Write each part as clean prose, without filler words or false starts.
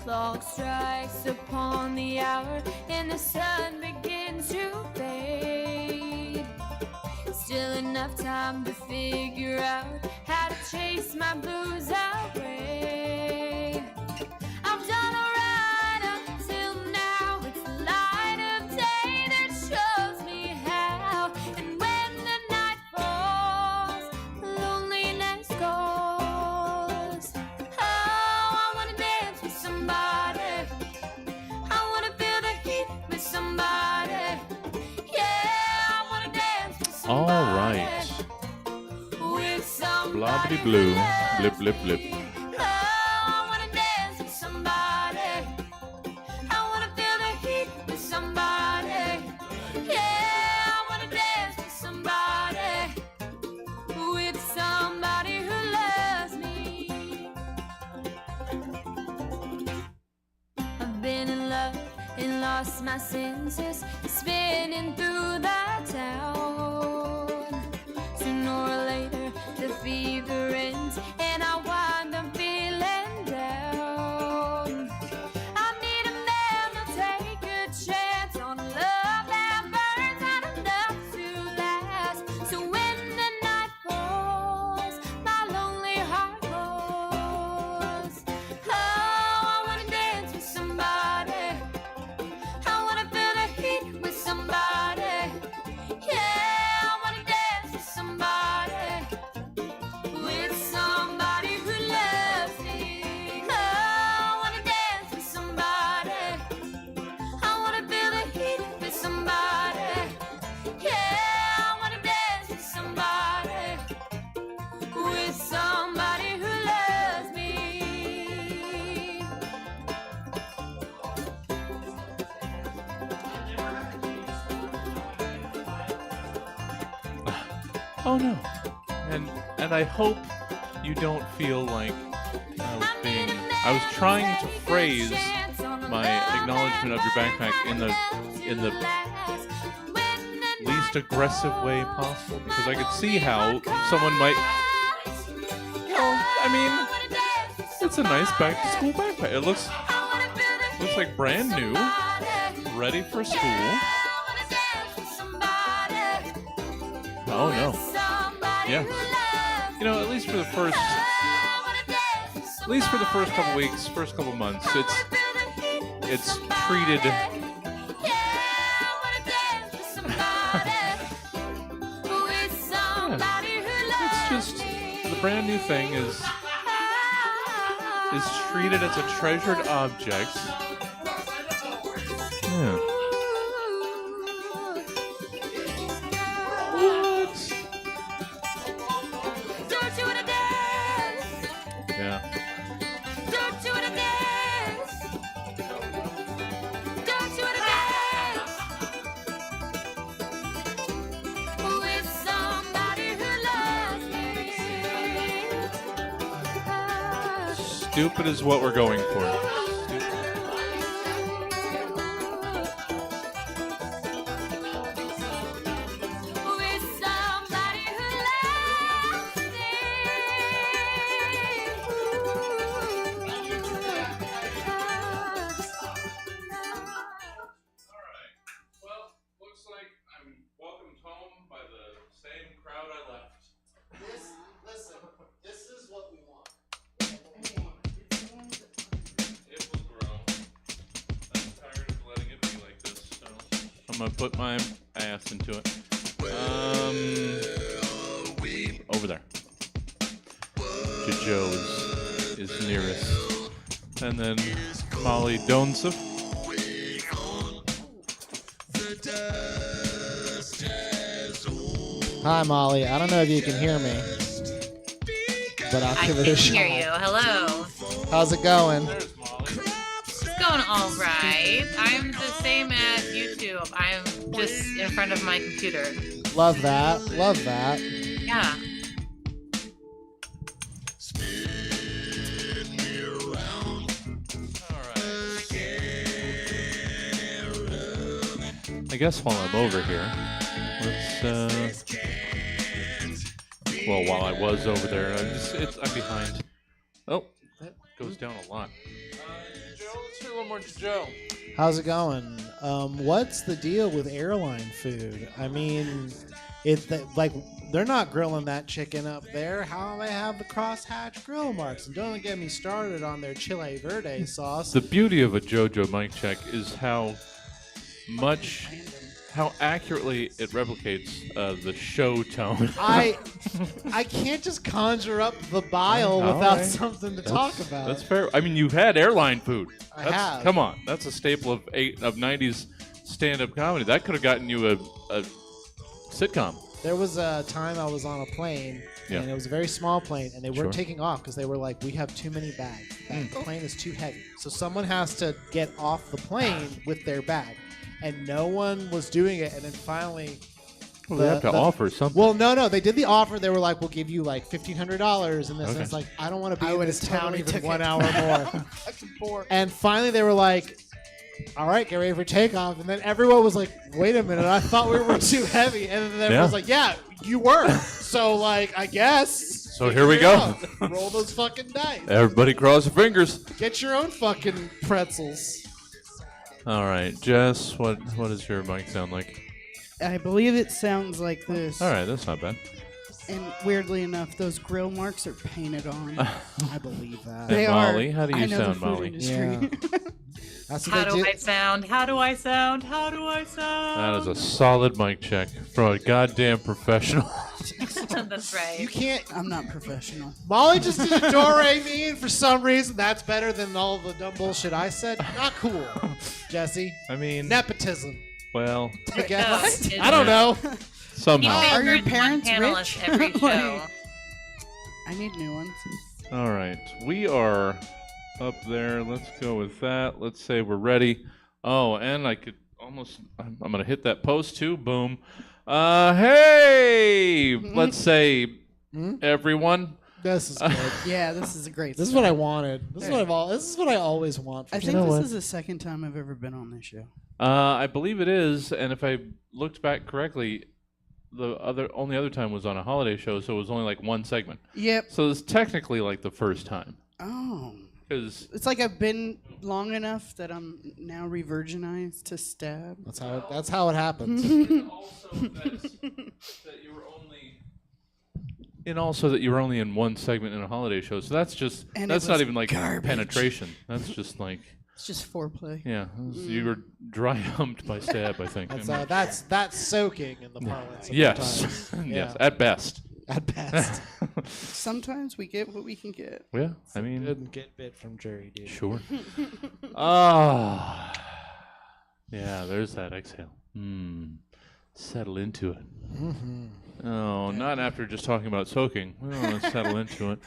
clock strikes upon the hour and the sun begins to fade. Still enough time to figure out how to chase my blues away. I've done alright until now. It's the light of day that shows me how. And when the night falls, loneliness goes. Oh, I wanna dance with somebody. I wanna feel the heat with somebody. Yeah, I wanna dance with somebody. All right. Blobbity blue, blip blip blip. Oh, I wanna dance with somebody. I wanna feel the heat with somebody. Yeah, I wanna dance with somebody. With somebody who loves me. I've been in love and lost my senses, spinning through the town. Sooner or later, the fever ends, and I wind up feeling down. I need a man to take a chance on a love that burns out enough to last. So when the night falls, my lonely heart goes. Oh, I wanna dance with somebody. I wanna feel the heat with somebody. Yeah, I wanna dance with somebody. With somebody who loves me. Oh, I wanna dance with somebody. I wanna feel the heat with somebody. Yeah, I wanna dance with somebody. With somebody who loves me. Oh no. And I hope you don't feel like I was trying to phrase my acknowledgement of your backpack in the least aggressive way possible, because I could see how someone might, I mean, it's a nice back to school backpack. It looks like brand new, ready for school. Oh no. Yeah. You know, at least for the first couple weeks, first couple months, it's treated. It's just the brand new thing is treated as a treasured object. Yeah. Yeah. Don't you wanna dance? Don't you wanna dance? With somebody who loves me. Stupid is what we're going for. With somebody who loves me. Alright. Well, looks like I'm welcomed home by the same crowd I left. This is what we want. It will grow. I'm tired of letting it be like this, so I'm gonna put my ass into it. Over there. Joe is nearest. And then Molly Donsef. Hi, Molly. I don't know if you can hear me, but I'll give it a shot. I can hear you. Hello. How's it going? There's Molly. It's going all right. I'm the same as YouTube. I'm just in front of my computer. Love that. Love that. Yeah. I guess while I'm over here, let's well, while I was over there, I'm behind. Oh, that goes down a lot. Joe, a little more to Joe. How's it going? What's the deal with airline food? I mean, like they're not grilling that chicken up there. How do they have the crosshatch grill marks? And don't get me started on their chile verde sauce. The beauty of a JoJo mic check is how accurately it replicates the show tone. I can't just conjure up the bile without something to talk about. That's fair. I mean, you've had airline food. I have. Come on, that's a staple of 90s stand-up comedy. That could have gotten you a sitcom. There was a time I was on a plane, and it was a very small plane, and they weren't taking off because they were like, we have too many bags. That plane is too heavy. So someone has to get off the plane with their bag. And no one was doing it, and then finally... Well, they have to offer something. Well, no, they did the offer. They were like, we'll give you like $1,500 and this. And it's like, I don't want to be in this town even 1 hour more. And finally they were like, all right, get ready for takeoff. And then everyone was like, wait a minute, I thought we were too heavy. And then everyone was like, yeah, you were. So, like, I guess. So here we go. Roll those fucking dice. Everybody cross your fingers. Get your own fucking pretzels. All right, Jess, what does your mic sound like? I believe it sounds like this. All right, that's not bad. And weirdly enough, those grill marks are painted on. I believe that. They And Molly, are. how do you I know sound, the food Molly? industry. That's what How they do do. I sound? How do I sound? How do I sound? That is a solid mic check from a goddamn professional. That's right. You can't. I'm not professional. Molly just did a do-re-mi, and for some reason that's better than all the dumb bullshit I said. Not cool, Jesse. I mean, Nepotism. well, I guess. What? I don't know. somehow. Are your Favorite parents panelist rich? every show. I need new ones. All right, we are up there. Let's go with that. Let's say we're ready. Oh, and I could almost. I'm gonna hit that post too. Boom. Hey, let's say everyone. This is good. Yeah, this is a great This is start. what I wanted. This is what This is what I always want. I think this is the second time I've ever been on this show. I believe it is, and if I looked back correctly, the only other time was on a holiday show, so it was only like one segment. Yep. So it's technically like the first time. Oh. Because It's like I've been long enough that I'm now re-virginized to stab. That's how it happens. also that you were only. And also that you were only in one segment in a holiday show, so that's just And that's it not was even like garbage. penetration. That's just like It's just foreplay. you were dry humped by stab. I think. That's soaking in the parlance. Of Yes, the time. yes, Yeah. at best. At best. Sometimes we get what we can get. Yeah, I mean, Didn't get bit from jury duty. sure. Ah, yeah. There's that exhale. Settle into it. Oh, not after just talking about soaking. We don't want to settle into it.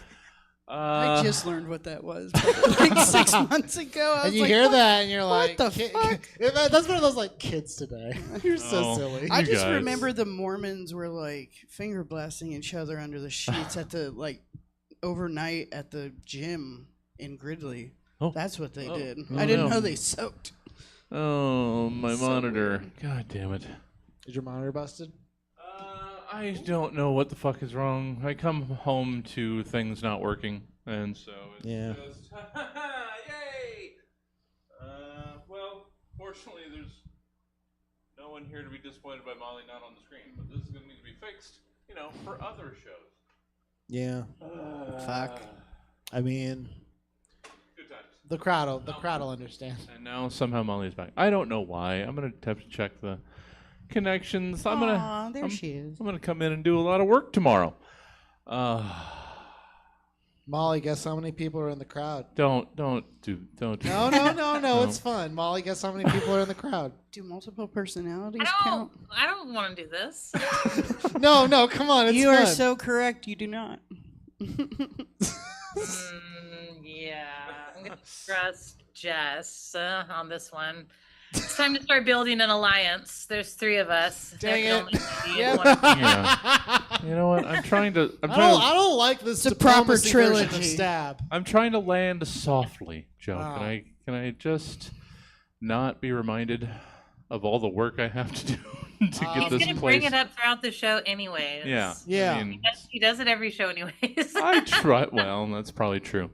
I just learned what that was like 6 months ago. I And was you like, hear what? that, and you're like, the fuck? That's one of those like kids today. You're so Oh. silly. I You just guys. remember the Mormons were like finger blasting each other under the sheets at the like overnight at the gym in Gridley. Oh. That's what they did. Oh, I didn't no. know they soaked. Oh, my So monitor. weird. God damn it. Is your monitor busted? I don't know what the fuck is wrong. I come home to things not working, and so it's Yeah. just, yay! Well, fortunately, there's no one here to be disappointed by Molly not on the screen, but this is going to need to be fixed, for other shows. Yeah. Fuck. I mean, Good times. the crowd will understand. And now somehow Molly's back. I don't know why. I'm going to have to check the connections. Aw, there she is. I'm going to come in and do a lot of work tomorrow. Molly, guess how many people are in the crowd? Don't do No, No. it's fun. Molly, guess how many people are in the crowd? Do multiple personalities I count? don't want to do this. No, come on, it's You fun. are so correct. You do not. Yeah, I'm gonna trust Jess on this one. It's time to start building an alliance. There's 3 of us. Dang There it. can only be Yep. one of Yeah. You know what? I'm trying to I don't like this It's a proper diplomacy version of trilogy. stab. I'm trying to land softly, Joe. Oh. Can I just not be reminded of all the work I have to do to He's get this gonna place? bring it up throughout the show anyways. Yeah. Yeah. I mean, He does it every show anyways. I try. Well, that's probably true.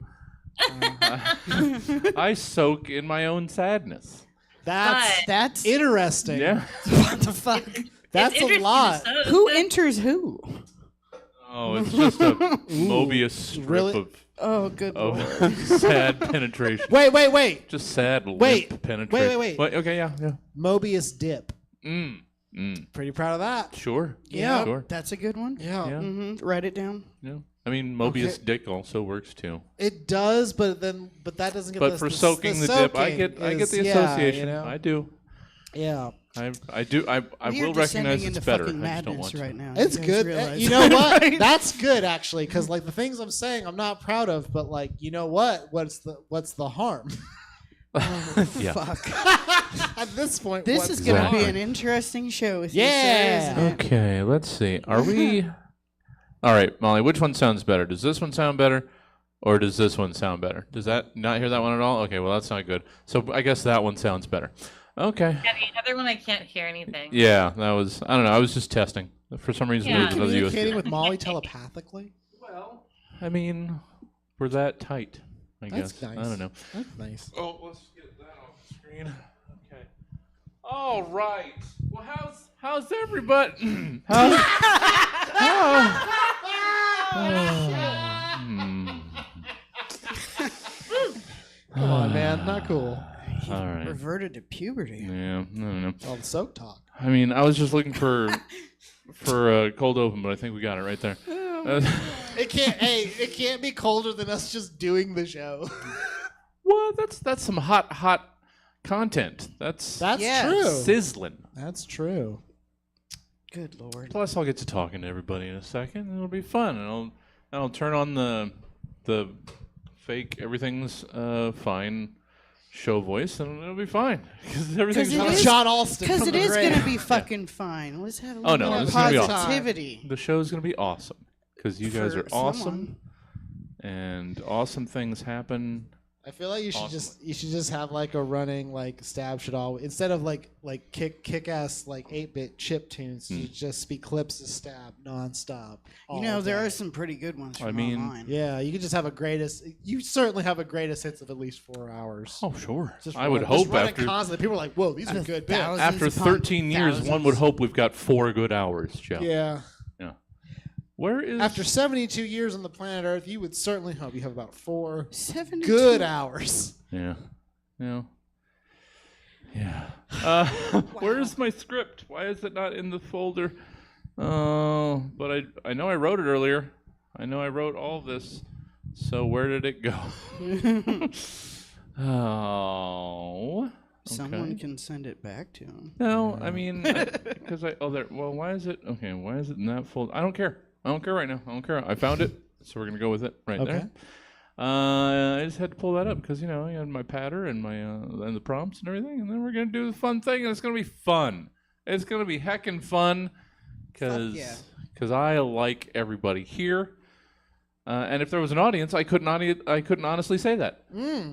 I soak in my own sadness. That's interesting. Yeah. what the fuck. That's It's a interesting lot. to know. Who enters who? Oh, it's just a Mobius strip really? Oh, good lord. of sad penetration. Wait. Just sad Wait. limp penetration. Wait. Okay, yeah. Mobius dip. Mm. Pretty proud of that. Sure. Yeah, Sure. that's a good one. Yeah. Mm-hmm. Write it down. Yeah. I mean, Mobius Okay. dick also works too. It does, but that doesn't get. But for soaking the dip, I get the association. I do. Yeah. I do. I We are will descending recognize into it's better. fucking I just don't madness want to. right now. It's You guys good. realize You know that, what? right? That's good actually, because like the things I'm saying, I'm not proud of. But like, you know what? What's the harm? Yeah. Fuck. At this point, This what's is going to Exactly. be an interesting show with Yeah. you, sir, isn't it? Okay, let's see. Are we? All right, Molly. Which one sounds better? Does this one sound better, or does this one sound better? Does that not hear that one at all? Okay, well that's not good. So I guess that one sounds better. Okay. Yeah, the other one I can't hear anything. Yeah, that was. I don't know. I was just testing. For some reason, Yeah. there was another communicating USB. with Molly telepathically. Well, I mean, we're that tight. I That's guess. nice. I don't know. That's nice. Oh, let's get that off the screen. Okay. All right. Well, how's everybody? How's, Come on, man. Not cool. All right. Reverted to puberty. Yeah, I don't know. All the soak talk. I mean, I was just looking for a cold open, but I think we got it right there. It can't. Hey, it can't be colder than us just doing the show. Well, that's some hot content. That's Yes. true. sizzling. That's true. Good lord. Plus, I'll get to talking to everybody in a second, and it'll be fun. And I'll turn on the fake everything's fine show voice, and it'll be fine because everything's it fine. is- John Alston. Because from it the is grave. going to be fucking fine. Let's have a Oh, little no, more this is gonna be awesome. positivity. The show's gonna be awesome because you guys For are awesome, someone. and awesome things happen. I feel like you should Awesomely. just have like a running like stab shit all instead of like kick ass like 8-bit chip tunes. You just be clips of stab nonstop. You know, there day. are some pretty good ones from I mean- online. Yeah, you could just have a greatest. You certainly have a greatest hits of at least 4 hours. Oh, sure. Just I would just hope running after constantly. People are like, "Whoa, these are good bits." thousands after upon 13 years, one would thousands. hope we've got 4 good hours, Joe. Yeah. Where is After 72 years on the planet Earth, you would certainly hope you have about 4 72. good hours. Yeah. Yeah. Where's my script? Why is it not in the folder? Oh, but I know I wrote it earlier. I know I wrote all this. So where did it go? Oh. Someone okay. can send it back to him. No, I mean, because why is it? Okay, why is it in that folder? I don't care. I don't care right now. I don't care. I found it, so we're gonna go with it right Okay. there. I just had to pull that up because I had my patter and my and the prompts and everything, and then we're gonna do the fun thing, and it's gonna be fun. It's gonna be heckin' fun because yeah. I like everybody here. And if there was an audience, I couldn't honestly say that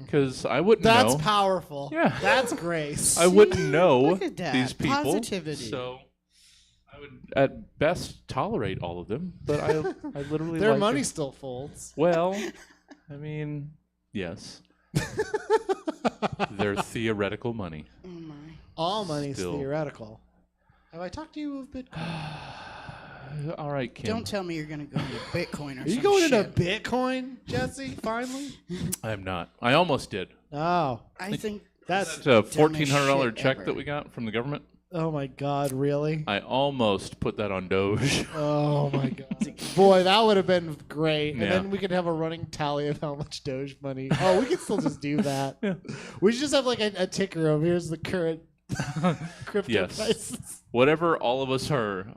because I wouldn't That's know. powerful. Yeah. That's grace. I wouldn't know Look at that. these people. Positivity. So I would at best tolerate all of them, but I literally Their like money them. still folds. Well, I mean, yes. Their theoretical money. Oh my. All money's Still. theoretical. Have I talked to you of Bitcoin? All right, Kim. Don't tell me you're going to go into Bitcoin or Are you some going shit. into Bitcoin, Jesse? Finally? I'm not. I almost did. Oh, I think that's. It's a Dumbest $1,400 shit check ever. that we got from the government. Oh my God! Really? I almost put that on Doge. Oh my God! Boy, that would have been great. And Yeah. then we could have a running tally of how much Doge money. Oh, we could still just do that. Yeah. We should just have like a ticker of here's the current crypto Yes. prices. Whatever all of us are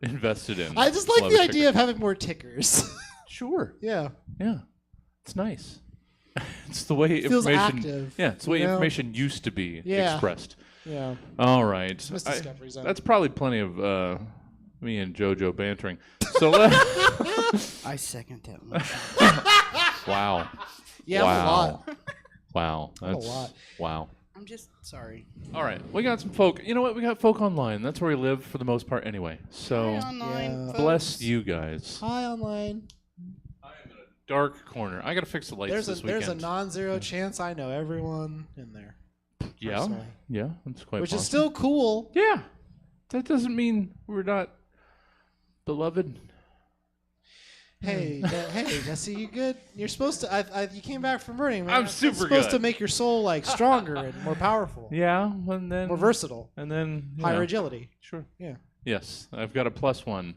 invested in. I just like we'll the have a idea of having more tickers. Sure. Yeah. Yeah. It's nice. It's the way Feels information. active, Yeah, it's the way you know? information used to be Yeah. expressed. Yeah. All right. Miss Discovery Zone. That's probably plenty of me and JoJo bantering. So let. I second that motion. Wow. Yeah, wow. a lot. Wow. That's a lot. Wow. I'm just sorry. All right. We got some folk. You know what? We got folk online. That's where we live for the most part anyway. So Hi, online Yeah. folks. bless you guys. Hi, online. I am dark corner. I gotta fix the lights this weekend. There's a non-zero chance I know everyone in there. Yeah, personally. yeah, that's quite. Which possible. is still cool. Yeah, that doesn't mean we're not beloved. Hey, hey, Jesse, you good? You're supposed to. You came back from burning, man. I'm super It's supposed good. to make your soul like stronger and more powerful. Yeah, and then More versatile. and then Higher agility. Sure. Yeah. Yes, I've got a +1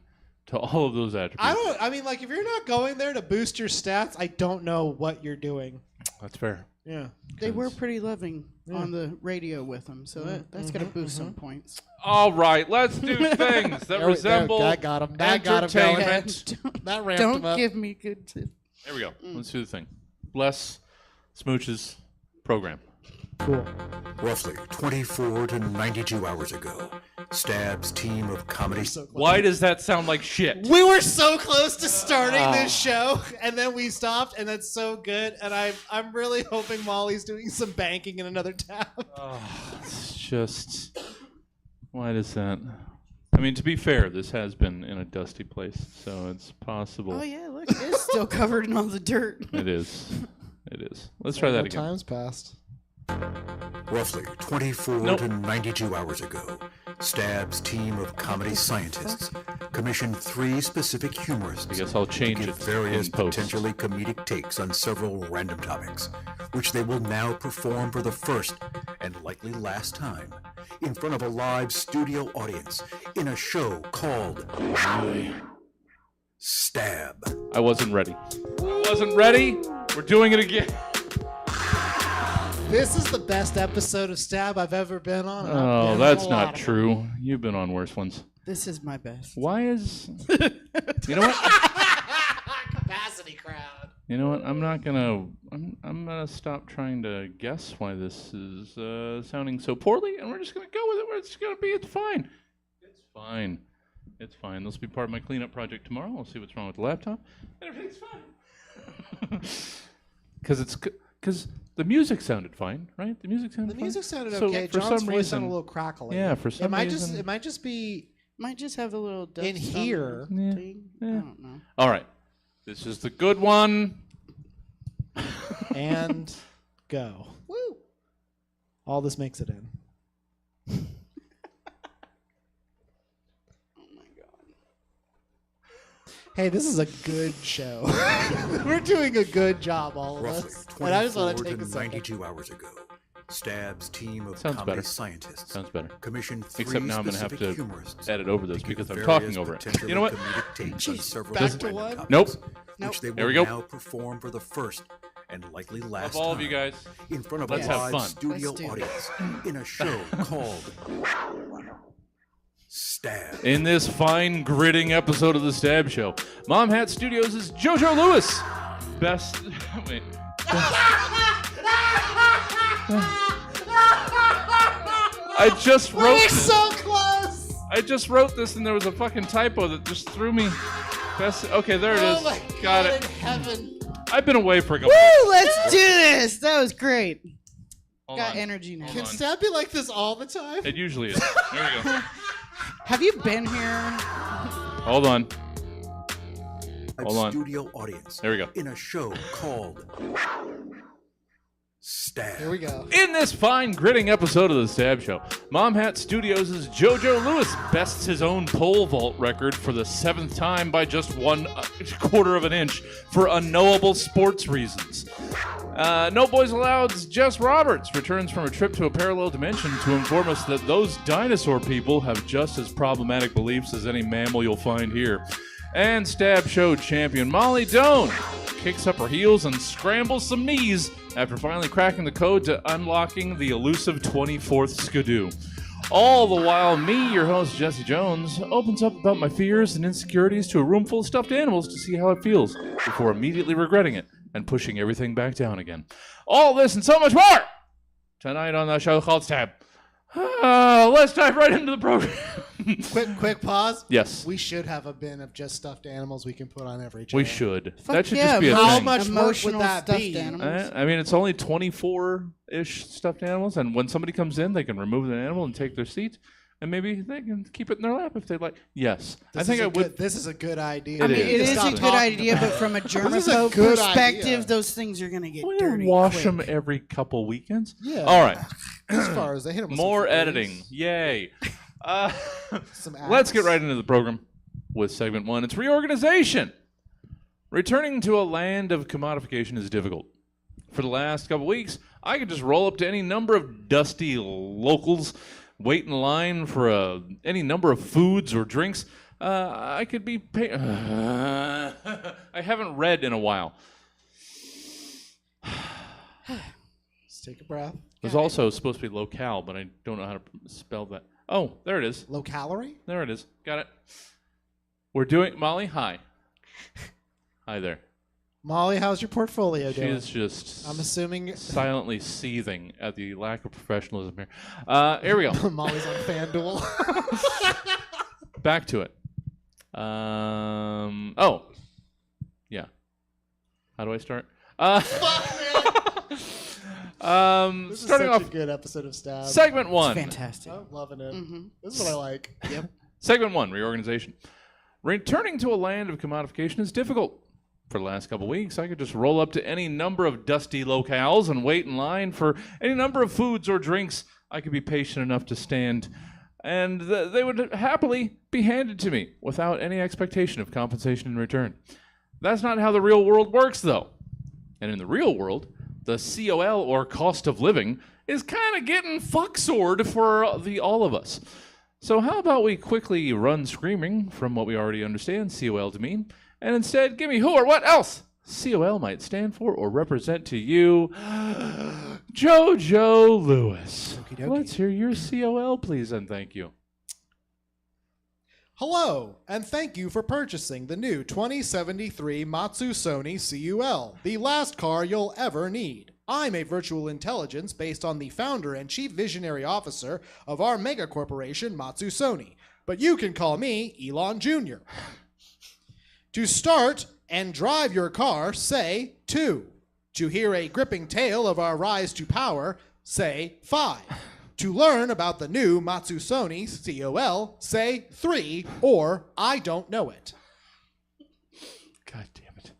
to all of those attributes. I mean, like, if you're not going there to boost your stats, I don't know what you're doing. That's fair. Yeah. They were pretty loving on the radio with them, so that's going to boost some points. All right, let's do things that resemble that got him. That got him going. entertainment. That ramped him Don't up. give me good tips. There we go. Let's do the thing. Bless Smooch's program. Cool. Roughly 24 to 92 hours ago, Stab's team of comedy... Why does that sound like shit? We were so close to starting this show, and then we stopped, and that's so good. And I'm really hoping Molly's doing some banking in another town. It's just... Why does that... I mean, to be fair, this has been in a dusty place, so it's possible. Oh, yeah, look, it's still covered in all the dirt. It is. It is. Let's try that again. Time's passed. Roughly 24 to 92 hours ago, Stab's team of comedy scientists commissioned 3 specific humorists I guess I'll change to it give various in post. potentially comedic takes on several random topics, which they will now perform for the first and likely last time in front of a live studio audience in a show called Stab. I wasn't ready. We're doing it again. This is the best episode of Stab I've ever been on. and I've Oh, been on that's a lot not of them. true. You've been on worse ones. This is my best. Why is... You know what? Capacity crowd. You know what? I'm not gonna. I'm gonna stop trying to guess why this is sounding so poorly, and we're just gonna go with it. Where it's gonna be. It's fine. It's fine. It's fine. This will be part of my cleanup project tomorrow. We'll see what's wrong with the laptop. And everything's fine. Because the music sounded fine, right? The music sounded. The music sounded So okay. for John's some voice sounded reason- a little crackly. Yeah, for some reason. It might just be Might just have a little dust in here. Yeah. thing. Yeah. I don't know. All right. This is the good one. And go. Woo! All this makes it in. Hey, this is a good show. We're doing a good job, all of Roughly us. And I just want 24 to take to a second. 92 hours ago, Stab's team of Sounds comedy better. scientists Sounds better. commissioned 3 Except now I'm gonna have specific to humorists edit over this to give because I'm various talking over it. potentially You know what? comedic takes on Jeez, several back to random what? topics, Nope. which they There will we go. now perform for the first and likely last Love all of time you guys. in front of Let's a have live fun. studio Let's do audience in a show called Stab. In this fine gritting episode of the Stab Show, Mom Hat Studios is JoJo Lewis. Best. Wait. I just wrote We're this. so close! I just wrote this and there was a fucking typo that just threw me. Best. Okay, there it is. Oh my Got God it. in heaven. I've been away for a couple. Woo! Let's do this. That was great. Hold Got on. energy now. Hold Can on. Stab be like this all the time? It usually is. There we go. Have you been here? Hold on. Live Hold on. studio audience There we go. in a show called Stab. Here we go. In this fine gritting episode of the Stab Show, Mom Hat Studios' JoJo Lewis bests his own pole vault record for the 7th time by just 1/4 of an inch for unknowable sports reasons. No Boys Alloud's Jess Roberts returns from a trip to a parallel dimension to inform us that those dinosaur people have just as problematic beliefs as any mammal you'll find here. And Stab Show champion Molly Doan kicks up her heels and scrambles some knees after finally cracking the code to unlocking the elusive 24th skidoo. All the while, me, your host, Jesse Jones, opens up about my fears and insecurities to a room full of stuffed animals to see how it feels, before immediately regretting it and pushing everything back down again. All this and so much more tonight on the show called Stab. Let's dive right into the program. Quick pause. Yes, We should have a bin of just stuffed animals we can put on every channel. we should. Fuck That should yeah, just be a How thing. much work would Emotional that stuffed be? animals. I mean, it's only 24-ish stuffed animals, and when somebody comes in, they can remove the animal and take their seat. And maybe they can keep it in their lap if they'd like. Yes. I think I would. This is a good idea. I mean, it is Stop a good talking idea, about but it. from a This is a germaphobe good perspective, idea. those things are going to get We dirty wash quick. them every couple weekends. Yeah. All right. As far as they hit them with More some furries, editing. Yay. some Let's get axe. right into the program with segment 1. It's reorganization. Returning to a land of commodification is difficult. For the last couple weeks, I could just roll up to any number of dusty locals, wait in line for any number of foods or drinks. I could be I haven't read in a while. Just take a breath. There's also supposed to be locale, but I don't know how to spell that. Oh, there it is. Low calorie? There it is. Got it. We're doing... Molly, hi. Hi there. Molly, how's your portfolio She doing? is just I'm assuming silently seething at the lack of professionalism here. Here we go. Molly's on FanDuel. Back to it. Oh. Yeah. How do I start? This is Starting such off a good episode of Stab. segment 1. Fantastic. I'm loving it. Mhm. This is what I like. Yep. Segment 1, reorganization. Returning to a land of commodification is difficult. For the last couple weeks, I could just roll up to any number of dusty locales and wait in line for any number of foods or drinks I could be patient enough to stand, and they would happily be handed to me without any expectation of compensation in return. That's not how the real world works, though. And in the real world, the COL, or cost of living, is kind of getting fuck-sored for all of us. So how about we quickly run screaming from what we already understand COL to mean, and instead give me who or what else COL might stand for or represent to you, Jojo Lewis. Okie dokie. Let's hear your COL, please, and thank you. Hello, and thank you for purchasing the new 2073 Matsu Sony CUL, the last car you'll ever need. I'm a virtual intelligence based on the founder and chief visionary officer of our mega corporation, Matsu Sony, but you can call me Elon Jr. To start and drive your car, say 2. To hear a gripping tale of our rise to power, say 5. To learn about the new Matsu Sony COL, say 3, or I don't know it. God damn it.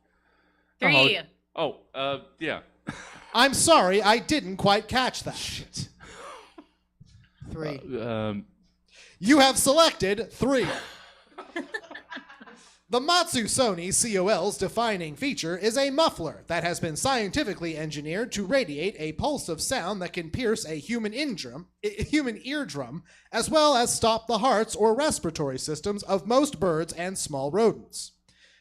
3. Yeah. I'm sorry, I didn't quite catch that. Shit. 3. You have selected 3. The Matsu Sony COL's defining feature is a muffler that has been scientifically engineered to radiate a pulse of sound that can pierce a human eardrum, as well as stop the hearts or respiratory systems of most birds and small rodents.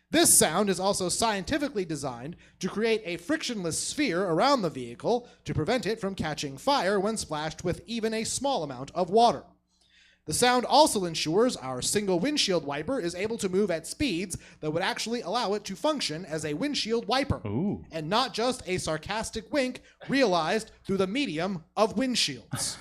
This sound is also scientifically designed to create a frictionless sphere around the vehicle to prevent it from catching fire when splashed with even a small amount of water. The sound also ensures our single windshield wiper is able to move at speeds that would actually allow it to function as a windshield wiper, Ooh. and not just a sarcastic wink realized through the medium of windshields.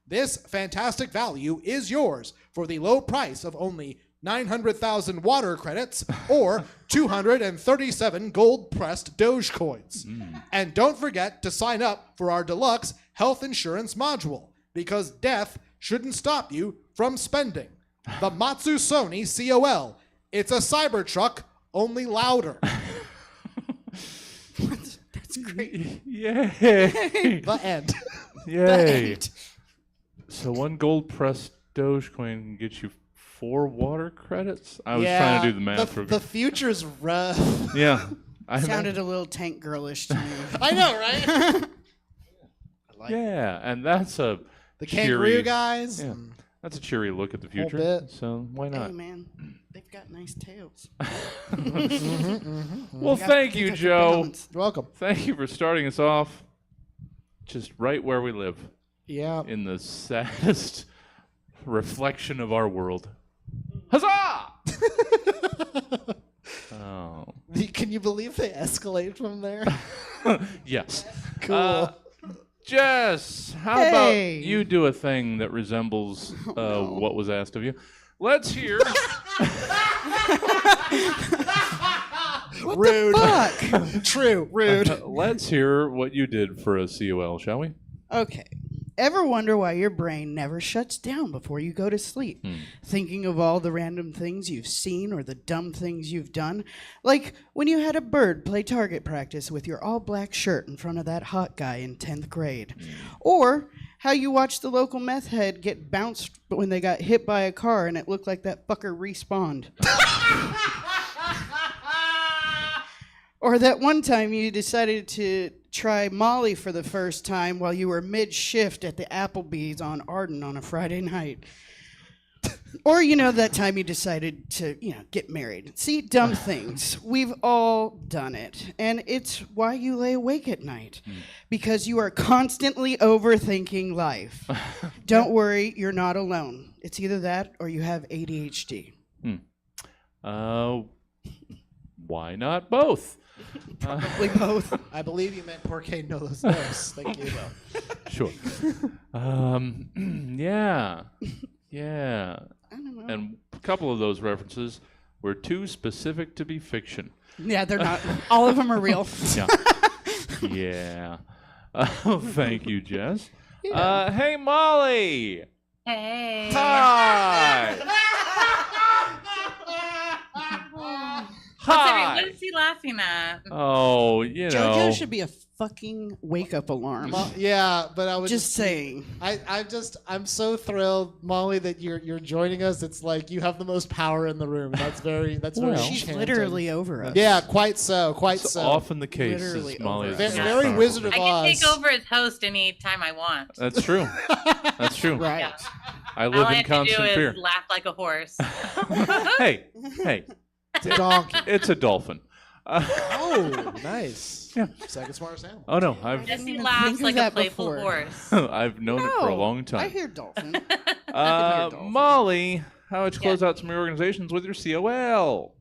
This fantastic value is yours for the low price of only 900,000 water credits or 237 gold-pressed Dogecoins. And don't forget to sign up for our deluxe health insurance module, because death shouldn't stop you from spending. The Matsu Sony COL. It's a Cybertruck, only louder. That's great. Yay. The end. Yay. So 1 gold pressed Dogecoin can get you 4 water credits? I was trying to do the math. The future's rough. Yeah. Sounded a little tank girlish to me. I know, right? Yeah, and that's a The cheery, kangaroo guys. Yeah, that's a cheery look at the future. bit. So why not? Hey, man. They've got nice tails. Well, thank you, Joe. You're welcome. Thank you for starting us off just right where we live, Yeah. in the saddest reflection of our world. Huzzah! Oh. Can you believe they escalate from there? Yes. Cool. Jess, how Hey. about you do a thing that resembles what was asked of you? Let's hear. Rude. Fuck. True. Rude. Let's hear what you did for a COL, shall we? Okay. Ever wonder why your brain never shuts down before you go to sleep? Thinking of all the random things you've seen or the dumb things you've done? Like when you had a bird play target practice with your all-black shirt in front of that hot guy in 10th grade. Or how you watched the local meth head get bounced when they got hit by a car and it looked like that fucker respawned. Or that one time you decided to try Molly for the first time while you were mid-shift at the Applebee's on Arden on a Friday night. Or, that time you decided to, get married. See, dumb things. We've all done it. And it's why you lay awake at night. Because you are constantly overthinking life. Don't worry, you're not alone. It's either that or you have ADHD. Why not both? Probably both. I believe you meant porque no los dos. Thank you. Sure. Yeah. I don't know. And a couple of those references were too specific to be fiction. Yeah, they're not. All of them are real. Yeah. Yeah. Thank you, Jess. Hey, Molly. Hey. Hi. What is he laughing at? Oh, JoJo should be a fucking wake-up alarm. Yeah, but I was just saying. I'm so thrilled, Molly, that you're joining us. It's like you have the most power in the room. That's very She's enchanting. literally over us. Yeah, quite so. It's often the case. Literally Is Molly over is us. Very Wizard of I Oz. can take over as host any time I want. That's true. That's true. Right. Yeah. I All live I in have to constant do fear. is laugh like a horse. Hey. It's a donkey. It's a dolphin. Oh, nice. Yeah. Second smartest animal. Oh, no. Jesse even laughs think of like a that playful before. horse. I've known it for a long I time. hear dolphin. Molly, how about you close out some reorganizations with your COL?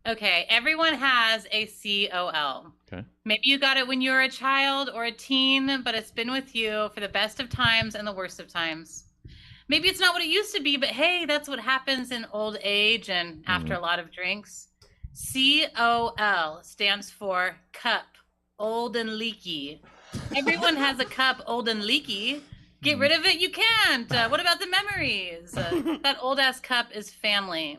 Okay, everyone has a COL. Okay. Maybe you got it when you were a child or a teen, but it's been with you for the best of times and the worst of times. Maybe it's not what it used to be, but hey, that's what happens in old age and after a lot of drinks. COL stands for cup, old and leaky. Everyone has a cup, old and leaky. Get rid of it, you can't. What about the memories? That old ass cup is family.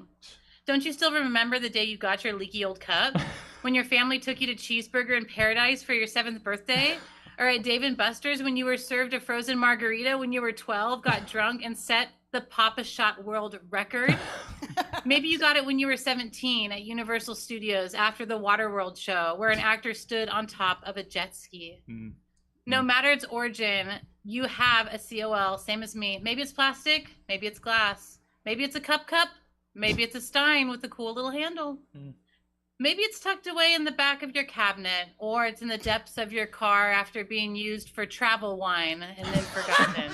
Don't you still remember the day you got your leaky old cup? When your family took you to Cheeseburger in Paradise for your 7th birthday? Or at Dave & Buster's when you were served a frozen margarita when you were 12, got drunk, and set the Papa Shot world record? Maybe you got it when you were 17 at Universal Studios after the Waterworld show, where an actor stood on top of a jet ski. No matter its origin, you have a COL, same as me. Maybe it's plastic, maybe it's glass, maybe it's a cup, maybe it's a stein with a cool little handle. Maybe it's tucked away in the back of your cabinet, or it's in the depths of your car after being used for travel wine and then forgotten.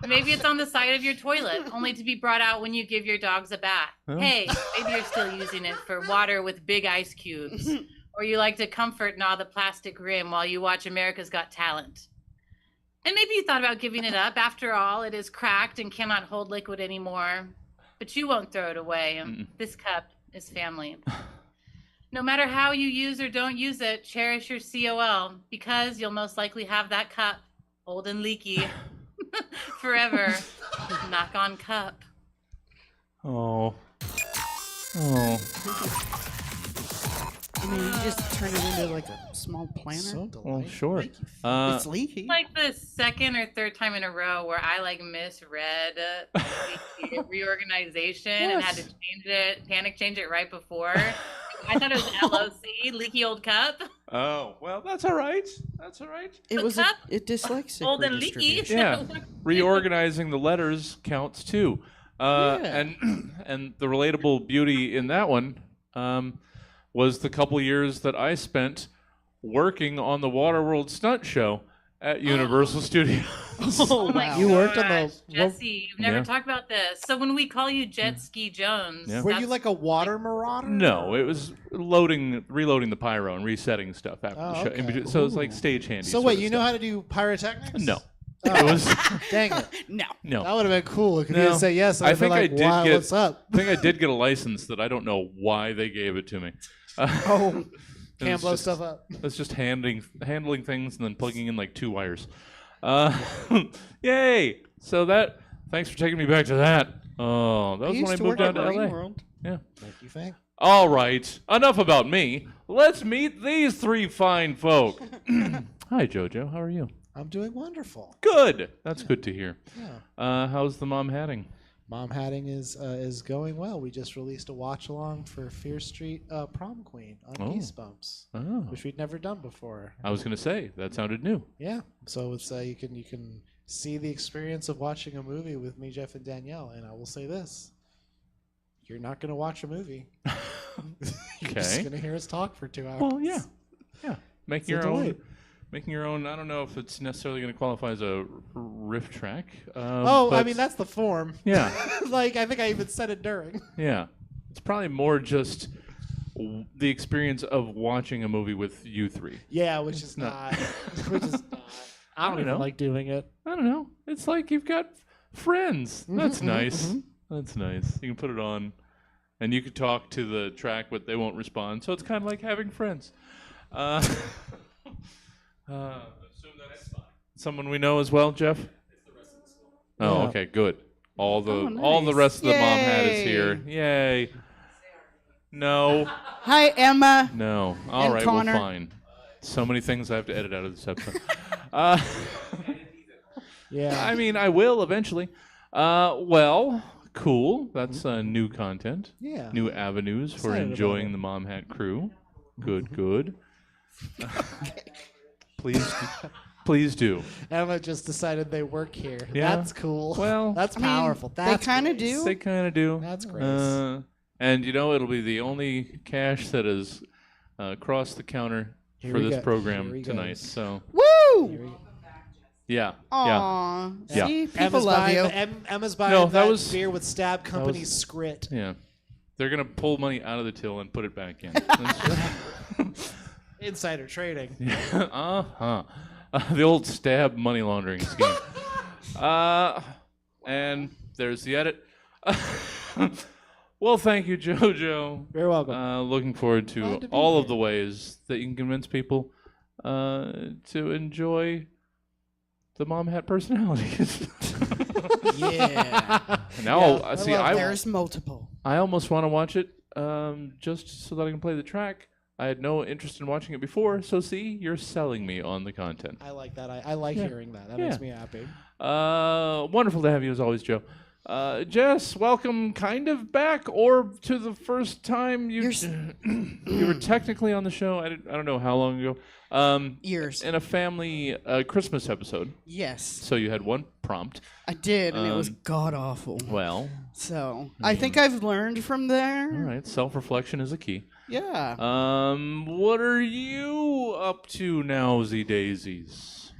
Maybe it's on the side of your toilet, only to be brought out when you give your dogs a bath. Hey, maybe you're still using it for water with big ice cubes, or you like to comfort gnaw the plastic rim while you watch America's Got Talent. And maybe you thought about giving it up. After all, it is cracked and cannot hold liquid anymore. But you won't throw it away. This cup is family. No matter how you use or don't use it, cherish your COL, because you'll most likely have that cup, old and leaky, forever. Knock on cup. Oh. I mean, you just turn it into like a small planner. So Well, delightful. sure. It's leaky. Like the second or third time in a row where I misread the reorganization and had to panic change it right before. I thought it was LOC, leaky old cup. Oh, well, that's all right. It was cup, dyslexic. old and leaky. redistribution. Yeah. Reorganizing the letters counts too. And the relatable beauty in that one was the couple years that I spent working on the Waterworld stunt show at Universal Studios. Oh my You worked on gosh, the- Jesse, you've never Yeah. talked about this. So when we call you Jet Ski Jones, Yeah. Were you like a water marauder? No, it was reloading the pyro and resetting stuff after the show. okay. In between- So it was like stage handy. So sort wait, of you know stuff. how to do pyrotechnics? No. Oh. It was Dang it. No. no. That would have been cool. If you No. didn't say yes, I I'd be think I like, did wow, get- what's up? I think I did get a license that I don't know why they gave it to me. Oh. Can't It's blow just- stuff up. It's just handling things and then plugging in like 2 wires. Yay! So thanks for taking me back to that. Oh, that I was used when I to moved work down at to LA. Marine World. Yeah. Thank you, Fang. All right. Enough about me. Let's meet these 3 fine folk. Hi, Jojo. How are you? I'm doing wonderful. Good. That's good to hear. Yeah. How's the mom hatting? Mom hatting is going well. We just released a watch along for Fear Street Prom Queen on Goosebumps, Oh. which we'd never done before. I was gonna say that sounded new. Yeah. So it's you can see the experience of watching a movie with me, Jeff, and Danielle. And I will say this: you're not gonna watch a movie. You're just Okay. gonna hear us talk for 2 hours. Well, yeah. Making It's a your own. delight. Making your own. I don't know if it's necessarily going to qualify as a riff track. I but mean that's the form. Yeah. Like I think I even said it during. Yeah. It's probably more just the experience of watching a movie with you 3. Yeah, which is not- not. Which is not. I don't even know. like doing it. I don't know. It's like you've got friends. That's mhm, nice. mhm. That's nice. You can put it on, and you can talk to the track, but they won't respond. So it's kind of like having friends. Assume that it's someone we know as well, Jeff. It's the rest of the school. Oh, Yeah. okay, good. All the nice. rest of the mom hat is Yay. here. Yay. No. Hi, Emma. No. All And right. Connor. Well, fine. So many things I have to edit out of this episode. Yeah. I mean, I will eventually. Well, cool. That's new content. Yeah. New avenues for Excited about enjoying it. the Mom Hat crew. Good, good. Please do. Emma just decided they work here. Yeah. That's cool. Well, that's I mean, powerful. they That's kind of grace. do. They kind of do. That's grace. And it'll be the only cash that is crossed the counter Here for we this go. program Here he tonight. goes. So Woo! yeah, yeah. Aw. Yeah. See, people Emma's love buying, you. Emma's buying No, that, that was- beer with Stab Company's was- Scrit. Yeah. They're gonna pull money out of the till and put it back in. That's- Insider trading. uh-huh. The old stab money laundering scheme. And there's the edit. Well, thank you, JoJo. You're welcome. Looking forward to Glad to be all of here. the ways that you can convince people to enjoy the mom hat personalities. Yeah. Now, Yeah, see, I love There's multiple. I almost want to watch it just so that I can play the track. I had no interest in watching it before, so see, you're selling me on the content. I like that. I like Yeah. hearing that. That Yeah. makes me happy. Wonderful to have you as always, Joe. Jess, welcome kind of back or to the first time you you were technically on the show. I don't know how long ago. Years. In a family Christmas episode. Yes, So you had one prompt. I did, and it was Um, god awful. Well, So I think I've learned from there. all right. Self-reflection is a key. Yeah. What are you up to now, Z Daisies?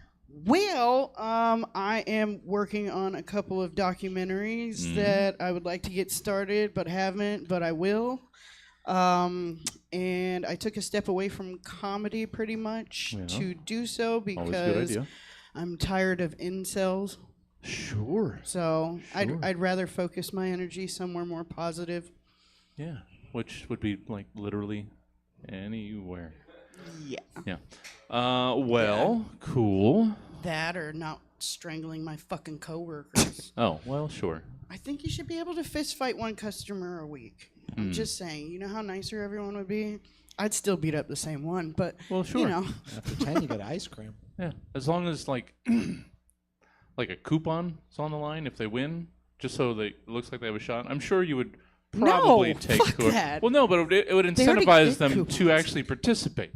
Well, I am working on a couple of documentaries that I would like to get started, but haven't, but I will. And I took a step away from comedy pretty much Yeah. to do so Always a good because idea. I'm tired of incels. Sure. So Sure. I'd rather focus my energy somewhere more positive. Yeah. Which would be like literally anywhere. Yeah. Yeah. Well, cool. That or not strangling my fucking coworkers. Oh, well, sure. I think you should be able to fist fight one customer a week. I'm just saying, you know how nicer everyone would be? I'd still beat up the same one, but Well, sure. you know. After 10, you get ice cream. Yeah. As long as like like a coupon is on the line if they win, just so they it looks like they have a shot. I'm sure you would probably No, take fuck whoever- that. Well, no, but it would They already incentivize get them coupons. to actually participate.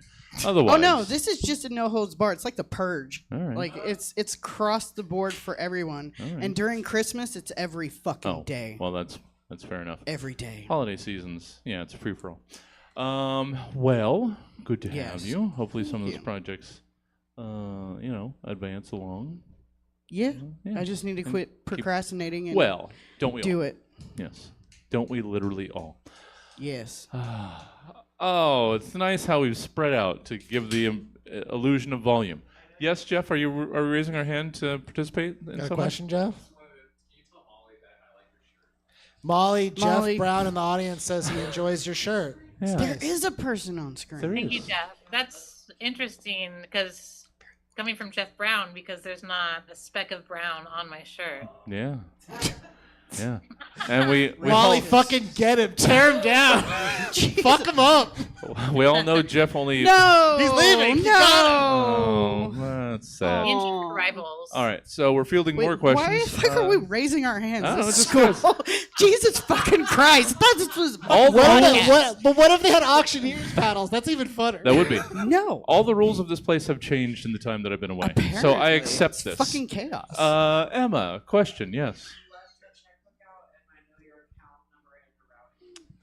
Otherwise, Oh no, this is just a no holds barred. It's like the purge. All right. Like it's across the board for everyone. And during Christmas, it's every fucking oh, day. well, that's fair enough. Every day. Holiday seasons, yeah, it's a free for all. Well, good to have Yes. you. Hopefully, some of those you. projects, advance along. Yeah. Yeah. I just need to quit procrastinating and Well, don't we do all? it. Yes, don't we literally all? Yes. Oh, it's nice how we've spread out to give the illusion of volume. Yes, Jeff, are we raising our hand to participate in Got a some way? question, Jeff? Molly, Jeff Molly. Brown in the audience says he enjoys your shirt. Yeah. There is a person on screen. There Thank you, is. Jeff. That's interesting because coming from Jeff Brown, because there's not a speck of brown on my shirt. Yeah. Yeah. And we Molly, all, fucking get him. Tear him down. Fuck him up. we all know Jeff only. No, He's leaving. No. Oh, that's sad. Injured rivals. All right, so we're fielding Wait, more questions. Why the fuck are we raising our hands? I don't know, This is just cool. Jesus fucking Christ! I thought this was All the rules, But what if they had auctioneer's paddles? That's even funner. that would be. no. All the rules of this place have changed in the time that I've been away. So I Apparently, accept it's this. Fucking chaos. Emma, question, yes.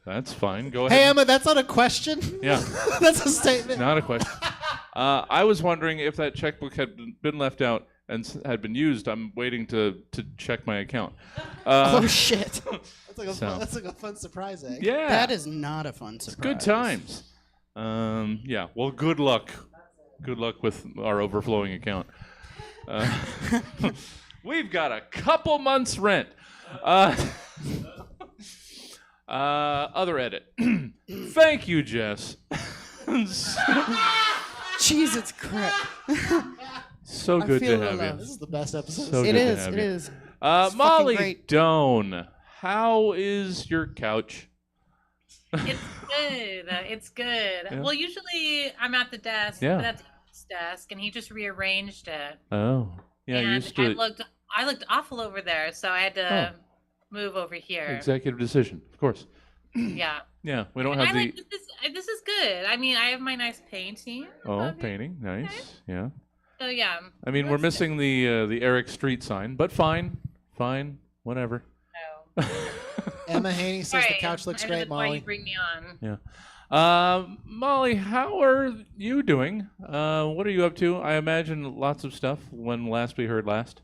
That's fine. Go ahead. Hey, Emma, that's not a question. Yeah. That's a statement. Not a question. I was wondering if that checkbook had been left out and had been used. I'm waiting to check my account. Oh shit! That's like a fun surprise egg. Yeah. That is not a fun surprise. Good times. Yeah. Well, good luck. Good luck with our overflowing account. We've got a couple months' rent. Other edit. Thank you, Jess. Jesus Christ! So I good feel to have the you. love. This is the best episode. So It good is. to have It you. is. It's Molly fucking great. Doan, how is your couch? It's good. It's good. Yeah. Well, usually I'm at the desk. Yeah. But that's his desk, and he just rearranged it. Oh, yeah. and Used to I looked awful over there, so I had to move over here. executive decision, of course. Yeah. Yeah, we don't And have I the. like this is good. I mean, I have my nice painting. Oh, of it. painting, nice. Yeah. So yeah. I mean, we're That's missing the Eric Street sign, but fine, whatever. No. Emma Haney says the couch looks I know great, that's why Molly. you bring me on. Yeah. Molly, how are you doing? What are you up to? I imagine lots of stuff. When last we heard last.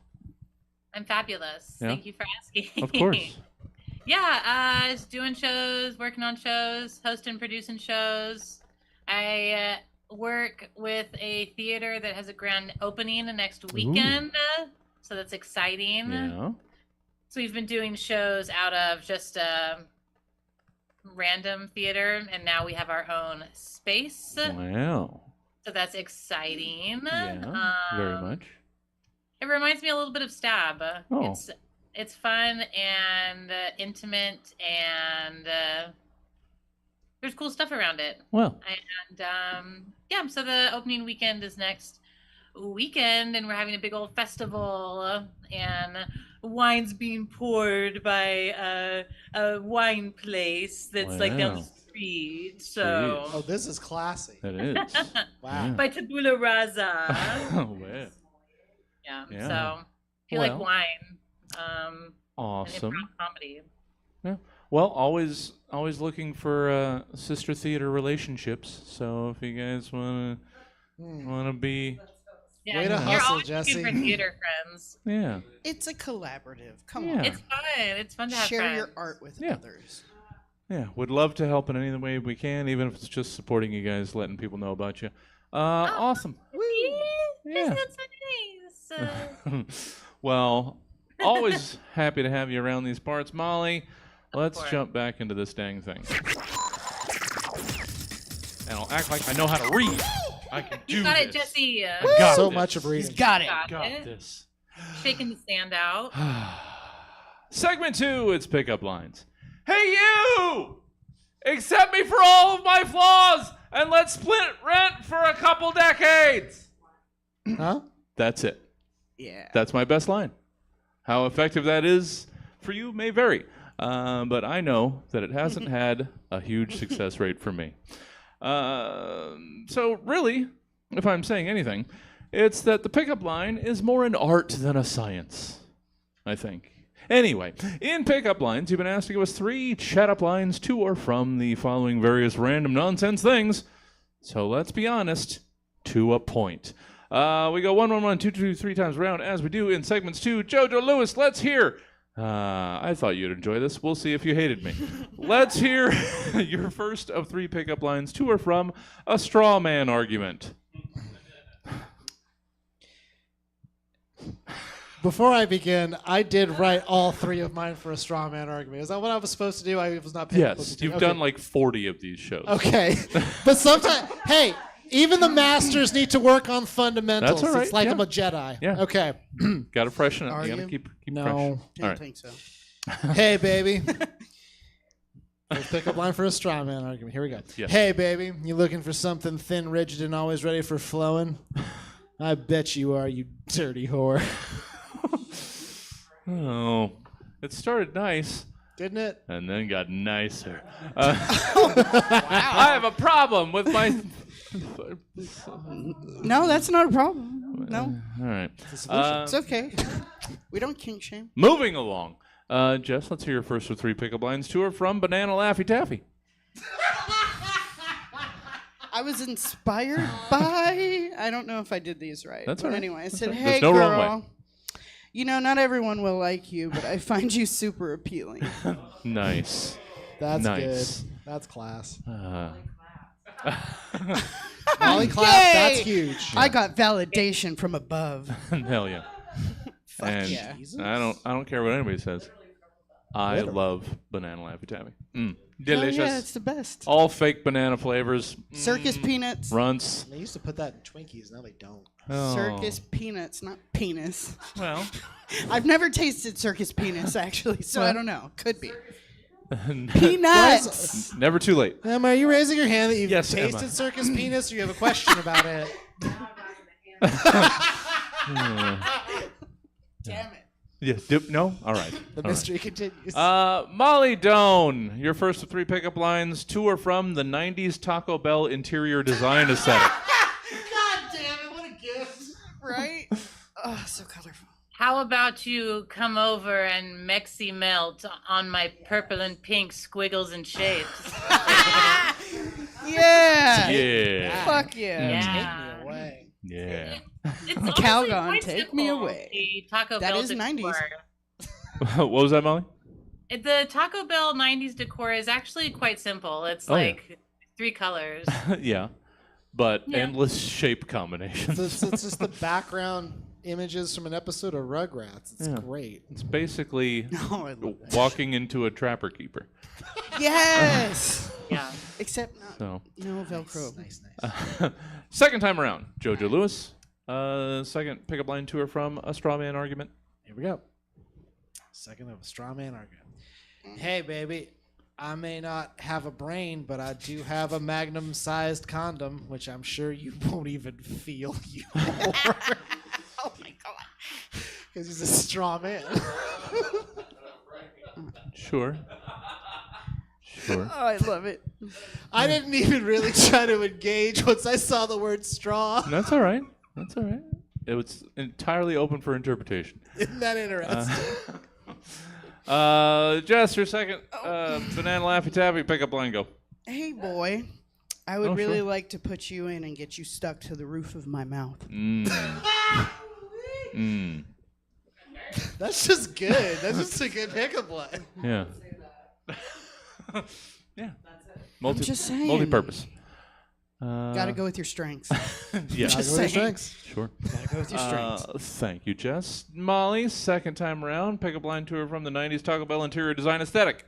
I'm fabulous. Yeah. Thank you for asking. Of course. Yeah, just doing shows, working on shows, hosting, producing shows. I work with a theater that has a grand opening the next weekend, so that's exciting. Yeah. So we've been doing shows out of just random theater, and now we have our own space. Wow. So that's exciting. Yeah. Very much. It reminds me a little bit of Stab. Oh. It's fun and intimate, and there's cool stuff around it. Well. And yeah, so the opening weekend is next weekend, and we're having a big old festival, and wine's being poured by a wine place that's like down the Wow. street. So Oh, this is classy. That is. Wow. by Tabula Rasa. Oh, wow. Yeah. Yeah. So if you like Well, wine, and Awesome. improv comedy. Yeah. Well, always looking for sister theater relationships. So if you guys wanna be, Yeah, Way to you're hustle, always looking for Jesse. theater friends. yeah, It's a collaborative. Come Yeah. on. It's fun. It's fun to have Share friends. your art with Yeah. others. yeah, would love to help in any way we can, even if it's just supporting you guys, letting people know about you. Awesome. Yeah. That's so nice. Well, always happy to have you around these parts, Molly. Let's course. jump back into this dang thing. And I'll act like I know how to read. I can do You got this. it, Jesse. I got So this. much of He's reading. got it. Got it. this. Shaking the stand out. Segment 2, it's pickup lines. Hey, you! Accept me for all of my flaws, and let's split rent for a couple decades. Huh? That's it. Yeah. That's my best line. How effective that is for you may vary, but I know that it hasn't had a huge success rate for me. So really, if I'm saying anything, it's that the pickup line is more an art than a science, I think. Anyway, in pickup lines, you've been asked to give us 3 chat-up lines to or from the following various random nonsense things. So let's be honest, to a point. We go 1, 1, 1, 2, 2, 3 times around, as we do in segments 2. Jojo Lewis, let's hear. I thought you'd enjoy this. We'll see if you hated me. Let's hear your first of 3 pickup lines to or from a straw man argument. Before I begin, I did write all 3 of mine for a straw man argument. Is that what I was supposed to do? I was not paying Yes, attention. you've Okay. done like 40 of these shows. Okay. But sometimes, hey, even the masters need to work on fundamentals. That's all right, It's like yeah. I'm a Jedi. Yeah. Okay. Got to freshen it. Are You got to you? keep No. fresh. All Didn't right. think so. Hey, baby. Let's pick up line for a straw man argument. Here we go. Yes. Hey, baby. You looking for something thin, rigid, and always ready for flowing? I bet you are, you dirty whore. Oh, it started nice Didn't it? and then got nicer. I have a problem with my. No, that's not a problem. No, All right. it's okay. We don't kink shame. Moving along. Jess, let's hear your first of 3 pickup lines. 2 are from Banana Laughy Taffy. I was inspired by. I don't know if I did these right. That's but all right. anyway, I That's said, all right. "Hey, There's no wrong girl. way." You know, not everyone will like you, but I find you super appealing." Nice. That's Nice. good. That's class. Uh, Molly clap, Yay! that's huge. I got validation from above. hell yeah. And yeah. I don't care what anybody says. I love Banana Laffy Taffy. Oh, Delicious. yeah, it's the best. All fake banana flavors. Circus peanuts. Runts. They used to put that in Twinkies. Now they don't. Oh. Circus peanuts, not penis. Well, I've never tasted circus penis, actually, so I Well. don't know. Could be. Peanuts! never too late. Emma, are you raising your hand that you've Yes, tasted Emma. circus penis, or you have a question about it? Damn it. Yes. No? All right. The All right. mystery continues. Molly Doan, your first of 3 pickup lines. 2 are from the 90s Taco Bell interior design aesthetic. God damn it, what a gift. Right? Oh, so colorful. How about you come over and Mexi melt on my purple and pink squiggles and shapes? Yeah! Yeah. Fuck yeah. Yeah. Take me away. Yeah. It's honestly Calgon, quite take me simple, away. The Taco That Bell is decor. 90s. What was that, Molly? The Taco Bell 90s decor is actually quite simple. It's Oh, yeah. like 3 colors. Yeah. But Yeah. endless shape combinations. It's just the background images from an episode of Rugrats. It's Yeah. great. It's basically Oh, I love that. walking into a trapper keeper. Yes! Yeah. Except So, no Velcro. Nice. second time around, JoJo Lewis. Second pickup line 2 are from a straw man argument. Here we go. Second of a straw man argument. Hey, baby. I may not have a brain, but I do have a magnum-sized condom, which I'm sure you won't even feel you more. Oh my god. Because he's a straw man. Sure. Sure. Oh, I love it. I didn't even really try to engage once I saw the word straw. That's all right. That's all right. It was entirely open for interpretation. Isn't that interesting? Jess, your second Banana Laffy Taffy pickup line, go. Hey, boy. I would Oh, really sure. like to put you in and get you stuck to the roof of my mouth. That's just good. That's just a good pickup line. Yeah. Yeah. just saying. Multi-purpose. Gotta go with your strengths. Yeah. Just Gotta go with your saying. strengths. Sure. Gotta go with your strengths. Thank you, Jess. Molly, second time around, pickup line 2 are from the 90s Taco Bell interior design aesthetic.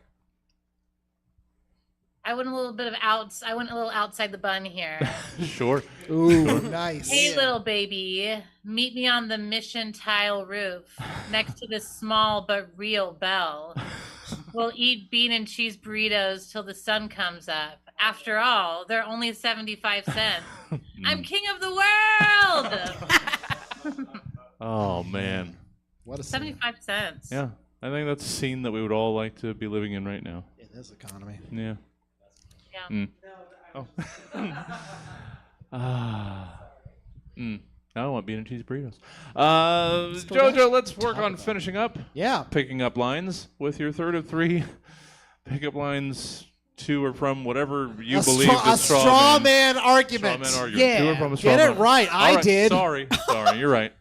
I went a little outside the bun here. Sure. Ooh, nice. Hey, little baby, meet me on the Mission tile roof next to this small but real bell. We'll eat bean and cheese burritos till the sun comes up. After all, they're only 75 cents. I'm king of the world! Oh, man. What a scene 75 cents. Yeah. I think that's a scene that we would all like to be living in right now. in this economy. Yeah. Yeah. Oh. I want bean and cheese burritos. JoJo, let's work on finishing up. Yeah. Picking up lines with your third of 3 pickup lines. 2 are from whatever you believe a is straw man argument. Straw man argument. Yeah. 2 are from a straw Get it man. right. All I did. Sorry, you're right.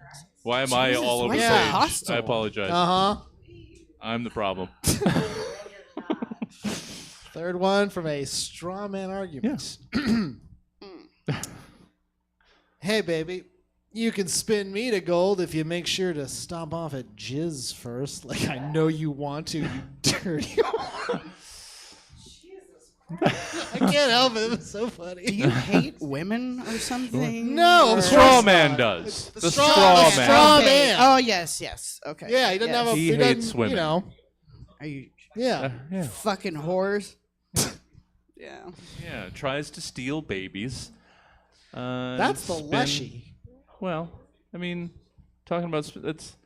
Why am I Jesus, all over why the so page? hostile? I apologize. Uh-huh. I'm the problem. Third one from a straw man argument. Yes. Hey, baby. You can spin me to gold if you make sure to stomp off at jizz first, like I know you want to, you dirty. I can't help it. It's so funny. Do you hate women or something? No, The straw man does. The straw man. Straw Okay. man. Oh yes. Okay. Yeah, he doesn't have a. He doesn't, hates women. You know. Are you Yeah. Yeah. fucking whores? Yeah. Yeah. Tries to steal babies. That's the Leshy. Well, I mean, talking about it's That's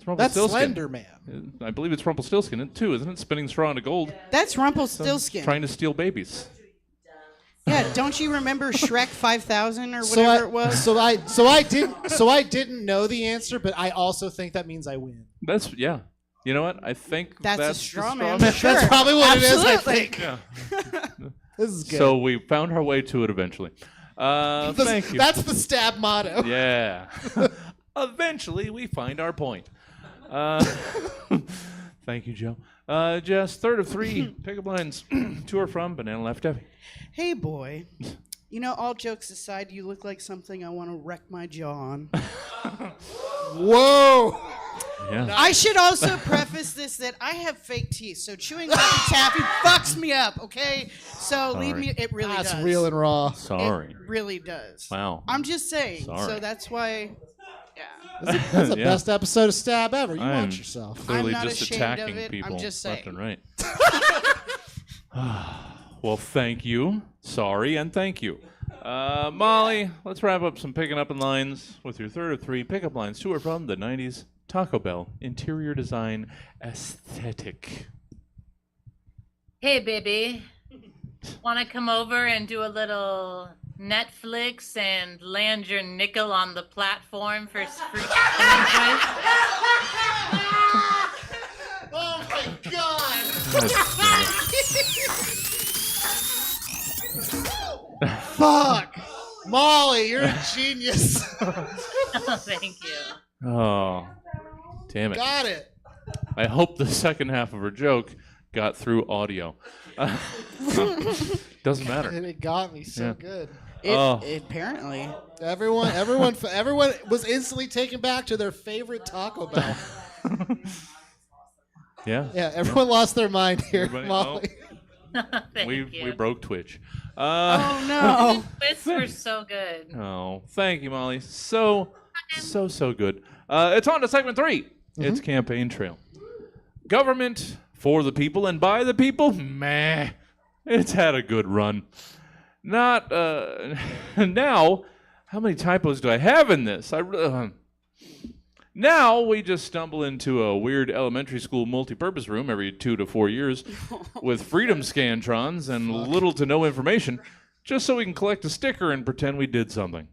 Rumpelstiltskin. Slender Man. I believe it's Rumpelstiltskin too, isn't it? Spinning straw into gold. That's Rumpelstiltskin. Trying to steal babies. Yeah, don't you remember Shrek 5000 or whatever it was? So I didn't know the answer, but I also think that means I win. That's yeah. You know what? I think That's a the straw straw man. man. Sure. That's probably what it is. I Absolutely. think. Yeah. This is good. So we found our way to it eventually. Thank you. That's the stab motto. Yeah. Eventually, we find our point. Thank you, Joe. Jess, third of three pickup lines to or from Banana Laughy Taffy. Hey, boy. You know, all jokes aside, you look like something I want to wreck my jaw on. Whoa. Yeah. I should also preface this that I have fake teeth, so chewing Laughy Taffy fucks me up, okay? So leave me, it really That's does. real and raw. Sorry. It really does. Wow. I'm just saying. Sorry. So that's why, yeah. That's the Yeah. best episode of Stab ever. You I'm watch yourself. Clearly I'm not just ashamed of attacking it. people I'm just left saying. and right. Well, thank you. Sorry, and thank you. Molly, let's wrap up some picking up in lines with your third of three pickup lines to or from the 90s Taco Bell interior design aesthetic. Hey, baby. Want to come over and do a little Netflix and land your nickel on the platform for free streaming choice? Oh my God! Fuck! Molly, you're a genius. Thank you. Oh, damn it. Got it. I hope the second half of her joke got through audio. Doesn't matter. And it got me so Yeah. good. Apparently. Everyone was instantly taken back to their favorite Taco Bell. Yeah. Yeah, everyone lost their mind here, Everybody- Molly. Thank you. We broke Twitch. Oh, no. Twists were so good. Oh, thank you, Molly. So good. It's on to segment 3. It's Campaign Trail. Government for the people and by the people? Meh. It's had a good run. Not, now, how many typos do I have in this? Now we just stumble into a weird elementary school multi-purpose room every 2 to 4 years with freedom scantrons and little to no information, just so we can collect a sticker and pretend we did something.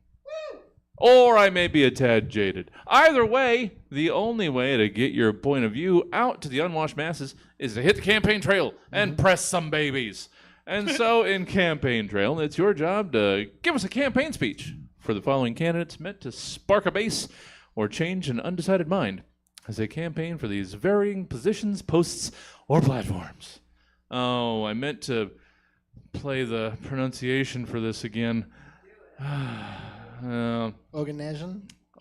Or I may be a tad jaded. Either way, the only way to get your point of view out to the unwashed masses is to hit the campaign trail and press some babies. And so in Campaign Trail, it's your job to give us a campaign speech for the following candidates meant to spark a base or change an undecided mind as they campaign for these varying positions, posts, or platforms. Oh, I meant to play the pronunciation for this again. Oganesson?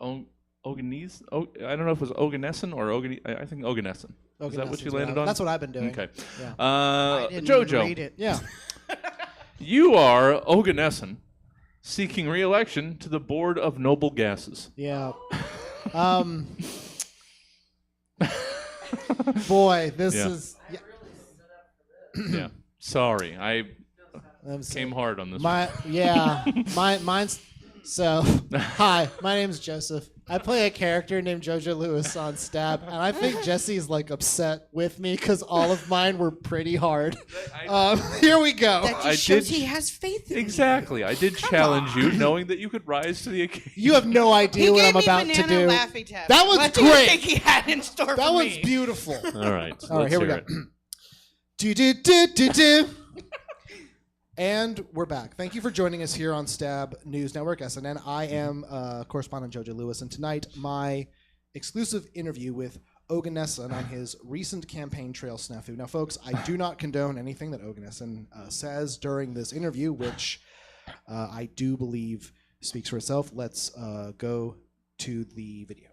Oganesson? I don't know if it was oganesson or I think oganesson. Is that what you landed on? That's what I've been doing. Okay. Yeah. I didn't Jojo, read it. Yeah. you are oganesson seeking re-election to the Board of Noble Gases. Yeah. Boy, this Yeah. is. Yeah. Yeah. Sorry, I I'm came hard on this. Mine's. So, hi, my name's Joseph. I play a character named Jojo Lewis on Stab, and I think Jesse's like upset with me because all of mine were pretty hard. Here we go. That just I shows did- he has faith in me. Exactly. I did challenge you, knowing that you could rise to the occasion. You have no idea He what gave I'm me about to banana do. Laughy Taffy. That was What do you great. think he had in store That for one's me? beautiful. All right. All right, let's here we hear go. it. Do. And we're back. Thank you for joining us here on Stab News Network, SNN. I am correspondent Jojo Lewis, and tonight my exclusive interview with Oganesson on his recent campaign trail snafu. Now, folks, I do not condone anything that Oganesson says during this interview, which I do believe speaks for itself. Let's go to the video.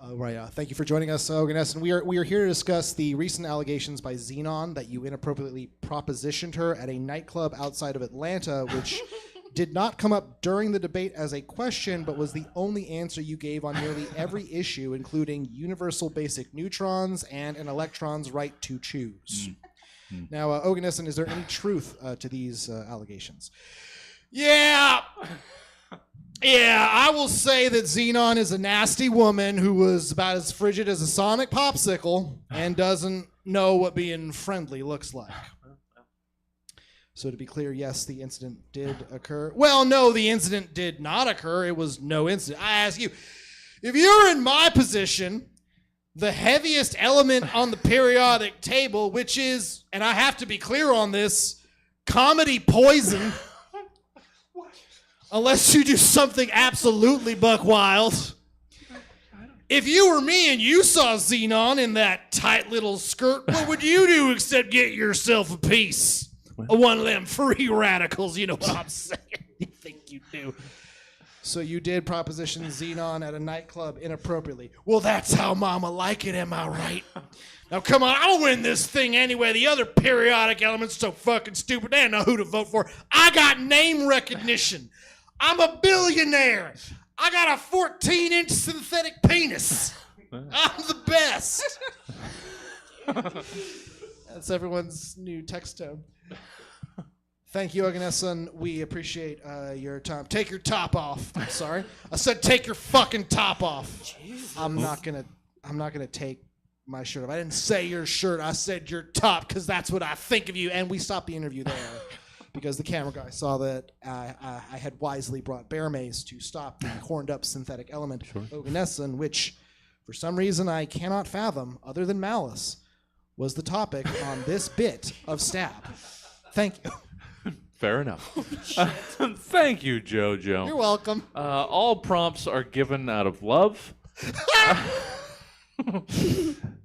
Right. Thank you for joining us, oganesson. We are here to discuss the recent allegations by Xenon that you inappropriately propositioned her at a nightclub outside of Atlanta, which did not come up during the debate as a question, but was the only answer you gave on nearly every issue, including universal basic neutrons and an electron's right to choose. Now, oganesson, is there any truth to these allegations? Yeah, I will say that Xenon is a nasty woman who was about as frigid as a Sonic popsicle and doesn't know what being friendly looks like. So to be clear, yes, the incident did occur. Well, no, the incident did not occur. It was no incident. I ask you, if you're in my position, the heaviest element on the periodic table, which is, and I have to be clear on this, comedy poison, unless you do something absolutely buck wild. If you were me and you saw Xenon in that tight little skirt, what would you do except get yourself a piece? One of them free radicals, you know what I'm saying? You think you do. So you did proposition Xenon at a nightclub inappropriately. Well, that's how mama like it, am I right? Now, come on, I'll win this thing anyway. The other periodic elements are so fucking stupid. They don't know who to vote for. I got name recognition. I'm a billionaire. I got a 14-inch synthetic penis. I'm the best. That's everyone's new text tone. Thank you, oganesson. We appreciate your time. Take your top off. I'm sorry. I said take your fucking top off. Jesus. I'm not gonna take my shirt off. I didn't say your shirt. I said your top because that's what I think of you. And we stopped the interview there because the camera guy saw that I had wisely brought bear mace to stop the horned up synthetic element, oganesson, which for some reason I cannot fathom, other than malice, was the topic on this bit of Stab. Thank you. Fair enough. Thank you, JoJo. You're welcome. All prompts are given out of love.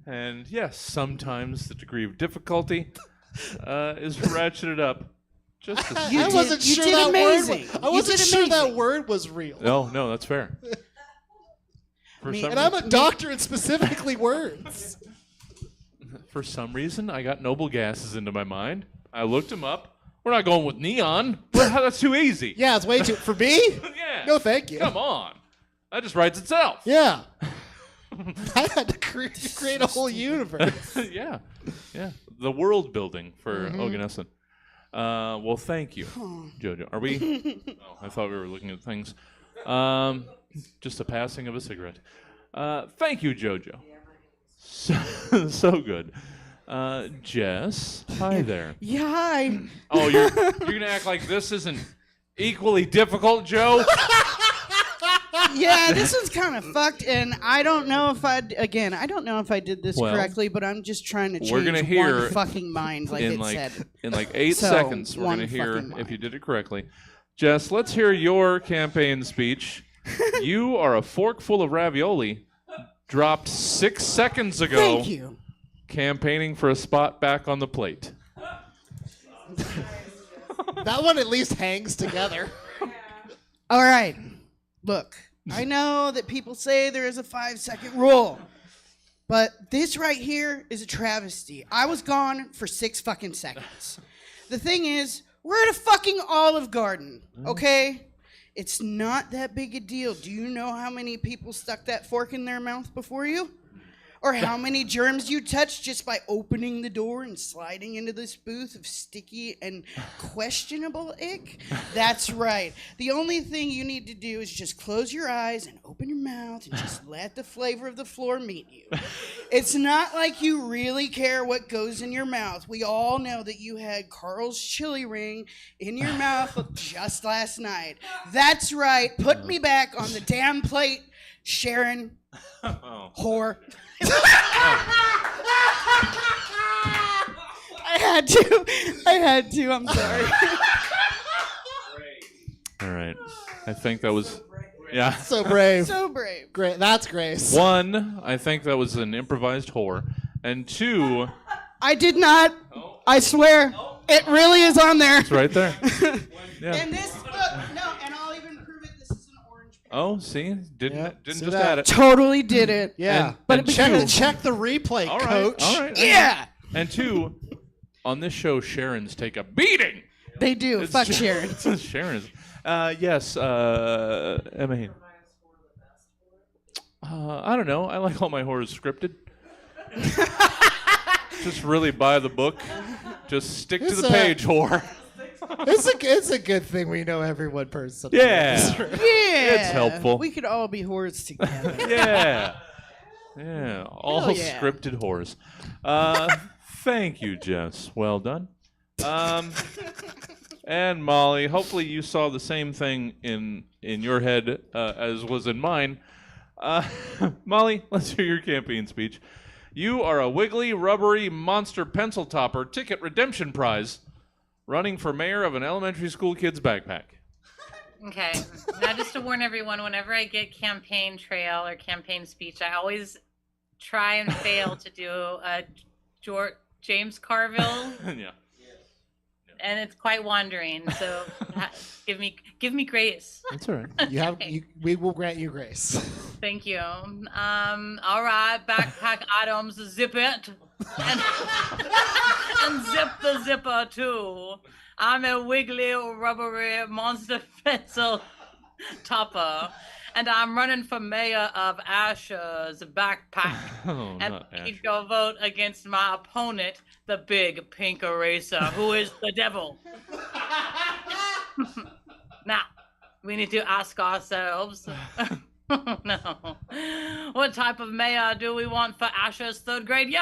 And yes, sometimes the degree of difficulty is ratcheted up. Just I wasn't sure that word. I wasn't sure that word was real. No, that's fair. And I'm a doctor in specifically words. For some reason, I got noble gases into my mind. I looked them up. We're not going with neon. That's too easy. Yeah, it's way too... For me? Yeah. No, thank you. Come on. That just writes itself. Yeah. I had to create a whole universe. Yeah. The world building for oganesson. Well, thank you, JoJo. Are we? Oh, I thought we were looking at things. Just a passing of a cigarette. Thank you, JoJo. So good. Jess, hi there. Yeah, hi. Oh, you're gonna act like this isn't equally difficult, Joe? Yeah, this is kind of fucked, and I don't know if I did this correctly, but I'm just trying to change one fucking mind, like it said. In like 8 seconds, we're gonna hear if you did it correctly. Jess, let's hear your campaign speech. You are a fork full of ravioli, dropped 6 seconds ago. Thank you. Campaigning for a spot back on the plate. That one at least hangs together. All right. Look, I know that people say there is a 5-second rule, but this right here is a travesty. I was gone for 6 fucking seconds. The thing is, we're at a fucking Olive Garden, okay? It's not that big a deal. Do you know how many people stuck that fork in their mouth before you? Or how many germs you touched just by opening the door and sliding into this booth of sticky and questionable ick? That's right. The only thing you need to do is just close your eyes and open your mouth and just let the flavor of the floor meet you. It's not like you really care what goes in your mouth. We all know that you had Carl's chili ring in your mouth just last night. That's right. Put me back on the damn plate, Sharon. Whore. I had to. I'm sorry. All right. I think that was... Yeah. So brave. So brave. Great. That's Grace. 1, I think that was an improvised whore. And 2... I did not. I swear. It really is on there. It's right there. Yeah. And this, look, no, and I'll even prove it. This is an orange Oh, see, didn't Yep, didn't see just that? add it. Totally did it. Yeah, And but check, two- check the replay, All right, coach. all right. Yeah, And 2, on this show, Sharon's take a beating. they do. It's Fuck just- Sharon. Sharon's. Yes, Emma. I don't know. I like all my horrors scripted. Just really buy the book. Just stick to It's the a- page, whore. It's a good thing we know every one person. Yeah. Yeah, It's helpful. We could all be whores together. Yeah. Yeah. All Hell yeah. scripted horrors. Thank you, Jess. Well done. And Molly, hopefully you saw the same thing in your head as was in mine. Molly, let's hear your campaign speech. You are a wiggly, rubbery monster pencil topper ticket redemption prize running for mayor of an elementary school kid's backpack. Okay. Now, just to warn everyone, whenever I get campaign trail or campaign speech, I always try and fail to do a James Carville, Yeah. and it's quite wandering. So give me grace. That's all right. You have. We will grant you grace. Thank you. All right, backpack items, zip it, and zip the zipper too. I'm a wiggly, rubbery monster pencil topper, and I'm running for mayor of Asher's backpack. Oh, And not please Ash. go vote against my opponent, the big pink eraser, who is the devil. Now, we need to ask ourselves, no, what type of mayor do we want for Asher's third grade year?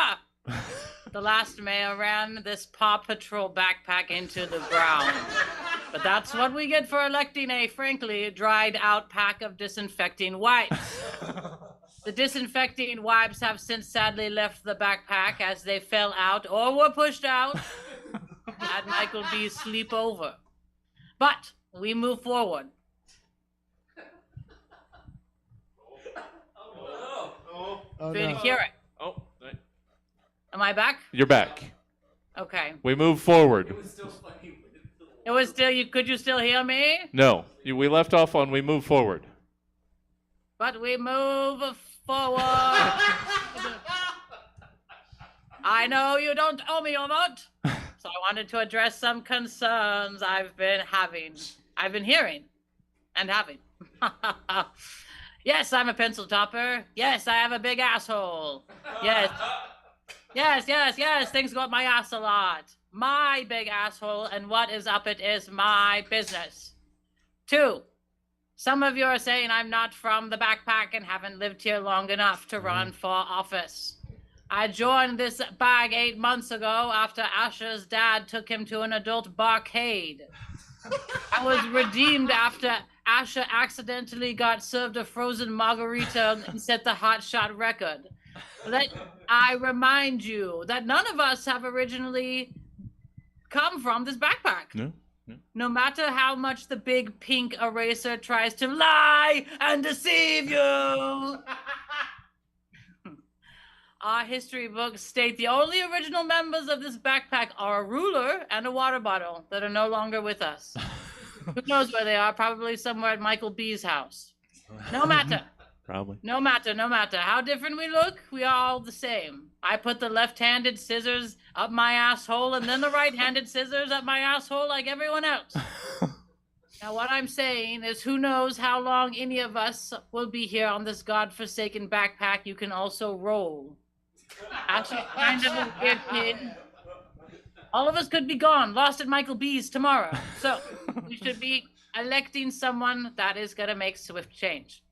The last mayor ran this Paw Patrol backpack into the ground. But that's what we get for electing a, frankly, dried out pack of disinfecting wipes. The disinfecting wipes have since sadly left the backpack as they fell out or were pushed out at Michael B's sleepover. But we move forward. Oh, Did you no. hear it? Oh, Am I back? you're back. Okay. We move forward. It was still you. Could you still hear me? No, we left off on we move forward. But we move forward. I know you don't owe me your vote, so I wanted to address some concerns I've been hearing, and having. Yes, I'm a pencil topper. Yes, I have a big asshole. Yes. Yes, things go up my ass a lot. My big asshole, and what is up it is my business. 2, some of you are saying I'm not from the backpack and haven't lived here long enough to run for office. I joined this bag 8 months ago after Asher's dad took him to an adult barcade. I was redeemed after Asher accidentally got served a frozen margarita and set the hotshot record. Let I remind you that none of us have originally come from this backpack. No. No matter how much the big pink eraser tries to lie and deceive you. Our history books state the only original members of this backpack are a ruler and a water bottle that are no longer with us. Who knows where they are? Probably somewhere at Michael B's house. No matter. Probably. No matter how different we look, we are all the same. I put the left-handed scissors up my asshole and then the right-handed scissors up my asshole like everyone else. Now, what I'm saying is who knows how long any of us will be here on this godforsaken backpack you can also roll. Actually, kind of a weird kid. All of us could be gone, lost at Michael B's tomorrow. So, we should be electing someone that is going to make swift change.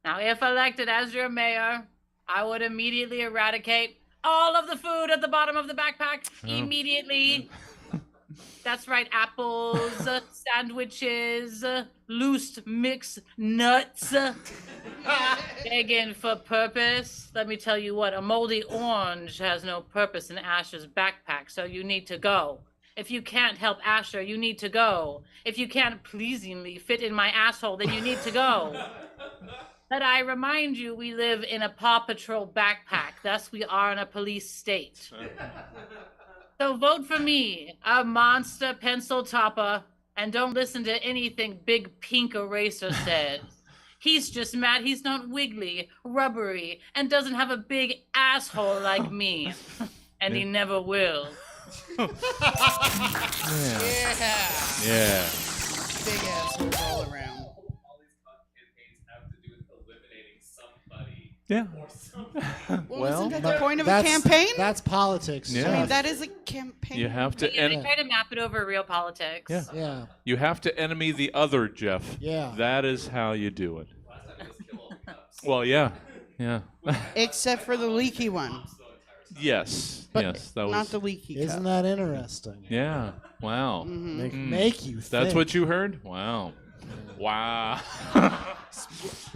Now, if elected as your mayor, I would immediately eradicate all of the food at the bottom of the backpack. Immediately. That's right, apples, sandwiches, loose mixed nuts. Begging for purpose. Let me tell you what, a moldy orange has no purpose in Asher's backpack, so you need to go. If you can't help Asher, you need to go. If you can't pleasingly fit in my asshole, then you need to go. But I remind you, we live in a Paw Patrol backpack. Thus, we are in a police state. So vote for me, a monster pencil topper, and don't listen to anything Big Pink Eraser says. He's just mad he's not wiggly, rubbery, and doesn't have a big asshole like me. And he never will. Yeah. Yeah. Big assholes all around. Yeah. Well, isn't that the point of a campaign? That's politics. Yeah. I mean, that is a campaign. You have to. They try to map it over real politics. Yeah. Yeah. You have to enemy the other, Jeff. Yeah. That is how you do it. Well, yeah. Yeah. Except for the leaky one. Yes. But yes. That was. not the leaky cup. Isn't that interesting? Yeah. Wow. Make you think. That's what you heard? Wow. Wow.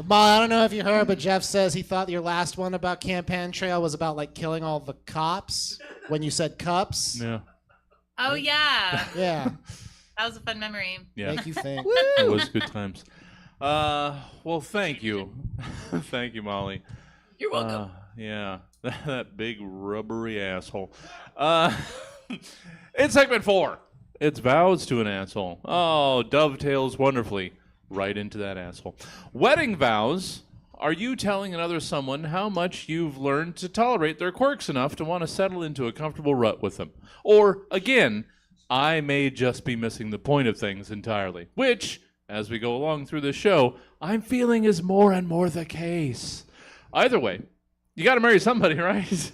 I don't know if you heard, but Jeff says he thought your last one about Campaign Trail was about like killing all the cops when you said cups. Yeah. Oh, yeah. Yeah. That was a fun memory. Yeah. Make you think. It was good times. Well, thank you. Thank you, Molly. You're welcome. Yeah. That big rubbery asshole. In segment 4, it's vows to an asshole. Oh, dovetails wonderfully right into that asshole. Wedding vows. Are you telling another someone how much you've learned to tolerate their quirks enough to want to settle into a comfortable rut with them? Or, again, I may just be missing the point of things entirely, which, as we go along through this show, I'm feeling is more and more the case. Either way, you got to marry somebody, right?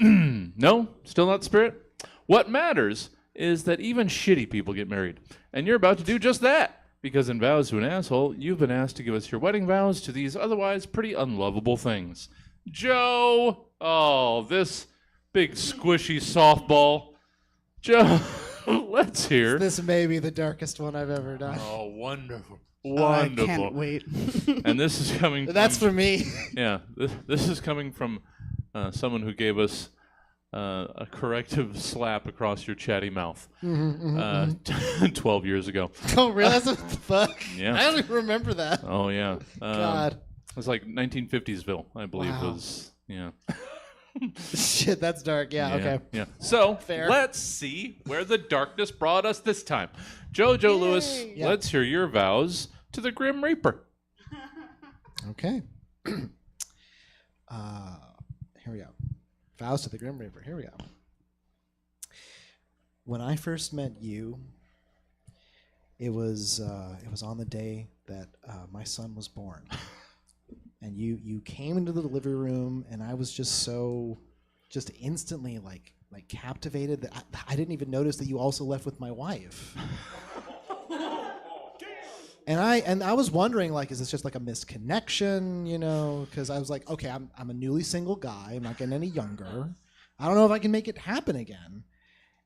No? Still not the spirit? What matters is that even shitty people get married. And you're about to do just that. Because in Vows to an Asshole, you've been asked to give us your wedding vows to these otherwise pretty unlovable things. Joe! Oh, this big squishy softball. Joe, let's hear. This may be the darkest one I've ever done. Oh, wonderful. Wonderful. I can't wait. And this is coming from... That's for me. Yeah, this is coming from someone who gave us a corrective slap across your chatty mouth 12 years ago. Oh, really? That's what the fuck? Yeah. I don't even remember that. Oh, yeah. God. It was like 1950sville, I believe Wow. was, yeah. Shit, that's dark. Yeah, okay. Yeah. So, Fair. let's see where the darkness brought us this time. Jojo Lewis, Yeah. let's hear your vows to the Grim Reaper. Okay. Here we go. Vows to the Grim Reaper. Here we go. When I first met you, it was on the day that my son was born, and you came into the delivery room, and I was just instantly like captivated that I didn't even notice that you also left with my wife. And I was wondering, like, is this just like a misconnection, you know? Because I was like, okay, I'm a newly single guy. I'm not getting any younger. I don't know if I can make it happen again.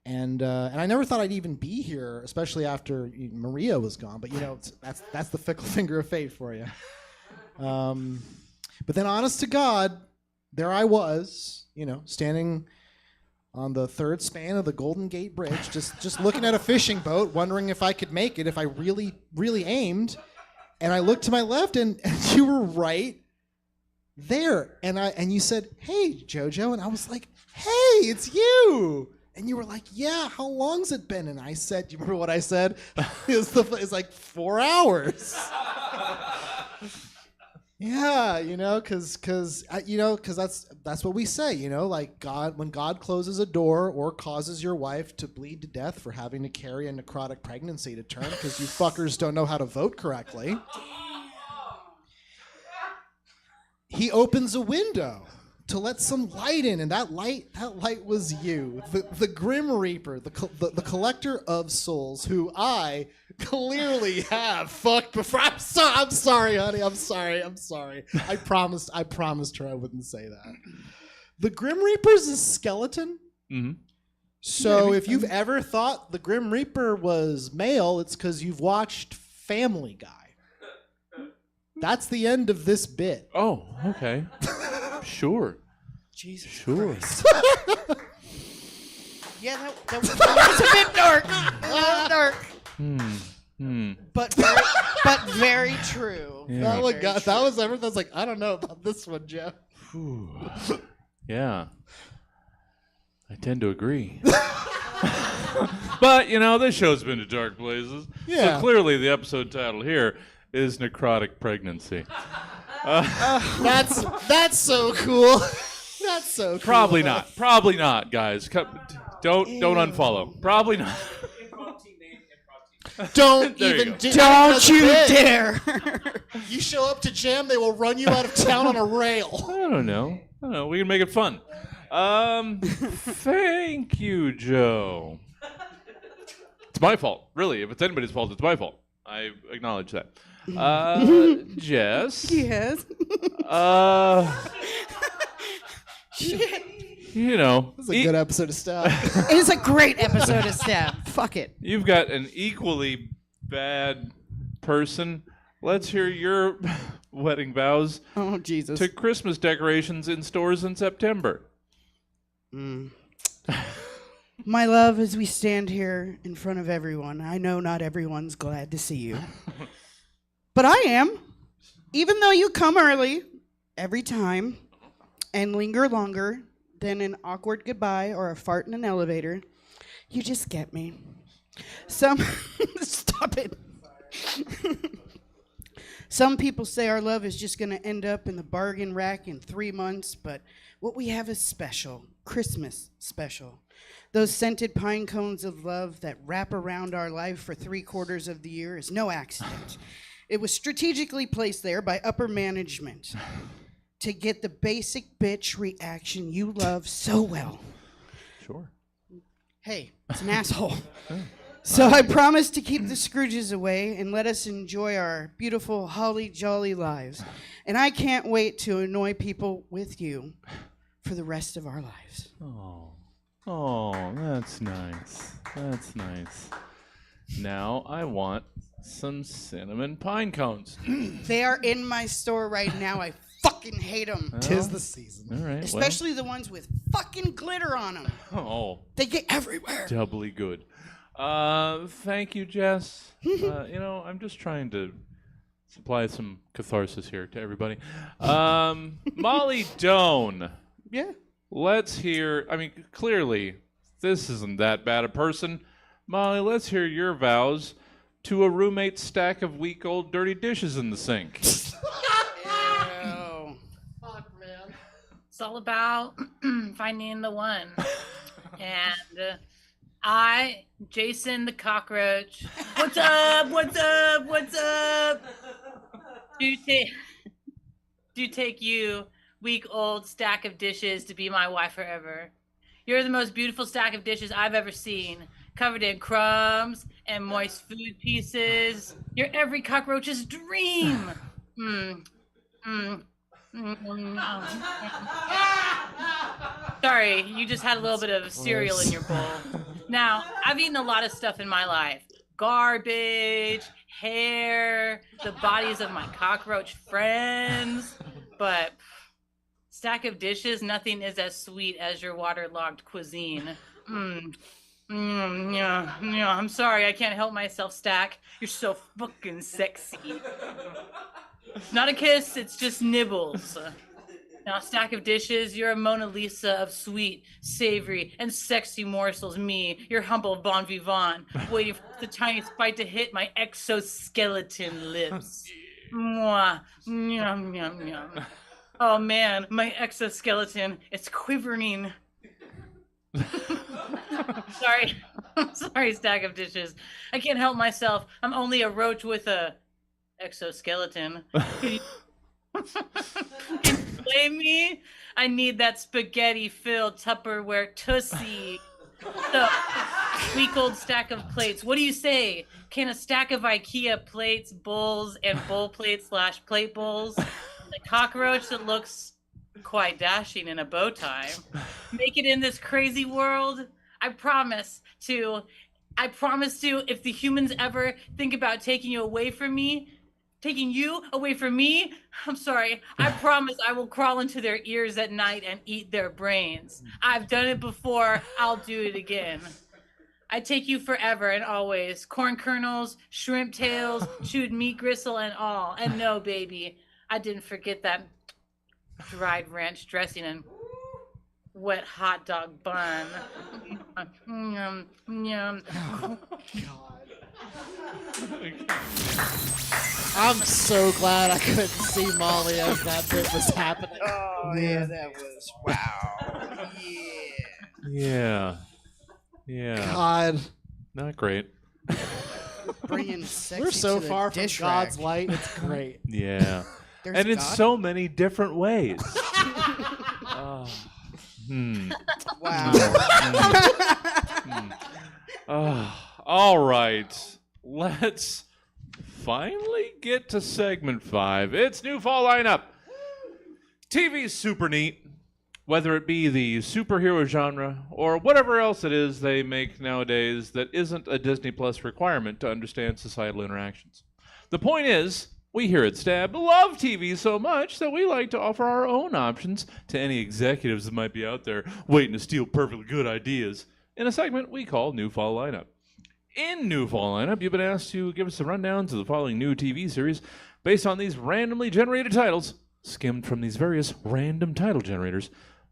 And I never thought I'd even be here, especially after Maria was gone. But you know, that's the fickle finger of fate for you. But then, honest to God, there I was, you know, standing on the third span of the Golden Gate Bridge, just looking at a fishing boat, wondering if I could make it, if I really, really aimed. And I looked to my left, and you were right there. And you said, "Hey, Jojo," and I was like, "Hey, it's you." And you were like, "Yeah, how long's it been?" And I said, "Do you remember what I said?" It's like 4 hours. Yeah, you know, because that's what we say, you know, like when God closes a door or causes your wife to bleed to death for having to carry a necrotic pregnancy to term because you fuckers don't know how to vote correctly. He opens a window to let some light in, and that light was you, the Grim Reaper, the collector of souls, who I clearly have fucked before. I'm sorry, honey. I'm sorry. I promised her I wouldn't say that. The Grim Reaper's a skeleton. Mm-hmm. So if you've ever thought the Grim Reaper was male, it's because you've watched Family Guy. That's the end of this bit. Oh, okay. Sure. Jesus Sure. Christ. Yeah, that was a bit dark. A little dark. But very true. Yeah. Oh my God, that was everything. I was like, I don't know about this one, Jeff. Yeah. I tend to agree. But, you know, this show's been to dark places. Yeah. So clearly the episode title here is necrotic pregnancy. That's so cool. That's so cool. Probably not, guys. Don't unfollow. Probably not. Don't There you even go. do. Don't you bit. dare! You show up to jam, they will run you out of town on a rail. I don't know. We can make it fun. Thank you, Joe. It's my fault, really. If it's anybody's fault, it's my fault. I acknowledge that. Jess. Yes. You know, This is a good episode of stuff. It's a great episode of Stab. Fuck it. you've got an equally bad person. Let's hear your wedding vows Oh, Jesus. to Christmas decorations in stores in September. My love, as we stand here in front of everyone, I know not everyone's glad to see you. But I am. Even though you come early every time and linger longer than an awkward goodbye or a fart in an elevator, you just get me. Stop it. Some people say our love is just going to end up in the bargain rack in 3 months, but what we have is special, Christmas special. Those scented pine cones of love that wrap around our life for 3/4 of the year is no accident. It was strategically placed there by upper management to get the basic bitch reaction you love so well. Sure. Hey, it's an asshole. So I promise to keep the Scrooges away and let us enjoy our beautiful holly jolly lives. And I can't wait to annoy people with you for the rest of our lives. Oh, that's nice. That's nice. Now I want some cinnamon pine cones. They are in my store right now. I fucking hate them. Tis the season. All right. Especially the ones with fucking glitter on them. Well, They get everywhere. doubly good. Thank you, Jess. I'm just trying to supply some catharsis here to everybody. Molly Doan. Yeah. Let's hear. I mean, clearly, this isn't that bad a person. Molly, let's hear your vows to a roommate's stack of week-old dirty dishes in the sink. Oh. It's all about finding the one. And I, Jason the cockroach, what's up, what's up, what's up? Do take you, week-old stack of dishes, to be my wife forever. You're the most beautiful stack of dishes I've ever seen, covered in crumbs and moist food pieces. You're every cockroach's dream. Sorry, you just had a little bit of cereal in your bowl. Now, I've eaten a lot of stuff in my life. Garbage, hair, the bodies of my cockroach friends. But stack of dishes, nothing is as sweet as your waterlogged cuisine. Yeah, I'm sorry, I can't help myself, Stack. You're so fucking sexy. Not a kiss, it's just nibbles. Now, stack of dishes, you're a Mona Lisa of sweet, savory, and sexy morsels. Me, your humble bon vivant, waiting for the tiniest bite to hit my exoskeleton lips. Mwah, yum, yum, yum. Oh man, my exoskeleton, it's quivering. Sorry. I'm sorry, stack of dishes. I can't help myself. I'm only a roach with a exoskeleton. Can you blame me? I need that spaghetti-filled Tupperware tussie. So, week-old stack of plates. What do you say? Can a stack of IKEA plates, bowls, and bowl plates / plate bowls, a cockroach that looks quite dashing in a bow tie, make it in this crazy world? I promise to, if the humans ever think about taking you away from me, I'm sorry, I promise I will crawl into their ears at night and eat their brains. I've done it before, I'll do it again. I take you forever and always. Corn kernels, shrimp tails, chewed meat gristle and all. And no, baby, I didn't forget that dried ranch dressing and wet hot dog bun. Yum, yum. God. I'm so glad I couldn't see Molly as that bit was happening. Oh, yeah, that was, wow. Yeah. Yeah. God. Not great. Bringing sexy We're so to the far from dish God's rack. light. It's great. Yeah. There's And in God? so many different ways. Wow. All right. Let's finally get to segment 5. It's new fall lineup. TV's super neat. Whether it be the superhero genre or whatever else it is they make nowadays that isn't a Disney Plus requirement to understand societal interactions. The point is, we here at Stab love TV so much that we like to offer our own options to any executives that might be out there waiting to steal perfectly good ideas in a segment we call New Fall Lineup. In New Fall Lineup, you've been asked to give us a rundown to the following new TV series based on these randomly generated titles, skimmed from these various random title generators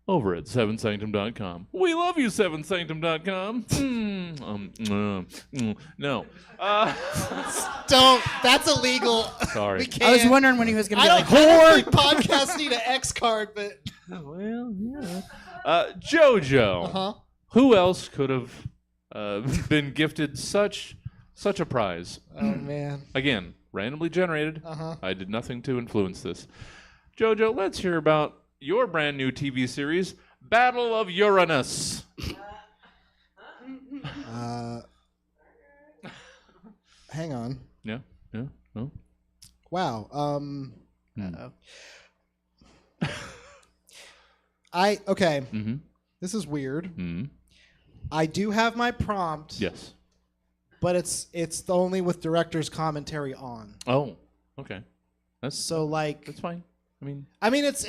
over at sevensanctum.com. We love you, sevensanctum.com. No. Don't. That's illegal. Sorry. We can't. I was wondering when he was going to be like, I don't think podcasts need an X card, but. Well, yeah. JoJo. Uh-huh. Who else could have been gifted such a prize? Oh, man. Again, randomly generated. Uh-huh. I did nothing to influence this. JoJo, let's hear about your brand new TV series, Battle of Uranus. Hang on. Yeah. Oh. Wow. uh-oh. Okay. Mm-hmm. This is weird. Mm-hmm. I do have my prompt. Yes. But it's only with director's commentary on. Oh. Okay. So like. That's fine. I mean, it's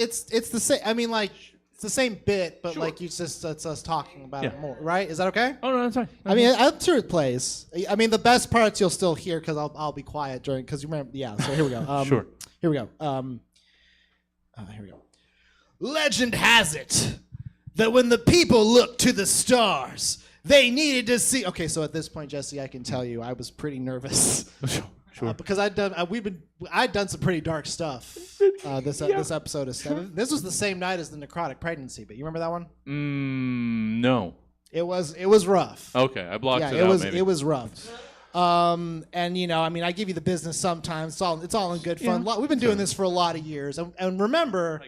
the same. I mean, like it's the same bit, but Sure. like it's us talking about it more, right? Is that okay? Oh no, that's fine. I mean, I'm sure it plays. I mean, the best parts you'll still hear because I'll be quiet during because you remember. Yeah. So here we go. Sure. Here we go. Here we go. Legend has it that when the people looked to the stars, they needed to see. Okay, so at this point, Jesse, I can tell you I was pretty nervous. Sure. Because I'd done some pretty dark stuff. This episode of Stab. This was the same night as the necrotic pregnancy, but you remember that one? No. It was rough. Okay, I blocked it it out. was Maybe. it was rough. And you know, I mean, I give you the business sometimes. It's all in good fun. Yeah. We've been doing this for a lot of years, and remember,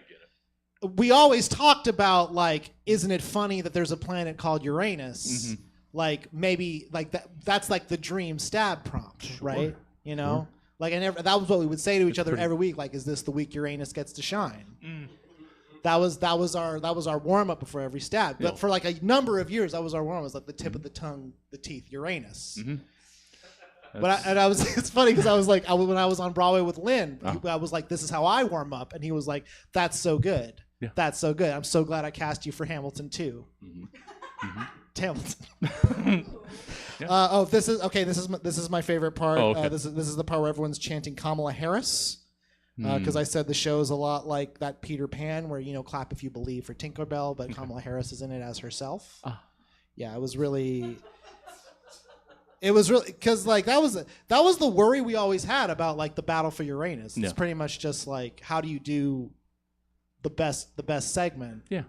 we always talked about like, isn't it funny that there's a planet called Uranus? Mm-hmm. Like maybe like that's like the dream Stab prompt, right? You know, like that was what we would say to each other every week. Like, is this the week Uranus gets to shine? That was our warm up before every Stab. But for like a number of years, that was our warm up. It was like the tip of the tongue, the teeth, Uranus. But it's funny because I was like, when I was on Broadway with Lynn, I was like, this is how I warm up, and he was like, that's so good. Yeah. That's so good. I'm so glad I cast you for Hamilton too. Hamilton. This is my favorite part. Oh, okay. This is the part where everyone's chanting Kamala Harris. Because I said the show's a lot like that Peter Pan, where clap if you believe for Tinkerbell, but Kamala Harris is in it as herself. Yeah, it was really because like that was the worry we always had about like the battle for Uranus. It's pretty much just like, how do you do the best segment? Yeah,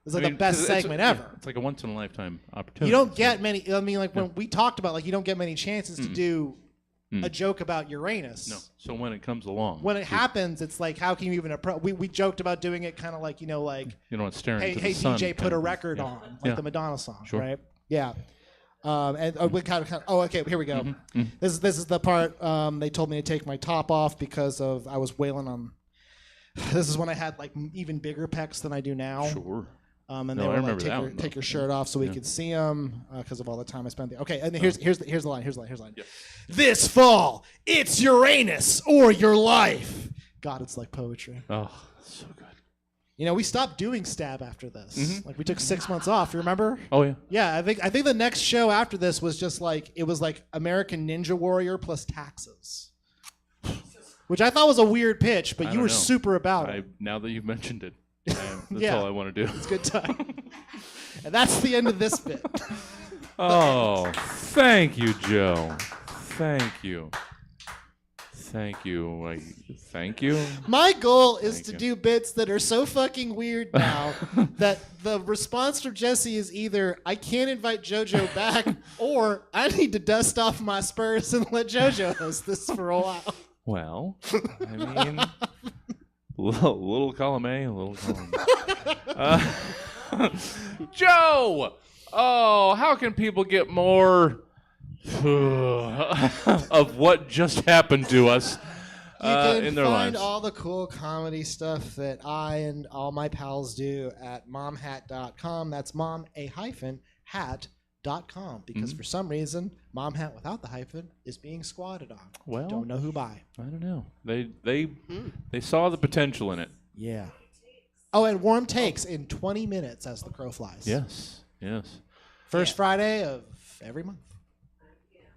it's like the best segment ever. Yeah, it's like a once in a lifetime opportunity. You don't get many. I mean, like when we talked about, like, you don't get many chances to do a joke about Uranus. No. So when it comes along, when it happens, it's like, how can you even approach? We joked about doing it kind of like like, it's staring. Hey, to the sun DJ, put a record on, like the Madonna song, right? Yeah. And we kind of. Oh, okay. Here we go. This is the part. They told me to take my top off because I was wailing on. This is when I had like even bigger pecs than I do now. Sure. And they were like, take your shirt off so we could see them because of all the time I spent there. Okay, and here's the line. Here's the line. Yeah. This fall, it's Uranus or your life. God, it's like poetry. Oh, so good. We stopped doing Stab after this. Like, we took 6 months off. You remember? Oh yeah. Yeah, I think the next show after this was just like, it was like American Ninja Warrior plus taxes, which I thought was a weird pitch, but you were super about it. Now that you've mentioned it. That's all I want to do. It's a good time. And that's the end of this bit. Oh, thank you, Joe. Thank you. Thank you. Thank you. My goal is Thank to you. do bits that are so fucking weird now that the response from Jesse is either I can't invite JoJo back or I need to dust off my spurs and let JoJo host this for a while. Well, I mean, little column A, a little column B. Joe! Oh, how can people get more of what just happened to us You can in their find lives? all the cool comedy stuff that I and all my pals do at momhat.com. That's hat.com because for some reason, momhat without the hyphen is being squatted on. Well, Don't know who by. I don't know. They saw the potential in it. Yeah. Oh, and warm takes in 20 minutes as the crow flies. Yes. First Friday of every month.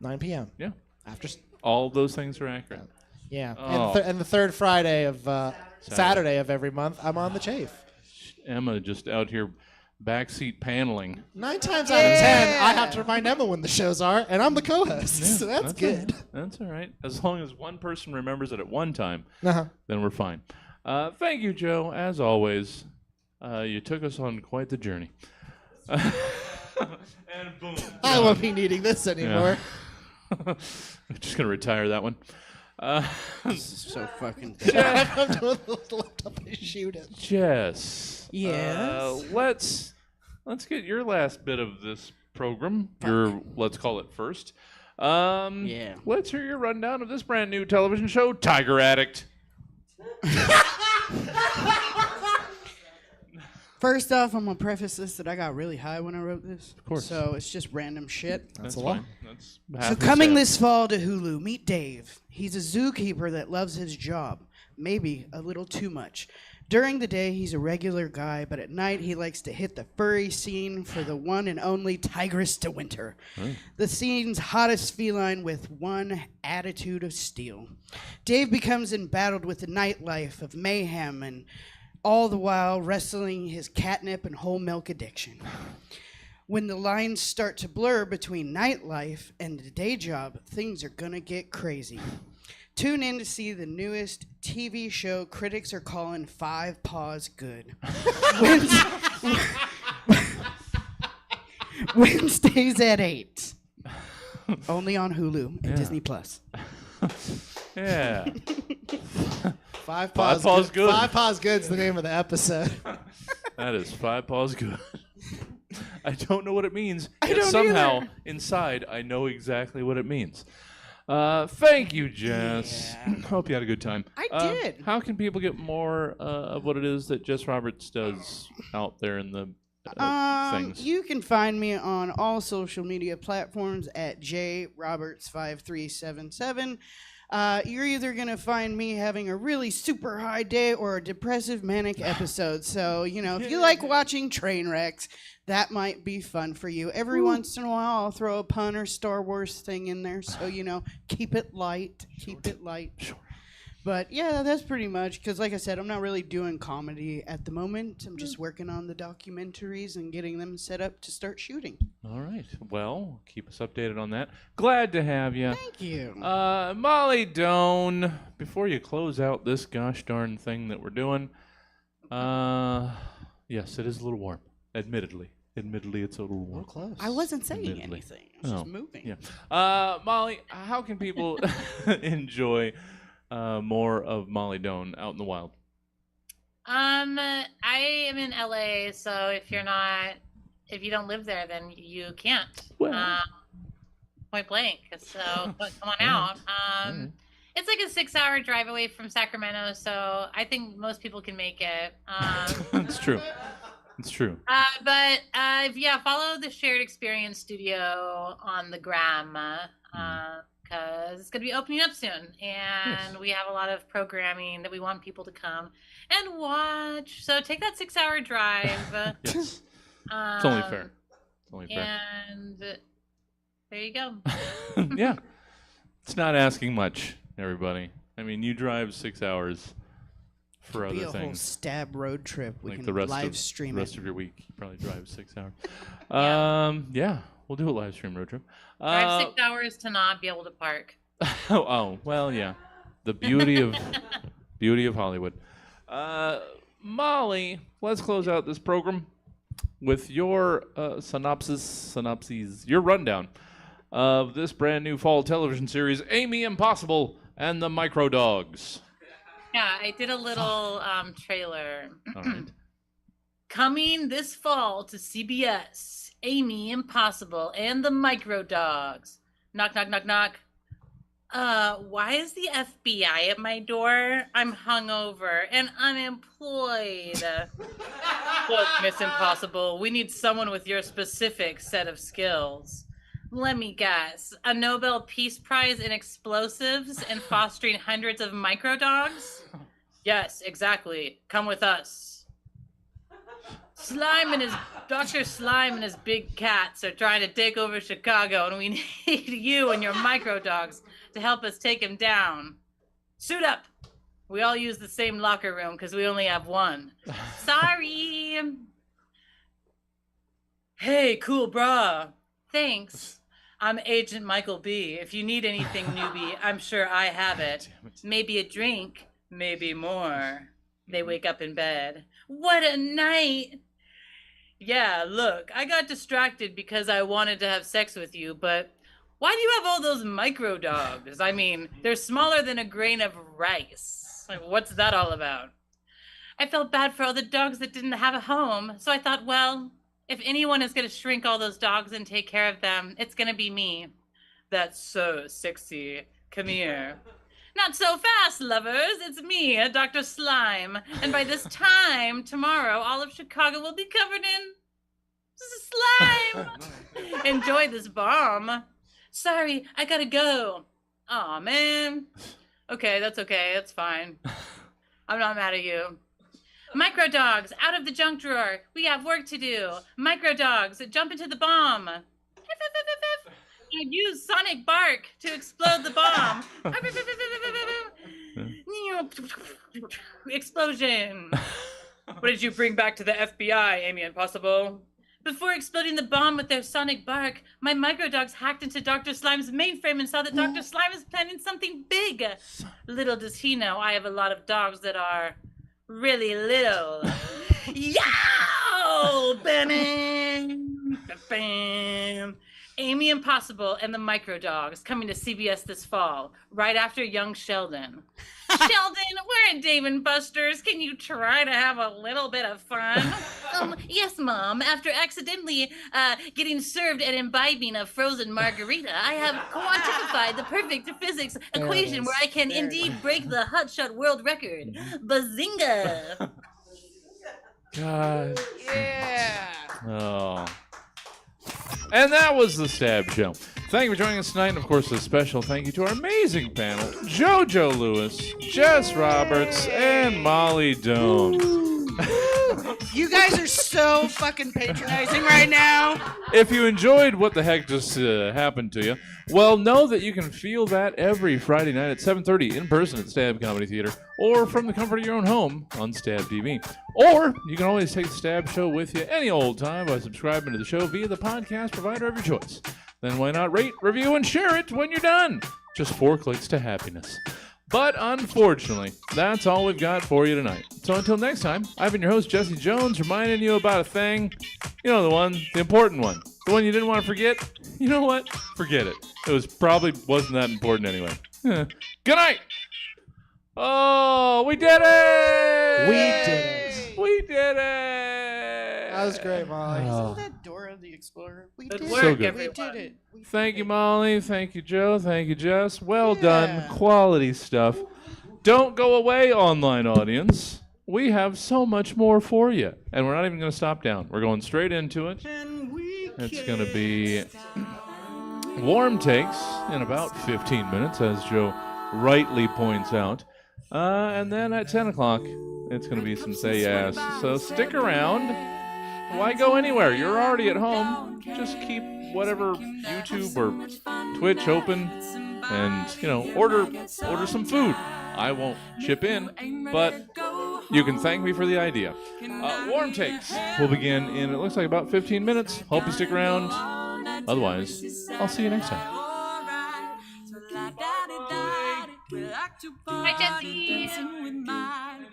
9 p.m. Yeah. After. All those things are accurate. Yeah. Oh. And the third Friday of Saturday of every month, I'm on the chafe. Emma just out here backseat paneling. 9 times out of 10, I have to remind Emma when the shows are, and I'm the co-host, so that's good. That's all right. As long as one person remembers it at one time, Uh-huh. then we're fine. Thank you, Joe. As always, you took us on quite the journey. And boom. I won't be needing this anymore. I'm just going to retire that one. So fucking. I'm doing the laptop and shoot it. Jess. Yes? Let's get your last bit of this program. Your, let's call it first. Yeah. Let's hear your rundown of this brand new television show, Tiger Addict. First off, I'm gonna preface this that I got really high when I wrote this. Of course. So it's just random shit. That's a lot. fine. That's So half the coming sad. this fall to Hulu, meet Dave. He's a zookeeper that loves his job, maybe a little too much. During the day, he's a regular guy, but at night he likes to hit the furry scene for the one and only Tigress de Winter. The scene's hottest feline with one attitude of steel. Dave becomes embattled with the nightlife of mayhem and all the while wrestling his catnip and whole milk addiction. When the lines start to blur between nightlife and the day job, things are gonna get crazy. Tune in to see the newest TV show critics are calling 5 Paws good. Wednesdays at 8. Only on Hulu and Disney Plus. Yeah. Five Paws Good. 5 Paws Good's the name of the episode. That is 5 Paws Good. I don't know what it means. I Yet don't somehow, either. inside, I know exactly what it means. Thank you, Jess. Hope you had a good time. I did. How can people get more of what it is that Jess Roberts does out there in the things? You can find me on all social media platforms at jroberts5377. You're either going to find me having a really super high day or a depressive manic episode. So, if you like watching train wrecks, that might be fun for you. Every once in a while, I'll throw a pun or Star Wars thing in there. So, keep it light. Keep it light. Sure. But yeah, that's pretty much because, like I said, I'm not really doing comedy at the moment. I'm just working on the documentaries and getting them set up to start shooting. All right. Well, keep us updated on that. Glad to have you. Thank you. Molly Doan, before you close out this gosh darn thing that we're doing, yes, it is a little warm. Admittedly, it's a little warm. Close. I wasn't saying Admittedly. anything. I was just Oh, moving. Yeah. Molly, how can people enjoy more of Molly Doan out in the wild? I am in LA, so if you don't live there, then you can't. Well. Point blank. So come on out. Alright. It's like a 6-hour drive away from Sacramento, so I think most people can make it. It's true. It's true. But follow the Shared Experience Studio on the gram. Because it's going to be opening up soon, and we have a lot of programming that we want people to come and watch. So take that 6-hour drive. Yes. It's only fair. It's only fair. And there you go. Yeah. It's not asking much, everybody. I mean, you drive 6 hours for Be other a whole things. stab road trip. We Like can the rest live of stream rest it. of your week, you probably drive 6 hours. Yeah, we'll do a live stream road trip. Drive 6 hours to not be able to park. Oh, well, yeah. The beauty of Hollywood. Molly, let's close out this program with your synopses, your rundown of this brand new fall television series, Amy Impossible and the Micro Dogs. Yeah, I did a little trailer. All right. Coming this fall to CBS, Amy Impossible and the Micro Dogs. Knock, knock, knock, knock. Why is the FBI at my door? I'm hungover and unemployed. Look, Miss Impossible, we need someone with your specific set of skills. Let me guess, a Nobel Peace Prize in explosives and fostering hundreds of micro dogs? Yes, exactly. Come with us. Dr. Slime and his big cats are trying to take over Chicago, and we need you and your micro dogs to help us take him down. Suit up. We all use the same locker room because we only have one. Sorry. Hey, cool brah. Thanks. I'm Agent Michael B. If you need anything, newbie, I'm sure I have it. Maybe a drink, maybe more. They wake up in bed. What a night. Yeah, look, I got distracted because I wanted to have sex with you, but why do you have all those micro dogs? I mean, they're smaller than a grain of rice. Like, what's that all about? I felt bad for all the dogs that didn't have a home, so I thought, well, if anyone is going to shrink all those dogs and take care of them, it's going to be me. That's so sexy. Come here. Not so fast, lovers. It's me, Dr. Slime. And by this time tomorrow, all of Chicago will be covered in slime. Enjoy this bomb. Sorry, I gotta go. Aw, man. Okay, that's okay. That's fine. I'm not mad at you. Micro dogs, out of the junk drawer. We have work to do. Micro dogs, jump into the bomb. Use sonic bark to explode the bomb. Explosion. What did you bring back to the FBI, Amy Impossible? Before exploding the bomb with their sonic bark, my microdogs hacked into Dr. Slime's mainframe and saw that Dr. Slime is planning something big. Little does he know I have a lot of dogs that are really little. Yow! Bam! Bam! Amy Impossible and the Micro Dogs coming to CBS this fall, right after Young Sheldon. Sheldon, we're at Dave & Buster's. Can you try to have a little bit of fun? Yes, Mom. After accidentally getting served and imbibing a frozen margarita, I have quantified the perfect physics equation where I can indeed break the hotshot world record. Bazinga! God. Yeah. Oh. And that was the Stab Show. Thank you for joining us tonight. And, of course, a special thank you to our amazing panel, JoJo Lewis, Jess Roberts, and Molly Doan. You guys are so fucking patronizing right now. If you enjoyed what the heck just happened to you, well, know that you can feel that every Friday night at 7:30 in person at Stab Comedy Theater, or from the comfort of your own home on Stab TV. Or you can always take the Stab Show with you any old time by subscribing to the show via the podcast provider of your choice. Then why not rate, review, and share it when you're done? Just 4 clicks to happiness. But unfortunately, that's all we've got for you tonight. So until next time, I've been your host, Jesse Jones, reminding you about a thing. You know, the one, the important one. The one you didn't want to forget. You know what? Forget it. Probably wasn't that important anyway. Good night. Oh, we did it! We did it. We did it! That was great, Molly. Isn't that Dora the Explorer? We Good did work, So it. good. We everyone. did it. We Thank did you, it. Molly. Thank you, Joe. Thank you, Jess. Well done. Yeah. Quality stuff. Don't go away, online audience. We have so much more for you. And we're not even going to stop down. We're going straight into it. And we It's going to be warm takes in about 15 minutes, as Joe rightly points out. And then at 10 o'clock, it's going to be some Say Yes. So stick around. Why go anywhere? You're already at home. Just keep whatever YouTube or Twitch open and, order some food. I won't chip in, but you can thank me for the idea. Warm takes will begin in, it looks like, about 15 minutes. Hope you stick around. Otherwise, I'll see you next time. Hi, Jesse.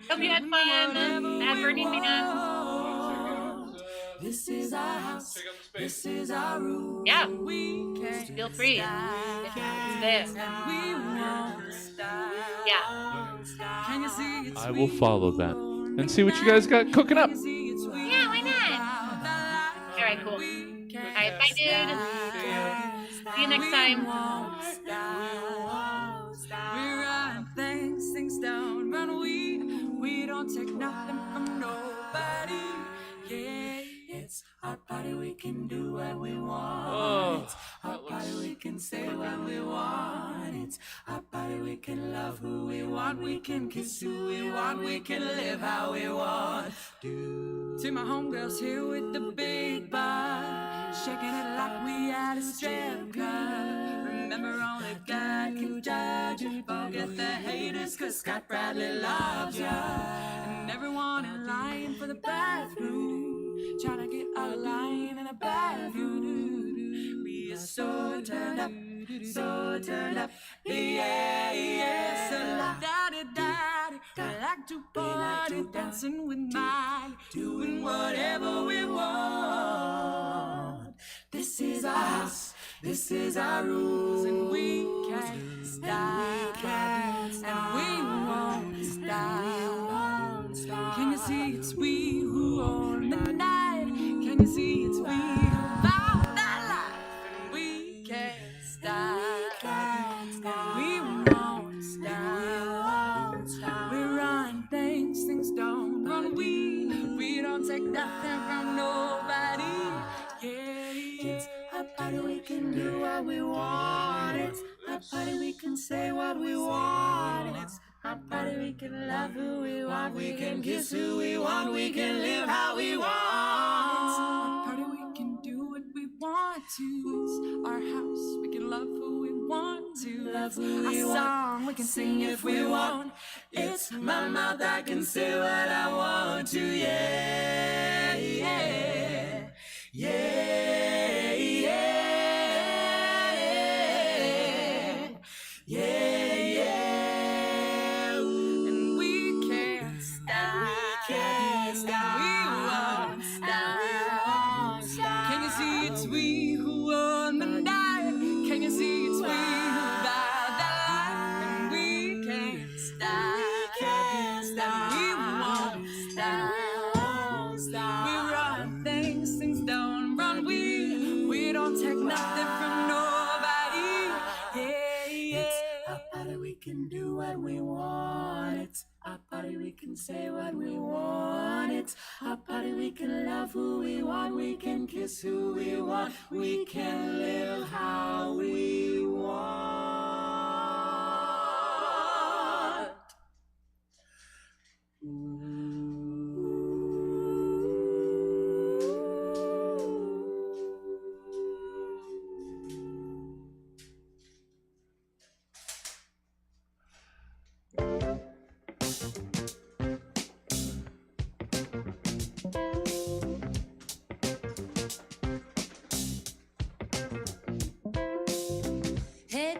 Hope you had fun at Burning Man. This is our house. Check out the space. This is our room. Yeah. We can Feel free. stop. It's there. And we won't stop. Yeah. Can you see it's I will follow that and see what you guys got cooking up. Yeah, why not? All right, cool. All right, bye, dude. See you next time. We run things don't run. We don't take nothing from nobody. Yeah, it's our party. We can do what we want. It's our party. We can say what we want. It's our party. We can love who we want. We can kiss who we want. We can live how we want. See my homegirls here with the big butt, shaking it like we at a strip club. Remember, only God can judge you. Forget the haters, cause Scott Bradley loves ya. And everyone in line for the bathroom, trying to get out of line in a bathroom. We are so turned up, yeah, yeah. So daddy, we like to party, dancing with Mike, doing whatever we want. This is our house, this is our rules, and we can't stop, and we won't stop. Can you see it's we who own the night? Can you see it's we who found that life? And we can't stop, we won't stop. We run things don't run. We don't take nothing from nobody. Yeah, it's a party. We can do what we want. It's a party. We can say what we want. It's a party. We can love who we want. We can kiss who we want. We can live how we want. It's a party. We can do what we want to. It's our house. We can love who we want to. Love who we want. Song we can sing if we want. It's my mouth. I can say what I want to. Yeah, yeah, yeah, yeah, yeah, yeah. And we can't stop. We won't stop. Can you see it's we who own the night? Can you see it's we who buy that life? And we can't stop. We won't stop. We run things don't run. We don't take nothing from nobody. Yeah, it's a party. We can do what we want. It's a party. We can say what we want. It's a party. We can love who we want. We can kiss who we want. We can live how we want. Hey,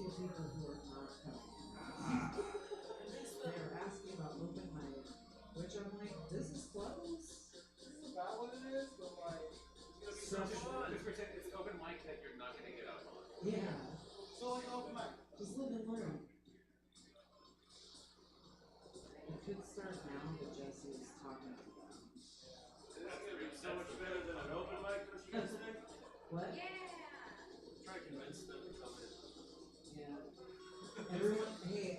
few people who are not coming. They're asking about open mic, which I'm like, this is close. Is that what it is? But like, it's open mic that you're not gonna get up on. Yeah. So like open mic. Just live and learn. It could start now, but Jesse is talking to them. It's gonna be so much better than an open mic, what you guys say? What? Yeah. Try to convince them to come in. Yeah.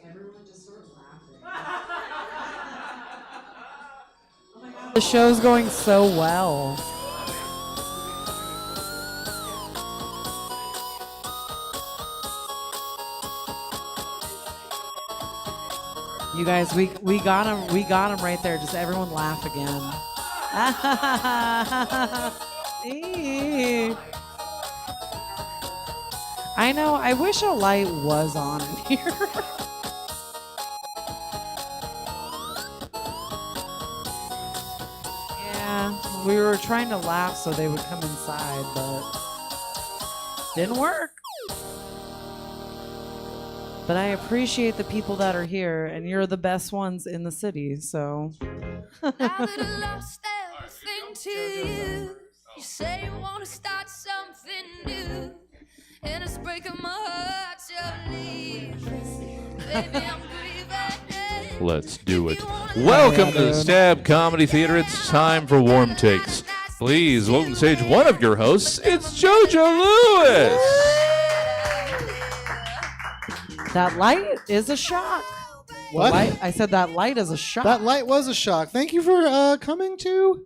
Everyone just start laughing. Oh my God. The show's going so well. You guys, we got him right there. Just everyone laugh again. I know. I wish a light was on in here. Yeah, we were trying to laugh so they would come inside, but didn't work. But I appreciate the people that are here, and you're the best ones in the city, so. Now that I lost everything to you, you say you want to start something new, and it's breaking my heart to leave. Baby, I'm grieving. Let's do it. Welcome to the Stab Comedy Theater. It's time for Warm Takes. Please welcome to stage one of your hosts. It's JoJo Lewis. That light is a shock. What? I said that light is a shock. That light was a shock. Thank you for coming to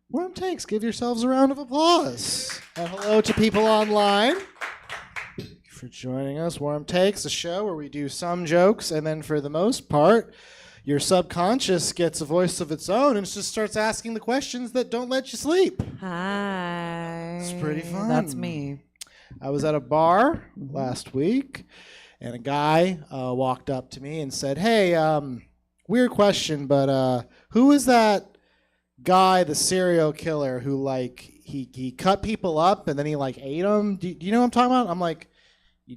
Warm Takes. Give yourselves a round of applause. And hello to people online. Thank you for joining us. Warm Takes, a show where we do some jokes, and then for the most part, your subconscious gets a voice of its own and just starts asking the questions that don't let you sleep. Hi. It's pretty fun. That's me. I was at a bar last week, and a guy walked up to me and said, "Hey, weird question, but who is that guy, the serial killer, who like he cut people up and then he like ate them? Do you know what I'm talking about?" I'm like,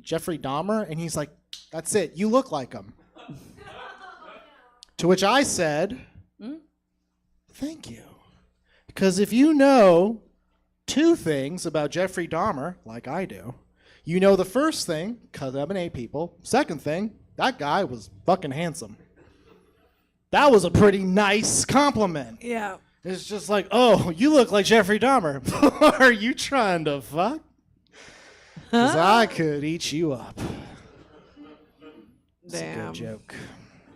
"Jeffrey Dahmer?" And he's like, "That's it. You look like him." To which I said, "Thank you, because if you know two things about Jeffrey Dahmer, like I do." You know the first thing, cut up and ate people. Second thing, that guy was fucking handsome. That was a pretty nice compliment. Yeah. It's just like, oh, you look like Jeffrey Dahmer. Are you trying to fuck? Because I could eat you up. It's a good joke.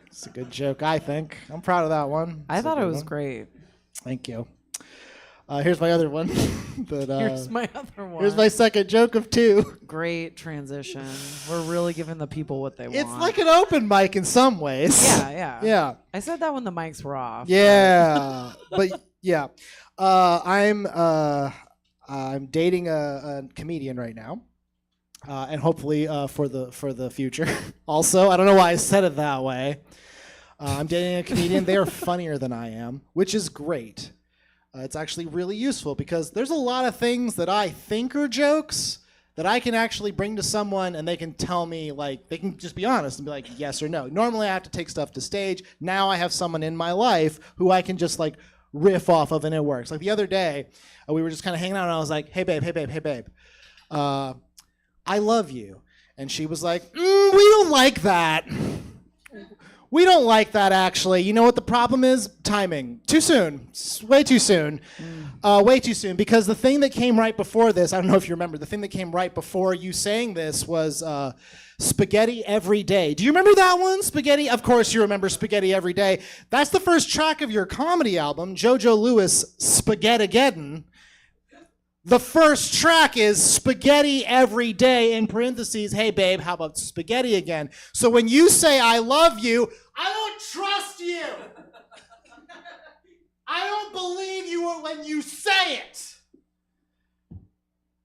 It's a good joke, I think. I'm proud of that one. I thought it was great. Thank you. Here's my other one. Here's my other one. Here's my second joke of two. Great transition. We're really giving the people what they want. It's like an open mic in some ways. Yeah. Yeah. I said that when the mics were off. Yeah. But yeah. I'm dating a comedian right now. And hopefully for the future. Also, I don't know why I said it that way. I'm dating a comedian. They are funnier than I am, which is great. It's actually really useful because there's a lot of things that I think are jokes that I can actually bring to someone and they can tell me, like, they can just be honest and be like, yes or no. Normally I have to take stuff to stage. Now I have someone in my life who I can just like riff off of and it works. Like the other day, we were just kind of hanging out and I was like, hey babe, I love you. And she was like, we don't like that. We don't like that, actually. You know what the problem is? Timing. Too soon. Way too soon. Way too soon. Because the thing that came right before this, I don't know if you remember, the thing that came right before you saying this was Spaghetti Every Day. Do you remember that one? Spaghetti? Of course you remember Spaghetti Every Day. That's the first track of your comedy album, JoJo Lewis, Spaghetti-geddon. The first track is Spaghetti Every Day, in parentheses, hey babe, how about spaghetti again? So when you say I love you, I don't trust you. I don't believe you when you say it.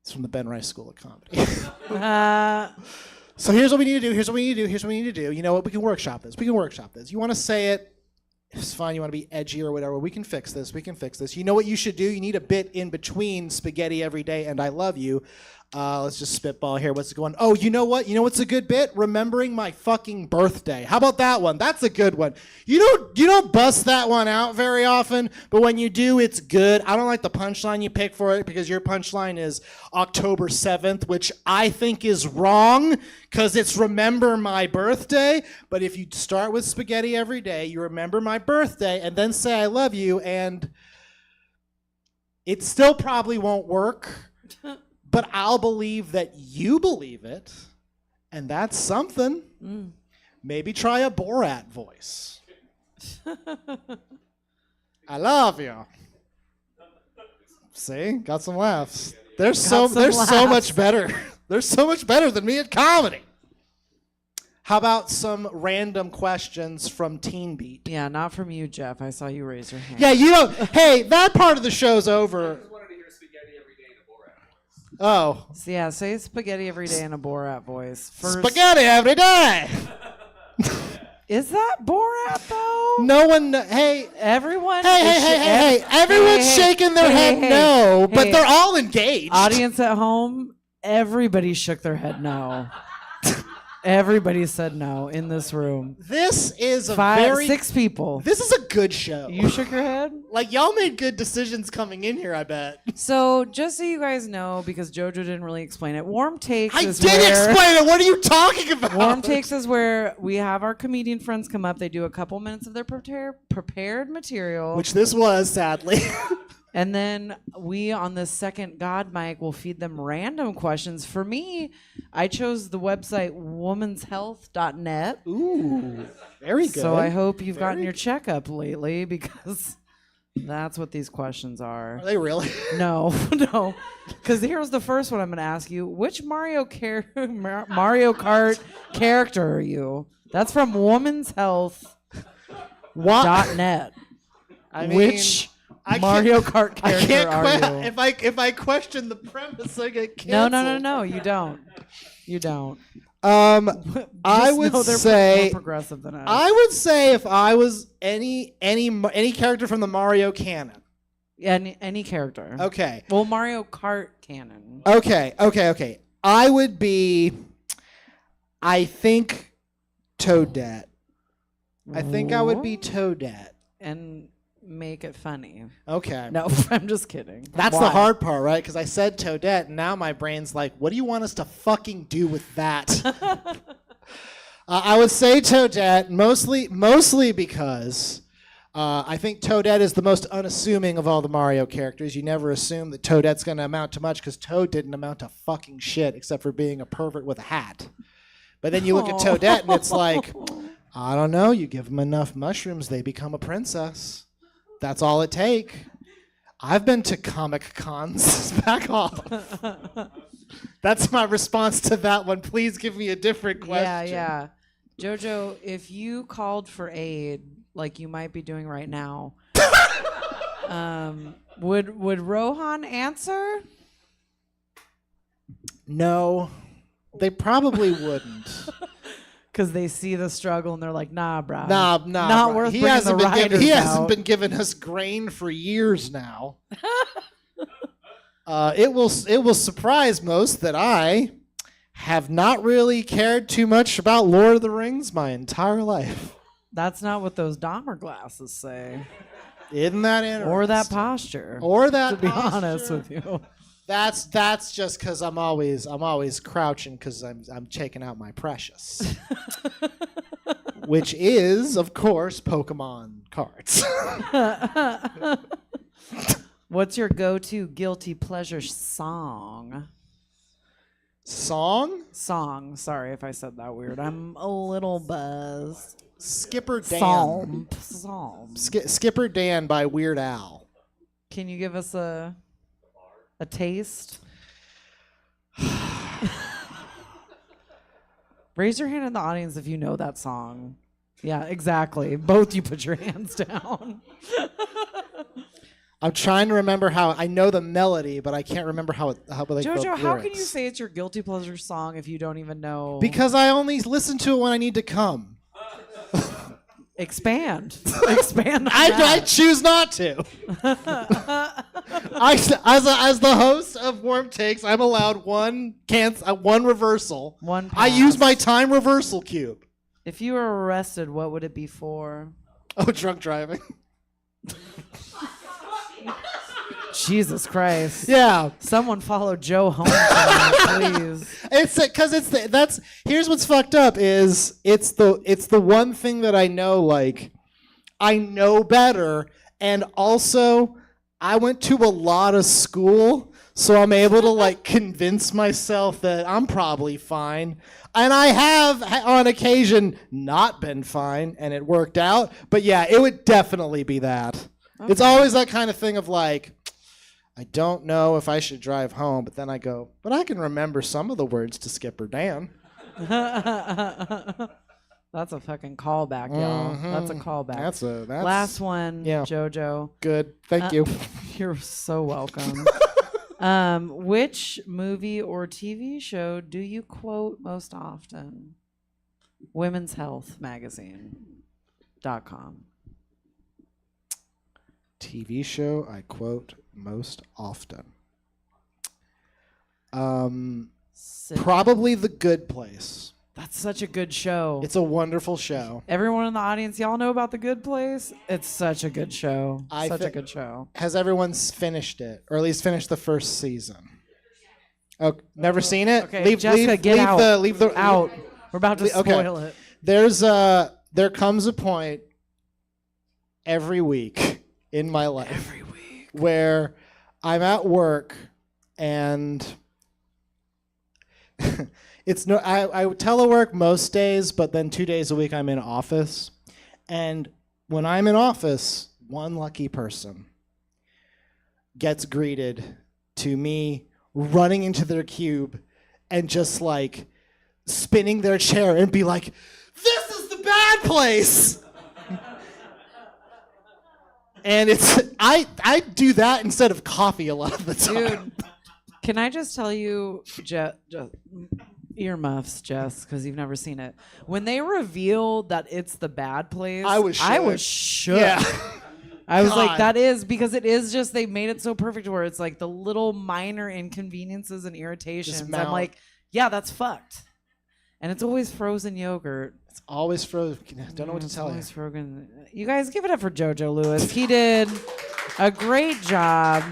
It's from the Ben Rice School of Comedy. So here's what we need to do. You know what? We can workshop this. You want to say it. It's fine, you want to be edgy or whatever, we can fix this. You know what you should do? You need a bit in between Spaghetti Every Day and I love you. Let's just spitball here. What's going? Oh, you know what? You know what's a good bit? Remembering my fucking birthday. How about that one? That's a good one. You don't bust that one out very often, but when you do, it's good. I don't like the punchline you pick for it because your punchline is October 7th, which I think is wrong because it's remember my birthday. But if you start with spaghetti every day, you remember my birthday, and then say I love you, and it still probably won't work. But I'll believe that you believe it, and that's something. Maybe try a Borat voice. I love you. See, got some laughs. They're so much better. They're so much better than me at comedy. How about some random questions from Teen Beat? Yeah, not from you, Jeff. I saw you raise your hand. Yeah, you don't. Hey, that part of the show's over. Oh. So yeah, say spaghetti every day in a Borat voice. First, spaghetti every day. Is that Borat though? No one. Hey, everyone. Hey! Everyone's shaking their head no, but they're all engaged. Audience at home, everybody shook their head no. Everybody said no in this room. This is six people. This is a good show. You shook your head? Like, y'all made good decisions coming in here, I bet. So, just so you guys know, because JoJo didn't really explain it, Warm Takes I did explain it! What are you talking about? Warm Takes is where we have our comedian friends come up. They do a couple minutes of their prepared material. Which this was, sadly. And then we, on the second God mic, will feed them random questions. For me, I chose the website womanshealth.net. Ooh, very good. So I hope you've gotten your checkup lately because that's what these questions are. Are they really? No. Because here's the first one I'm going to ask you. Which Mario Kart character are you? That's from womanshealth.net. I mean, Which Mario Kart character are you? If I question the premise, I get canceled. No, you don't. You don't. I would say more progressive than us. I would say if I was any character from the Mario canon. Any character. Okay. Well, Mario Kart canon. Okay. I would be, I think, Toadette. I think I would be Toadette. And make it funny. Okay. No, I'm just kidding. That's the hard part, right? Because I said Toadette, and now my brain's like, what do you want us to fucking do with that? I would say Toadette, mostly because I think Toadette is the most unassuming of all the Mario characters. You never assume that Toadette's going to amount to much because Toad didn't amount to fucking shit except for being a pervert with a hat. But then you look at Toadette, and it's like, I don't know, you give them enough mushrooms, they become a princess. That's all it take. I've been to Comic Cons. Back off. That's my response to that one. Please give me a different question. Yeah. JoJo, if you called for aid, like you might be doing right now, would Rohan answer? No, they probably wouldn't. Because they see the struggle and they're like, nah, bro. Nah. Not worth He bringing hasn't the been riders he out. hasn't been giving us grain for years now. It will surprise most that I have not really cared too much about Lord of the Rings my entire life. That's not what those Dahmer glasses say. Isn't that interesting? Or that posture. Or that to be posture. honest with you. That's just because I'm always crouching because I'm taking out my precious, which is of course Pokemon cards. What's your go-to guilty pleasure song? Song? Sorry if I said that weird. I'm a little buzzed. Skipper Dan. Psalm. Skipper Dan by Weird Al. Can you give us a taste? Raise your hand in the audience if you know that song. Yeah, exactly. Both you put your hands down. I'm trying to remember how I know the melody, but I can't remember how JoJo, how can you say it's your guilty pleasure song if you don't even know? Because I only listen to it when I need to come. Expand. Expand. On I choose not to. As the host of Warm Takes, I'm allowed one reversal. One I pass. use my time reversal cube. If you were arrested, what would it be for? Oh, drunk driving. Jesus Christ. Yeah. Someone follow Joe home tonight, please. It's because here's what's fucked up is it's the one thing that I know, like, I know better, and also I went to a lot of school, so I'm able to like convince myself that I'm probably fine. And I have on occasion not been fine, and it worked out. But yeah, it would definitely be that. Okay. It's always that kind of thing of like, I don't know if I should drive home, but then I go, but I can remember some of the words to Skipper Dan. That's a fucking callback, y'all. Mm-hmm. That's a callback. That's last one, yeah. JoJo. Good. Thank you. You're so welcome. Which movie or TV show do you quote most often? Women's Health Magazine.com. TV show I quote most often. Probably The Good Place. That's such a good show. It's a wonderful show. Everyone in the audience, y'all know about The Good Place? It's such a good show. Such a good show. Has everyone finished it? Or at least finished the first season? Oh, never seen it? Okay, Jessica, get out. Leave the out. We're about to spoil it. There comes a point every week in my life where I'm at work and it's no I telework most days, but then 2 days a week I'm in office. And when I'm in office, one lucky person gets greeted to me running into their cube and just like spinning their chair and be like, "This is the bad place." And I do that instead of coffee a lot of the time. Dude, can I just tell you, earmuffs, Jess, because you've never seen it. When they revealed that it's the bad place, I was shook. Yeah. I was like, that is, because it is just, they made it so perfect where it's like the little minor inconveniences and irritations. I'm like, yeah, that's fucked. And it's always frozen yogurt. It's always frozen. Don't know what to tell you. Frozen. You guys give it up for JoJo Lewis. He did a great job.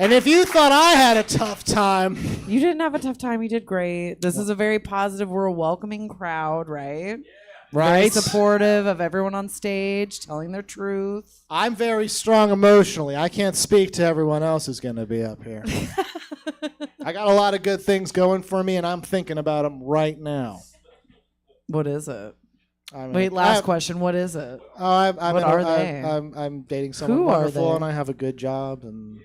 And if you thought I had a tough time. You didn't have a tough time. You did great. This is a very positive, we're a welcoming crowd, right? Right. Very supportive of everyone on stage, telling their truth. I'm very strong emotionally. I can't speak to everyone else who's going to be up here. I got a lot of good things going for me, and I'm thinking about them right now. What is it? Wait, last question. What is it? What are they? I'm dating someone wonderful, and I have a good job, and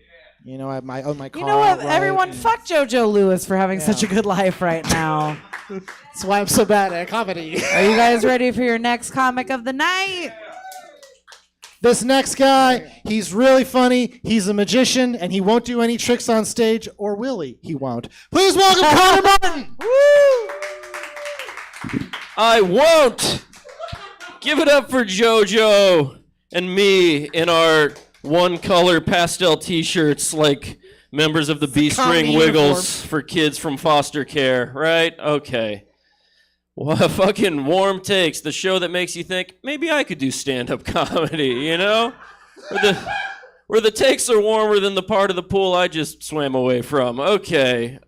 you know, I own my car. You know what? Right, everyone, fuck JoJo Lewis for having such a good life right now. That's why I'm so bad at comedy. Are you guys ready for your next comic of the night? This next guy, he's really funny. He's a magician, and he won't do any tricks on stage, or will he? He won't. Please welcome Connor Martin. Woo! I won't. Give it up for JoJo and me in our one-color pastel T-shirts like members of the B-String Wiggles for kids from foster care, right? Okay. Well, fucking Warm Takes, the show that makes you think, maybe I could do stand-up comedy, you know? Where the takes are warmer than the part of the pool I just swam away from. Okay.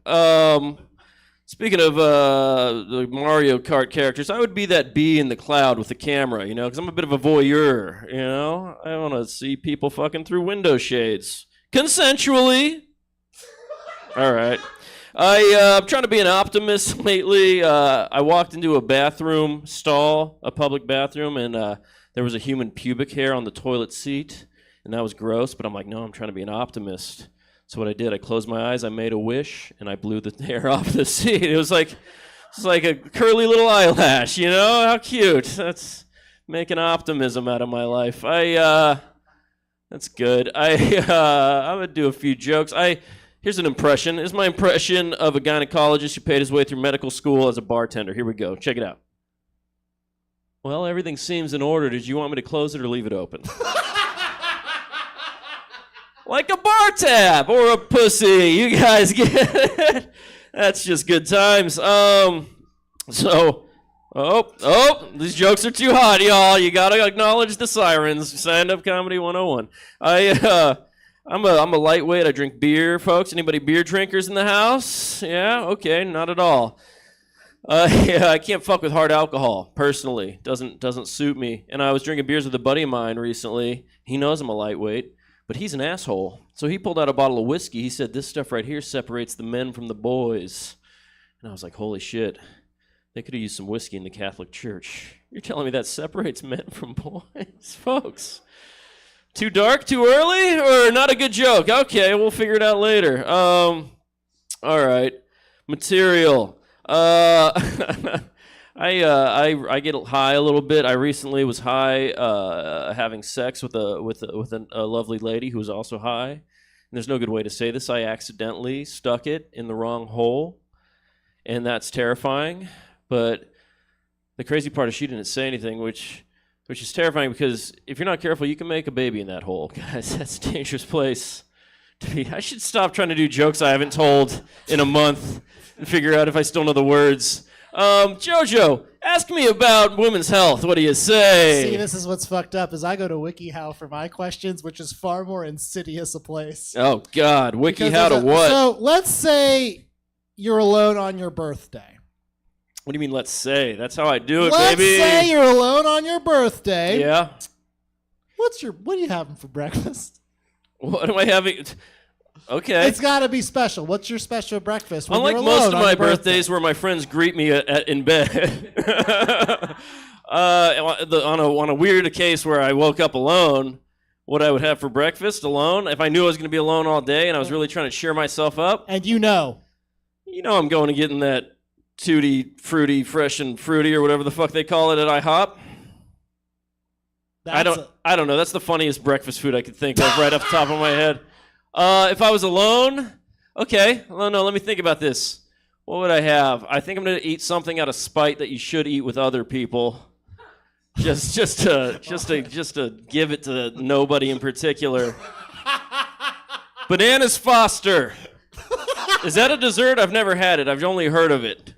Speaking of the Mario Kart characters, I would be that bee in the cloud with the camera, you know, because I'm a bit of a voyeur, you know? I want to see people fucking through window shades. Consensually. All right. I'm trying to be an optimist lately. I walked into a bathroom stall, a public bathroom, and there was a human pubic hair on the toilet seat, and that was gross, but I'm like, no, I'm trying to be an optimist. So what I did, I closed my eyes, I made a wish, and I blew the hair off the seat. It's like a curly little eyelash, you know? How cute. That's making optimism out of my life. That's good. I'm gonna do a few jokes. Here's an impression. Here's my impression of a gynecologist who paid his way through medical school as a bartender. Here we go. Check it out. Well, everything seems in order. Did you want me to close it or leave it open? Like a bar tab or a pussy. You guys get it? That's just good times. These jokes are too hot, y'all. You gotta acknowledge the sirens. Stand-up comedy 101. I'm a lightweight. I drink beer, folks. Anybody beer drinkers in the house? Yeah? Okay, not at all. Yeah, I can't fuck with hard alcohol, personally. Doesn't suit me. And I was drinking beers with a buddy of mine recently. He knows I'm a lightweight, but he's an asshole. So he pulled out a bottle of whiskey. He said, this stuff right here separates the men from the boys. And I was like, holy shit. They could have used some whiskey in the Catholic Church. You're telling me that separates men from boys? Folks. Too dark, too early, or not a good joke? Okay, we'll figure it out later. All right. Material. I get high a little bit. I recently was high having sex with a lovely lady who was also high. And there's no good way to say this. I accidentally stuck it in the wrong hole, and that's terrifying. But the crazy part is she didn't say anything, which is terrifying because if you're not careful, you can make a baby in that hole, guys. That's a dangerous place to be. I should stop trying to do jokes I haven't told in a month and figure out if I still know the words. Jojo, ask me about women's health. What do you say? See, this is what's fucked up, is I go to WikiHow for my questions, which is far more insidious a place. Oh, God. WikiHow to what? So let's say you're alone on your birthday. What do you mean, let's say? That's how I do it, Let's baby. Let's say you're alone on your birthday. Yeah. What are you having for breakfast? What am I having? Okay. It's got to be special. What's your special breakfast? Unlike most of my birthdays where my friends greet me in bed. On a weird case where I woke up alone, what I would have for breakfast alone, if I knew I was going to be alone all day and I was really trying to cheer myself up. And you know I'm going to get in that Tutti Fruity, Fresh and Fruity, or whatever the fuck they call it at IHOP. I don't know. That's the funniest breakfast food I could think of right off the top of my head. If I was alone, okay. No, let me think about this. What would I have? I think I'm gonna eat something out of spite that you should eat with other people. Just to give it to nobody in particular. Bananas Foster. Is that a dessert? I've never had it. I've only heard of it.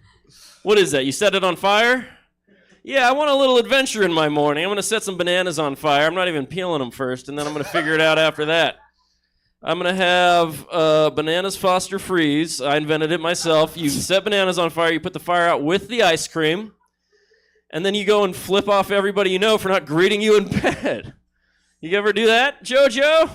What is that? You set it on fire? Yeah, I want a little adventure in my morning. I'm going to set some bananas on fire. I'm not even peeling them first, and then I'm going to figure it out after that. I'm going to have Bananas Foster Freeze. I invented it myself. You set bananas on fire. You put the fire out with the ice cream, and then you go and flip off everybody you know for not greeting you in bed. You ever do that, JoJo?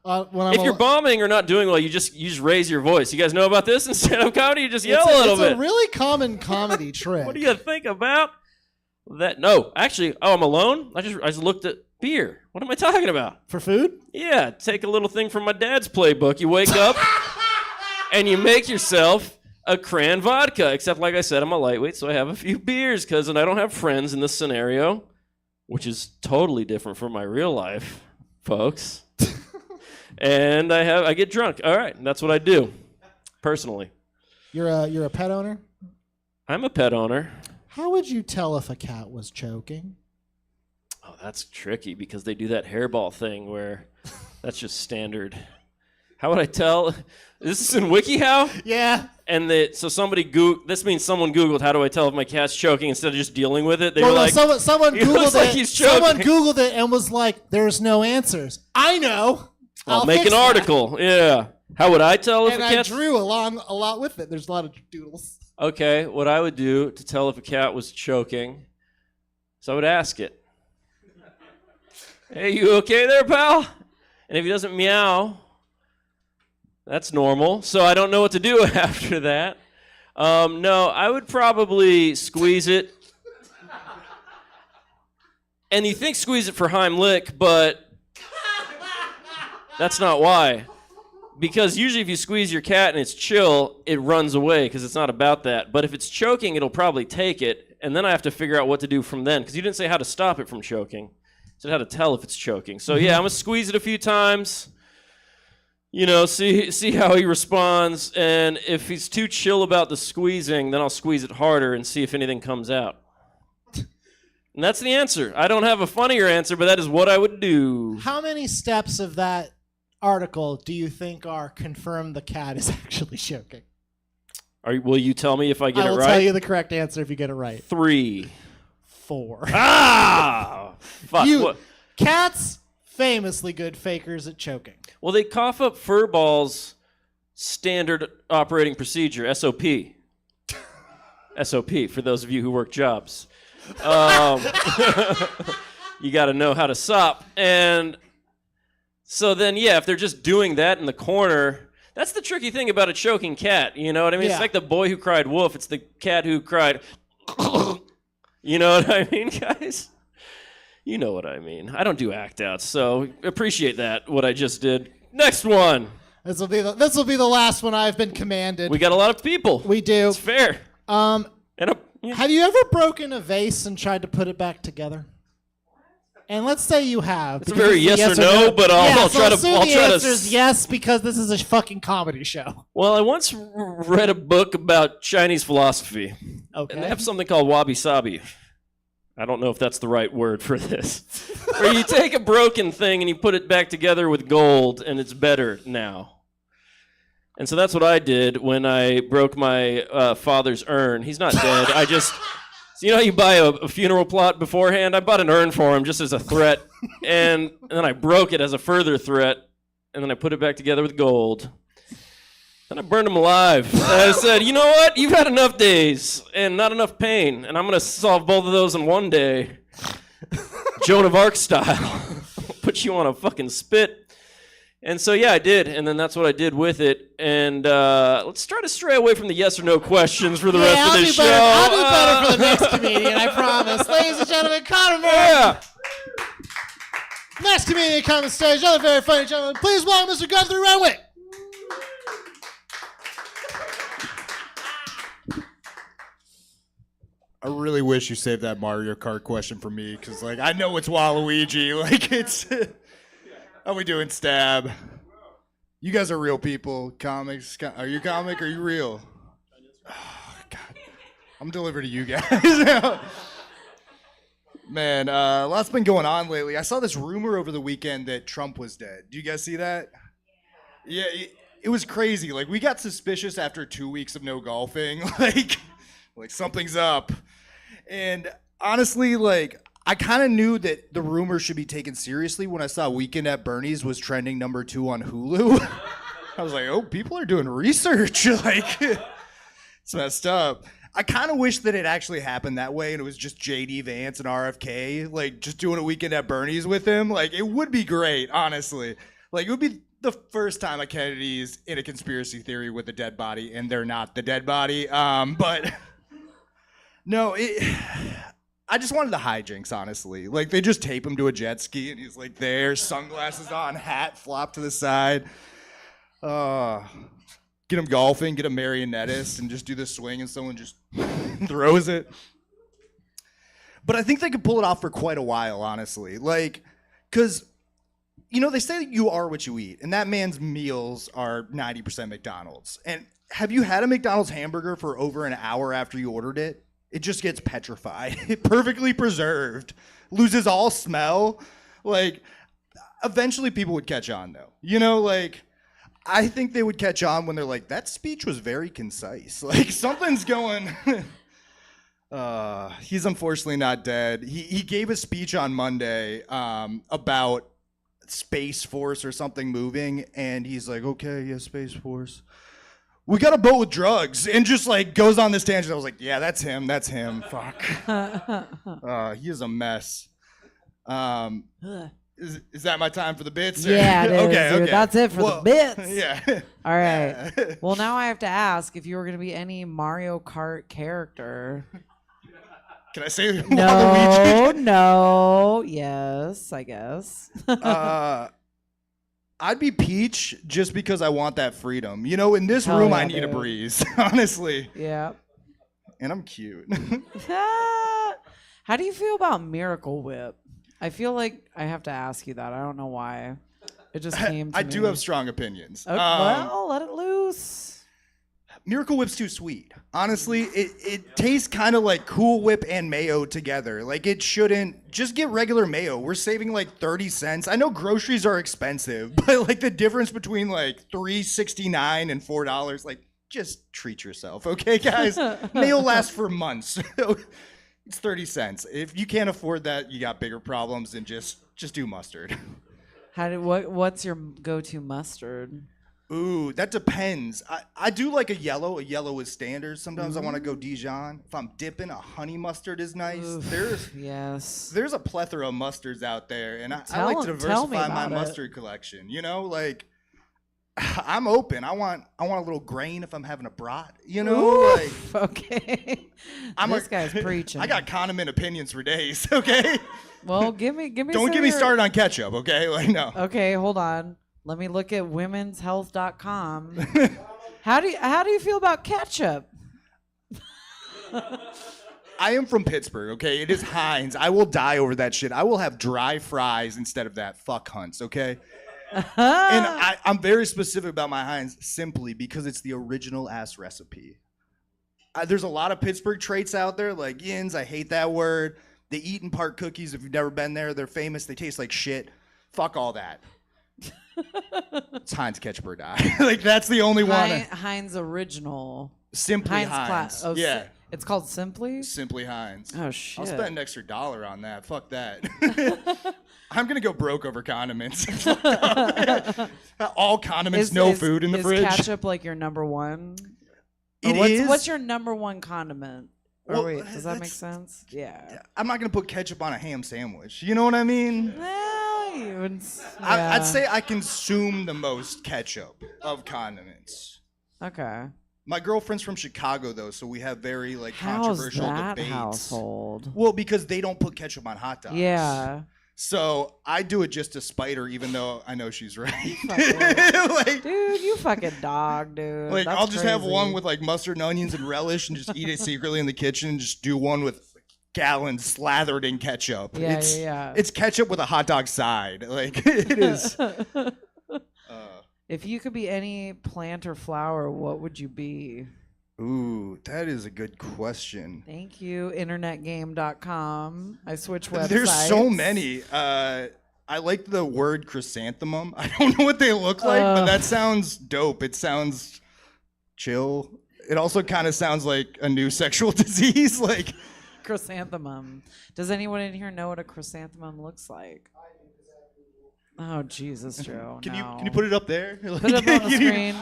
If you're bombing or not doing well, you just raise your voice. You guys know about this in stand-up comedy? You just yell a little bit. It's a really common comedy trick. What do you think about that? No, actually, I'm alone. I just looked at beer. What am I talking about? For food? Yeah, take a little thing from my dad's playbook. You wake up and you make yourself a cran vodka. Except, like I said, I'm a lightweight, so I have a few beers because I don't have friends in this scenario, which is totally different from my real life, folks. And I get drunk. All right, that's what I do, personally. You're a pet owner? I'm a pet owner. How would you tell if a cat was choking? Oh, that's tricky because they do that hairball thing where that's just standard. How would I tell? This is in WikiHow? Yeah. And so this means someone Googled, how do I tell if my cat's choking instead of just dealing with it? They were like, someone Googled like he's choking. Someone Googled it and was like, there's no answers. I know. I'll make an article. That. Yeah. How would I tell if a cat? And I drew along a lot with it. There's a lot of doodles. Okay, what I would do to tell if a cat was choking, so I would ask it, hey, you okay there, pal? And if he doesn't meow, that's normal. So I don't know what to do after that. No, I would probably squeeze it. And you think squeeze it for Heimlich, but that's not why. Because usually if you squeeze your cat and it's chill, it runs away because it's not about that. But if it's choking, it'll probably take it. And then I have to figure out what to do from then. Because you didn't say how to stop it from choking. You said how to tell if it's choking. So yeah, I'm going to squeeze it a few times. See how he responds. And if he's too chill about the squeezing, then I'll squeeze it harder and see if anything comes out. And that's the answer. I don't have a funnier answer, but that is what I would do. How many steps of that article do you think are confirmed the cat is actually choking? Will you tell me if I get it right? I will tell you the correct answer if you get it right. 3. 4. Ah! Fuck. Cats, famously good fakers at choking. Well, they cough up fur balls, standard operating procedure, SOP. SOP, for those of you who work jobs. You got to know how to sop. And so then, yeah, if they're just doing that in the corner, that's the tricky thing about a choking cat. You know what I mean? Yeah. It's like the boy who cried wolf. It's the cat who cried. You know what I mean, guys? You know what I mean. I don't do act outs, so appreciate that, what I just did. Next one. This will be the last one I've been commanded. We got a lot of people. We do. It's fair. Have you ever broken a vase and tried to put it back together? And let's say you have. It's a very yes or no, but I'll try to. The answer is yes, because this is a fucking comedy show. Well, I once read a book about Chinese philosophy. Okay. And they have something called wabi-sabi. I don't know if that's the right word for this. Where you take a broken thing and you put it back together with gold, and it's better now. And so that's what I did when I broke my father's urn. He's not dead. So you know how you buy a funeral plot beforehand? I bought an urn for him just as a threat, and then I broke it as a further threat, and then I put it back together with gold. Then I burned him alive. And I said, you know what? You've had enough days and not enough pain, and I'm going to solve both of those in one day. Joan of Arc style. Put you on a fucking spit. And so, yeah, I did, and then that's what I did with it. And let's try to stray away from the yes or no questions for the rest of this show. I'll do better for the next comedian, I promise. Ladies and gentlemen, Connor Moore. Yeah. Next comedian coming to stage, another very funny gentleman. Please welcome Mr. Guthrie Renwick. I really wish you saved that Mario Kart question for me, because, like, I know it's Waluigi. Like, it's... How we doing, Stab? You guys are real people. Comics. Are you comic or are you real? Oh, God. I'm delivered to you guys. Man, lots been going on lately. I saw this rumor over the weekend that Trump was dead. Do you guys see that? Yeah, it was crazy. Like, we got suspicious after 2 weeks of no golfing. Like something's up. And honestly, like, I kind of knew that the rumor should be taken seriously when I saw Weekend at Bernie's was trending #2 on Hulu. I was like, oh, people are doing research. Like, it's messed up. I kind of wish that it actually happened that way and it was just J.D. Vance and RFK, like, just doing a Weekend at Bernie's with him. Like, it would be great, honestly. Like, it would be the first time a Kennedy's in a conspiracy theory with a dead body and they're not the dead body. But, no, I just wanted the hijinks, honestly. Like, they just tape him to a jet ski, and he's, like, there, sunglasses on, hat flopped to the side. Get him golfing, get a marionettist, and just do the swing, and someone just throws it. But I think they could pull it off for quite a while, honestly. Like, because, you know, they say that you are what you eat, and that man's meals are 90% McDonald's. And have you had a McDonald's hamburger for over an hour after you ordered it? It just gets petrified, perfectly preserved, loses all smell. Like, eventually people would catch on, though. You know, like, I think they would catch on when they're like, that speech was very concise. Like, something's going... He's unfortunately not dead. He gave a speech on Monday about Space Force or something moving, and he's like, okay, yeah, Space Force. We got a boat with drugs, and just, like, goes on this tangent. I was like, yeah, that's him. Fuck. He is a mess. Is that my time for the bits? Yeah, it is. Okay. That's it for the bits. Yeah. All right. Well, now I have to ask if you were going to be any Mario Kart character. Can I say Waluigi? No. Yes, I guess. I'd be Peach just because I want that freedom. You know, in this room, yeah, I need a breeze, honestly. Yeah. And I'm cute. How do you feel about Miracle Whip? I feel like I have to ask you that. I don't know why. It just came to me. I do have strong opinions. Okay, well, let it loose. Miracle Whip's too sweet. Honestly, it tastes kind of like Cool Whip and mayo together. Like, it shouldn't. Just get regular mayo. We're saving like 30 cents. I know groceries are expensive, but like the difference between like $3.69 and $4, like, just treat yourself, okay, guys? Mayo lasts for months. It's 30 cents. If you can't afford that, you got bigger problems, and just do mustard. What's your go-to mustard? Ooh, that depends. I do like a yellow. A yellow is standard. Sometimes I want to go Dijon. If I'm dipping, a honey mustard is nice. Oof, There's a plethora of mustards out there, and I like to diversify my mustard collection. You know, like, I'm open. I want a little grain if I'm having a brat. You know, Oof, okay. This guy's preaching. I got condiment opinions for days. Okay. Well, give me. Don't get me started on ketchup. Okay, like, no. Okay, hold on. Let me look at womenshealth.com. How do you feel about ketchup? I am from Pittsburgh, okay? It is Heinz. I will die over that shit. I will have dry fries instead of that. Fuck Hunts, okay? And I'm very specific about my Heinz simply because it's the original ass recipe. There's a lot of Pittsburgh traits out there, like yins. I hate that word. The Eaton Park cookies, if you've never been there, they're famous. They taste like shit. Fuck all that. It's Heinz ketchup or die. Like, that's the only one. Heinz original. Simply Heinz. Yeah. It's called Simply? Simply Heinz. Oh, shit. I'll spend an extra $1 on that. Fuck that. I'm going to go broke over condiments. All condiments, food in the fridge. Is ketchup like your number one? What's your number one condiment? Well, wait, does that make sense? Yeah. I'm not going to put ketchup on a ham sandwich. You know what I mean? I'd say I consume the most ketchup of condiments. Okay. My girlfriend's from Chicago, though, so we have very controversial debates. Household? Well, because they don't put ketchup on hot dogs. Yeah. So I do it just to spite her, even though I know she's right. Dude, you fucking dog, dude. Like, I'll just have one with like mustard and onions and relish, and just eat it secretly in the kitchen. And just do one with gallons slathered in ketchup. Yeah. It's ketchup with a hot dog side. Like, it is. If you could be any plant or flower, what would you be? Ooh, that is a good question. Thank you, internetgame.com. I switch websites. There's so many. I like the word chrysanthemum. I don't know what they look like, but that sounds dope. It sounds chill. It also kind of sounds like a new sexual disease. Like, chrysanthemum. Does anyone in here know what a chrysanthemum looks like? Oh, Jesus, Joe. Can you put it up there? Put it up on the screen.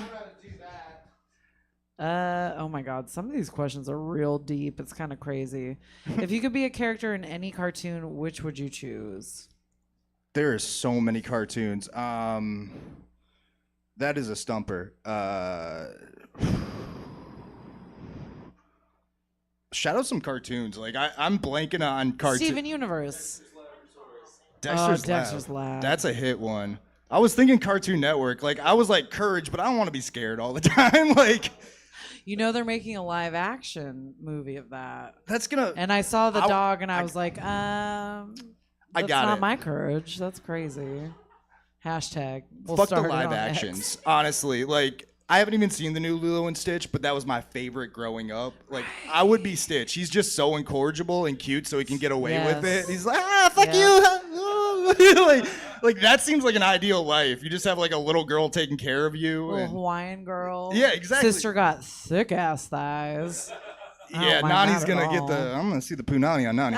Oh my God, some of these questions are real deep. It's kind of crazy. If you could be a character in any cartoon, which would you choose? There are so many cartoons. That is a stumper. Shout out some cartoons. Like, I'm blanking on cartoons. Steven Universe. Dexter's Lab. That's a hit one. I was thinking Cartoon Network. Like, I was like, Courage, but I don't want to be scared all the time. Like, you know, they're making a live action movie of that. That's gonna. And I saw the dog, and I was like, I that's got not it. my Courage. That's crazy. Hashtag. Fuck the live actions. Honestly, like, I haven't even seen the new Lilo and Stitch, but that was my favorite growing up. Like, I would be Stitch. He's just so incorrigible and cute, so he can get away with it. He's like, fuck you. like that seems like an ideal life. You just have like a little girl taking care of you. Little Hawaiian girl. Yeah, exactly. Sister got thick ass thighs. Yeah, Nani's gonna get I'm gonna see the punani on Nani.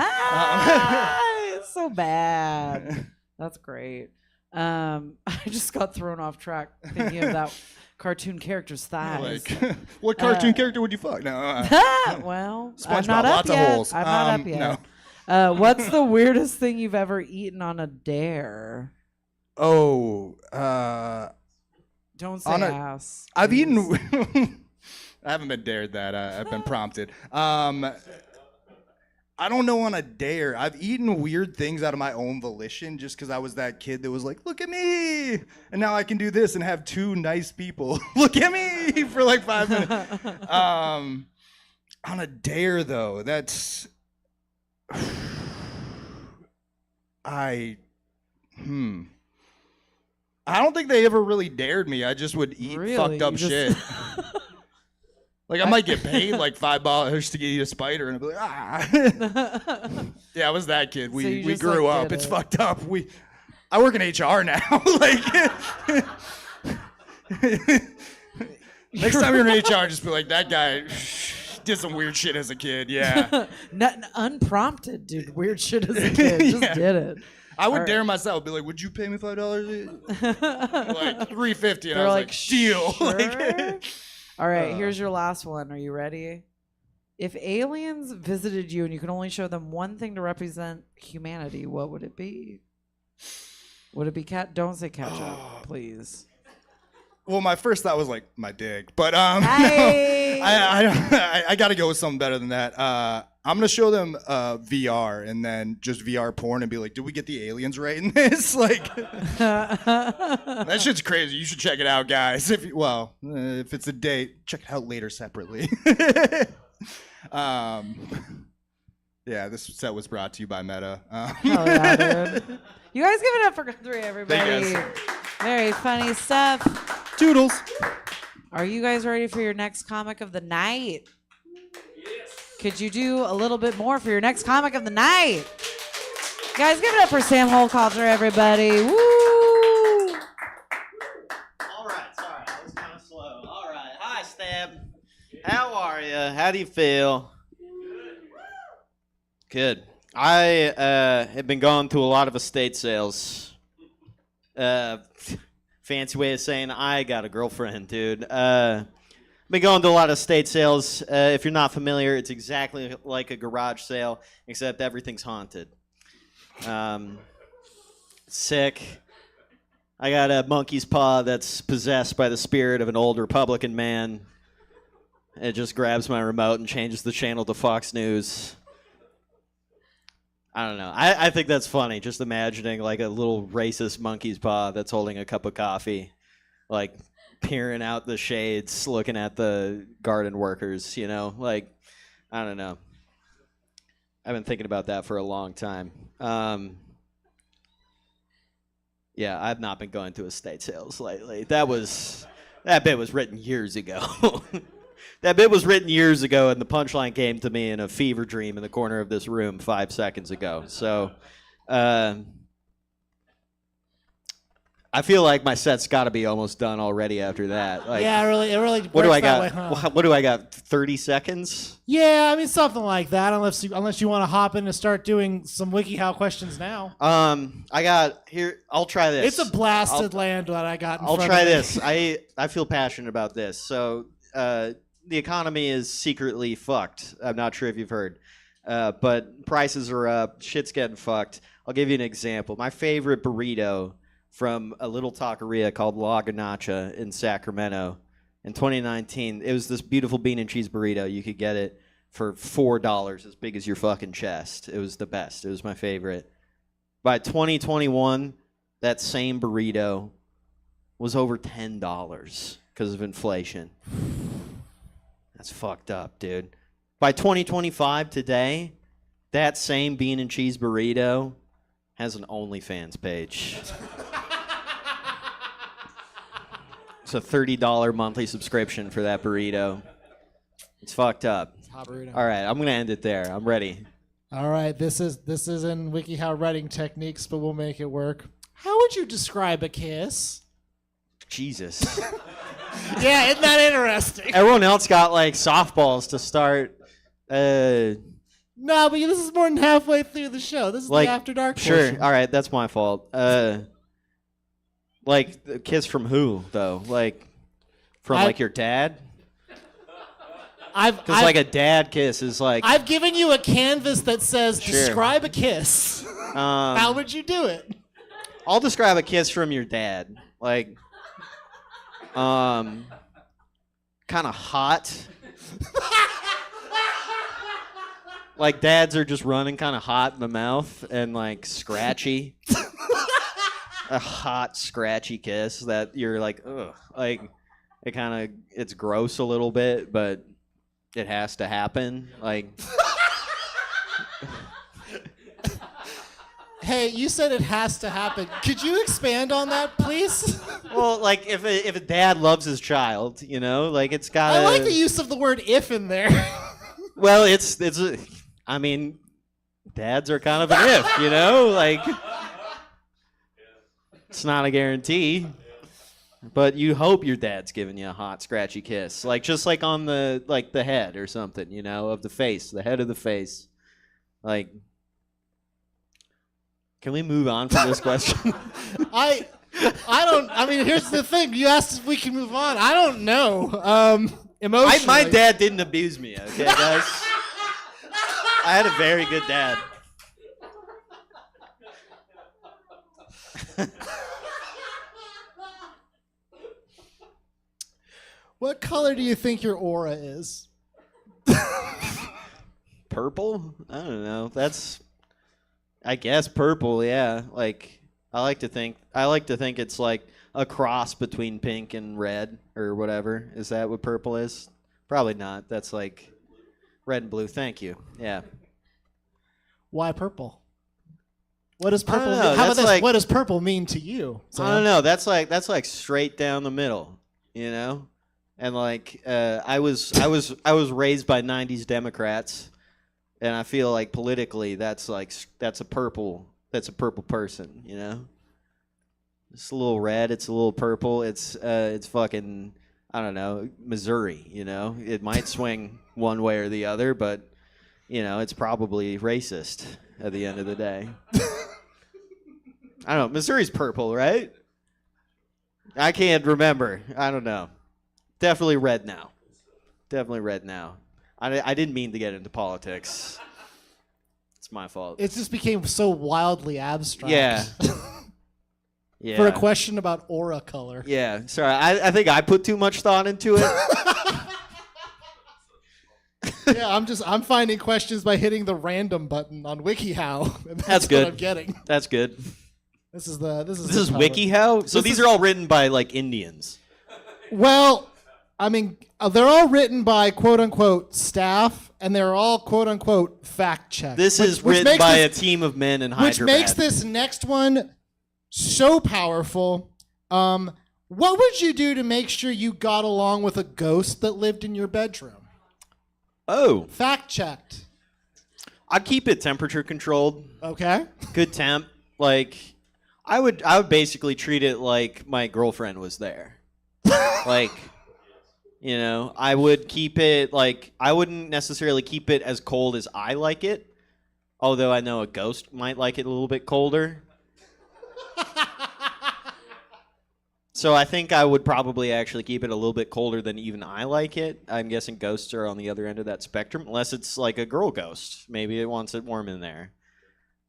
It's so bad. That's great. I just got thrown off track thinking of that cartoon character's thighs. Like, what cartoon character would you fuck? No. Well, SpongeBob, I'm not up lots yet. of holes. I'm not up yet. No. What's the weirdest thing you've ever eaten on a dare? Oh, don't say ass. I've eaten. I haven't been dared that. I've been prompted. I don't know on a dare. I've eaten weird things out of my own volition just because I was that kid that was like, look at me. And now I can do this and have two nice people look at me for like 5 minutes. On a dare, though, that's... I don't think they ever really dared me. I just would eat fucked up shit. Like I might get paid like $5 to get you a spider, and I'll be like, ah. Yeah, I was that kid. We grew up. It's fucked up. I work in HR now. Like next time you're in HR, just be like, that guy did some weird shit as a kid. Yeah. Not unprompted, dude. Weird shit as a kid. Just did it. I would dare myself. Be like, would you pay me $5? Like $3.50, and I was like, deal. Sure? All right, here's your last one. Are you ready? If aliens visited you and you could only show them one thing to represent humanity, what would it be? Would it be cat? Don't say ketchup, please. Well, my first thought was like my dick, but Hey! no, I got to go with something better than that. I'm gonna show them VR and then just VR porn and be like, did we get the aliens right in this? Like, that shit's crazy. You should check it out, guys. If it's a date, check it out later separately. Yeah, this set was brought to you by Meta. Hell yeah, dude. You guys give it up for Guthrie, everybody. Thank you guys. Very funny stuff. Toodles. Are you guys ready for your next comic of the night? Yes. Could you do a little bit more for your next comic of the night? Guys, give it up for Sam Holcoulter, everybody. Woo! All right, sorry, I was kind of slow. All right, hi, Stab. How are you? How do you feel? Good. I have been going to a lot of estate sales. Fancy way of saying I got a girlfriend, dude. Been going to a lot of estate sales. If you're not familiar, it's exactly like a garage sale, except everything's haunted. Sick. I got a monkey's paw that's possessed by the spirit of an old Republican man. It just grabs my remote and changes the channel to Fox News. I don't know. I think that's funny, just imagining like a little racist monkey's paw that's holding a cup of coffee, like peering out the shades, looking at the garden workers, you know? Like, I don't know. I've been thinking about that for a long time. Yeah, I've not been going to estate sales lately. That bit was written years ago. That bit was written years ago, and the punchline came to me in a fever dream in the corner of this room 5 seconds ago. So, I feel like my set's got to be almost done already after that. Like, yeah, it really. What do I got? Way, huh? What do I got? 30 seconds? Yeah, I mean something like that. Unless you want to hop in and start doing some WikiHow questions now. I got here. I'll try this. It's a blasted land that I got. I'll try this. I feel passionate about this. So. The economy is secretly fucked. I'm not sure if you've heard. But prices are up. Shit's getting fucked. I'll give you an example. My favorite burrito from a little taqueria called La Ganacha in Sacramento in 2019. It was this beautiful bean and cheese burrito. You could get it for $4, as big as your fucking chest. It was the best. It was my favorite. By 2021, that same burrito was over $10 because of inflation. That's fucked up, dude. By 2025, today, that same bean and cheese burrito has an OnlyFans page. It's a $30 monthly subscription for that burrito. It's fucked up. Hot burrito. All right, I'm gonna end it there. I'm ready. All right, this is in WikiHow writing techniques, but we'll make it work. How would you describe a kiss? Jesus. Yeah, isn't that interesting? Everyone else got like softballs to start. No, but this is more than halfway through the show. This is like, the After Dark Sure, portion. all right, that's my fault. Like a kiss from who though? Like from like your dad? Because like a dad kiss is like. I've given you a canvas that says describe a kiss. How would you do it? I'll describe a kiss from your dad. Like. Kind of hot. Like dads are just running kind of hot in the mouth and like scratchy. A hot scratchy kiss that you're like, ugh. Like it's gross a little bit, but it has to happen. Like. Hey, you said it has to happen. Could you expand on that, please? Well, like if a dad loves his child, you know, like it's got. I like the use of the word "if" in there. Well, I mean, dads are kind of an if, you know, like it's not a guarantee, but you hope your dad's giving you a hot, scratchy kiss, like just like on the head or something, you know, of the face, the head of the face, like. Can we move on from this question? I don't. I mean, here's the thing. You asked if we can move on. I don't know. Emotionally, my dad didn't abuse me. Okay, guys. I had a very good dad. What color do you think your aura is? Purple? I don't know. I guess purple, yeah. Like I like to think it's like a cross between pink and red or whatever. Is that what purple is? Probably not. That's like red and blue. Thank you. Yeah. Why purple? What does purple mean? Know. How about this? Like, what does purple mean to you? Sam? I don't know. That's like straight down the middle, you know? And like I was raised by 90s Democrats. And I feel like politically, that's a purple person, you know. It's a little red, it's a little purple, it's fucking, I don't know, Missouri, you know. It might swing one way or the other, but you know, it's probably racist at the end of the day. I don't know. Missouri's purple, right? I can't remember. I don't know. Definitely red now. Definitely red now. I didn't mean to get into politics. It's my fault. It just became so wildly abstract. Yeah. Yeah. For a question about aura color. Yeah. Sorry, I think I put too much thought into it. Yeah, I'm finding questions by hitting the random button on WikiHow. And that's good. What I'm getting. That's good. This is WikiHow? So these are all written by like Indians. Well, I mean, they're all written by quote-unquote staff, and they're all quote-unquote fact-checked. This is written by a team of men in Hyderabad. Which makes this next one so powerful. What would you do to make sure you got along with a ghost that lived in your bedroom? Oh. Fact-checked. I'd keep it temperature controlled. Okay. Good temp. Like, I would basically treat it like my girlfriend was there. Like... You know, I would keep it like I wouldn't necessarily keep it as cold as I like it, although I know a ghost might like it a little bit colder. So I think I would probably actually keep it a little bit colder than even I like it. I'm guessing ghosts are on the other end of that spectrum, unless it's like a girl ghost. Maybe it wants it warm in there.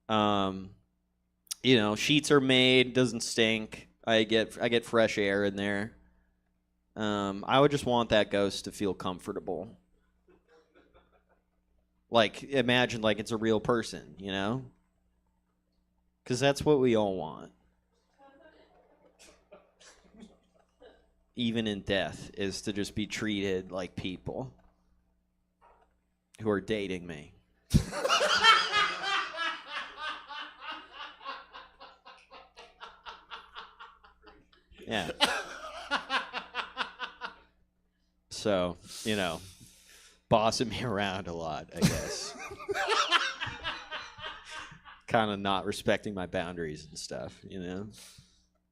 You know, sheets are made, doesn't stink. I get fresh air in there. I would just want that ghost to feel comfortable. Like, imagine like it's a real person, you know? Because that's what we all want. Even in death, is to just be treated like people who are dating me. Yeah. So, you know, bossing me around a lot, I guess. Kind of not respecting my boundaries and stuff, you know.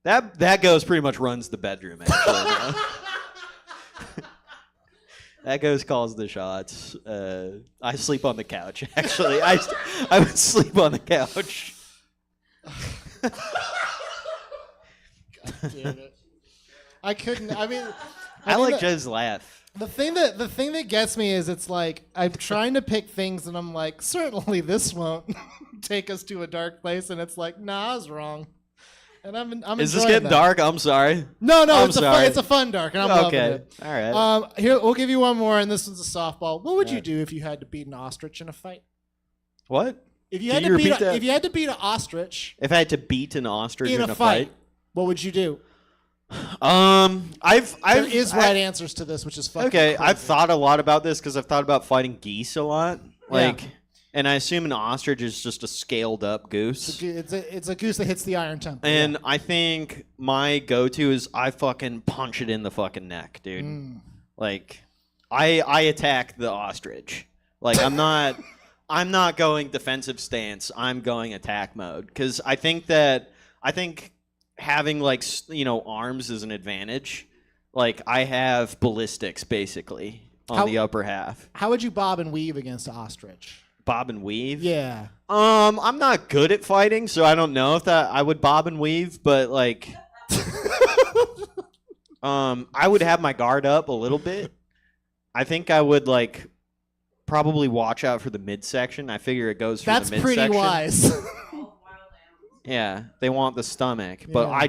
That ghost pretty much runs the bedroom, actually. That ghost calls the shots. I sleep on the couch, actually. I would sleep on the couch. God damn it. I couldn't. I mean, I like Joe's laugh. The thing that gets me is it's like I'm trying to pick things and I'm like, certainly this won't take us to a dark place, and it's like, nah, I was wrong. And I'm Is this getting dark? I'm sorry. No, it's a fun dark, and I'm loving it. All right. Here, we'll give you one more, and this one's a softball. What would you do if you had to beat an ostrich in a fight? What? If you had to beat an ostrich. If I had to beat an ostrich in a fight, what would you do? There is right answers to this, which is fucking okay. crazy. I've thought a lot about this because I've thought about fighting geese a lot. Like, And I assume an ostrich is just a scaled up goose. It's a goose that hits the iron temple. And I think my go-to is I fucking punch it in the fucking neck, dude. Like, I attack the ostrich. Like, I'm not going defensive stance. I'm going attack mode because I think having like arms is an advantage. Like, I have ballistics basically on the upper half. How would you bob and weave against an ostrich? Bob and weave? Yeah. I'm not good at fighting, so I don't know if I would bob and weave, but like I would have my guard up a little bit. I think I would like probably watch out for the midsection. I figure it goes for the midsection. That's pretty wise. Yeah, they want the stomach, but I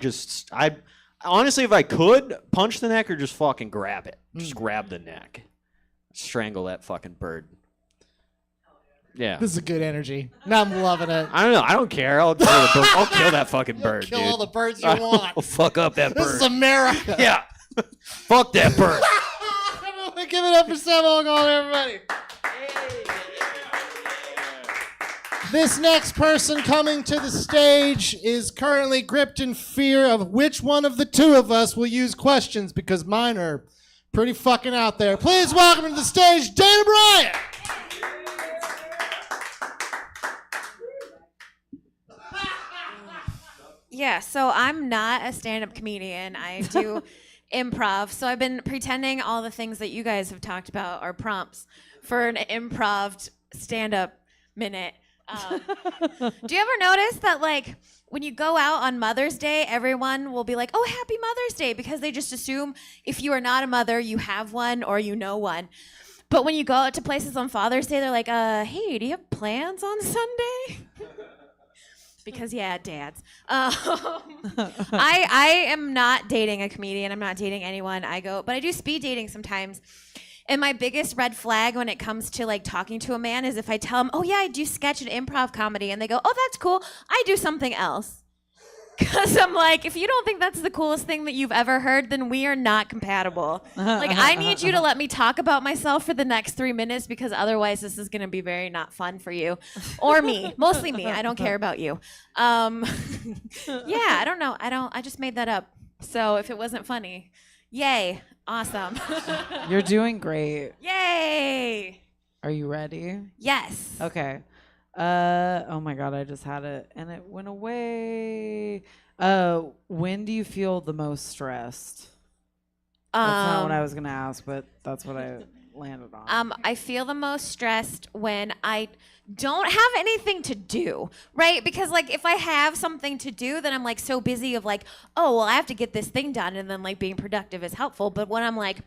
honestly, if I could punch the neck or just fucking grab it, just grab the neck, strangle that fucking bird. Yeah. This is a good energy. Now I'm loving it. I don't know. I don't care. I'll kill the bird. I'll kill that fucking bird, kill dude. all the birds you want. I'll fuck up that bird. This is America. Yeah. Fuck that bird. Give it up for Sam Olgon, everybody. This next person coming to the stage is currently gripped in fear of which one of the two of us will use questions because mine are pretty fucking out there. Please welcome to the stage, Dana Bryant. Yeah, so I'm not a stand-up comedian. I do improv. So I've been pretending all the things that you guys have talked about are prompts for an improv stand-up minute. Do you ever notice that, like, when you go out on Mother's Day, everyone will be like, oh, happy Mother's Day, because they just assume if you are not a mother, you have one or you know one. But when you go out to places on Father's Day, they're like, hey, do you have plans on Sunday? Because, yeah, dads. I am not dating a comedian. I'm not dating anyone. But I do speed dating sometimes. And my biggest red flag when it comes to, like, talking to a man is if I tell him, oh, yeah, I do sketch and improv comedy. And they go, oh, that's cool. I do something else. Because I'm like, if you don't think that's the coolest thing that you've ever heard, then we are not compatible. Like, I need you to let me talk about myself for the next 3 minutes because otherwise this is going to be very not fun for you. Or me. Mostly me. I don't care about you. Yeah, I don't know. I just made that up. So if it wasn't funny, yay. Awesome. You're doing great. Yay. Are you ready? Yes. Okay. Oh my God, I just had it and it went away. When do you feel the most stressed? That's not what I was gonna ask, but that's what I landed on. I feel the most stressed when I don't have anything to do, right? Because, like, if I have something to do, then I'm, like, so busy of, like, oh, well, I have to get this thing done, and then, like, being productive is helpful. But when I'm like,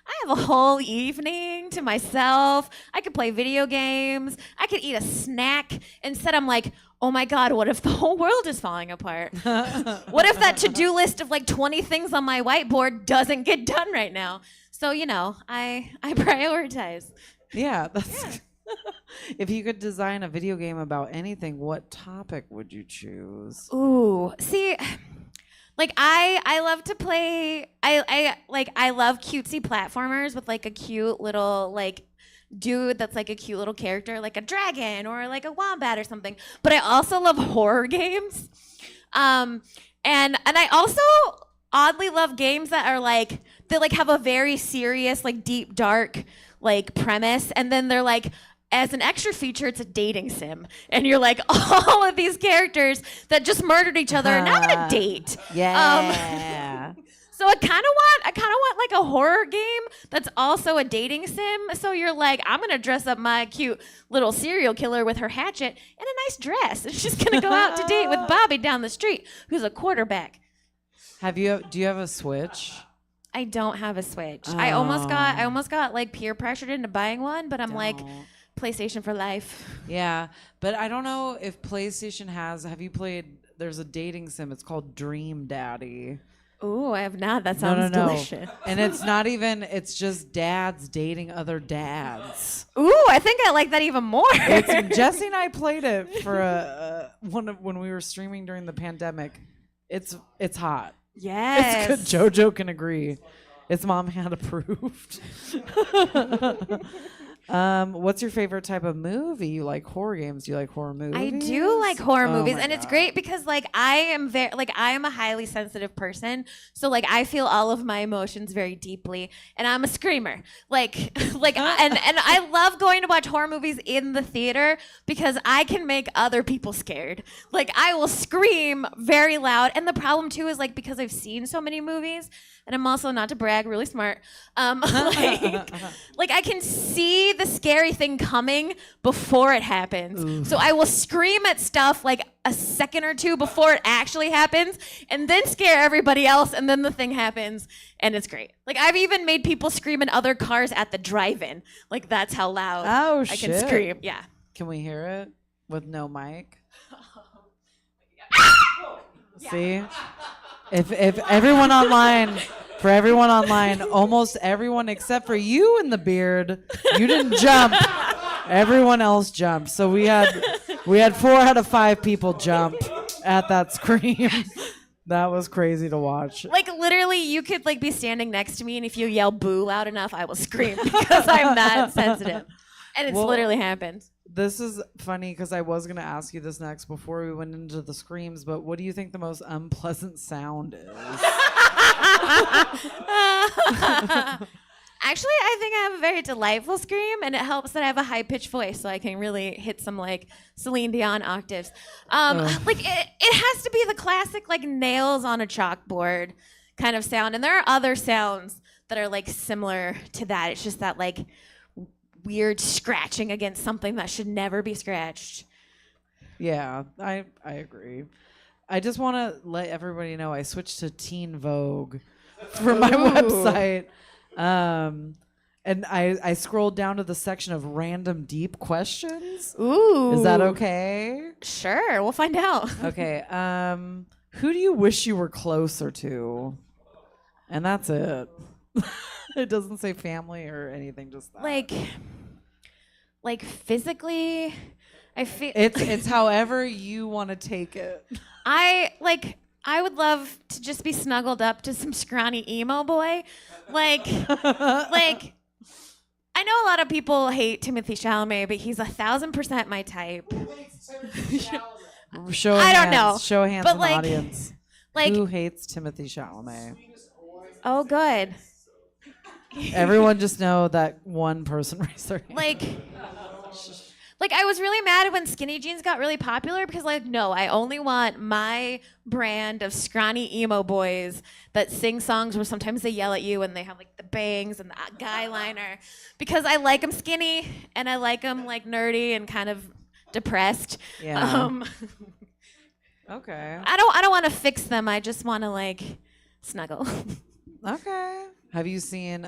I have a whole evening to myself. I could play video games. I could eat a snack. Instead, I'm like, oh my God, what if the whole world is falling apart? What if that to-do list of like 20 things on my whiteboard doesn't get done right now? So, I prioritize. Yeah, that's If you could design a video game about anything, what topic would you choose? Ooh, see, like I love to play. I love cutesy platformers with like a cute little like dude that's like a cute little character, like a dragon or like a wombat or something. But I also love horror games, and I also oddly love games that are like they like have a very serious, like deep, dark, like premise, and then they're like, as an extra feature, it's a dating sim, and you're like all of these characters that just murdered each other are now gonna date. Yeah. So I kind of want like a horror game that's also a dating sim. So you're like, I'm gonna dress up my cute little serial killer with her hatchet and a nice dress, and she's gonna go out to date with Bobby down the street, who's a quarterback. Do you have a Switch? I don't have a Switch. Oh. I almost got like peer pressured into buying one, but I'm like, PlayStation for life. Yeah, but I don't know if PlayStation have you played, there's a dating sim, it's called Dream Daddy. Ooh, I have not. That sounds delicious. And it's not even, it's just dads dating other dads. Ooh, I think I like that even more. Jesse and I played it for when we were streaming during the pandemic. It's hot. Yes. It's good. JoJo can agree. It's mom had approved. What's your favorite type of movie? You like horror games? Do you like horror movies? I do like horror movies, my and it's God. great because like I am a highly sensitive person, so like I feel all of my emotions very deeply, and I'm a screamer. And I love going to watch horror movies in the theater because I can make other people scared. Like I will scream very loud, and the problem too is like because I've seen so many movies, and I'm also, not to brag, really smart. Like I can see the scary thing coming before it happens. Oof. So I will scream at stuff like a second or two before it actually happens, and then scare everybody else, and then the thing happens, and it's great. Like I've even made people scream in other cars at the drive-in. Like that's how loud I can scream. Yeah. Can we hear it with no mic? See? If everyone online, for everyone online, almost everyone except for you and the beard, you didn't jump. Everyone else jumped. So we had 4 out of 5 people jump at that scream. That was crazy to watch. Like literally you could like be standing next to me, and if you yell boo loud enough, I will scream because I'm that sensitive. And it's literally happened. This is funny because I was going to ask you this next before we went into the screams, but what do you think the most unpleasant sound is? Actually, I think I have a very delightful scream, and it helps that I have a high-pitched voice, so I can really hit some like Celine Dion octaves. Like it has to be the classic like nails on a chalkboard kind of sound, and there are other sounds that are like similar to that. It's just that like weird scratching against something that should never be scratched. Yeah, I agree. I just want to let everybody know I switched to Teen Vogue for my website. And I scrolled down to the section of random deep questions. Ooh. Is that okay? Sure, we'll find out. Okay. Who do you wish you were closer to? And that's it. It doesn't say family or anything, just that. Like physically, I feel it's however you want to take it. I would love to just be snuggled up to some scrawny emo boy. Like I know a lot of people hate Timothée Chalamet, but he's 1,000% my type. Show I don't hands. know. Show hands but in the audience. Who hates Timothée Chalamet? Oh, good. Everyone just know that one person raised their hand. Like I was really mad when skinny jeans got really popular because no, I only want my brand of scrawny emo boys that sing songs where sometimes they yell at you and they have like the bangs and the guy liner, because I like them skinny and I like them like nerdy and kind of depressed. Yeah. Okay. I don't want to fix them. I just want to like snuggle. Okay. Have you seen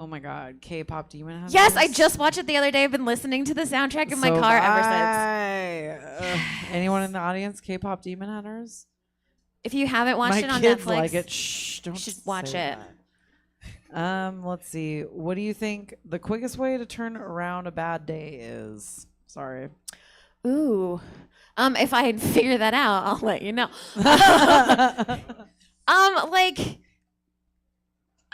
oh my God, K-pop Demon Hunters? Yes, I just watched it the other day. I've been listening to the soundtrack in my car ever since. Anyone in the audience, K-pop Demon Hunters? If you haven't watched it on kids Netflix, like it. Shh, don't you should watch say it. that. Let's see. What do you think the quickest way to turn around a bad day is? Sorry. Ooh. If I figure that out, I'll let you know.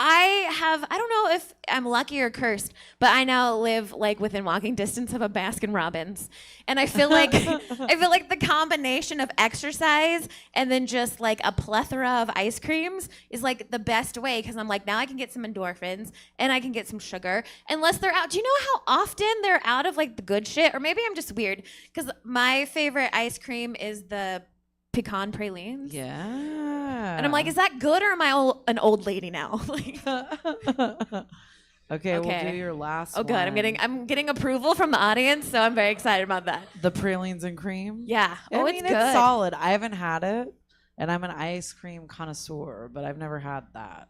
I don't know if I'm lucky or cursed, but I now live like within walking distance of a Baskin Robbins. And I feel like the combination of exercise and then just like a plethora of ice creams is like the best way, because I'm like, now I can get some endorphins and I can get some sugar. Unless they're out. Do you know how often they're out of like the good shit? Or maybe I'm just weird, because my favorite ice cream is the pecan pralines. Yeah. And I'm like, is that good, or am I an old lady now? Okay, we'll do your last one. Oh, good. I'm getting approval from the audience, so I'm very excited about that. The pralines and cream? Yeah. I mean, it's good. It's solid. I haven't had it, and I'm an ice cream connoisseur, but I've never had that.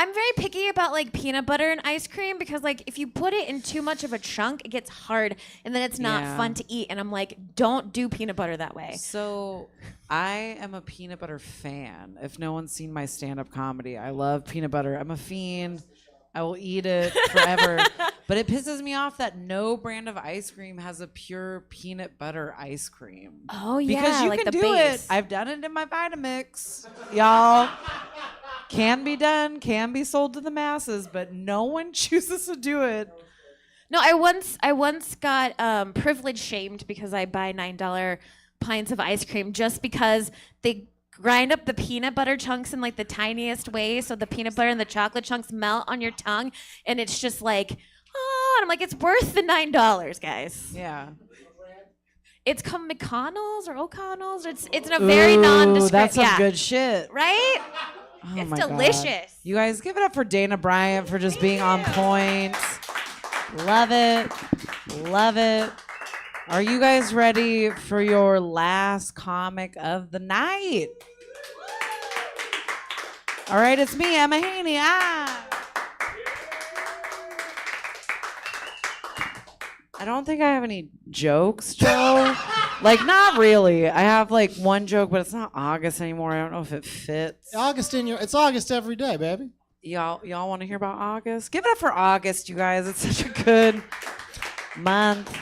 I'm very picky about like peanut butter and ice cream, because like if you put it in too much of a chunk, it gets hard and then it's not fun to eat. And I'm like, don't do peanut butter that way. So I am a peanut butter fan. If no one's seen my stand-up comedy, I love peanut butter. I'm a fiend. I will eat it forever. But it pisses me off that no brand of ice cream has a pure peanut butter ice cream. Oh, yeah. Because you like can the do base. it. I've done it in my Vitamix, y'all. Can be done, can be sold to the masses, but no one chooses to do it. No, I once got privilege shamed because I buy $9 pints of ice cream just because they grind up the peanut butter chunks in like the tiniest way, so the peanut butter and the chocolate chunks melt on your tongue, and it's just like, oh, and I'm like, it's worth the $9, guys. Yeah. It's called McConnell's or O'Connell's. It's in a very nondescript. That's some good shit. Right? Oh it's my delicious. God. You guys give it up for Dana Bryant for just being on point. Love it. Love it. Are you guys ready for your last comic of the night? All right, it's me, Emma Haney. I don't think I have any jokes, Joe. Like, not really. I have like one joke, but it's not August anymore. I don't know if it fits. It's August every day, baby. Y'all want to hear about August? Give it up for August, you guys. It's such a good month.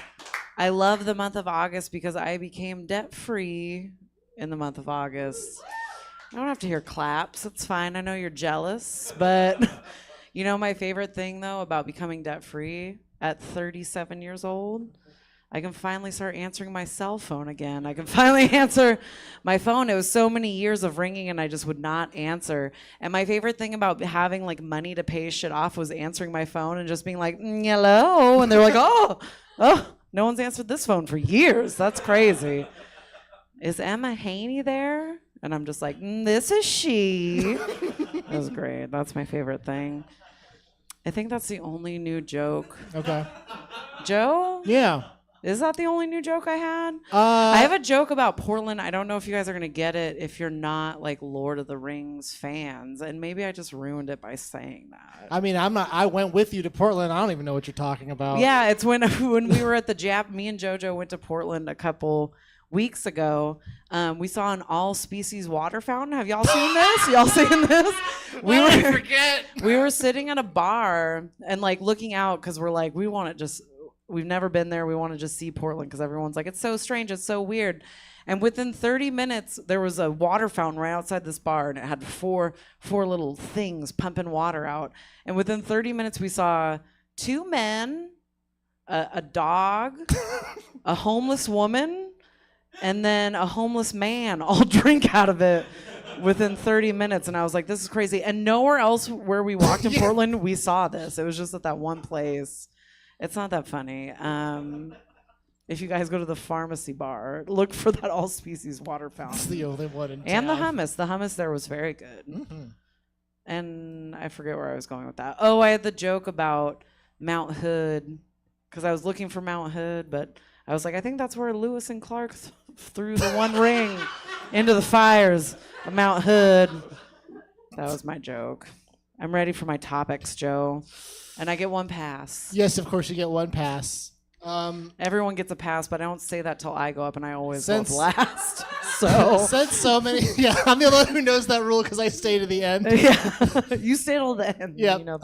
I love the month of August because I became debt-free in the month of August. I don't have to hear claps. It's fine. I know you're jealous, but you know my favorite thing though about becoming debt-free at 37 years old? I can finally start answering my cell phone again. I can finally answer my phone. It was so many years of ringing and I just would not answer. And my favorite thing about having like money to pay shit off was answering my phone and just being like, hello. And they're like, oh, no one's answered this phone for years. That's crazy. Is Emma Haney there? And I'm just like, this is she. That was great. That's my favorite thing. I think that's the only new joke. Okay. Joe? Yeah. Is that the only new joke I had? I have a joke about Portland. I don't know if you guys are going to get it if you're not like Lord of the Rings fans. And maybe I just ruined it by saying that. I mean, I went with you to Portland. I don't even know what you're talking about. Yeah, it's when we were at the Jap, me and JoJo went to Portland a couple weeks ago. We saw an all-species water fountain. Have y'all seen this? Y'all seen this? We were sitting at a bar and like looking out because we're like, we've never been there. We want to just see Portland because everyone's like, it's so strange. It's so weird. And within 30 minutes, there was a water fountain right outside this bar, and it had four little things pumping water out. And within 30 minutes, we saw 2 men, a dog, a homeless woman, and then a homeless man all drink out of it within 30 minutes. And I was like, this is crazy. And nowhere else where we walked in Portland, we saw this. It was just at that one place. It's not that funny. If you guys go to the pharmacy bar, look for that all-species water fountain. It's the only one in town. And the hummus. The hummus there was very good. Mm-hmm. And I forget where I was going with that. Oh, I had the joke about Mount Hood because I was looking for Mount Hood, but I was like, I think that's where Lewis and Clark threw the one ring into the fires of Mount Hood. That was my joke. I'm ready for my topics, Joe. And I get 1 pass. Yes, of course you get 1 pass. Everyone gets a pass, but I don't say that till I go up, and I always go up last. Since so many, yeah, I'm the only one who knows that rule because I stay to the end. Yeah, you stay till the end. Yeah. You know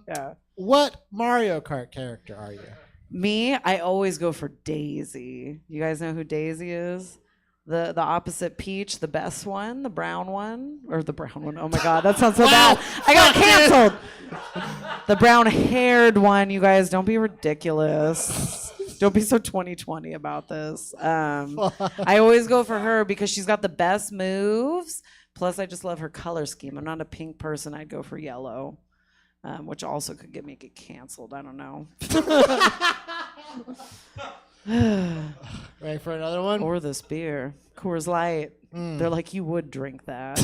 yeah. What Mario Kart character are you? Me, I always go for Daisy. You guys know who Daisy is? The opposite Peach, the best one, the brown one, or the brown one. Oh my God, that sounds so bad. I got canceled. The brown-haired one. You guys, don't be ridiculous. Don't be so 2020 about this. I always go for her because she's got the best moves. Plus, I just love her color scheme. I'm not a pink person. I'd go for yellow, which also could get me canceled. I don't know. Ready for another one? Or this beer. Coors Light. They're like, you would drink that.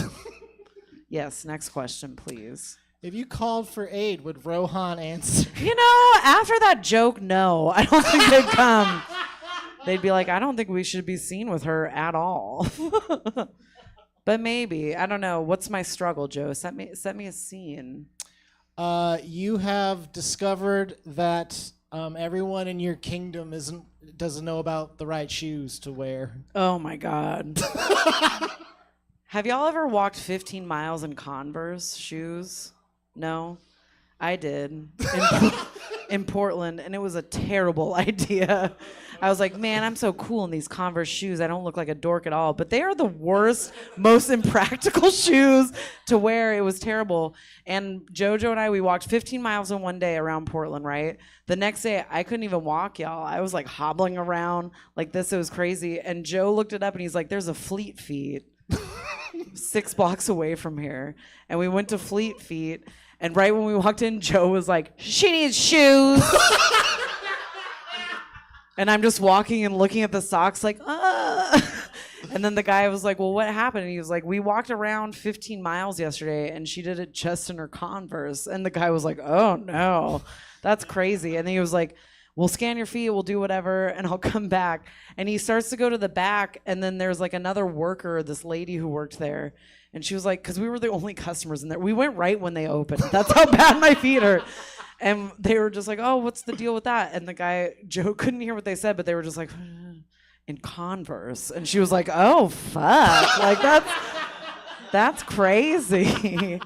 Yes, next question, please. If you called for aid, would Rohan answer? You know, after that joke, no. I don't think they'd come. They'd be like, I don't think we should be seen with her at all. But maybe. I don't know. What's my struggle, Joe? Set me a scene. You have discovered that everyone in your kingdom doesn't know about the right shoes to wear. Oh my God. Have y'all ever walked 15 miles in Converse shoes? No? I did. in Portland, and it was a terrible idea. I was like, man, I'm so cool in these Converse shoes. I don't look like a dork at all. But they are the worst, most impractical shoes to wear. It was terrible. And JoJo and I, we walked 15 miles in one day around Portland, right? The next day, I couldn't even walk, y'all. I was like hobbling around like this. It was crazy. And Joe looked it up, and he's like, there's a Fleet Feet 6 blocks away from here. And we went to Fleet Feet. And right when we walked in, Joe was like, she needs shoes. And I'm just walking and looking at the socks like, And then the guy was like, well, what happened? And he was like, we walked around 15 miles yesterday, and she did it just in her Converse. And the guy was like, oh, no, that's crazy. And then he was like, we'll scan your feet, we'll do whatever, and I'll come back. And he starts to go to the back, and then there's like another worker, this lady who worked there. And she was like, because we were the only customers in there. We went right when they opened. That's how bad my feet hurt. And they were just like, oh, what's the deal with that? And the guy, Joe, couldn't hear what they said, but they were just like, in Converse. And she was like, oh, fuck. Like, that's crazy.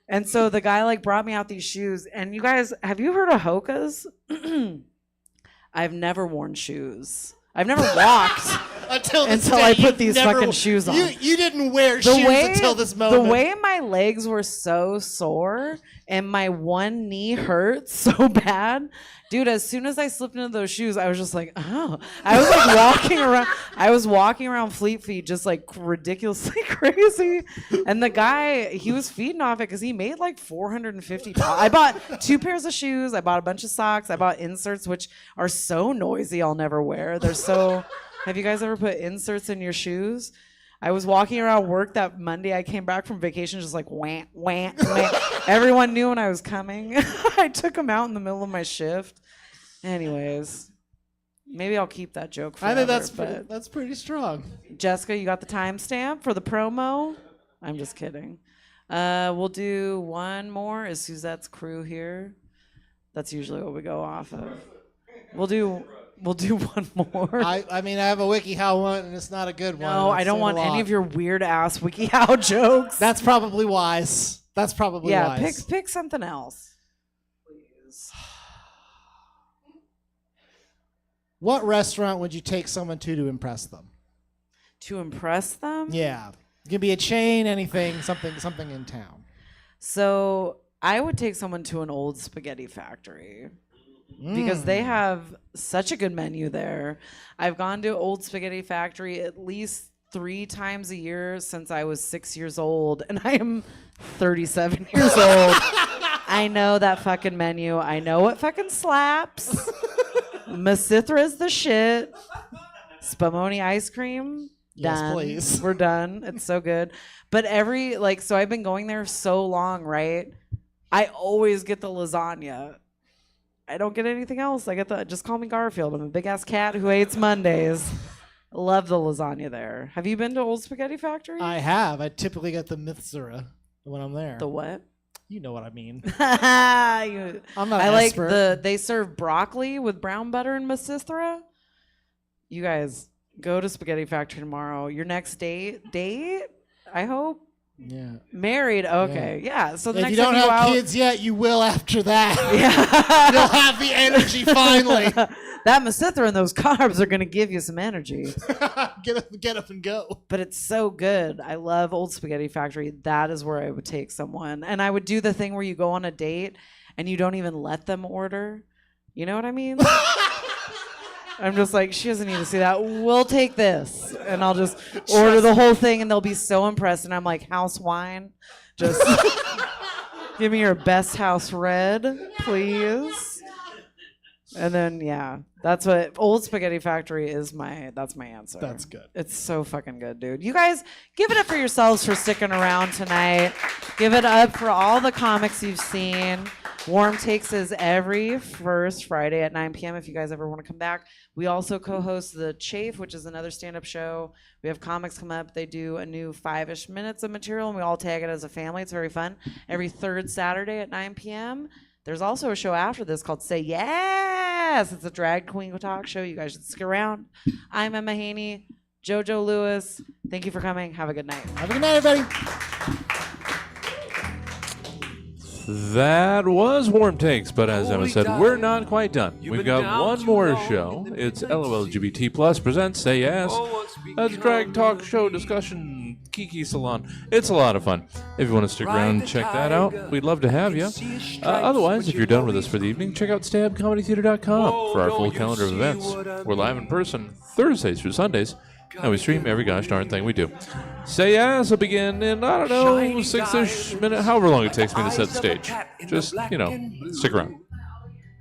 And so the guy, like, brought me out these shoes. And you guys, have you heard of Hoka's? I've never worn shoes. I've never walked until I put these fucking shoes on. You didn't wear shoes until this moment. The way my legs were so sore and my one knee hurt so bad, dude, as soon as I slipped into those shoes, I was just like, oh. I was like walking around. I was walking around Fleet Feet just like ridiculously crazy. And the guy, he was feeding off it because he made like $450. I bought 2 pairs of shoes. I bought a bunch of socks. I bought inserts, which are so noisy I'll never wear. They're so... Have you guys ever put inserts in your shoes? I was walking around work that Monday. I came back from vacation just like wah, wah, wah. Everyone knew when I was coming. I took them out in the middle of my shift. Anyways, maybe I'll keep that joke forever. I think that's pretty strong. Jessica, you got the timestamp for the promo? I'm just kidding. We'll do one more. Is Suzette's crew here? That's usually what we go off of. We'll do one more. I mean, I have a WikiHow one, and it's not a good one. No, I don't want any of your weird ass WikiHow jokes. That's probably wise. That's probably wise. Yeah, pick something else, please. What restaurant would you take someone to impress them? To impress them? Yeah, it can be a chain, anything, something in town. So I would take someone to an old spaghetti factory. Because they have such a good menu there. I've gone to Old Spaghetti Factory at least 3 times a year since I was 6 years old, and I am 37 years old. I know that fucking menu. I know what fucking slaps. Masithra's the shit. Spumoni ice cream. Yes, done. please. We're done. It's so good. But so I've been going there so long, right? I always get the lasagna. I don't get anything else. I get just call me Garfield. I'm a big ass cat who hates Mondays. Love the lasagna there. Have you been to Old Spaghetti Factory? I have. I typically get the Mithzera when I'm there. The what? You know what I mean. I'm not an expert. They serve broccoli with brown butter and Masithra. You guys go to Spaghetti Factory tomorrow. Your next date, I hope. Yeah. Married. Okay. Yeah. So the if next you don't time have kids yet, you will after that. Yeah. You'll have the energy finally. That Masithra and those carbs are going to give you some energy. Get up and go. But it's so good. I love Old Spaghetti Factory. That is where I would take someone. And I would do the thing where you go on a date and you don't even let them order. You know what I mean? I'm just like, she doesn't need to see that. We'll take this. And I'll just order the whole thing and they'll be so impressed. And I'm like, house wine? Just give me your best house red, please. And then, yeah, that's what Old Spaghetti Factory is that's my answer. That's good. It's so fucking good, dude. You guys, give it up for yourselves for sticking around tonight. Give it up for all the comics you've seen. Warm Takes is every first Friday at 9 p.m. if you guys ever want to come back. We also co-host The Chafe, which is another stand-up show. We have comics come up. They do a new 5-ish minutes of material, and we all tag it as a family. It's very fun. Every third Saturday at 9 p.m. There's also a show after this called Say Yes. It's a drag queen talk show. You guys should stick around. I'm Emma Haney, JoJo Lewis. Thank you for coming. Have a good night. Have a good night, everybody. That was Warm Takes, but as Emma said, we're not quite done. We've got one more show. It's LOLGBT Plus presents Say Yes. That's a drag talk show discussion Kiki Salon. It's a lot of fun. If you want to stick around and check that out, we'd love to have you. Otherwise, if you're done with us for the evening, check out stabcomedytheater.com for our full calendar of events. We're live in person Thursdays through Sundays, and we stream every gosh darn thing we do. Say Yes will begin in, I don't know, 6-ish minutes, however long it takes me to set the stage. Just, stick around.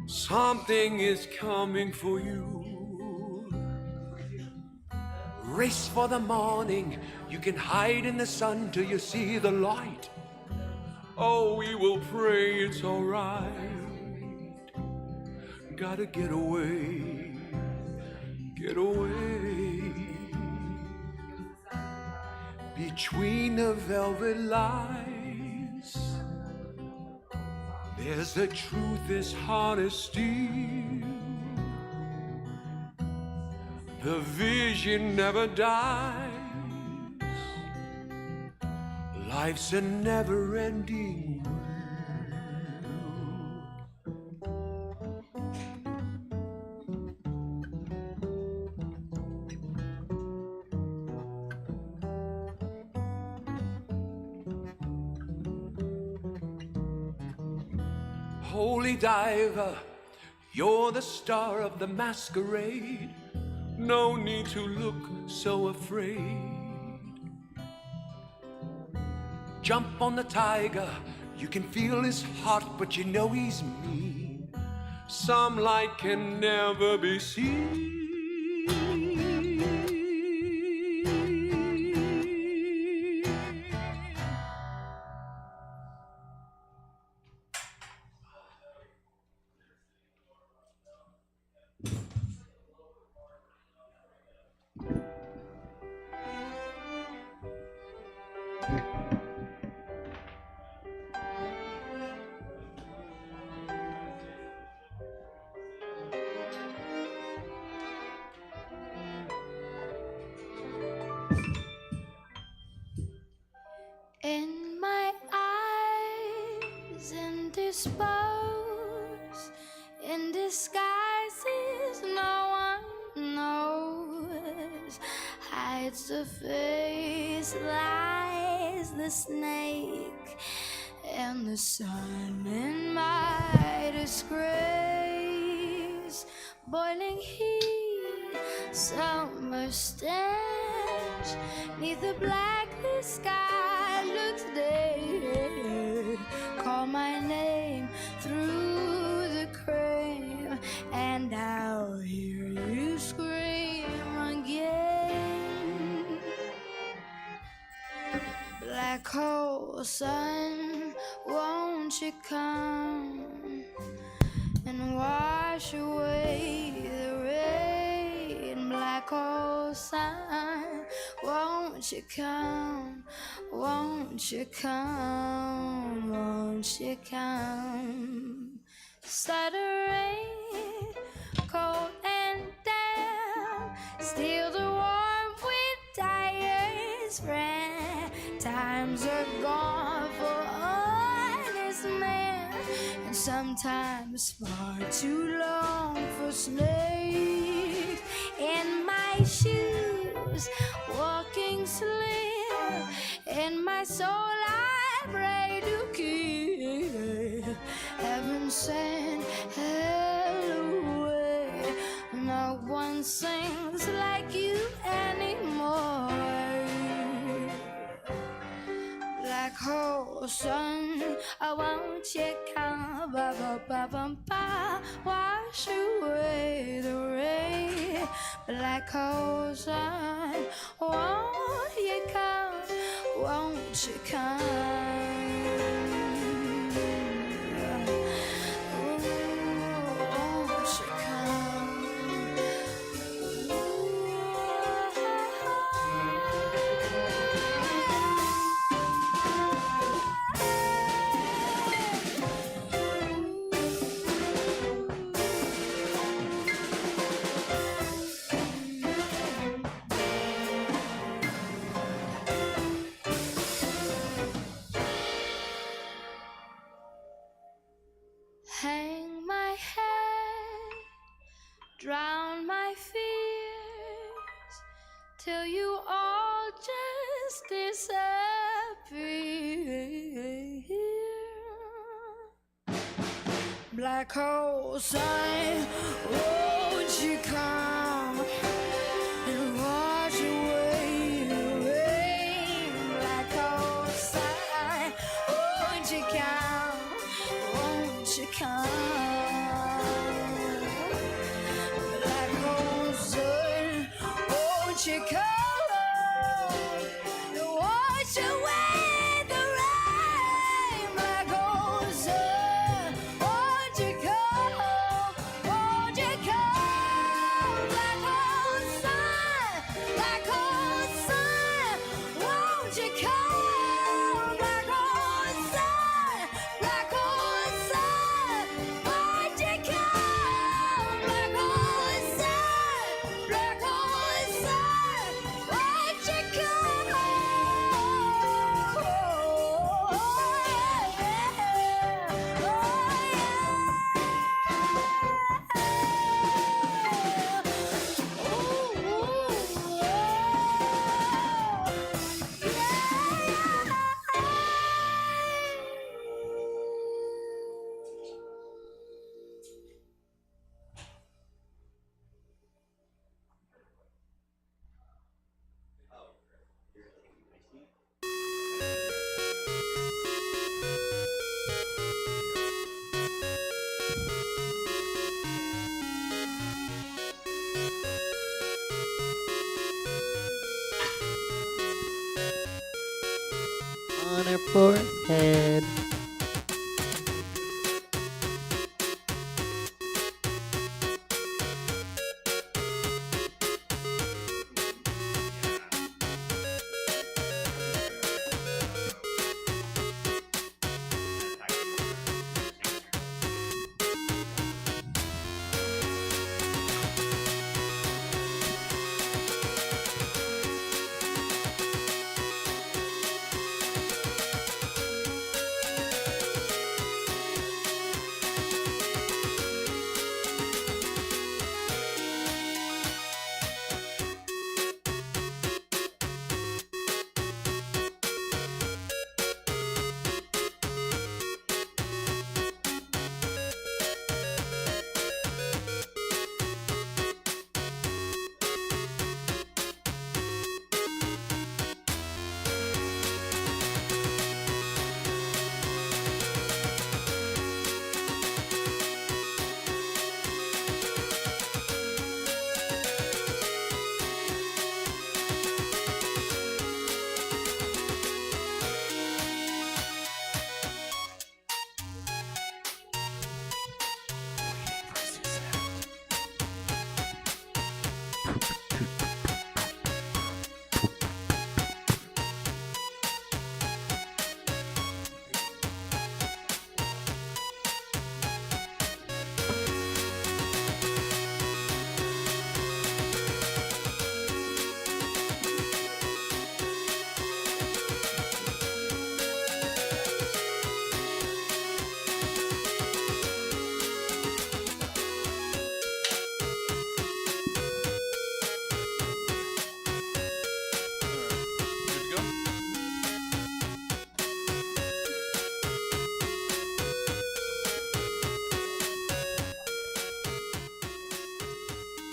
Something is coming for you. Race for the morning. You can hide in the sun till you see the light. Oh, we will pray it's alright. Gotta get away. Get away. Between the velvet lines, there's a truth as hard as steel. The vision never dies. Life's a never-ending holy diver, you're the star of the masquerade. No need to look so afraid. Jump on the tiger, you can feel his heart, but you know he's mean. Some light can never be seen. In my eyes, indisposed, in disguises no one knows, hides the face, lies the snake, and the sun in my disgrace, boiling heat, summer stench, neath the blackless sky looks dead. Call my name through the crane, and I'll hear you scream again. Black hole sun, won't you come and wash away the rain? Black hole sun, won't you come? Won't you come? Won't you come? Stuttering, cold and damp, steal the warm wind, tires ran. Times are gone for honest man, and sometimes far too long for snakes. In my shoes, walking slim, in my soul I pray to keep heaven sent hell away. No one sings like you anymore. Black hole sun, won't you come? Ba ba ba ba ba, wash away the rain. Black hole sun, won't you come? Won't you come? till you all just disappear. Black hole sun, won't you come and wash away the rain? Black hole sun, won't you come? Won't you come? Black hole sun, won't you come and wash away the rain? Black hole sun, won't you come? Won't you come? Black hole sun, black hole sun, won't you come? Black hole sun, black hole sun, won't you come? Black hole sun, black hole sun, won't you come? On her forehead.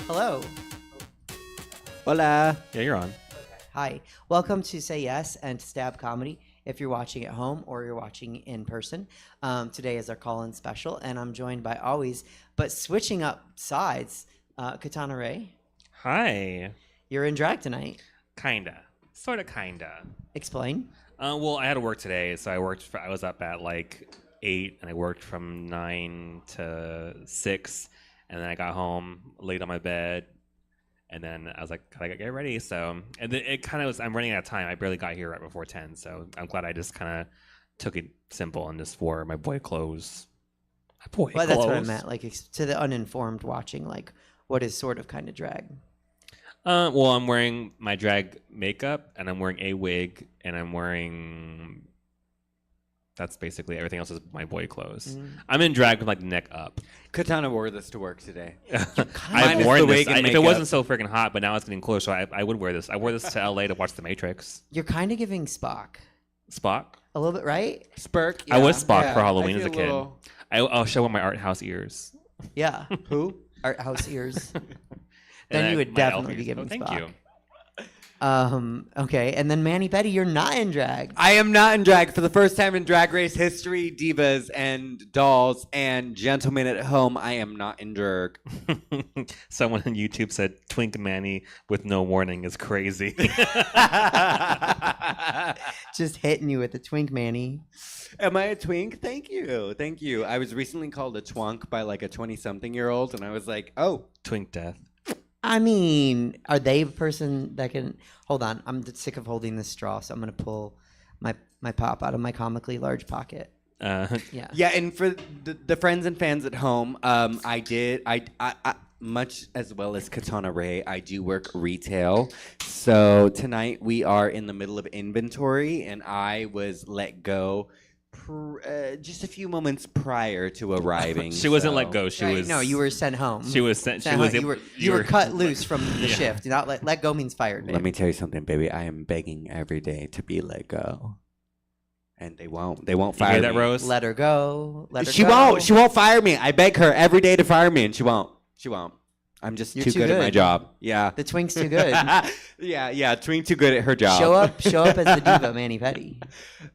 Hello. Hola. Yeah, you're on. Hi. Welcome to Say Yes and to Stab Comedy. If you're watching at home or you're watching in person, today is our call-in special, and I'm joined by always, but switching up sides, Katana Ray. Hi. You're in drag tonight. Kinda. Sorta kinda. Explain. Well, I had to work today, so I was up at like 8, and I worked from 9 to 6, and then I got home, laid on my bed, and then I was like, gotta get ready. So, and then it kind of was, I'm running out of time. I barely got here right before 10, so I'm glad I just kind of took it simple and just wore my boy clothes. Well, that's what I meant. Like, to the uninformed watching, like, what is sort of kind of drag? Well, I'm wearing my drag makeup, and I'm wearing a wig, and I'm wearing That's basically everything else is my boy clothes. I'm in drag with like neck up. Katana wore this to work today. I've worn this. If it wasn't so freaking hot, but now it's getting cooler, so I would wear this. I wore this to LA to watch The Matrix. You're kind of giving Spock. Spock? A little bit, right? Spurk. I was Spock for Halloween as a kid. I'll show him my art house ears. Yeah. Who? Art house ears. Then you would definitely be giving thank Spock. you. Okay, and then Manny Petty, you're not in drag. I am not in drag. For the first time in Drag Race history, divas and dolls and gentlemen at home, I am not in drag. Someone on YouTube said Twink Manny with no warning is crazy. Just hitting you with a twink, Manny. Am I a twink? Thank you. Thank you. I was recently called a twunk by like a 20-something-year-old, and I was like, oh. Twink death. I mean, are they a person that can... Hold on. I'm sick of holding this straw, so I'm going to pull my pop out of my comically large pocket. Yeah. Yeah, and for the friends and fans at home, I much as well as Katana Ray, I do work retail. So tonight we are in the middle of inventory, and I was let go just a few moments prior to arriving. She wasn't let go. She was. No, you were sent home. She was sent. Sent home. You were cut loose from the shift. Not let go means fired. Babe. Let me tell you something, baby. I am begging every day to be let go, and they won't. They won't fire you hear me. that, Rose? Let her go. She won't. She won't fire me. I beg her every day to fire me, and she won't. She won't. I'm just too good at my job. Yeah. The twink's too good. yeah. Twink too good at her job. Show up as the diva, Manny Petty.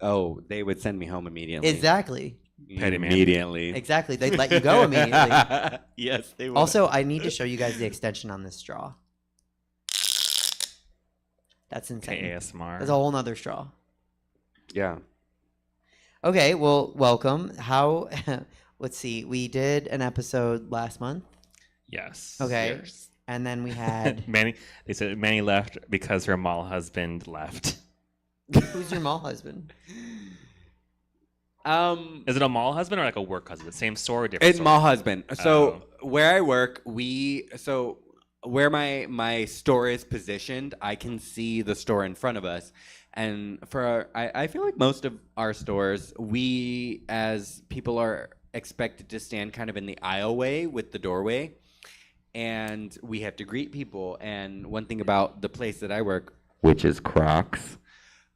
Oh, they would send me home immediately. Exactly. Petty man. Immediately. Exactly. They'd let you go immediately. Yes, they would. Also, I need to show you guys the extension on this straw. That's insane. ASMR. There's a whole nother straw. Yeah. Okay, well, welcome. How, let's see, we did an episode last month. Yes. Okay. Yes. And then we had... Manny. They said Manny left because her mall husband left. Who's your mall husband? Is it a mall husband or like a work husband? Same store or different It's store? mall husband. So where I work, where my store is positioned, I can see the store in front of us. And I feel like most of our stores, we as people are expected to stand kind of in the aisleway with the doorway. And we have to greet people. And one thing about the place that I work, which is Crocs,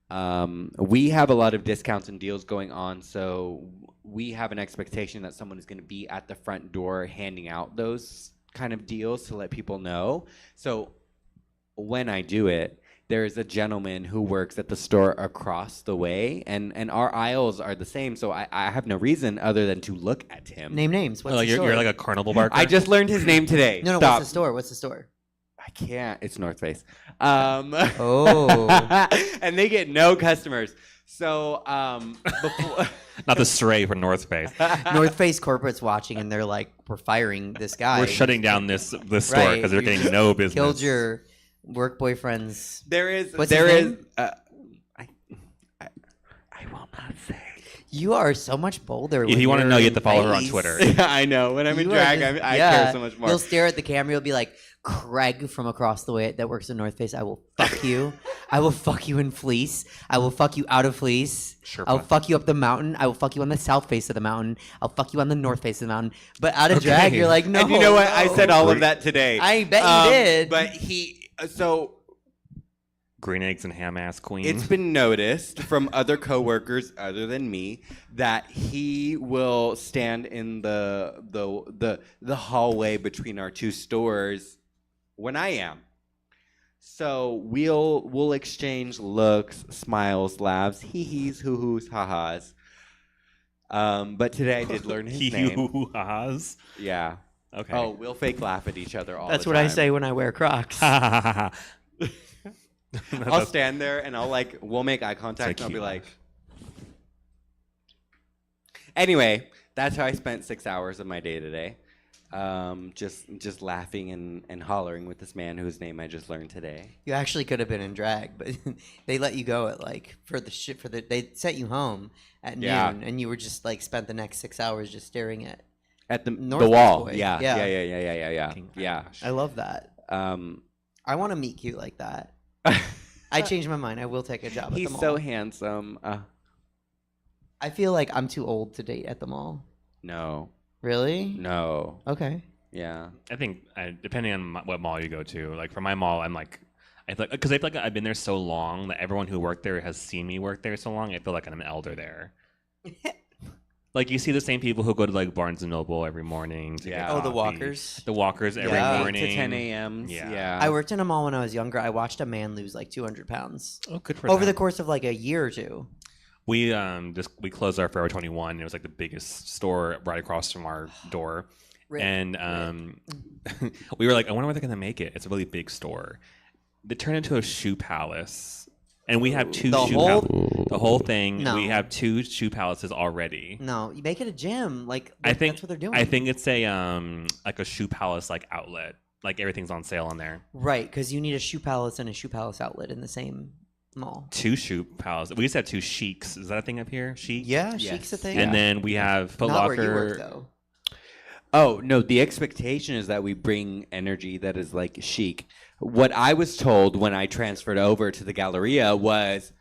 we have a lot of discounts and deals going on. So we have an expectation that someone is going to be at the front door handing out those kind of deals to let people know. So when I do it, there's a gentleman who works at the store across the way, and our aisles are the same, so I have no reason other than to look at him. Name names. What's the you're, store? you're like a carnival barker? I just learned his name today. No, Stop. what's the store? What's the store? I can't. It's North Face. Oh. And they get no customers. So before... Not the stray for North Face. North Face corporate's watching, and they're like, we're firing this guy. We're shutting down this store because Right. they're getting no business. Killed your work boyfriend's... There is... What's there his is. name? I will not say. You are so much bolder. If you want to know, you have to follow her on face. Twitter. I know. When I'm in You are drag, just- I yeah. care so much more. You'll stare at the camera. You'll be like, Craig from across the way that works in North Face. I will fuck you. I will fuck you in Fleece. I will fuck you out of Fleece. Sherpa. I'll fuck you up the mountain. I will fuck you on the south face of the mountain. I'll fuck you on the north face of the mountain. But out of drag, you're like, no. And you know what? I no. said all of that today. I bet you did. But he... So... Green eggs and ham ass queen. It's been noticed from other coworkers other than me that he will stand in the hallway between our two stores when I am. So we'll exchange looks, smiles, laughs, hee-hees, hoo-hoos, ha-has. But today I did learn his name. Hee-hoo-ha-has? Yeah. Okay. Oh, we'll fake laugh at each other all That's the what time. I say when I wear Crocs. I'll stand there and we'll make eye contact and I'll be like. Anyway, that's how I spent 6 hours of my day today. Just laughing and hollering with this man whose name I just learned today. You actually could have been in drag, but they let you go at they sent you home at noon, Yeah. and you were just like spent the next 6 hours just staring at the North wall. Face. Yeah. Yeah. Yeah. I love that. I want to meet cute like that. I changed my mind. I will take a job at the He's mall. so handsome. I feel like I'm too old to date at the mall. No. Really? No. Okay. Yeah. I think depending on what mall you go to, like for my mall, I'm like, because I feel like I've been there so long that everyone who worked there has seen me work there so long. I feel like I'm an elder there. Like you see the same people who go to like Barnes and Noble every morning. To get Oh, the coffee. walkers. The walkers every morning. 8 to 10 a.m. Yeah. I worked in a mall when I was younger. I watched a man lose like 200 pounds. Oh, good for over them. the course of like a year or two. We closed our Forever 21. It was like the biggest store right across from our door, and we were like, I wonder where they're gonna make it. It's a really big store. They turned into a shoe palace, and we have two the whole thing. No. We have 2 shoe palaces already. No, you make it a gym. Like I think that's what they're doing. I think it's a like a shoe palace like outlet. Like everything's on sale in there. Right, because you need a shoe palace and a shoe palace outlet in the same mall. 2 shoe palaces. We used to have 2 Chics. Is that a thing up here? Chic. Yeah, Chic's a thing. And then we have Foot Not Locker. where you work, though. Oh, no, the expectation is that we bring energy that is like chic. What I was told when I transferred over to the Galleria was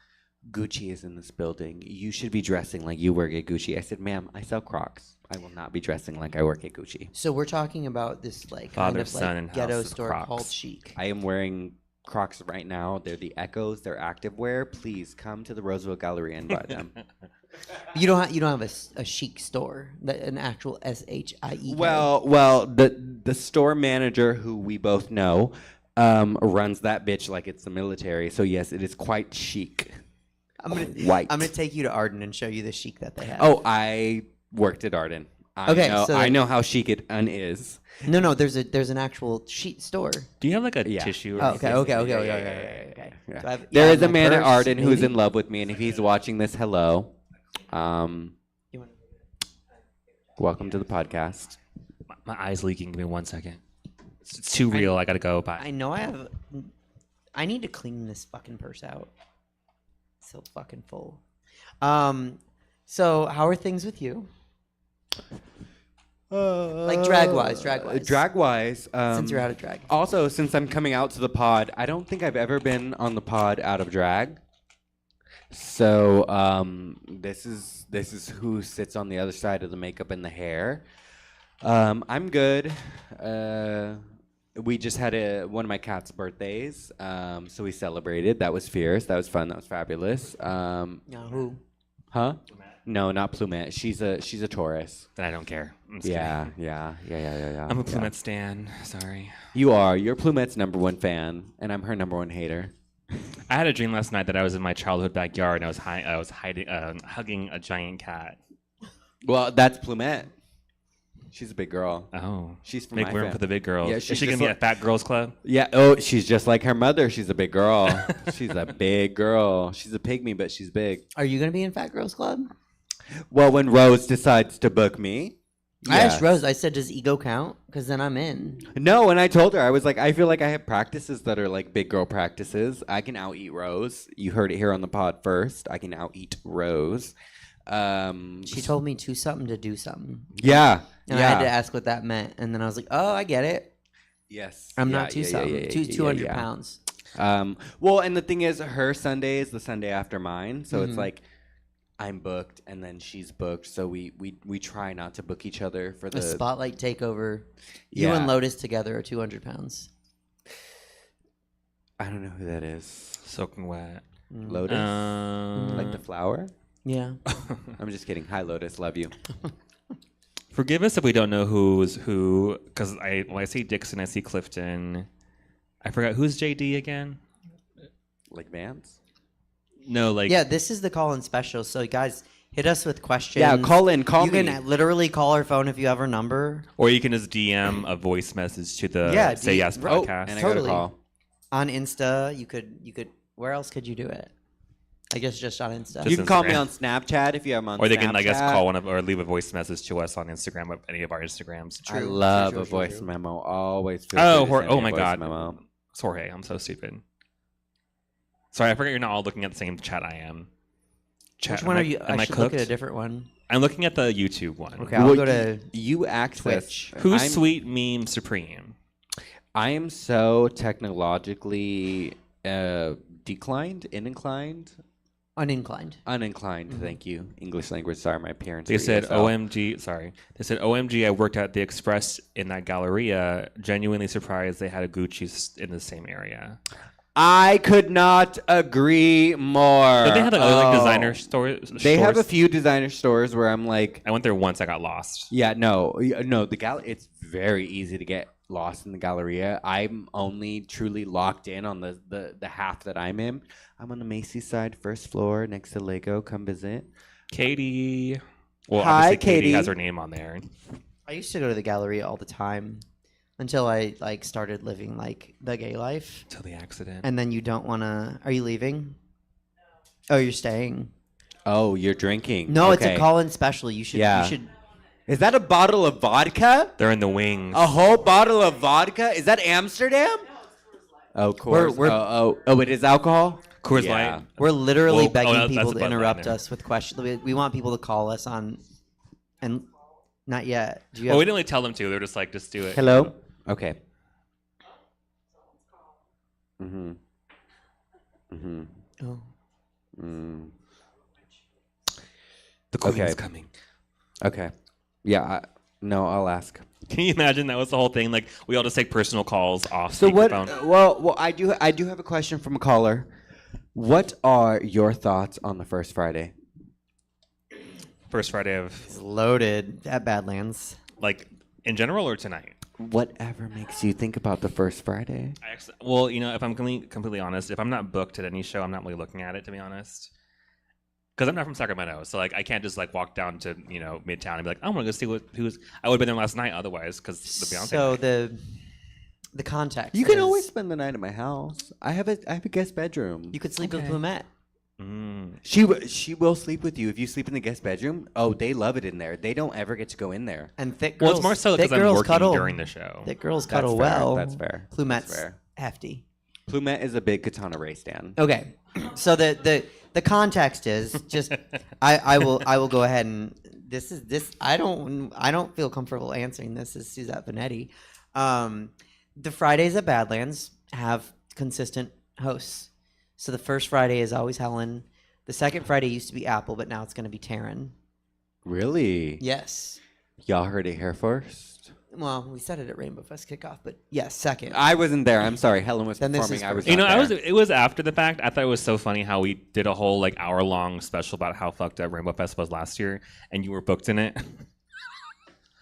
Gucci is in this building. You should be dressing like you work at Gucci. I said, ma'am, I sell Crocs. I will not be dressing like I work at Gucci. So we're talking about this like Father, kind of son, like and ghetto house of store Crocs. called Chic. I am wearing Crocs right now. They're the Echoes. They're activewear. Please come to the Roseville Gallery and buy them. You don't have a Chic store, an actual SHIE. Well, the store manager who we both know runs that bitch like it's the military. So yes, it is quite chic. I'm gonna take you to Arden and show you the Chic that they have. Oh, I worked at Arden. I know how chic it is. No, there's an actual sheet store. Do you have like a tissue? Or Okay. Yeah. There is a man at Arden who's in love with me, and if he's watching this, hello. Welcome to the podcast. My eye's leaking. Give me 1 second. It's too real. I gotta go. Bye. I know I need to clean this fucking purse out. It's so fucking full. So how are things with you? Like drag wise. Since you're out of drag. Also, since I'm coming out to the pod, I don't think I've ever been on the pod out of drag. So this is who sits on the other side of the makeup and the hair. I'm good. We just had one of my cat's birthdays, so we celebrated. That was fierce. That was fun. That was fabulous. Who? Huh? No, not Plumette. She's a Taurus. Then I don't care. I'm just Yeah. I'm a Plumette stan. Sorry. You are. You're Plumette's #1 fan, and I'm her #1 hater. I had a dream last night that I was in my childhood backyard and I was hiding, hugging a giant cat. Well, that's Plumette. She's a big girl. Oh, she's from make my room for the big girls. Yeah, Is she gonna be at Fat Girls Club? Yeah. Oh, she's just like her mother. She's a big girl. She's a big girl. She's a pygmy, but she's big. Are you gonna be in Fat Girls Club? Well, when Rose decides to book me. I asked Rose. I said, "Does ego count? Because then I'm in." No, and I told her I was like, I feel like I have practices that are like big girl practices. I can out eat Rose. You heard it here on the pod first. I can out eat Rose. She told me to something to do something. Yeah. And I had to ask what that meant, and then I was like, "Oh, I get it." Yes. I'm not too something. 200 pounds. Well, and the thing is, her Sunday is the Sunday after mine, so it's like I'm booked and then she's booked, so we try not to book each other for the spotlight takeover. You and Lotus together are 200 pounds. I don't know who that is. Soaking wet. Lotus, like the flower. Yeah. I'm just kidding. Hi, Lotus. Love you. Forgive us if we don't know who's who, because when I see Dixon, I see Clifton. I forgot who's JD again. Like Vance. No, like this is the call-in special. So guys, hit us with questions. Yeah, call me. You can literally call our phone if you have our number, or you can just DM a voice message to the Say Yes podcast. And I got a call on Insta. You could. Where else could you do it? I guess just on Insta. You can call me on Snapchat if you have them on. Or they can, Snapchat. I guess, call one of or leave a voice message to us on Instagram, any of our Instagrams. I love a voice memo. Always. Feel Oh my God, memo. Jorge, I'm so stupid. Sorry, I forget you're not all looking at the same chat I am. Which one are you? I should look at a different one. I'm looking at the YouTube one. Okay, I'll go to you access Twitch. Who's Sweet Meme Supreme? I am so technologically inclined. Uninclined. Uninclined. Thank you. English language. Sorry, my parents. They are said, ESL. OMG, sorry. They said, OMG, I worked at the Express in that Galleria. Genuinely surprised they had a Gucci in the same area. I could not agree more. But they have like designer stores. They have a few designer stores where I'm like, I went there once. I got lost. yeah, no. It's very easy to get lost in the Galleria. I'm only truly locked in on the half that I'm in. I'm on the Macy's side, first floor, next to Lego. Come visit. Katie. Well, Hi, obviously Katie Katie. has her name on there. I used to go to the Galleria all the time until I like started living like the gay life. Till the accident. And then you don't want to. Are you leaving? Oh, you're staying. Oh, you're drinking. No, Okay. it's a call-in special. You should. Yeah. You should. Is that a bottle of vodka? They're in the wings. A whole bottle of vodka? Is that Amsterdam? Oh, Coors. Oh, it is alcohol? Coors Yeah. Light. We're literally Well, begging that's people a to Bud Light interrupt now. us with questions. We want people to call us on, and not yet. Do you Well, have- we didn't really tell them to. They're just like, just do it. Hello? Okay. Mm-hmm. Mm-hmm. Oh. Mm. The queen Okay. is coming. Okay. Yeah. No, I'll ask. Can you imagine that was the whole thing? Like, we all just take personal calls off So what? speakerphone. Well, I do have a question from a caller. What are your thoughts on the first Friday? First Friday of It's loaded at Badlands. like in general or tonight? Whatever makes you think about the first Friday. Well, if I'm completely honest, if I'm not booked at any show, I'm not really looking at it, to be honest. Because I'm not from Sacramento, so like I can't just like walk down to Midtown and be like, I want to go see who's. I would have been there last night otherwise because the Beyonce. So night. the context. You can is always spend the night at my house. I have a guest bedroom. You could sleep with Plumette. She will sleep with you if you sleep in the guest bedroom. Oh, they love it in there. They don't ever get to go in there. And thick Well, girls. it's more so thick because I'm girls working cuddle. during the show. Thick girls That's cuddle fair. well. That's fair. Plumette's That's fair. hefty. Plumette is a big Katana Ray stan. Okay, so the context is just I will go ahead and this I don't feel comfortable answering this as Suzette Vanetti. The Fridays at Badlands have consistent hosts. So the first Friday is always Helen. The second Friday used to be Apple, but now it's going to be Taryn. Really? Yes. Y'all heard it here first. Well, we said it at Rainbow Fest kickoff, but yes, second. I wasn't there. I'm sorry. Helen was Then this performing. is I was. first. not there. It was after the fact. I thought it was so funny how we did a whole like hour-long special about how fucked up Rainbow Fest was last year, and you were booked in it.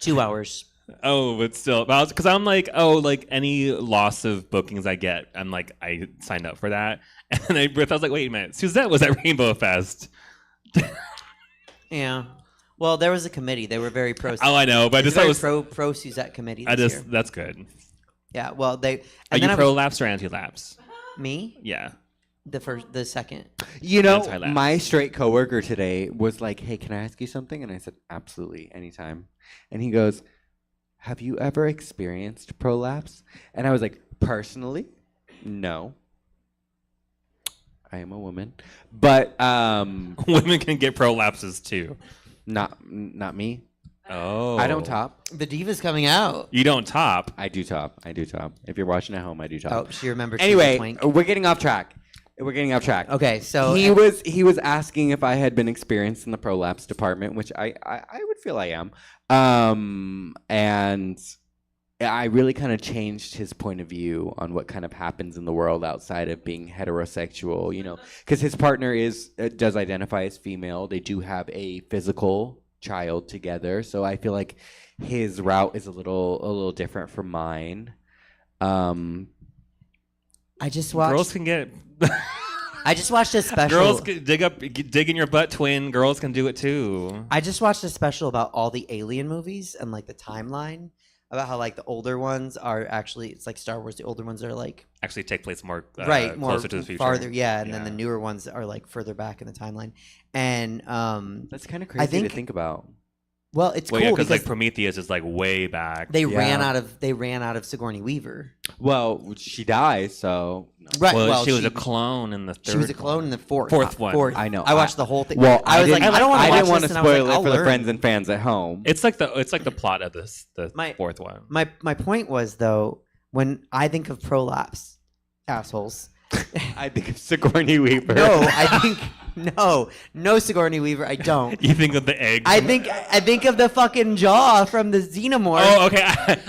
2 hours. Oh, but still, because I'm like, like any loss of bookings I get, I'm like, I signed up for that, and I was like, wait a minute, Suzette was at Rainbow Fest. Yeah. Well, there was a committee. They were very pro. Oh, I know, but I It's just a thought very it was pro Suzette committee. This year. that's good. Yeah. Well, they. Are And you then I pro was- lapse or anti lapse? Me? Yeah. The second. You know, Anti-lapse. my straight coworker today was like, "Hey, can I ask you something?" And I said, "Absolutely, anytime." And he goes, "Have you ever experienced prolapse?" And I was like, "Personally, no. I am a woman, but women can get prolapses too. Not me. Oh, I don't top. The diva's coming out. You don't top. I do top. If you're watching at home, I do top. Oh, she remembers. Anyway, we're getting off track. Okay, so he was asking if I had been experienced in the prolapse department, which I would feel I am. And I really kind of changed his point of view on what kind of happens in the world outside of being heterosexual, because his partner does identify as female. They do have a physical child together, so I feel like his route is a little different from mine. I just watched. Girls can get. I just watched a special. Girls can dig in your butt, twin. Girls can do it too. I just watched a special about all the Alien movies and like the timeline about how like the older ones are actually it's like Star Wars. The older ones are like Actually, take place more more closer to the future. farther, yeah, and then the newer ones are like further back in the timeline. And that's kind of crazy to think about. Well, it's Well, cool yeah, because like Prometheus is like way back. they ran out of Sigourney Weaver. Well, she dies, so Right. Well, she was a clone in the third. She was a clone in the fourth one. I know. I watched the whole thing. Well, I was like, I don't want to watch didn't want this, to and I was spoil like, it I'll for the learn. friends and fans at home. It's like the plot of the My- fourth one. My point was though, when I think of prolapse assholes, I think of Sigourney Weaver. No, I think no Sigourney Weaver. I don't. You think of the egg? I think of the fucking jaw from the Xenomorph. Oh, okay.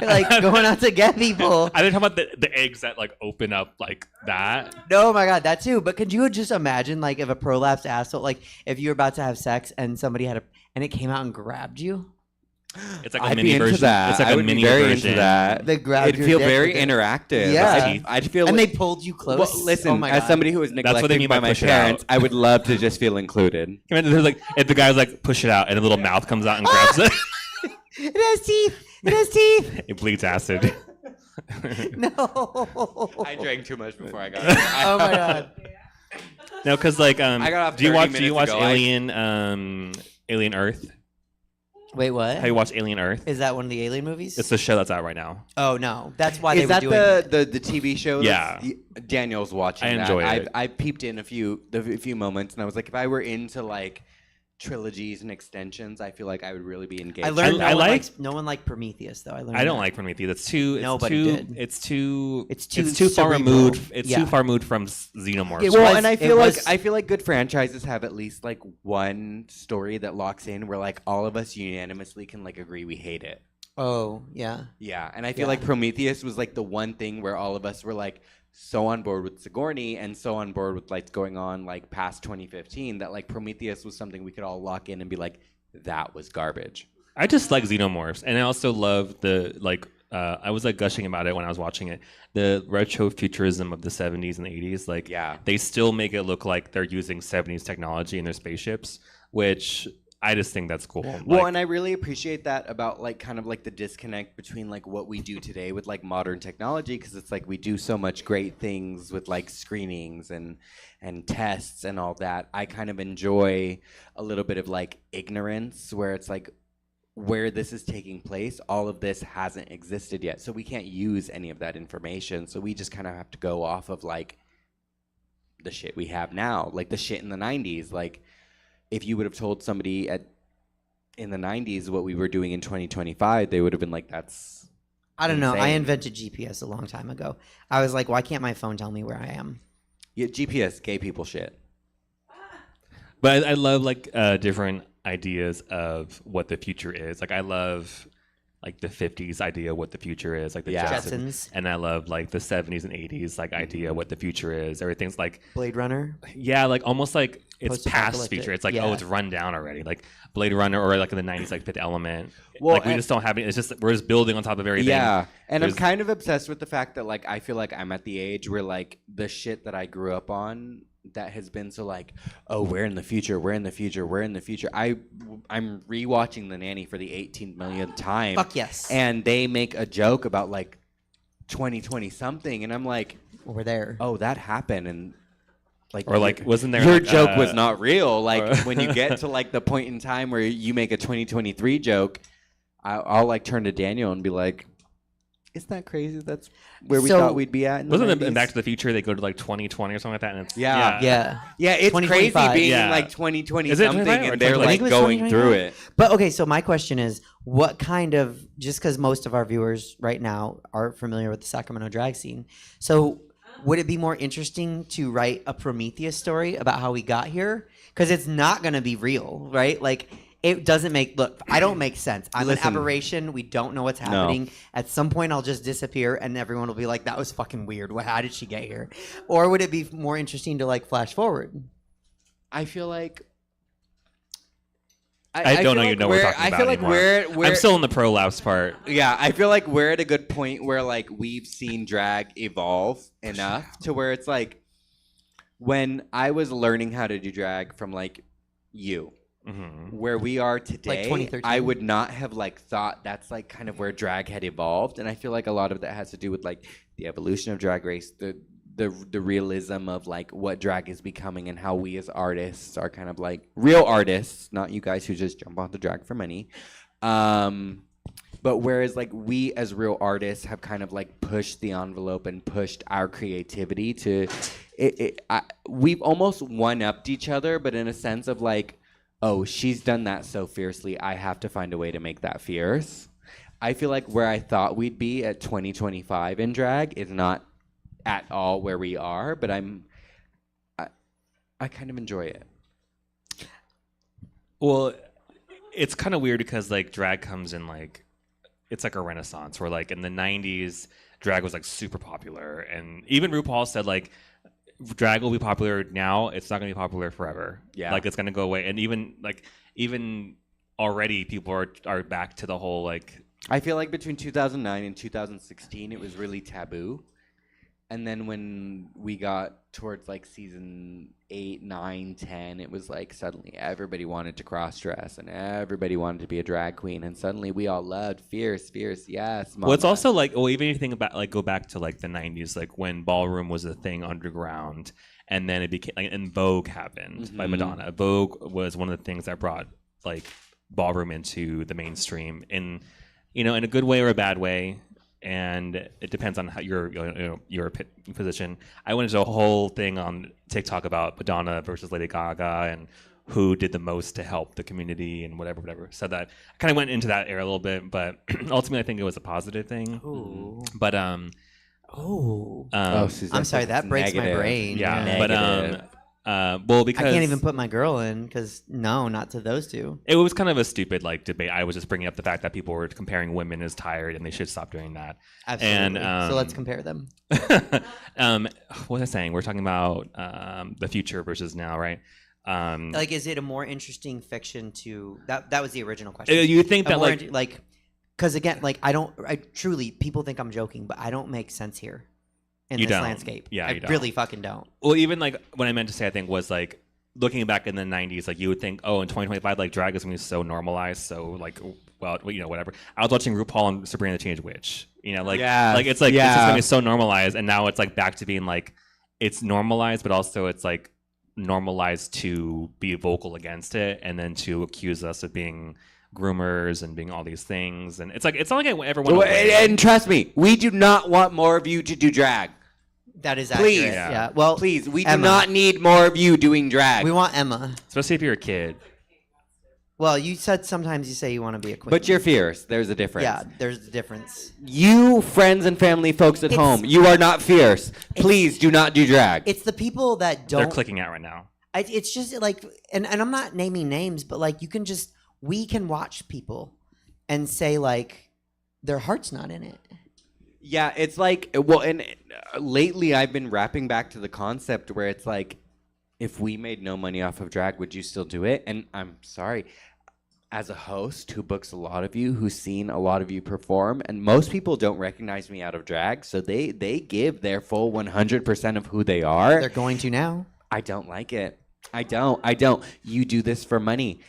Like going out to get people. I didn't talk about the eggs that like open up like that. No, my God, that too. But could you just imagine, like, if a prolapsed asshole, like, if you were about to have sex and somebody and it came out and grabbed you? It's like a I'd mini be into version. that. It's like I a would mini be very version. into that. They grabbed It'd your feel dick very with it. interactive. Yeah. I'd feel. And they pulled you close. Well, listen, Oh my as God. somebody who was That's what they neglected mean by by my push it parents, out. I would love to just feel included. There's like if the guy's like push it out and a little mouth comes out and grabs it. It has teeth. It has teeth. It bleeds acid. No. I drank too much before I got here. Oh my God. No, because like I got off do you 30 watch minutes ago. Alien Earth? Wait, what? Have you watched Alien Earth? Is that one of the alien movies? It's the show that's out right now. Oh no, that's why Is they that were doing the TV show? Yeah. Daniel's watching. I enjoy it. I peeped in a few moments, and I was like, if I were into like trilogies and extensions, I feel like I would really be engaged. I learned I like- no one liked Prometheus though. I learned. I don't that. like Prometheus. It's too. Nobody did. It's too too far cerebral. removed. It's Yeah. too far removed from Xenomorphs. Well, and I feel like good franchises have at least like one story that locks in where like all of us unanimously can like agree we hate it. Oh yeah. Yeah, and I feel Yeah. like Prometheus was like the one thing where all of us were like so on board with Sigourney and so on board with like going on like past 2015 that like Prometheus was something we could all lock in and be like, that was garbage. I just like Xenomorphs, and I also love the like. I was like gushing about it when I was watching it. The retro futurism of the 70s and 80s, like they still make it look like they're using 70s technology in their spaceships, which I just think that's cool. Well, and I really appreciate that about like kind of like the disconnect between like what we do today with like modern technology, because it's like we do so much great things with like screenings and tests and all that. I kind of enjoy a little bit of like ignorance where it's like where this is taking place, all of this hasn't existed yet. So we can't use any of that information. So we just kind of have to go off of like the shit we have now, like the shit in the 90s. Like if you would have told somebody in the 90s what we were doing in 2025, they would have been like, that's I don't know. I insane. invented GPS a long time ago. I was like, why can't my phone tell me where I am? Yeah, GPS, gay people shit. But I love like different ideas of what the future is. Like I love like the 50s idea of what the future is, like the Jetsons. and I love like the 70s and 80s like idea of what the future is. Everything's like Blade Runner. Yeah, like almost like it's past Post-apocalyptic. future. It's like Yeah. oh, it's run down already. Like Blade Runner or like in the 90s like Fifth Element. Well, like we and- just don't have it. It's just we're just building on top of everything. Yeah, and I'm There's- kind of obsessed with the fact that like I feel like I'm at the age where like the shit that I grew up on that has been so like, oh, we're in the future, we're in the future, we're in the future. I'm rewatching The Nanny for the 18th millionth time. Fuck yes. And they make a joke about like 2020 something, and I'm like, we're there. Oh, that happened, and like Or, like, wasn't there, your like, joke was not real? Like or- when you get to like the point in time where you make a 2023 joke, I'll like turn to Daniel and be like, isn't that crazy? That's where we thought we'd be at. In the Wasn't it 90s? in Back to the Future? They go to like 2020 or something like that, and it's Yeah, it's crazy 2025. being Yeah. in like 2020 Is it something, 2025 or and they're 2025? like going through it. But okay, so my question is, what kind of, just because most of our viewers right now are familiar with the Sacramento drag scene, so would it be more interesting to write a Prometheus story about how we got here? Because it's not going to be real, right? Like, it doesn't I don't make sense. I'm Listen. an aberration. We don't know what's happening. At some point, I'll just disappear and everyone will be like, that was fucking weird. How did she get here? Or would it be more interesting to like flash forward? I feel like I don't know. You know what we're talking I about feel like anymore. we're I'm still in the prolapse part. Yeah, I feel like we're at a good point where like we've seen drag evolve enough to where it's like when I was learning how to do drag from like you, where we are today, 2013. I would not have like thought that's like kind of where drag had evolved, and I feel like a lot of that has to do with like the evolution of Drag Race, the realism of like what drag is becoming and how we as artists are kind of like real artists, not you guys who just jump onto drag for money. But whereas like we as real artists have kind of like pushed the envelope and pushed our creativity to we've almost one-upped each other, but in a sense of like, oh, she's done that so fiercely, I have to find a way to make that fierce. I feel like where I thought we'd be at 2025 in drag is not at all where we are, but I kind of enjoy it. Well, it's kind of weird because like drag comes in like it's like a renaissance where like in the 90s drag was like super popular, and even RuPaul said like drag will be popular now, it's not going to be popular forever. Yeah. Like it's going to go away, and even already people are back to the whole like I feel like between 2009 and 2016 it was really taboo. And then when we got towards like season 8, 9, 10, it was like suddenly everybody wanted to cross-dress and everybody wanted to be a drag queen, and suddenly we all loved fierce, yes. Mama. Well, it's also like, well, even if you think about like go back to like the 90s, like when ballroom was a thing underground, and then it became like, and Vogue happened by Madonna. Vogue was one of the things that brought like ballroom into the mainstream in a good way or a bad way. And it depends on how your position. I went into a whole thing on TikTok about Madonna versus Lady Gaga and who did the most to help the community and whatever. So that I kind of went into that era a little bit, but ultimately I think it was a positive thing. Ooh. But I'm Suzanne sorry, that breaks my brain. Yeah, but well, because I can't even put my girl in because not to those two. It was kind of a stupid like debate. I was just bringing up the fact that people were comparing women as tired, and they should stop doing that. Absolutely. And, so let's compare them. What was I saying? We're talking about the future versus now, right? Like, is it a more interesting fiction to that was the original question. You think that because again, like I truly people think I'm joking, but I don't make sense here. In you this don't. landscape. Yeah, I you don't. really fucking don't. Well, even like what I meant to say, I think was like looking back in the 90s, like you would think, oh, in 2025, like drag is going to be so normalized. So like, well, whatever. I was watching RuPaul and Sabrina the Teenage Witch. Like it's just going to be so normalized, and now it's like back to being like it's normalized, but also it's like normalized to be vocal against it, and then to accuse us of being groomers and being all these things, and it's not like I ever want to. And trust me, we do not want more of you to do drag. That is please, accurate. Yeah. Well, please, we Emma. do not need more of you doing drag. We want Emma. Especially if you're a kid. Well, you said sometimes you say you want to be a queen. But you're fierce. There's a difference. Yeah, there's a difference. You friends and family folks at home, you are not fierce. Please do not do drag. It's the people that don't. They're clicking out right now. It's just like, and I'm not naming names, but like we can watch people and say like their heart's not in it. Yeah, it's like, well, and lately I've been wrapping back to the concept where it's like, if we made no money off of drag, would you still do it? And I'm sorry, as a host who books a lot of you, who's seen a lot of you perform, and most people don't recognize me out of drag, so they give their full 100% of who they are. They're going to now. I don't like it. I don't. You do this for money.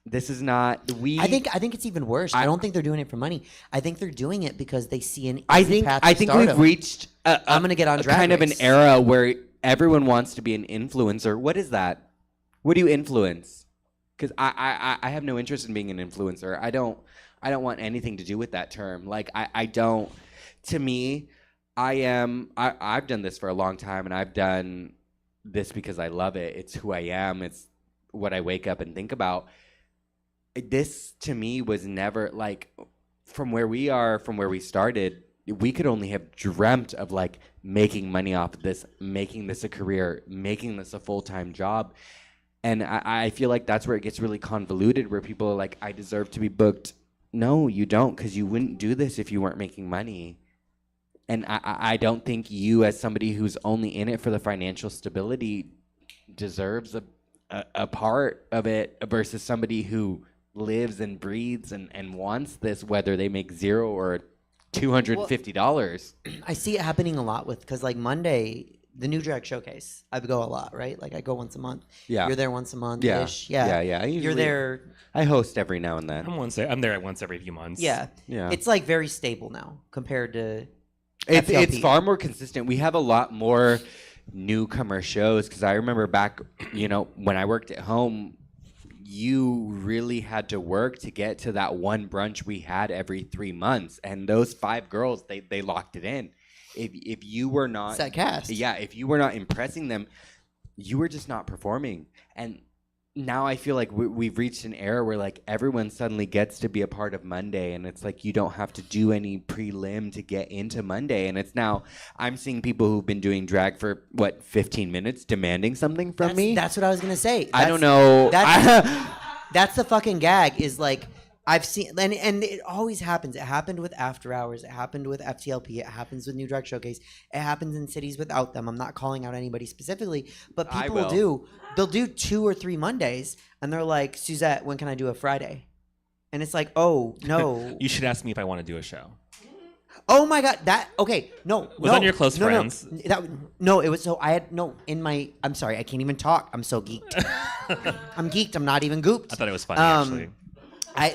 This is not I think it's even worse. I don't think they're doing it for money. I think they're doing it because they see an easy path to I think stardom. we've reached I'm gonna get on Drag kind of an Race. era where everyone wants to be an influencer. What is that? What do you influence? Because I have no interest in being an influencer. I don't want anything to do with that term. Like I don't. To me, I've done this for a long time, and I've done this because I love it. It's who I am. It's what I wake up and think about. This to me was never like from where we are, from where we started. We could only have dreamt of like making money off of this, making this a career, making this a full-time job. And I feel like that's where it gets really convoluted, where people are like, I deserve to be booked. No, you don't, because you wouldn't do this if you weren't making money. And I don't think you, as somebody who's only in it for the financial stability, deserves a part of it versus somebody who lives and breathes and wants this, whether they make $0 or $250. I see it happening a lot because like Monday, the New Drag Showcase, I go a lot, right? Like I go once a month. Yeah. You're there once a month. Yeah. Yeah. You're there. I host every now and then. I'm there once every few months. Yeah. It's like very stable now compared to. It's far more consistent. We have a lot more newcomer shows because I remember back, when I worked at home, you really had to work to get to that one brunch we had every 3 months, and those 5 girls, they locked it in. If you were not set cast, if you were not impressing them, you were just not performing. And now I feel like we've reached an era where like everyone suddenly gets to be a part of Monday, and it's like you don't have to do any prelim to get into Monday. And it's now I'm seeing people who've been doing drag for 15 minutes demanding something from me. That's what I was gonna say. I don't know. That's the fucking gag. Is like I've seen, and it always happens. It happened with After Hours. It happened with FTLP. It happens with New Drag Showcase. It happens in cities without them. I'm not calling out anybody specifically, but people will do. They'll do 2 or 3 Mondays, and they're like, Suzette, when can I do a Friday? And it's like, oh no. You should ask me if I want to do a show. Oh my god, no. Was on your close friends? No, it was I'm sorry, I can't even talk. I'm so geeked. I'm geeked. I'm not even gooped. I thought it was funny actually.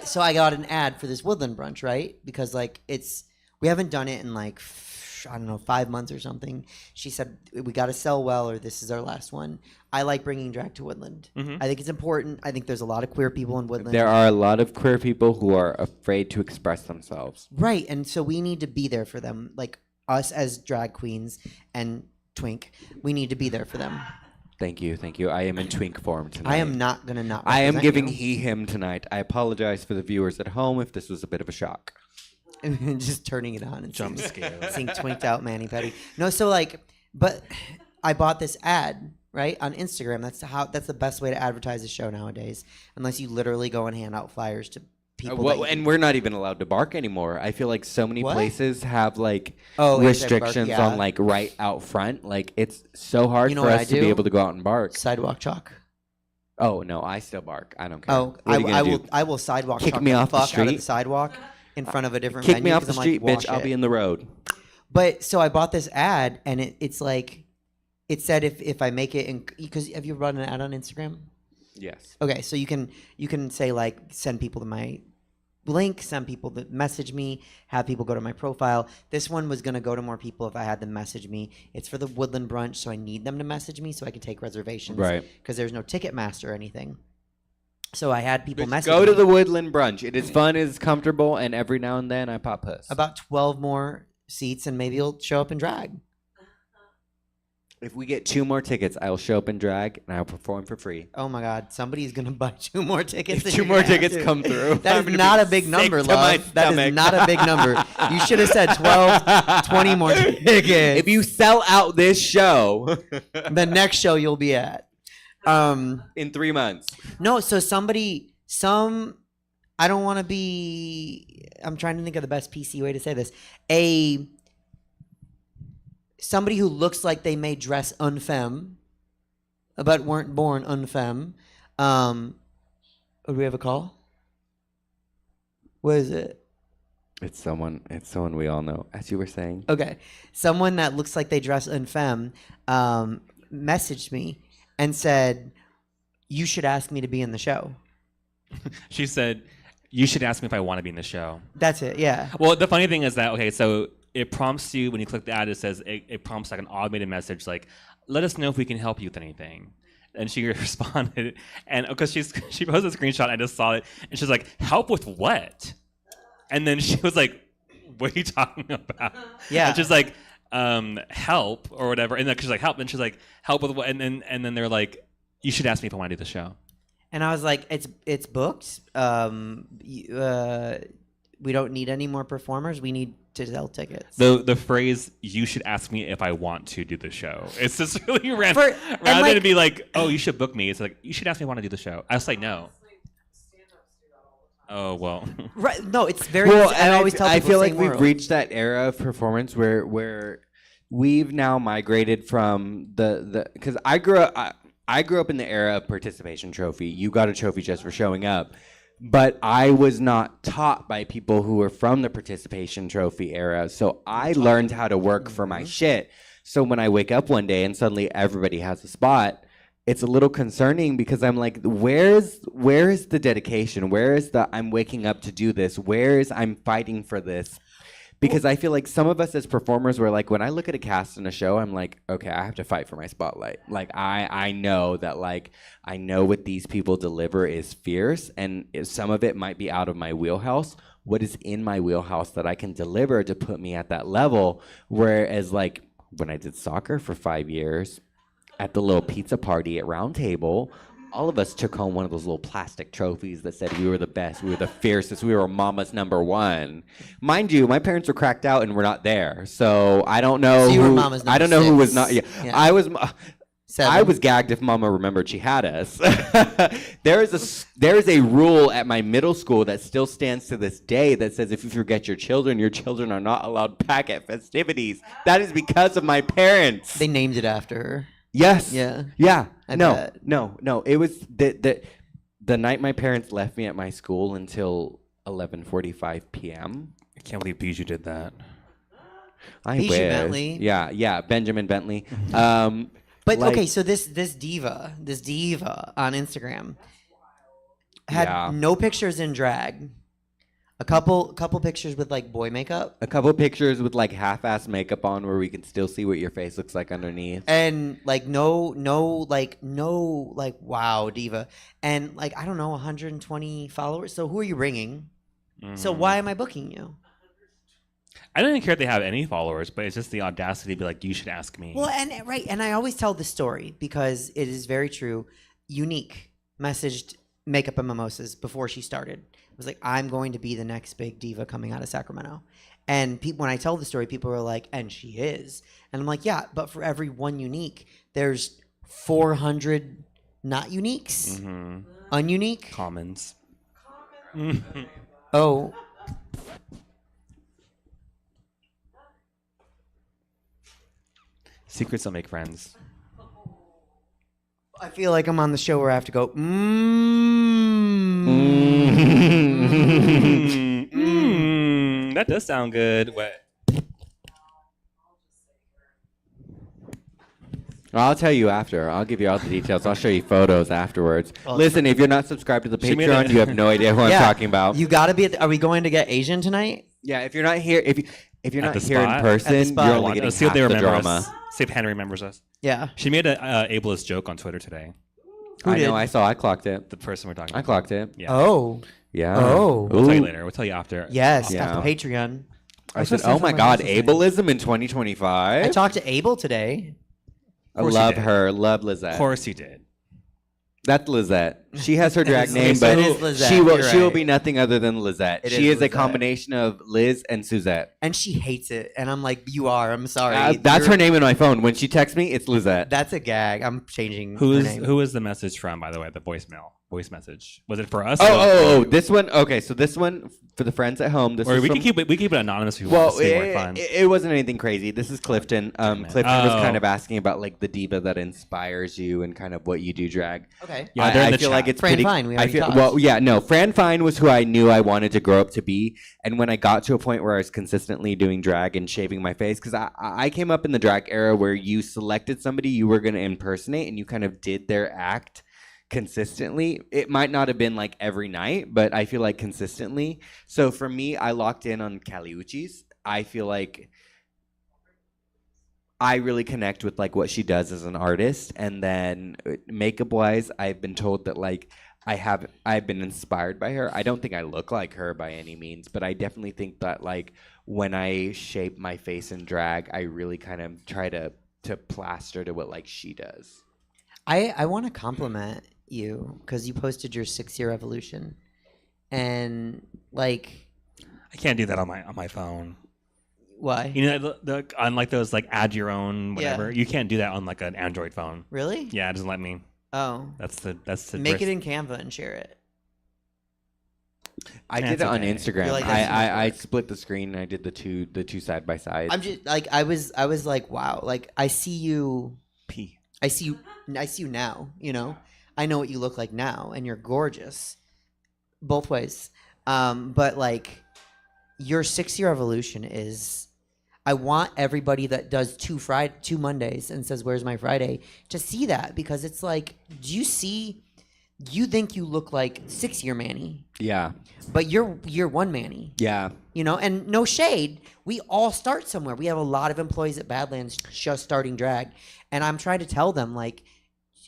So I got an ad for this woodland brunch, right? Because like we haven't done it in like I don't know 5 months or something. She said we got to sell well, or this is our last one. I like bringing drag to Woodland. Mhm. I think it's important. I think there's a lot of queer people in Woodland. There are a lot of queer people who are afraid to express themselves. Right, and so we need to be there for them, like us as drag queens and Twink. We need to be there for them. Thank you. I am in twink form tonight. I am not gonna not. I am represent giving you. he him tonight. I apologize for the viewers at home if this was a bit of a shock. Just turning it on and Jump scare. seeing twinked out Manny Petty. No, so like, but I bought this ad right on Instagram. That's the best way to advertise a show nowadays, unless you literally go and hand out flyers to people. And we're not even allowed to bark anymore. I feel like so many What? places have like Oh, restrictions yeah. on like right out front. Like it's so hard You know for what us I to be do? able to go out and bark. Sidewalk chalk. Oh no, I still bark. I don't care. Oh, What are you gonna do? I will sidewalk Kick chalk me the off the fuck out of street? the sidewalk in front of a different Kick venue me off 'cause the I'm street, like, bitch. "Wash I'll be it." in the road. But so I bought this ad, and it's like, it said if I make it, because have you run an ad on Instagram? Yes. Okay, so you can say like send people to my link, send people that message me, have people go to my profile. This one was gonna go to more people if I had them message me. It's for the Woodland brunch, so I need them to message me so I can take reservations. Right. Because there's no Ticketmaster or anything. So I had people Bitch, message go me. to the Woodland brunch. It is fun, it is comfortable, and every now and then I pop puss. About 12 more seats, and maybe you'll show up and drag. If we get 2 more tickets, I will show up in drag and I will perform for free. Oh my God, somebody's gonna buy 2 more tickets. If and 2 you're more gonna have tickets to. come through, That I'm is gonna not be a big sick number, to my love. That is stomach. not a big number. You should have said 12, 20 more tickets. If you sell out this show, the next show you'll be at. In 3 months. No, so I don't want to be. I'm trying to think of the best PC way to say this. Somebody who looks like they may dress unfemme, but weren't born unfemme. Do we have a call? What is it? It's someone we all know, as you were saying. Okay. Someone that looks like they dress unfemme messaged me and said, you should ask me to be in the show. She said, you should ask me if I want to be in the show. That's it, yeah. Well, the funny thing is that, okay, so it prompts you, when you click the ad, it says, it prompts like an automated message like, let us know if we can help you with anything. And she responded, and because she posted a screenshot, I just saw it, and she's like, help with what? And then she was like, what are you talking about? Yeah. And she's like, help or whatever. And then she's like, help. And she's like, help with what? And then they're like, you should ask me if I want to do the show. And I was like, it's booked. We don't need any more performers. We need to sell tickets. The phrase, you should ask me if I want to do the show. It's just really random. Rather than be like, oh, you should book me. It's like, you should ask me if I want to do the show. I was like, no. Oh, well. Right. No, it's very. Well, I and always tell I people feel the like same we've world. reached that era of performance where we've now migrated from the because I grew up in the era of participation trophy. You got a trophy just for showing up. But I was not taught by people who were from the participation trophy era. So I learned how to work for my shit. So when I wake up one day and suddenly everybody has a spot, it's a little concerning because I'm like, where is the dedication? Where is the I'm waking up to do this? Where is I'm fighting for this? Because I feel like some of us as performers were like, when I look at a cast in a show, I'm like, okay, I have to fight for my spotlight. Like I know that like I know what these people deliver is fierce, and if some of it might be out of my wheelhouse. What is in my wheelhouse that I can deliver to put me at that level? Whereas like when I did soccer for 5 years, at the little pizza party at Round Table, all of us took home one of those little plastic trophies that said we were the best, we were the fiercest, we were mama's number one. Mind you, my parents were cracked out and were not there, so I don't know. So you were who, mama's number I don't know who was not. Yeah, Yeah. I was. Seven. I was gagged if Mama remembered she had us. there is a rule at my middle school that still stands to this day that says if you forget your children are not allowed back at festivities. That is because of my parents. They named it after her. Yes. Yeah. Yeah. I No. bet. No. It was the night my parents left me at my school until 11:45 p.m. I can't believe Bijou did that. I Bijou wish. Bentley. Yeah. Benjamin Bentley. But like- okay, so this diva on Instagram had no pictures in drag. A couple pictures with like boy makeup. A couple pictures with like half-ass makeup on where we can still see what your face looks like underneath. And like no wow diva. And like I don't know 120 followers. So who are you bringing? So why am I booking you? I don't even care if they have any followers, but it's just the audacity to be like, you should ask me. Well, and I always tell this story because it is very true. Unique messaged Makeup and Mimosas before she started. It was like, I'm going to be the next big diva coming out of Sacramento. And when I tell the story, people are like, and she is. And I'm like, yeah, but for every one unique, there's 400 not uniques, ununique. Commons. Oh. Secrets don't make friends. I feel like I'm on the show where I have to go, That does sound good. What? I'll tell you after. I'll give you all the details. I'll show you photos afterwards. Listen, if you're not subscribed to the She made Patreon, it- you have no idea who I'm talking about. You got to be are we going to get Asian tonight? Yeah, if you're not here, if you're At not the here in spot? person, At the spot. you're only getting Let's see if half they the remember drama. us. See if Henry remembers us. Yeah. She made a ableist joke on Twitter today. Who I did? know. I saw. I clocked it. The person we're talking I about. clocked it. Yeah. Oh. Yeah. Oh. We'll tell you Ooh. later. We'll tell you after. Yes, Yeah. after Patreon. I said, "Oh my God, ableism in 2025." I talked to Abel today. I course you love did. her. Love Lizette. Of course you did. That's Lizette. She has her It drag is- name, it but is Lizette, she will you're right. be nothing other than Lizette. It She is is a Lizette. combination of Liz and Suzette. And she hates it. And I'm like, you are. I'm sorry. That's You're- her name in my phone. When she texts me, it's Lizette. That's a gag. I'm changing Who her is name. who is the message from? By the way, the voice message. Was it for us? Oh, this one. Okay, so this one for the friends at home. This Or is we from, can keep it anonymous if you Well, want to say more fun. it wasn't anything crazy. This is Clifton. Clifton was Oh. kind of asking about like the diva that inspires you and kind of what you do drag. Okay. Yeah, they're in I the feel chat. like it's Fran pretty. Fine, we I already feel talked. well. Yeah, no. Fran Fine was who I knew I wanted to grow up to be, and when I got to a point where I was consistently doing drag and shaving my face, because I came up in the drag era where you selected somebody you were going to impersonate, and you kind of did their act consistently. It might not have been like every night, but I feel like consistently. So for me, I locked in on Caliucci's. I feel like I really connect with like what she does as an artist, and then makeup wise, I've been told that like I've been inspired by her. I don't think I look like her by any means, but I definitely think that like when I shape my face in drag, I really kind of try to plaster to what like she does. I want to compliment you because you posted your 6-year evolution. And like, I can't do that on my phone. why? You know, on like those like add your own whatever. Yeah. You can't do that on like an Android phone. Really? Yeah, it doesn't let me. Oh. That's the Make first- it in Canva and share it. I That's did it on okay. Instagram. You're like, that's I not split the screen and I did the two side by side. I'm just like I was like, wow, like I see you P. I see you now, you know? I know what you look like now and you're gorgeous. Both ways. But like your 6-year evolution is I want everybody that does two Mondays and says, "Where's my Friday?" to see that because it's like, you think you look like 6-year Manny, Yeah. but you're 1 Manny. Yeah. You know, and no shade. We all start somewhere. We have a lot of employees at Badlands just starting drag. And I'm trying to tell them, like,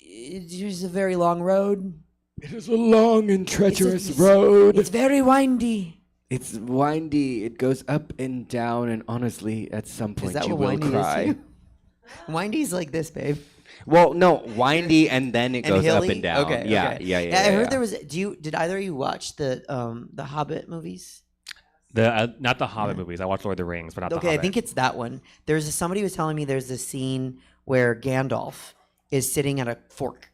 there's a very long road. It is a long and treacherous road. It's very windy. It's windy. It goes up and down, and honestly, at some point Is that you what will windy cry. is? Windy's like this, babe. Well, no, windy and then it And goes up hilly? and down. Okay, Yeah, okay. yeah. I heard there was. Did either of you watch the Hobbit movies? Not the Hobbit movies. I watched Lord of the Rings, but not the Okay, Hobbit. I think it's that one. Somebody was telling me there's a scene where Gandalf is sitting at a fork,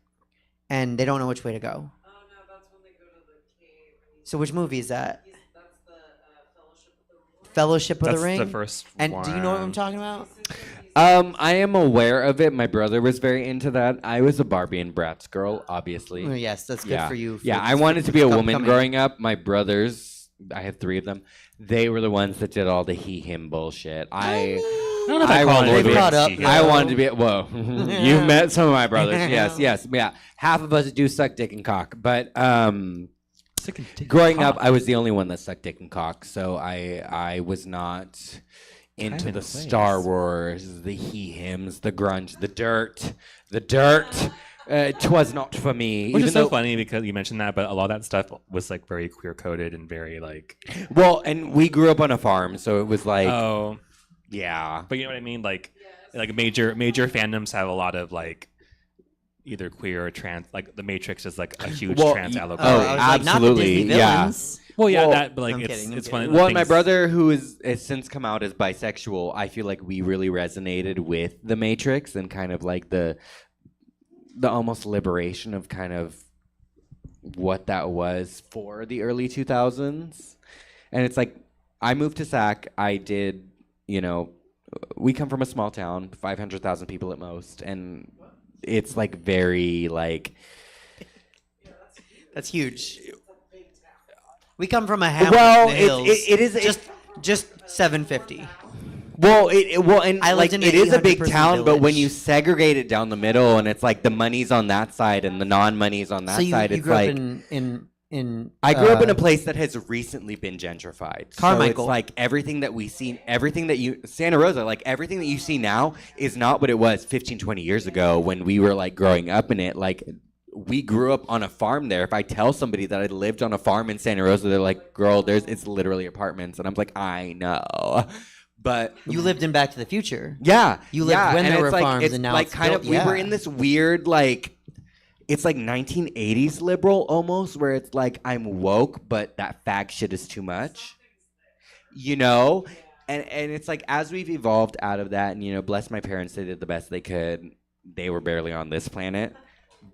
and they don't know which way to go. Oh no, that's when they go to the cave. So which movie is that? That's the Fellowship of the Ring. That's the first And one. do you know what I'm talking about? I am aware of it. My brother was very into that. I was a Barbie and Bratz girl, obviously. Oh, yes, that's good for you. Yeah, I wanted to be a woman Coming. growing up. My brothers, I have 3 of them. They were the ones that did all the he/him bullshit. I wanted to be. Whoa, you've met some of my brothers. Yes, yeah. Half of us do suck dick and cock, but growing up, I was the only one that sucked dick and cock. So I was not into the Star Wars, the he/hims, the grunge, the dirt. 'Twas not for me. Which is so funny because you mentioned that, but a lot of that stuff was like very queer coded and very like. Well, and we grew up on a farm, so it was like. Oh. Yeah. But you know what I mean? Like major fandoms have a lot of like either queer or trans. Like The Matrix is like a huge trans allegory. Absolutely. Yeah. Well, yeah, but like it's funny. Well, my brother, who has since come out as bisexual, I feel like we really resonated with The Matrix and kind of like the almost liberation of kind of what that was for the early 2000s. And it's like, I moved to Sac. I did, we come from a small town, 500,000 people at most. And it's like very like. That's huge. We come from a hamlet. Well, in the hills. it is just 750. Well, and I lived like in it an is a big 800-person town, but when village. you segregate it down the middle, and it's like the money's on that side and the non-money's on that So you side, you it's grew like up in I grew up in a place that has recently been gentrified. Carmichael. So it's like everything that Santa Rosa, like everything that you see now is not what it was 15, 20 years ago when we were like growing up in it. Like we grew up on a farm there. If I tell somebody that I lived on a farm in Santa Rosa, they're like, "Girl, it's literally apartments," and I'm like, "I know." But you lived in Back to the Future. Yeah, You lived when and there were it's like, farms, it's and now like it's kind built- of we were yeah. in this weird like, it's like 1980s liberal almost, where it's like I'm woke, but that fag shit is too much, and it's like as we've evolved out of that, and bless my parents, they did the best they could. They were barely on this planet,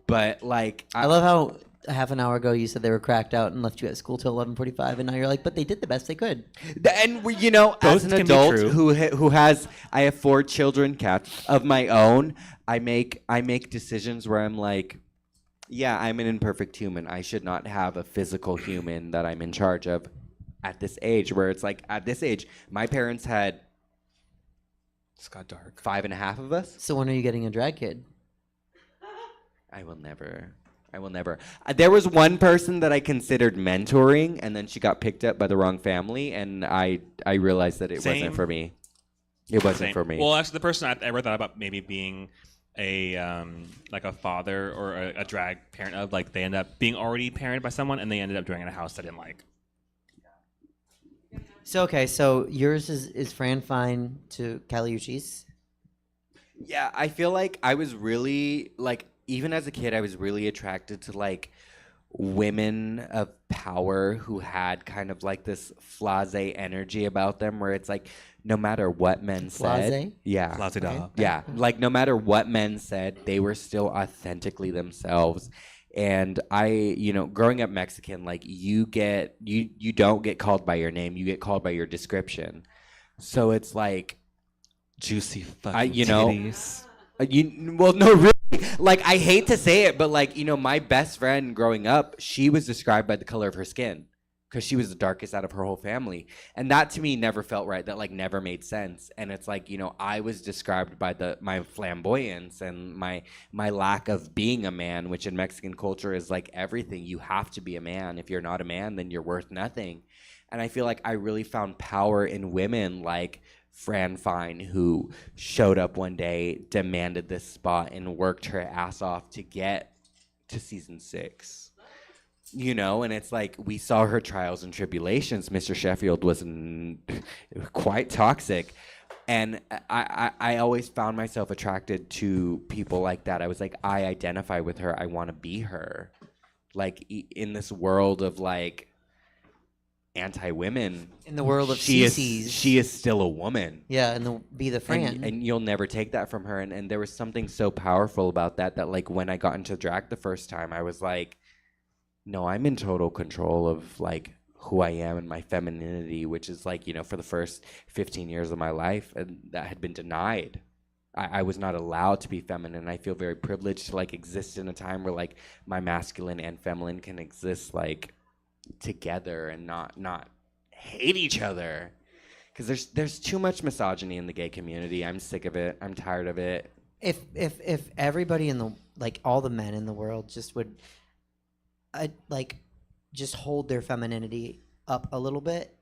but like I love how a half an hour ago you said they were cracked out and left you at school till 11:45, and now you're like, but they did the best they could. And as an adult who has, I have 4 children, cats of my own. I make decisions where I'm like, yeah, I'm an imperfect human. I should not have a physical human that I'm in charge of at this age. Where it's like at this age, my parents had. It's got dark. 5.5 of us. So when are you getting a drag kid? I will never. There was one person that I considered mentoring, and then she got picked up by the wrong family, and I realized that it wasn't for me. It wasn't for me. Well, actually, the person I ever thought about maybe being a like a father or a drag parent of, like they end up being already parented by someone, and they ended up doing it in a house I didn't like. So yours is Fran Fine to Caliucci's? Yeah, I feel like I was really like, even as a kid, I was really attracted to like women of power who had kind of like this flase energy about them, where it's like no matter what men said, Flase? yeah, Flase da. yeah, like no matter what men said, they were still authentically themselves. And I, growing up Mexican, like you don't get called by your name, you get called by your description. So it's like juicy fucking titties. Well, no, really. Like, I hate to say it, but like, my best friend growing up, she was described by the color of her skin because she was the darkest out of her whole family. And that to me never felt right. That like never made sense. And it's like, I was described by my flamboyance and my lack of being a man, which in Mexican culture is like everything. You have to be a man. If you're not a man, then you're worth nothing. And I feel like I really found power in women like Fran Fine, who showed up one day, demanded this spot, and worked her ass off to get to season 6. And it's like we saw her trials and tribulations. Mr. Sheffield was quite toxic. And I always found myself attracted to people like that. I was like, I identify with her. I want to be her. Like in this world of like anti-women. In the world of she CCs. she is still a woman. Yeah, and be the friend. And you'll never take that from her. And there was something so powerful about that like when I got into drag the first time, I was like, no, I'm in total control of like who I am and my femininity, which is like, you know, for the first 15 years of my life, and that had been denied. I was not allowed to be feminine. I feel very privileged to like exist in a time where like my masculine and feminine can exist like together and not hate each other. Because there's too much misogyny in the gay community. I'm sick of it. I'm tired of it. If everybody in the like all the men in the world just would like just hold their femininity up a little bit,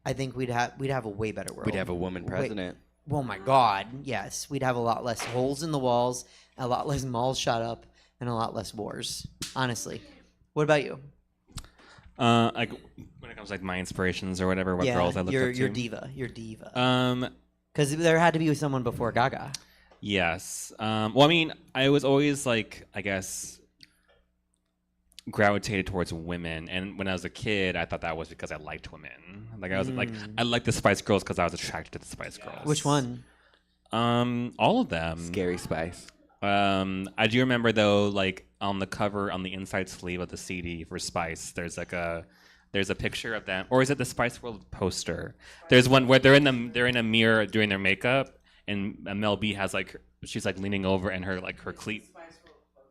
I think we'd have a way better world. We'd have a woman president. Oh my God, yes. We'd have a lot less holes in the walls, a lot less malls shut up, and a lot less wars. Honestly. What about you? Like when it comes to like my inspirations or whatever, what girls I look up to. Your diva. Because there had to be someone before Gaga. Yes. Well, I mean, I was always like, I guess, gravitated towards women, and when I was a kid, I thought that was because I liked women. Like I was like, I liked the Spice Girls because I was attracted to the Spice Girls. Which one? All of them. Scary Spice. I do remember though, like on the cover, on the inside sleeve of the CD for Spice, there's a picture of them, or is it the Spice World poster? There's one where they're in a mirror doing their makeup, and Mel B has like she's like leaning over, and her cleavage.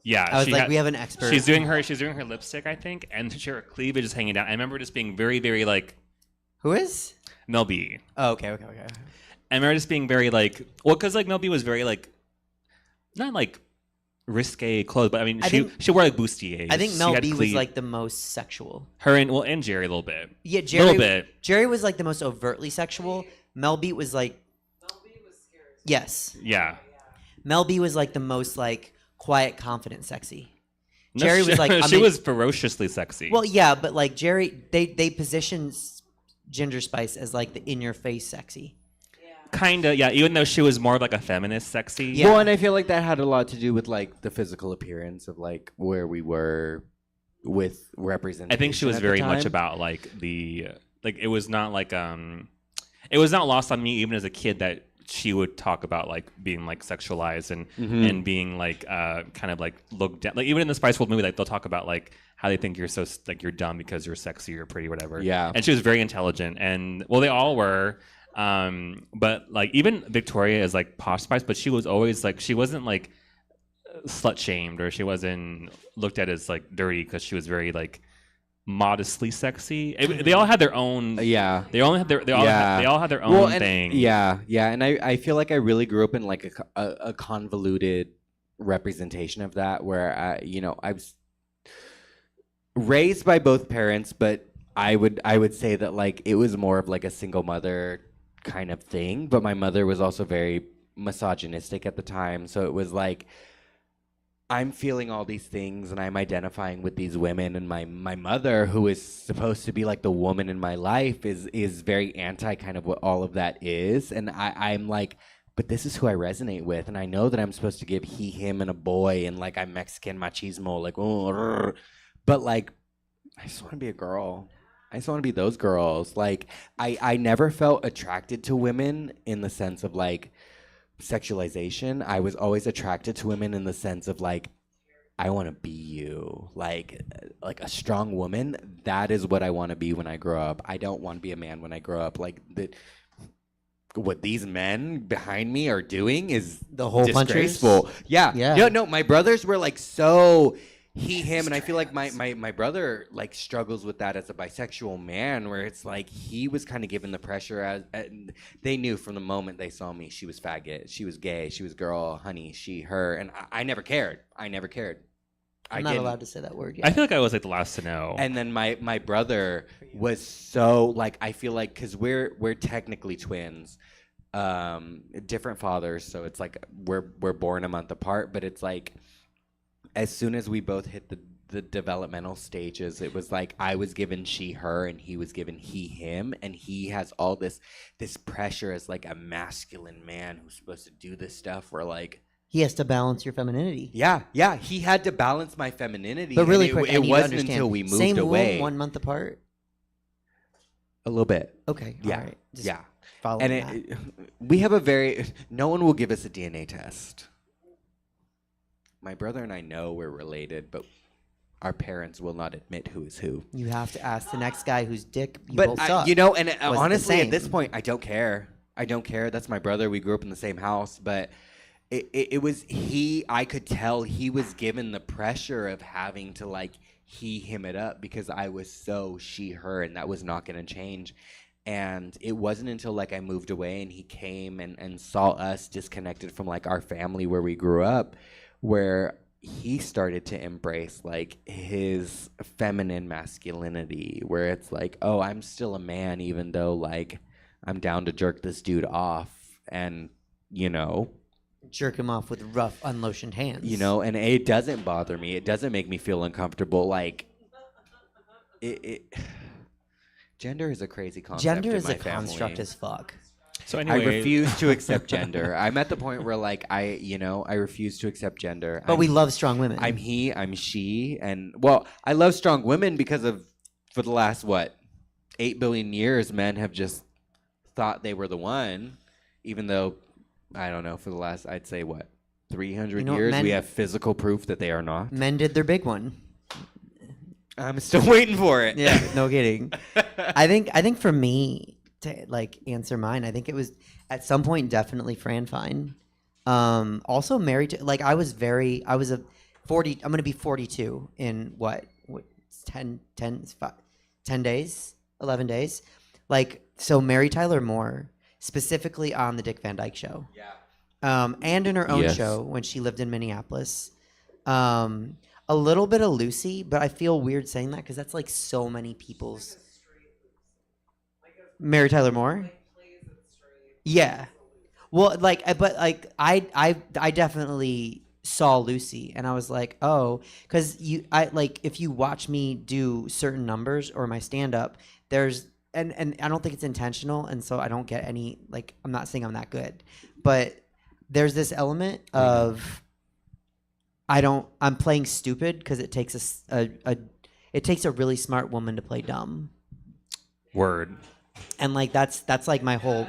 Yeah, I was like, we have an expert. She's doing her lipstick, I think, and her cleavage is hanging down. I remember just being very, very like. Who is? Mel B. Oh, okay. I remember just being very like, well, because like Mel B was very like, not like risque clothes, but I mean she wore like bustiers. I think Mel B was like the most sexual. Her and Jerry a little bit. Yeah, Jerry. A little bit. Jerry was like the most overtly sexual. Mel B was like. Mel B was scary. Yes. Yeah. Mel B was like the most like. Quiet, confident, sexy. Jerry was like she was ferociously sexy. Well, yeah, but like Jerry, they positioned Ginger Spice as like the in-your-face sexy. Kinda, yeah. Even though she was more of like a feminist sexy. Yeah. Well, and I feel like that had a lot to do with like the physical appearance of like where we were with representation. I think she was very much about like it was not like it was not lost on me even as a kid that she would talk about like being like sexualized and being like kind of like looked down. Like even in the Spice World movie, like they'll talk about like how they think you're so like you're dumb because you're sexy or pretty, whatever. Yeah. And she was very intelligent, and well, they all were. But like even Victoria is like posh Spice, but she was always like she wasn't like slut shamed or she wasn't looked at as like dirty because she was very like modestly sexy. They all had their own. Yeah. They all had their. They all had their own thing. Yeah, and I feel like I really grew up in like a convoluted representation of that, where I was raised by both parents, but I would say that like it was more of like a single mother kind of thing. But my mother was also very misogynistic at the time, so it was like. I'm feeling all these things and I'm identifying with these women, and my mother, who is supposed to be like the woman in my life, is very anti kind of what all of that is. And I'm like, but this is who I resonate with, and I know that I'm supposed to give he, him, and a boy, and like I'm Mexican machismo, like but like I just want to be a girl. I just want to be those girls. Like I never felt attracted to women in the sense of like sexualization. I was always attracted to women in the sense of like I want to be you, like a strong woman. That is what I want to be when I grow up. I don't want to be a man when I grow up. Like what these men behind me are doing is the whole disgraceful. Yeah. No, my brothers were like so he, him, and I feel like my brother like struggles with that as a bisexual man, where it's like he was kind of given the pressure as they knew from the moment they saw me, she was faggot, she was gay, she was girl, honey, she, her, and I never cared. I'm not allowed to say that word yet. I feel like I was like the last to know. And then my brother was so like, I feel like because we're technically twins, different fathers, so it's like we're born a month apart, but it's like as soon as we both hit the developmental stages. It was like I was given she, her, and he was given he, him, and he has all this pressure as like a masculine man who's supposed to do this stuff where like he has to balance your femininity. Yeah, he had to balance my femininity. But really and quick, it wasn't until we moved Same away. Womb, 1 month apart. A little bit. Okay. Yeah. All right. Just yeah. following And we have no one will give us a DNA test. My brother and I know we're related, but our parents will not admit who is who. You have to ask the next guy whose dick you both suck. Honestly, at this point, I don't care. That's my brother. We grew up in the same house, but it was I could tell he was given the pressure of having to like him it up because I was so she, her, and that was not going to change. And it wasn't until like I moved away and he came and saw us disconnected from like our family where we grew up, where he started to embrace like his feminine masculinity, where it's like, oh, I'm still a man even though like I'm down to jerk this dude off and, jerk him off with rough, unlotioned hands. And it doesn't bother me. It doesn't make me feel uncomfortable. Like, gender is a crazy concept. Gender in is my a family. construct as fuck. So anyway, I refuse to accept gender. I'm at the point where like I refuse to accept gender. But we love strong women. I'm he, I'm she, and I love strong women because for the last 8 billion years, men have just thought they were the one, even though I don't know, for the last, I'd say 300 years, we have physical proof that they are not. Men did their big one. I'm still waiting for it. Yeah, no kidding. I think for me to like answer mine, I think it was at some point definitely Fran Fine. Also married to like I was a 40. I'm gonna be 42 in 10 days, 11 days. Like so, Mary Tyler Moore. Specifically on the Dick Van Dyke Show. Yeah. And in her own show when she lived in Minneapolis. A little bit of Lucy, but I feel weird saying that because that's like so many people's. Mary Tyler Moore? Yeah. Well, I definitely saw Lucy and I was like, oh, because if you watch me do certain numbers or my stand up, there's. And I don't think it's intentional, and so I don't get any, like, I'm not saying I'm that good, but there's this element of I'm playing stupid because it takes it takes a really smart woman to play dumb. Word. And like that's like my whole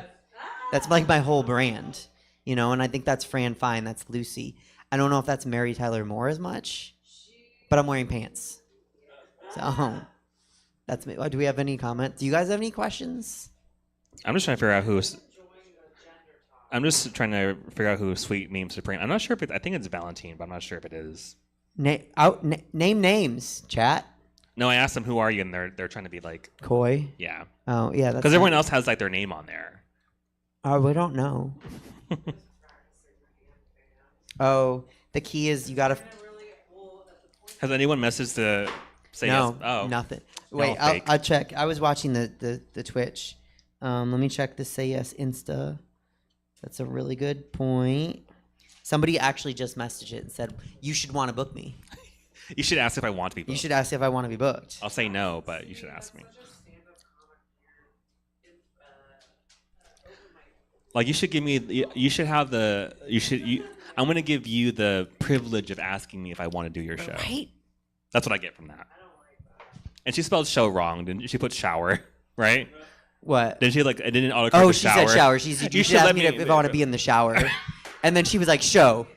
brand, and I think that's Fran Fine, that's Lucy. I don't know if that's Mary Tyler Moore as much, but I'm wearing pants. So that's me. Do we have any comments? Do you guys have any questions? I'm just trying to figure out who Sweet Meme Supreme. I'm not sure if I think it's Valentine, but I'm not sure if it is. Name names, chat. No, I asked them who are you, and they're trying to be like coy. Yeah. Oh yeah. Because everyone else has like their name on there. Oh, we don't know. Oh, the key is you gotta. Has anyone messaged to say no, yes? Oh, nothing. Wait, I'll check. I was watching the Twitch. Let me check the Say Yes Insta. That's a really good point. Somebody actually just messaged it and said, you should want to book me. You should ask if I want to be booked. You should ask if I want to be booked. I'll say no, but you should ask me. Like, you should give me, I'm going to give you the privilege of asking me if I want to do your show. Right? That's what I get from that. And she spelled show wrong, didn't she? Put shower, right? What? Didn't she it didn't autocorrect Oh, the she shower? said shower. You should ask me if I want to be in the shower. And then she was like, show.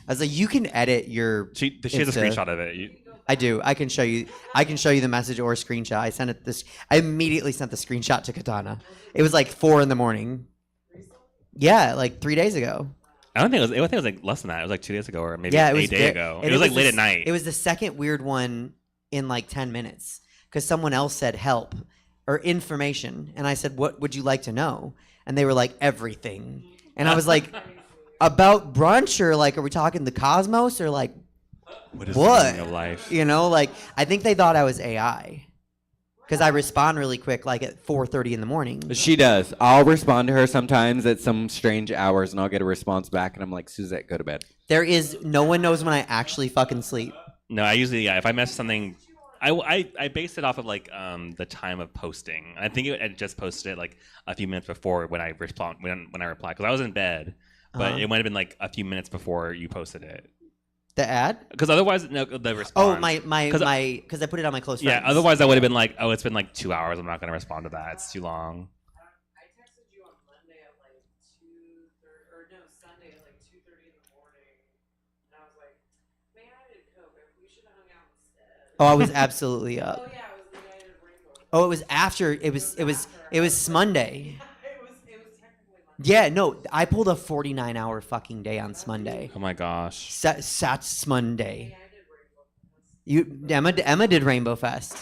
I was like, you can edit your. She has a screenshot of it. I do. I can show you the message or a screenshot. I sent it I immediately sent the screenshot to Katana. It was like 4 a.m. Yeah, like 3 days ago. I think it was like less than that. It was like 2 days ago or maybe a day ago. It was like late at night. It was the second weird one in like 10 minutes because someone else said help or information. And I said, what would you like to know? And they were like, everything. And I was like, about brunch or like, are we talking the cosmos or like what is the meaning of life? Like I think they thought I was AI. Because I respond really quick, like at 4:30 in the morning. She does. I'll respond to her sometimes at some strange hours, and I'll get a response back, and I'm like, Suzette, go to bed. No one knows when I actually fucking sleep. No, I usually if I mess something, I base it off of like the time of posting. I think I just posted it like a few minutes before when I respond when I reply because I was in bed, but it might have been like a few minutes before you posted it. The ad? Because otherwise, no, the response. Oh, because I put it on my close friends. Yeah, otherwise I would have been like, oh, it's been like 2 hours. I'm not going to respond to that. It's too long. I texted you on Monday at like 2:30, or no, Sunday at like 2:30 in the morning, and I was like, man, I did coke. We should have hung out instead. Oh, I was absolutely up. Oh yeah, it was the night of Rainbow. Oh, it was after. It was Monday. Yeah, no, I pulled a 49-hour fucking day on Monday. Oh my gosh. Sats Monday. Emma did Rainbow Fest.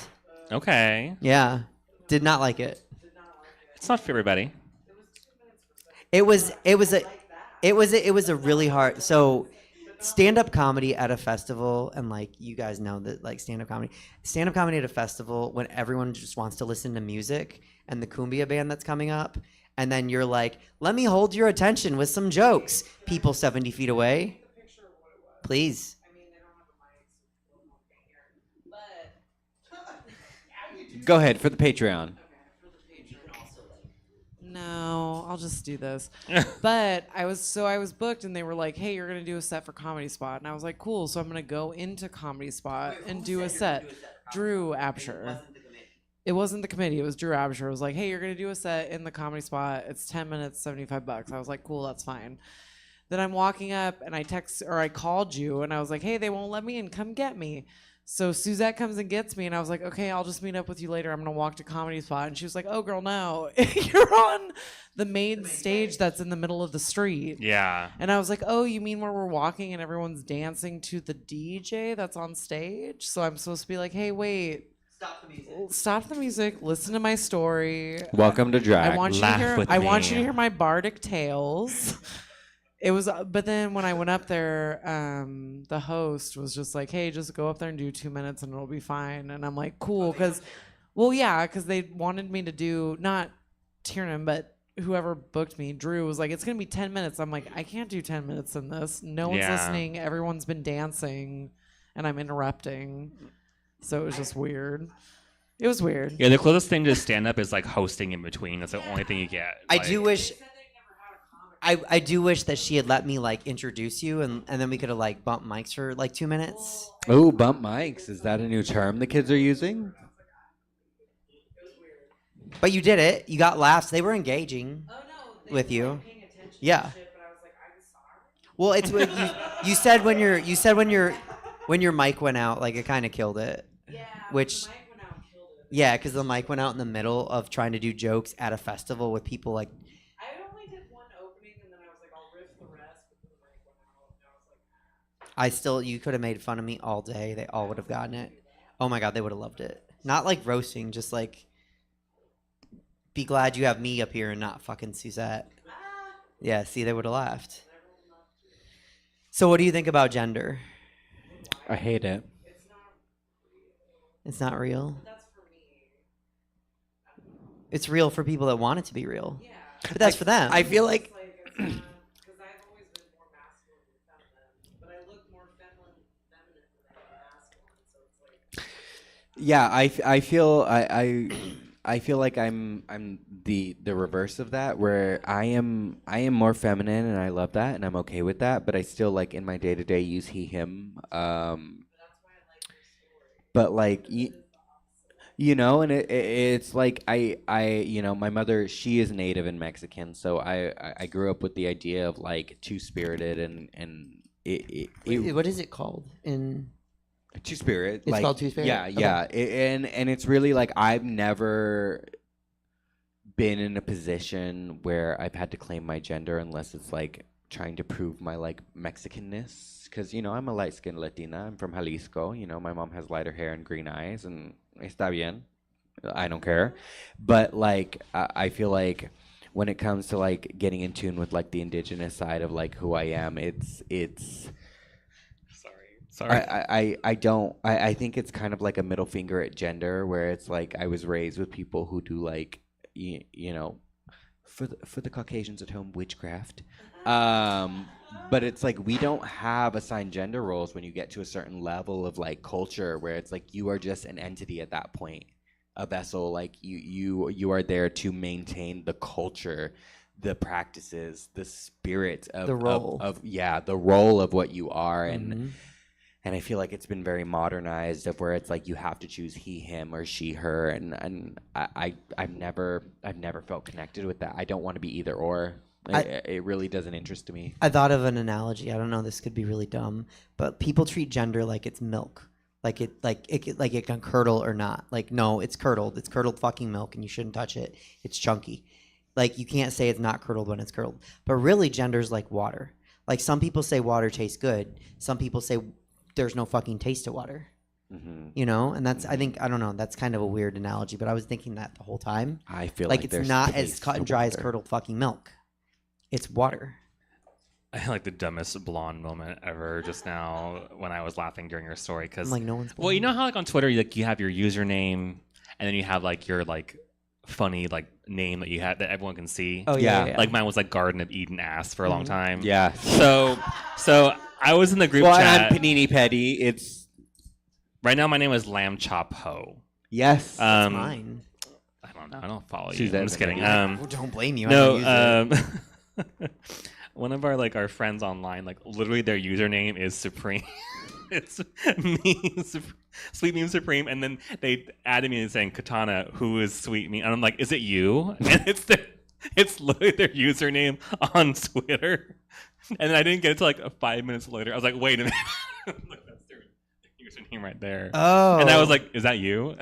Okay. Yeah, did not like it. It's not for everybody. It was a really hard. So, stand-up comedy at a festival, and like you guys know that like stand-up comedy at a festival when everyone just wants to listen to music and the cumbia band that's coming up. And then you're like, let me hold your attention with some jokes. People 70 feet away. Please. Go ahead for the Patreon. No, I'll just do this. But I was booked, and they were like, "Hey, you're gonna do a set for Comedy Spot," and I was like, "Cool." So I'm gonna go into Comedy Spot and do a set. Drew Absher. It wasn't the committee. It was Drew Absher. It was like, "Hey, you're gonna do a set in the Comedy Spot. It's 10 minutes, $75." I was like, "Cool, that's fine." Then I'm walking up, and I called you, and I was like, "Hey, they won't let me in. Come get me." So Suzette comes and gets me, and I was like, "Okay, I'll just meet up with you later. I'm gonna walk to Comedy Spot." And she was like, "Oh, girl, no, you're on the main stage that's in the middle of the street." Yeah. And I was like, "Oh, you mean where we're walking and everyone's dancing to the DJ that's on stage?" So I'm supposed to be like, "Hey, wait. Stop the music. Listen to my story. Welcome to drag. I want you to hear my bardic tales." It was, but then when I went up there, the host was just like, "Hey, just go up there and do 2 minutes and it'll be fine." And I'm like, "Cool," because they wanted me to do not Tiernan, but whoever booked me, Drew was like, "It's gonna be 10 minutes." I'm like, "I can't do 10 minutes in this. No one's listening. Everyone's been dancing, and I'm interrupting." So it was just weird. It was weird. Yeah, the closest thing to stand up is like hosting in between. That's the only thing you get. I do wish that she had let me like introduce you and then we could have like bumped mics for like 2 minutes. Oh, bump mics. Is that a new term the kids are using? But you did it. You got laughs. They were engaging with you. Yeah. Well, it's what you said when your mic went out, like it kind of killed it. Yeah. Which, yeah, because the mic went out in the middle of trying to do jokes at a festival with people like. I only did one opening, and then I was like, I'll riff the rest, but then the mic went out, and I was like, You could have made fun of me all day. They all would have gotten it. Oh my God, they would have loved it. Not like roasting, just like, be glad you have me up here and not fucking Suzette. Yeah, see, they would have laughed. So what do you think about gender? I hate it. It's not real? It's real for people that want it to be real. Yeah. But that's for them. I feel like... Yeah, I feel like I'm the reverse of that, where I am more feminine and I love that and I'm okay with that, but I still like in my day-to-day use he him. But like you know, and it's like I you know, my mother, she is Native and Mexican, so I grew up with the idea of like two-spirited and what is it called in Two-spirit. It's called Two-spirit? Yeah, yeah. Okay. And it's really like I've never been in a position where I've had to claim my gender unless it's like trying to prove my like Mexicanness. Because, you know, I'm a light-skinned Latina. I'm from Jalisco. You know, my mom has lighter hair and green eyes, and está bien. I don't care. But like I feel like when it comes to like getting in tune with like the indigenous side of like who I am, it's Sorry. I think it's kind of like a middle finger at gender, where it's like I was raised with people who do like you know, for the Caucasians at home, witchcraft, But it's like we don't have assigned gender roles when you get to a certain level of like culture where it's like you are just an entity at that point, a vessel. Like you are there to maintain the culture, the practices, the spirit of The role. the role of what you are. And I feel like it's been very modernized of where it's like you have to choose he, him, or she, her, and I've never felt connected with that. I don't want to be either or. It really doesn't interest me. I thought of an analogy. I don't know. This could be really dumb, but people treat gender like it's milk, like it can curdle or not. Like no, it's curdled. It's curdled fucking milk, and you shouldn't touch it. It's chunky. Like you can't say it's not curdled when it's curdled. But really, gender's like water. Like some people say water tastes good. Some people say there's no fucking taste to water. You know, and that's I don't know. That's kind of a weird analogy, but I was thinking that the whole time. I feel like like it's there's not as taste cut to and dry as water. curdled fucking milk. It's water. I had like the dumbest blonde moment ever just now when I was laughing during your story because Like, no one's well, you know how like on Twitter you have your username and then you have like your like funny like name that you have that everyone can see. Oh, yeah. Like mine was like Garden of Eden ass for a long time. Yeah. So I was in the group Well, chat. I'm Panini Petty. It's right now my name is Lamb Chop Ho. Yes. That's mine. I don't know. I don't follow you. Suzanne I'm just kidding. Well, don't blame you. I No. don't use One of our friends online, like literally their username is Supreme. It's me, Sweet Meme Supreme, and then they added me and saying Katana, who is Sweet Meme, and I'm like, is it you? And it's literally their username on Twitter. And then I didn't get it till like 5 minutes later. I was like, wait a minute, like, that's their username right there. Oh. And I was like, is that you?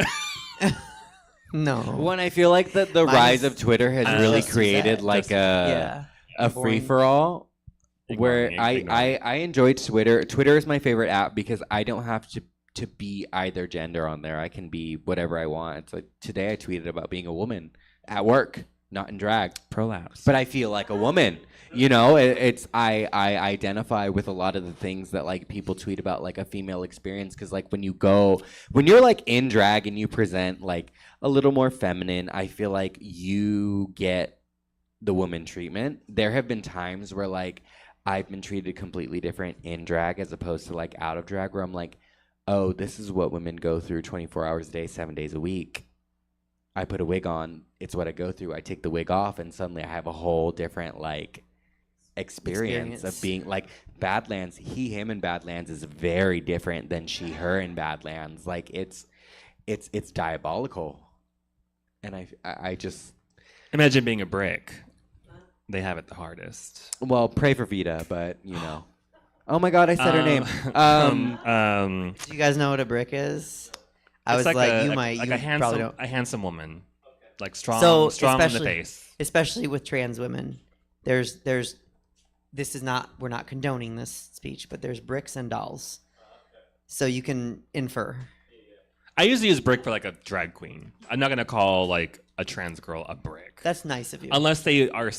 No. When I feel like the Mine rise is- of Twitter has really Just created Suzette. like Yeah. a free for all where me, I enjoyed Twitter. Twitter is my favorite app because I don't have to be either gender on there. I can be whatever I want. It's like today I tweeted about being a woman at work, not in drag. Prolapse. But I feel like a woman. You know, it's I identify with a lot of the things that like people tweet about like a female experience because like when you're like in drag and you present like a little more feminine, I feel like you get the woman treatment. There have been times where like I've been treated completely different in drag as opposed to like out of drag where I'm like, oh, this is what women go through 24 hours a day, 7 days a week. I put a wig on, it's what I go through. I take the wig off and suddenly I have a whole different like experience of being like Badlands. He, him in Badlands is very different than she, her in Badlands. Like it's diabolical. And I just imagine being a brick. They have it the hardest. Well, pray for Vita, but you know. Oh my God, I said her name. Do you guys know what a brick is? I was like, you probably don't. A handsome woman, like strong in the face. Especially with trans women, there's. This is not. We're not condoning this speech, but there's bricks and dolls, so you can infer. I usually use brick for like a drag queen. I'm not gonna call like a trans girl a brick. That's nice of you. Unless they are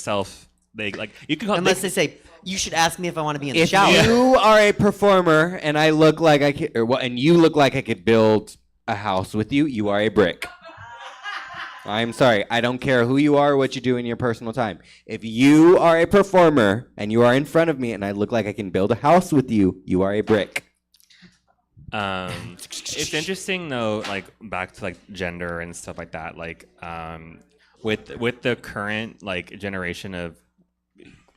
they like you can call. Unless they say you should ask me if I want to be in the if shower. you are a performer and I look like I could, and you look like I could build a house with you, you are a brick. I'm sorry. I don't care who you are or what you do in your personal time. If you are a performer and you are in front of me and I look like I can build a house with you, you are a brick. It's interesting though, like back to like gender and stuff like that. Like with the current like generation of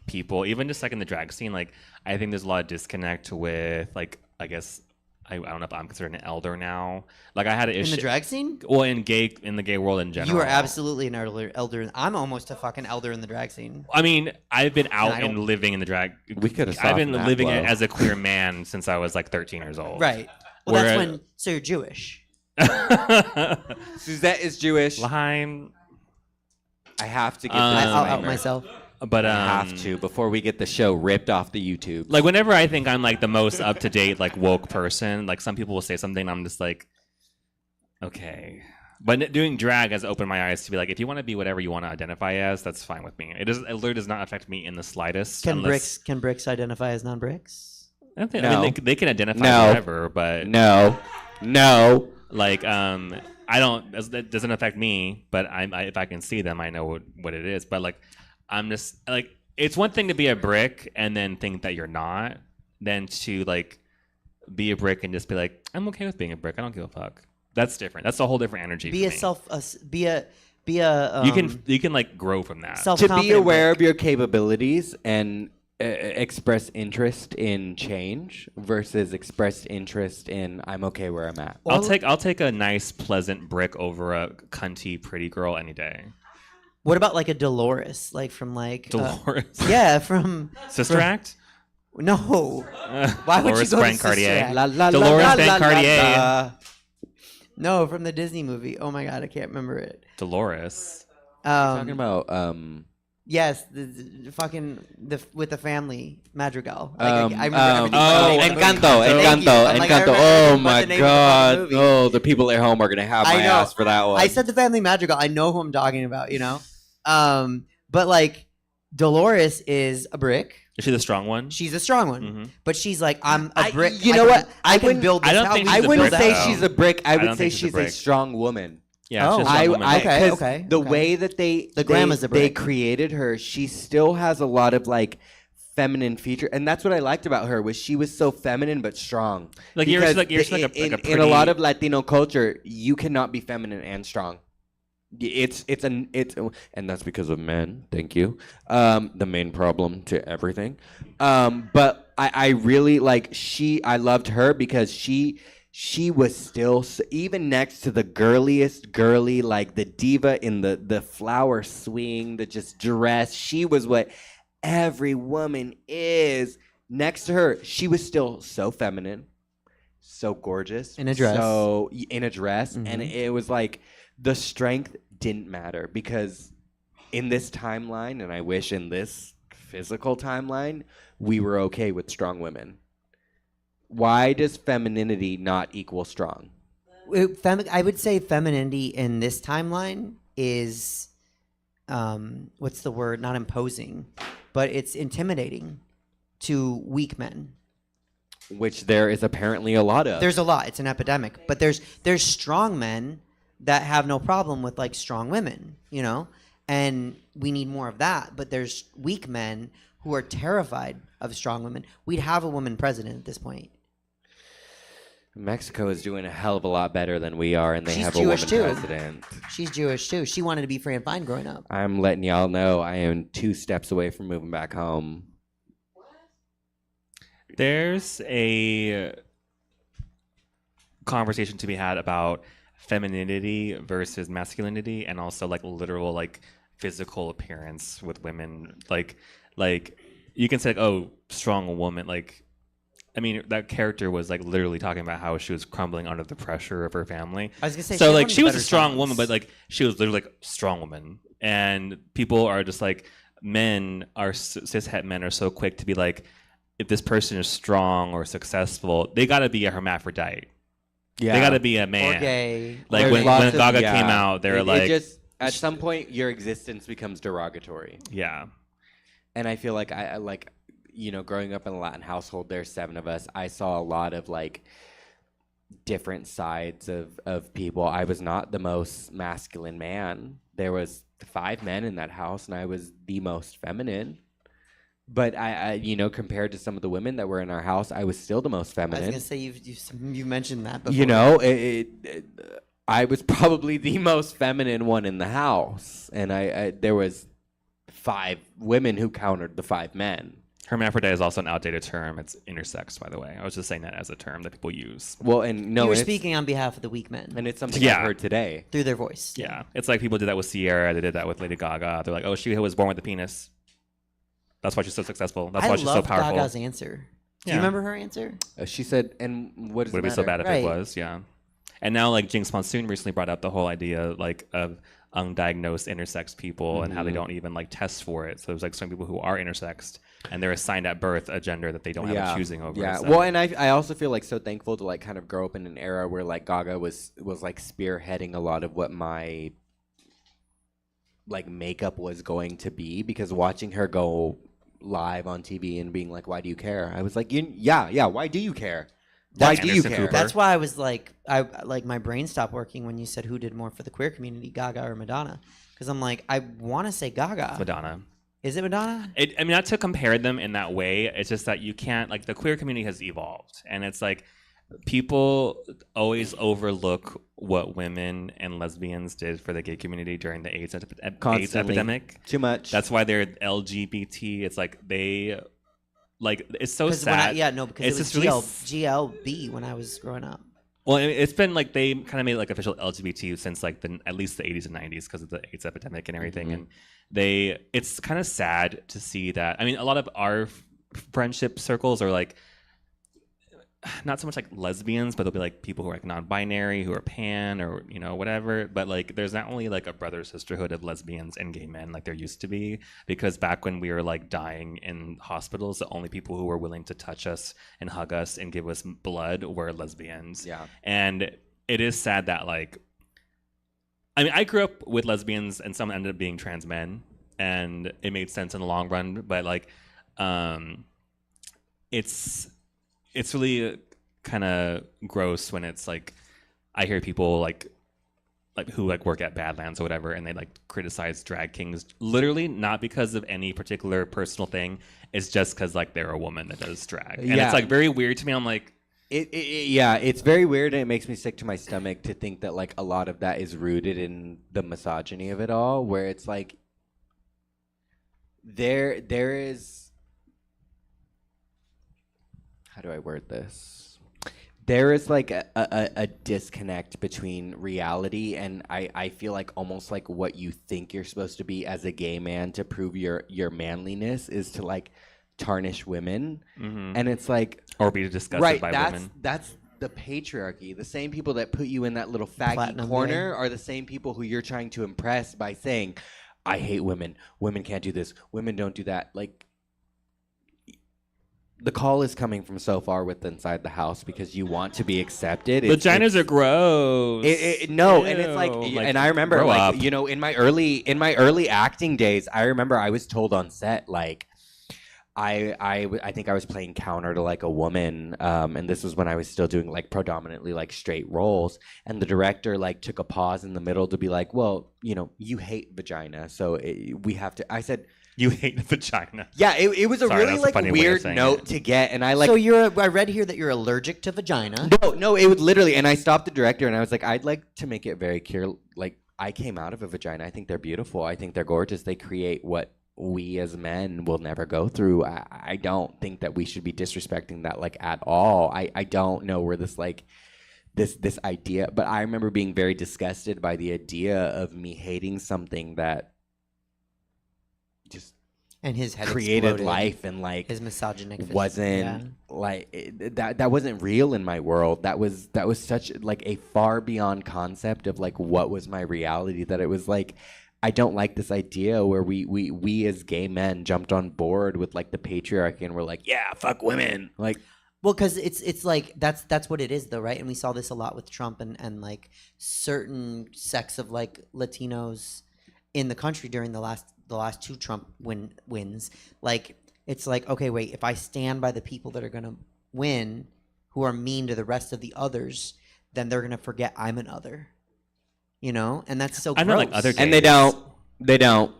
people, even just like in the drag scene, like I think there's a lot of disconnect with like I guess I don't know if I'm considered an elder now. Like I had an issue in the drag scene. Well, in the gay world in general. You are absolutely an elder. I'm almost a fucking elder in the drag scene. I mean, I've been out and living in the drag. We could have. I've been living it as a queer man since I was like 13 years old. Right. Well, that's when. So you're Jewish. Suzette is Jewish. Laheim. I have to get I'll out myself. But I have to before we get the show ripped off the YouTube. Like whenever I think I'm like the most up to date like woke person, like some people will say something, and I'm just like, okay. But doing drag has opened my eyes to be like, if you want to be whatever you want to identify as, that's fine with me. It literally does not affect me in the slightest. Can bricks identify as non-bricks? I mean, they can identify whatever, but no. Like I don't. That doesn't affect me. But if I can see them, I know what it is. But like, I'm just like it's one thing to be a brick and then think that you're not, than to like be a brick and just be like, I'm okay with being a brick. I don't give a fuck. That's different. That's a whole different energy. Be for a me. You can like grow from that. To be aware of your capabilities and express interest in change versus express interest in I'm okay where I'm at. I'll take a nice pleasant brick over a cunty pretty girl any day. What about like a Dolores, like from like Dolores? Yeah, from Sister Act. No. Why would you Dolores go Brand to Cartier. Sister Act? Dolores Brand Cartier. No, from the Disney movie. Oh my god, I can't remember it. Dolores. Talking about Yes, the with the family Madrigal. Like, I remember Encanto. Oh my god. Oh, the people at home are gonna have my ass for that one. I said the family Madrigal. I know who I'm talking about, you know? But like Dolores is a brick. Is she the strong one? She's a strong one. But she's like, I'm a brick. You know what? I can build this house. I wouldn't say she's a brick. I would say she's a strong woman. Yeah, she's a strong woman. Okay. The way that they created her, she still has a lot of like feminine feature, and that's what I liked about her was she was so feminine but strong. Like you're like a pretty... in a lot of Latino culture, you cannot be feminine and strong. It's and that's because of men. Thank you. The main problem to everything. But I really like I loved her because she was still even next to the girly, like the diva in the flower swing, the just dress. She was what every woman is. Next to her, she was still so feminine, so gorgeous in a dress. And it was like the strength didn't matter because in this timeline, and I wish in this physical timeline, we were okay with strong women. Why does femininity not equal strong? I would say femininity in this timeline is, what's the word? Not imposing, but it's intimidating to weak men. Which there is apparently a lot of. There's a lot. It's an epidemic. But there's strong men that have no problem with like strong women, you know? And we need more of that. But there's weak men who are terrified of strong women. We'd have a woman president at this point. Mexico is doing a hell of a lot better than we are, and they have Jewish a woman president. She's Jewish too. She wanted to be free and fine growing up. I'm letting y'all know I am 2 steps away from moving back home. There's a conversation to be had about femininity versus masculinity, and also like literal like physical appearance with women. Like you can say like, oh, strong woman. Like, I mean, that character was like literally talking about how she was crumbling under the pressure of her family. I was gonna say, so like she was a strong woman, but like she was literally like a strong woman, and people are just like cishet men are so quick to be like, if this person is strong or successful, they got to be a hermaphrodite. Yeah, they got to be a man. Or gay. Like when Gaga came out, they were like, just at some point your existence becomes derogatory. Yeah, and I feel like I like, you know, growing up in a Latin household, there's 7 of us. I saw a lot of like different sides of people. I was not the most masculine man. There was 5 men in that house, and I was the most feminine. But I you know, compared to some of the women that were in our house, I was still the most feminine. I was gonna say you mentioned that before. You know, I was probably the most feminine one in the house, and I there was 5 women who countered the 5 men. Hermaphrodite is also an outdated term. It's intersex, by the way. I was just saying that as a term that people use. Well, and no, you were speaking on behalf of the weak men, and it's something I heard today through their voice. Yeah, it's like people did that with Sierra. They did that with Lady Gaga. They're like, oh, she was born with a penis. That's why she's so successful. That's why she's so powerful. I love Gaga's answer. Do you remember her answer? She said, "And what does would it be so bad if it was?" Yeah. And now, like Jinx Monsoon recently brought up the whole idea, like of undiagnosed intersex people and how they don't even like test for it. So there's like some people who are intersexed and they're assigned at birth a gender that they don't have a choosing over. Yeah. So. Well, and I also feel like so thankful to like kind of grow up in an era where like Gaga was like spearheading a lot of what my like makeup was going to be, because watching her go live on TV and being like, why do you care? I was like, yeah, why do you care? Why do you care? That's why I was like, my brain stopped working when you said who did more for the queer community, Gaga or Madonna, because I'm like, I want to say Gaga. Madonna. Is it Madonna? I mean, not to compare them in that way. It's just that you can't, like, the queer community has evolved. And it's like, people always overlook what women and lesbians did for the gay community during the AIDS epidemic. Too much. That's why they're LGBT. It's like they, like, it's so sad. Because it's it was GLB when I was growing up. Well, it's been like they kind of made like official LGBT since like at least the 80s and 90s because of the AIDS epidemic and everything. And it's kind of sad to see that. I mean, a lot of our friendship circles are like not so much like lesbians, but they'll be like people who are like non-binary, who are pan or, you know, whatever. But like there's not only like a brother sisterhood of lesbians and gay men like there used to be, because back when we were like dying in hospitals, the only people who were willing to touch us and hug us and give us blood were lesbians. Yeah. And it is sad that like, I mean, I grew up with lesbians and some ended up being trans men, and it made sense in the long run. But like, it's really kind of gross when it's like I hear people like who like work at Badlands or whatever, and they like criticize drag kings literally not because of any particular personal thing. It's just because like they're a woman that does drag, and it's like very weird to me. I'm like, it's very weird, and it makes me sick to my stomach to think that like a lot of that is rooted in the misogyny of it all, where it's like there is. How do I word this? There is like a disconnect between reality and I feel like almost like what you think you're supposed to be as a gay man to prove your manliness is to like tarnish women. And it's like, or be disgusted by women. That's the patriarchy. The same people that put you in that little faggy Platinum corner gay. are the same people who you're trying to impress by saying, I hate women. Women can't do this. Women don't do that. Like, the call is coming from so far with inside the house because you want to be accepted. Vaginas are gross. No, and it's like, and I remember, grow like, up. you know, in my early acting days, I remember I was told on set, like, I think I was playing counter to like a woman, and this was when I was still doing like predominantly like straight roles, and the director like took a pause in the middle to be like, well, you know, you hate vagina, so we have to. I said. You hate vagina. Yeah, it was a really like weird note to get, and I like. So I read here that you're allergic to vagina. No, it was literally, and I stopped the director, and I was like, I'd like to make it very clear, like I came out of a vagina. I think they're beautiful. I think they're gorgeous. They create what we as men will never go through. I don't think that we should be disrespecting that like at all. I don't know where this like. This idea, but I remember being very disgusted by the idea of me hating something that. Just and his head created exploded. life and like his misogynic wasn't like that wasn't real in my world. That was such like a far beyond concept of like what was my reality, that it was like I don't like this idea where we as gay men jumped on board with like the patriarchy and we're like, yeah, fuck women, like. Well, because it's like that's what it is though, right? And we saw this a lot with Trump and like certain sects of like Latinos in the country during the last two Trump wins. Like it's like, okay, wait, if I stand by the people that are gonna win, who are mean to the rest of the others, then they're gonna forget I'm an other. You know, and that's so. I know, like other gays. And they don't.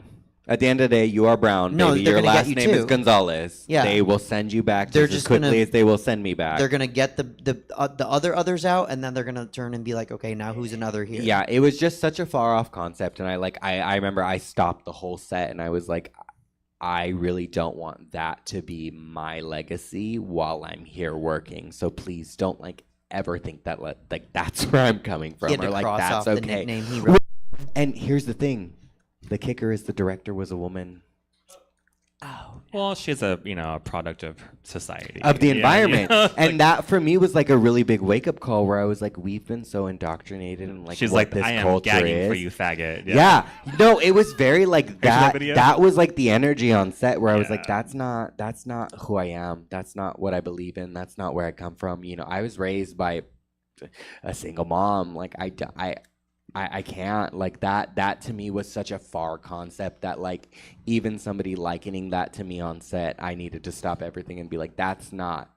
At the end of the day, you are brown. No, baby. they're Your gonna last get you name too. is Gonzalez. Yeah. They will send you back They're just as just quickly gonna- as they will send me back. They're gonna get the other others out, and then they're gonna turn and be like, okay, now who's another here? Yeah, it was just such a far off concept, and I remember I stopped the whole set, and I was like, I really don't want that to be my legacy while I'm here working. So please don't like ever think that like that's where I'm coming from, He had to or like cross that's off the okay. nickname he wrote. And here's the thing, the kicker is the director was a woman. Well, she's a product of society, Of the environment. Yeah. And that for me was like a really big wake up call where I was like, we've been so indoctrinated in like She's what like, this I am culture gagging is. for you, faggot. Yeah. No, it was very like Here's that. that video. That was like the energy on set where I was like, that's not who I am. That's not what I believe in. That's not where I come from. You know, I was raised by a single mom. Like I can't like that to me was such a far concept that like even somebody likening that to me on set, I needed to stop everything and be like, that's not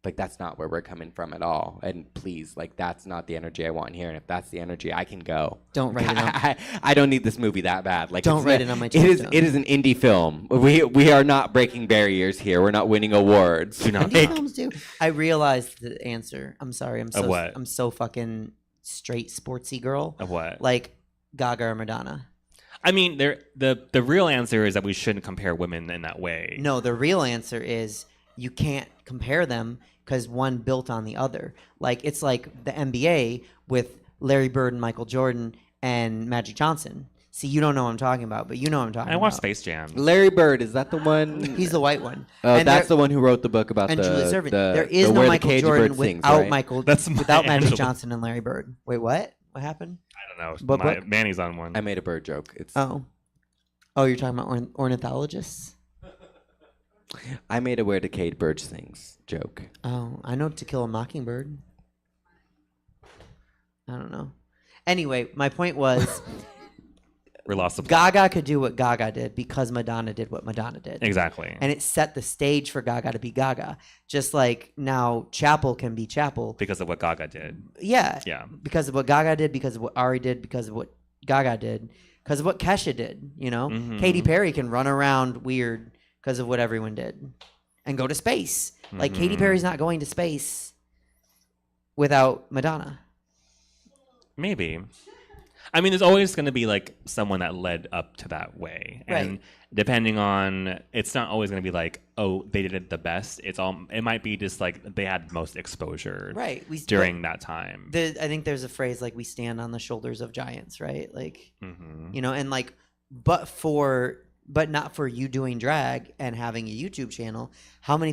like that's not where we're coming from at all. And please, like that's not the energy I want here. And if that's the energy, I can go. Don't write it on. I don't need this movie that bad. Like Don't write it on my tombstone. It is an indie film. We are not breaking barriers here. We're not winning awards. Do not. Indie films do. I realized the answer. I'm sorry. Of what? I'm so fucking straight sportsy girl. Of what? Like Gaga or Madonna. I mean, the real answer is that we shouldn't compare women in that way. No, the real answer is you can't compare them because one built on the other. Like it's like the NBA with Larry Bird and Michael Jordan and Magic Johnson. See, you don't know what I'm talking about, but you know what I'm talking about. I watched Space Jam. Larry Bird, is that the one? He's the white one. Oh, And that's there- the one who wrote the book about and the. Julie Servin. the- There is the no Where the Michael Caged Jordan Bird without sings, right? Michael, That's without Maya Magic Angelou. Johnson and Larry Bird. Wait, what? What happened? I don't know. What book? Manny's on one. I made a bird joke. It's. Oh, you're talking about ornithologists? I made a Where the Caged Bird Sings joke. Oh, I know To Kill a Mockingbird. I don't know. Anyway, my point was We're lost of Gaga could do what Gaga did because Madonna did what Madonna did. Exactly. And it set the stage for Gaga to be Gaga. Just like now Chapel can be Chapel. because of what Gaga did. Yeah. Yeah. Because of what Gaga did, because of what Ari did, because of what Gaga did, because of what Kesha did, you know? Mhm. Katy Perry can run around weird because of what everyone did and go to space. Like Katy Mhm. Perry's not going to space without Madonna. Maybe. I mean, there's always going to be like someone that led up to that way, and Right. depending on, it's not always going to be like, oh, they did it the best. It might be just like they had most exposure, Right. during that time. I think there's a phrase like we stand on the shoulders of giants, right? Like, Mhm. you know, and like, but not for you doing drag and having a YouTube channel. How many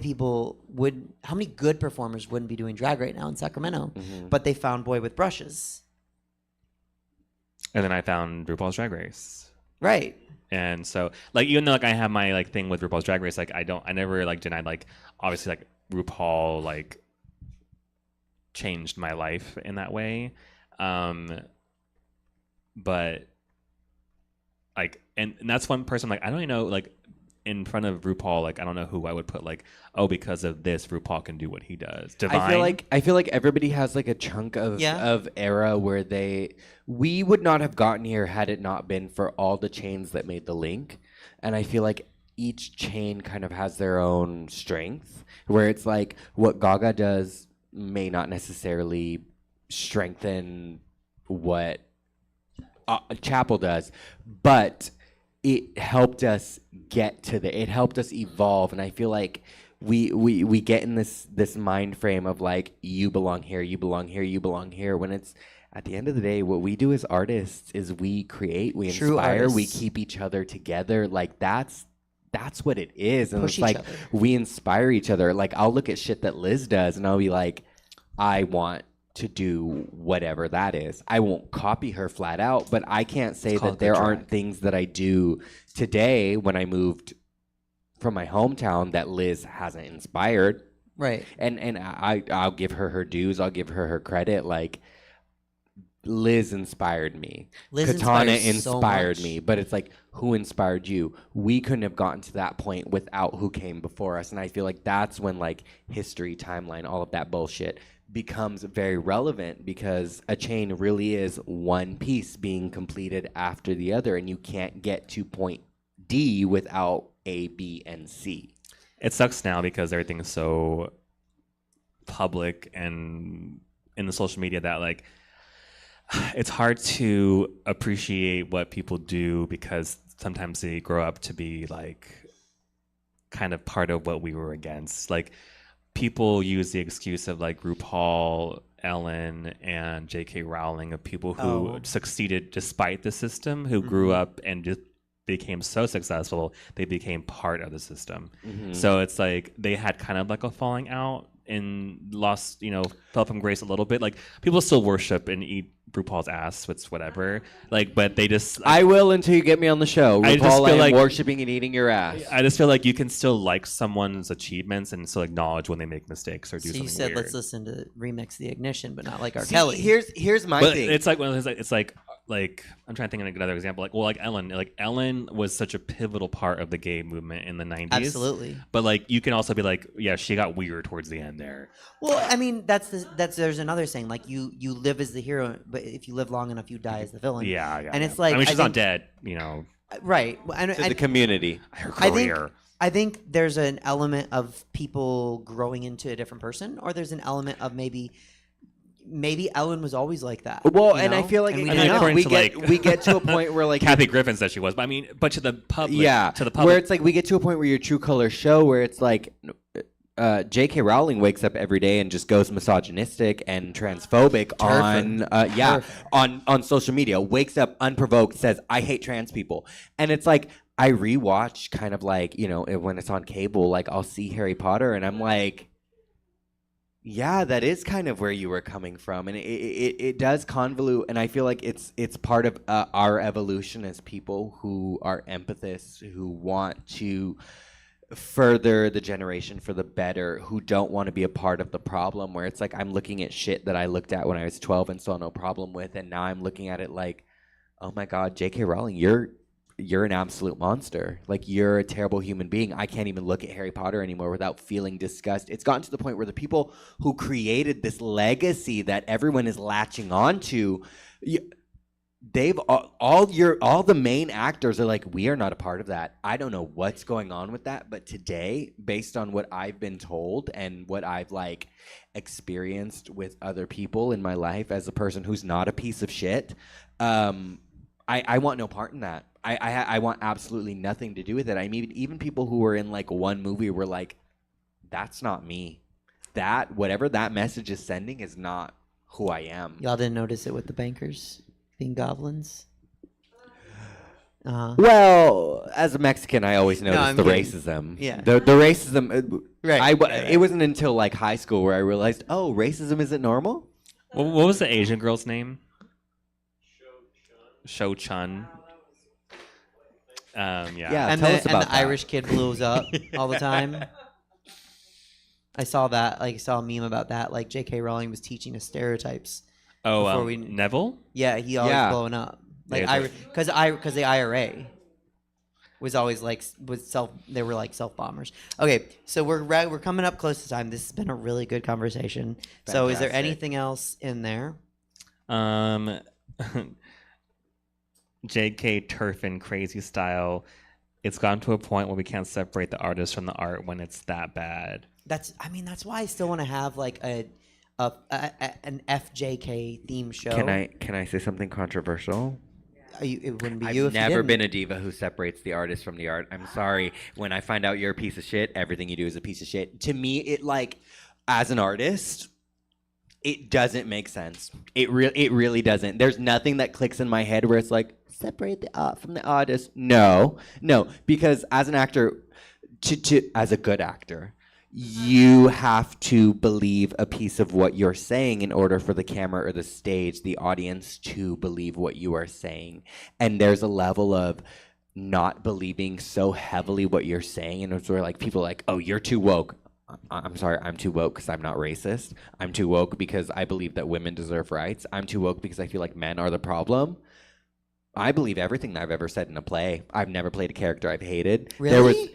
good performers wouldn't be doing drag right now in Sacramento? Mhm. But they found Boy with Brushes. And then I found RuPaul's Drag Race. Right. And so, like, even though like I have my like thing with RuPaul's Drag Race, like I never like denied like obviously like RuPaul like changed my life in that way, but like and that's one person like I don't even know like in front of RuPaul like I don't know who I would put like because of this RuPaul can do what he does. Divine. I feel like everybody has like a chunk of era where we would not have gotten here had it not been for all the chains that made the link. And I feel like each chain kind of has their own strength, where it's like what Gaga does may not necessarily strengthen what Chapel does, but it helped us get to it helped us evolve. And I feel like we get in this mind frame of like you belong here, you belong here, you belong here, when it's at the end of the day what we do as artists is we create, we True inspire, we artists. keep each other together. Like that's what it is. And Push it's each like other. we inspire each other. Like I'll look at shit that Liz does and I'll be like, I want to do whatever that is. I won't copy her flat out, but I can't say called that there good aren't things that I do today when I moved from my hometown that Liz hasn't inspired. Right. And I'll give her her dues. I'll give her her credit. Like Liz inspired me. Liz Katana inspires so inspired much. me. But it's like, who inspired you? We couldn't have gotten to that point without who came before us. And I feel like that's when like history, timeline, all of that bullshit becomes very relevant, because a chain really is one piece being completed after the other, and you can't get to point D without A, B, and C. It sucks now because everything is so public and in the social media that like it's hard to appreciate what people do because sometimes they grow up to be like kind of part of what we were against. Like people use the excuse of like RuPaul, Ellen, and J.K. Rowling, of people who succeeded despite the system, who grew up and just became so successful, they became part of the system. So it's like they had kind of like a falling out and lost, fell from grace a little bit. Like people still worship and eat RuPaul's ass, it's whatever. Like, but they just I will until you get me on the show. I just RuPaul, feel I am like worshiping and eating your ass. I just feel like you can still like someone's achievements and still acknowledge when they make mistakes or do So something you said weird. let's listen to Remix the Ignition, but not like R. See, Kelly. Here's my But thing. it's like one of those, it's like like I'm trying to think of another example. Like Ellen. Like Ellen was such a pivotal part of the gay movement in the 90s. Absolutely. But like you can also be like, yeah, she got weird towards the end there. Well, I mean, there's another saying, like you live as the hero, but if you live long enough, you die as the villain. Yeah. And it's like, I mean, she's not dead, you know. Right. To the community. Her career. I think there's an element of people growing into a different person, or there's an element of maybe Ellen was always like that. Well, you and I know? feel like And we get to a point where like Kathy Griffin said she was, but I mean, but to the public, where it's like we get to a point where your true colors show, where it's like J.K. Rowling wakes up every day and just goes misogynistic and transphobic on social media. Wakes up unprovoked, says I hate trans people, and it's like I rewatch kind of like, you know, when it's on cable, like I'll see Harry Potter and I'm like, yeah, that is kind of where you were coming from, and it does convolute, and I feel like it's part of our evolution as people who are empathists, who want to further the generation for the better, who don't want to be a part of the problem, where it's like I'm looking at shit that I looked at when I was 12 and saw no problem with, and now I'm looking at it like, oh my God, J.K. Rowling, you're an absolute monster. Like, you're a terrible human being. I can't even look at Harry Potter anymore without feeling disgust. It's gotten to the point where the people who created this legacy that everyone is latching on to, they've all the main actors are like, we are not a part of that. I don't know what's going on with that, but today, based on what I've been told and what I've like experienced with other people in my life as a person who's not a piece of shit, I want no part in that. I want absolutely nothing to do with it. I mean, even people who were in like one movie were like, that's not me. That whatever that message is sending is not who I am. Y'all didn't notice it with the bankers being goblins? Well, as a Mexican, I always noticed the racism. Yeah. The racism. Right. It wasn't until like high school where I realized, oh, racism isn't normal. What was the Asian girl's name? Shou Chun. Yeah. And tell us about the Irish kid blows up all the time. I saw that. Like, saw a meme about that. Like, J.K. Rowling was teaching us stereotypes. Oh, Neville? Yeah, he always blowing up. Like, because the IRA was always like they were like self bombers. Okay, so we're coming up close to time. This has been a really good conversation. Fantastic. So, is there anything else in there? J.K. Turfin crazy style. It's gotten to a point where we can't separate the artist from the art when it's that bad. That's why I still want to have like an FJK theme show. Can I say something controversial? It wouldn't be I've you if never you been a diva who separates the artist from the art. I'm sorry. When I find out you're a piece of shit, everything you do is a piece of shit. To me, it like, as an artist, it doesn't make sense. It really doesn't. There's nothing that clicks in my head where it's like, separate the art from the artist. No, because as an actor, as a good actor, you have to believe a piece of what you're saying in order for the camera or the stage, the audience, to believe what you are saying. And there's a level of not believing so heavily what you're saying, and it's sort of like people are like, oh, you're too woke. I'm sorry, I'm too woke because I'm not racist. I'm too woke because I believe that women deserve rights. I'm too woke because I feel like men are the problem. I believe everything that I've ever said in a play. I've never played a character I've hated. Really?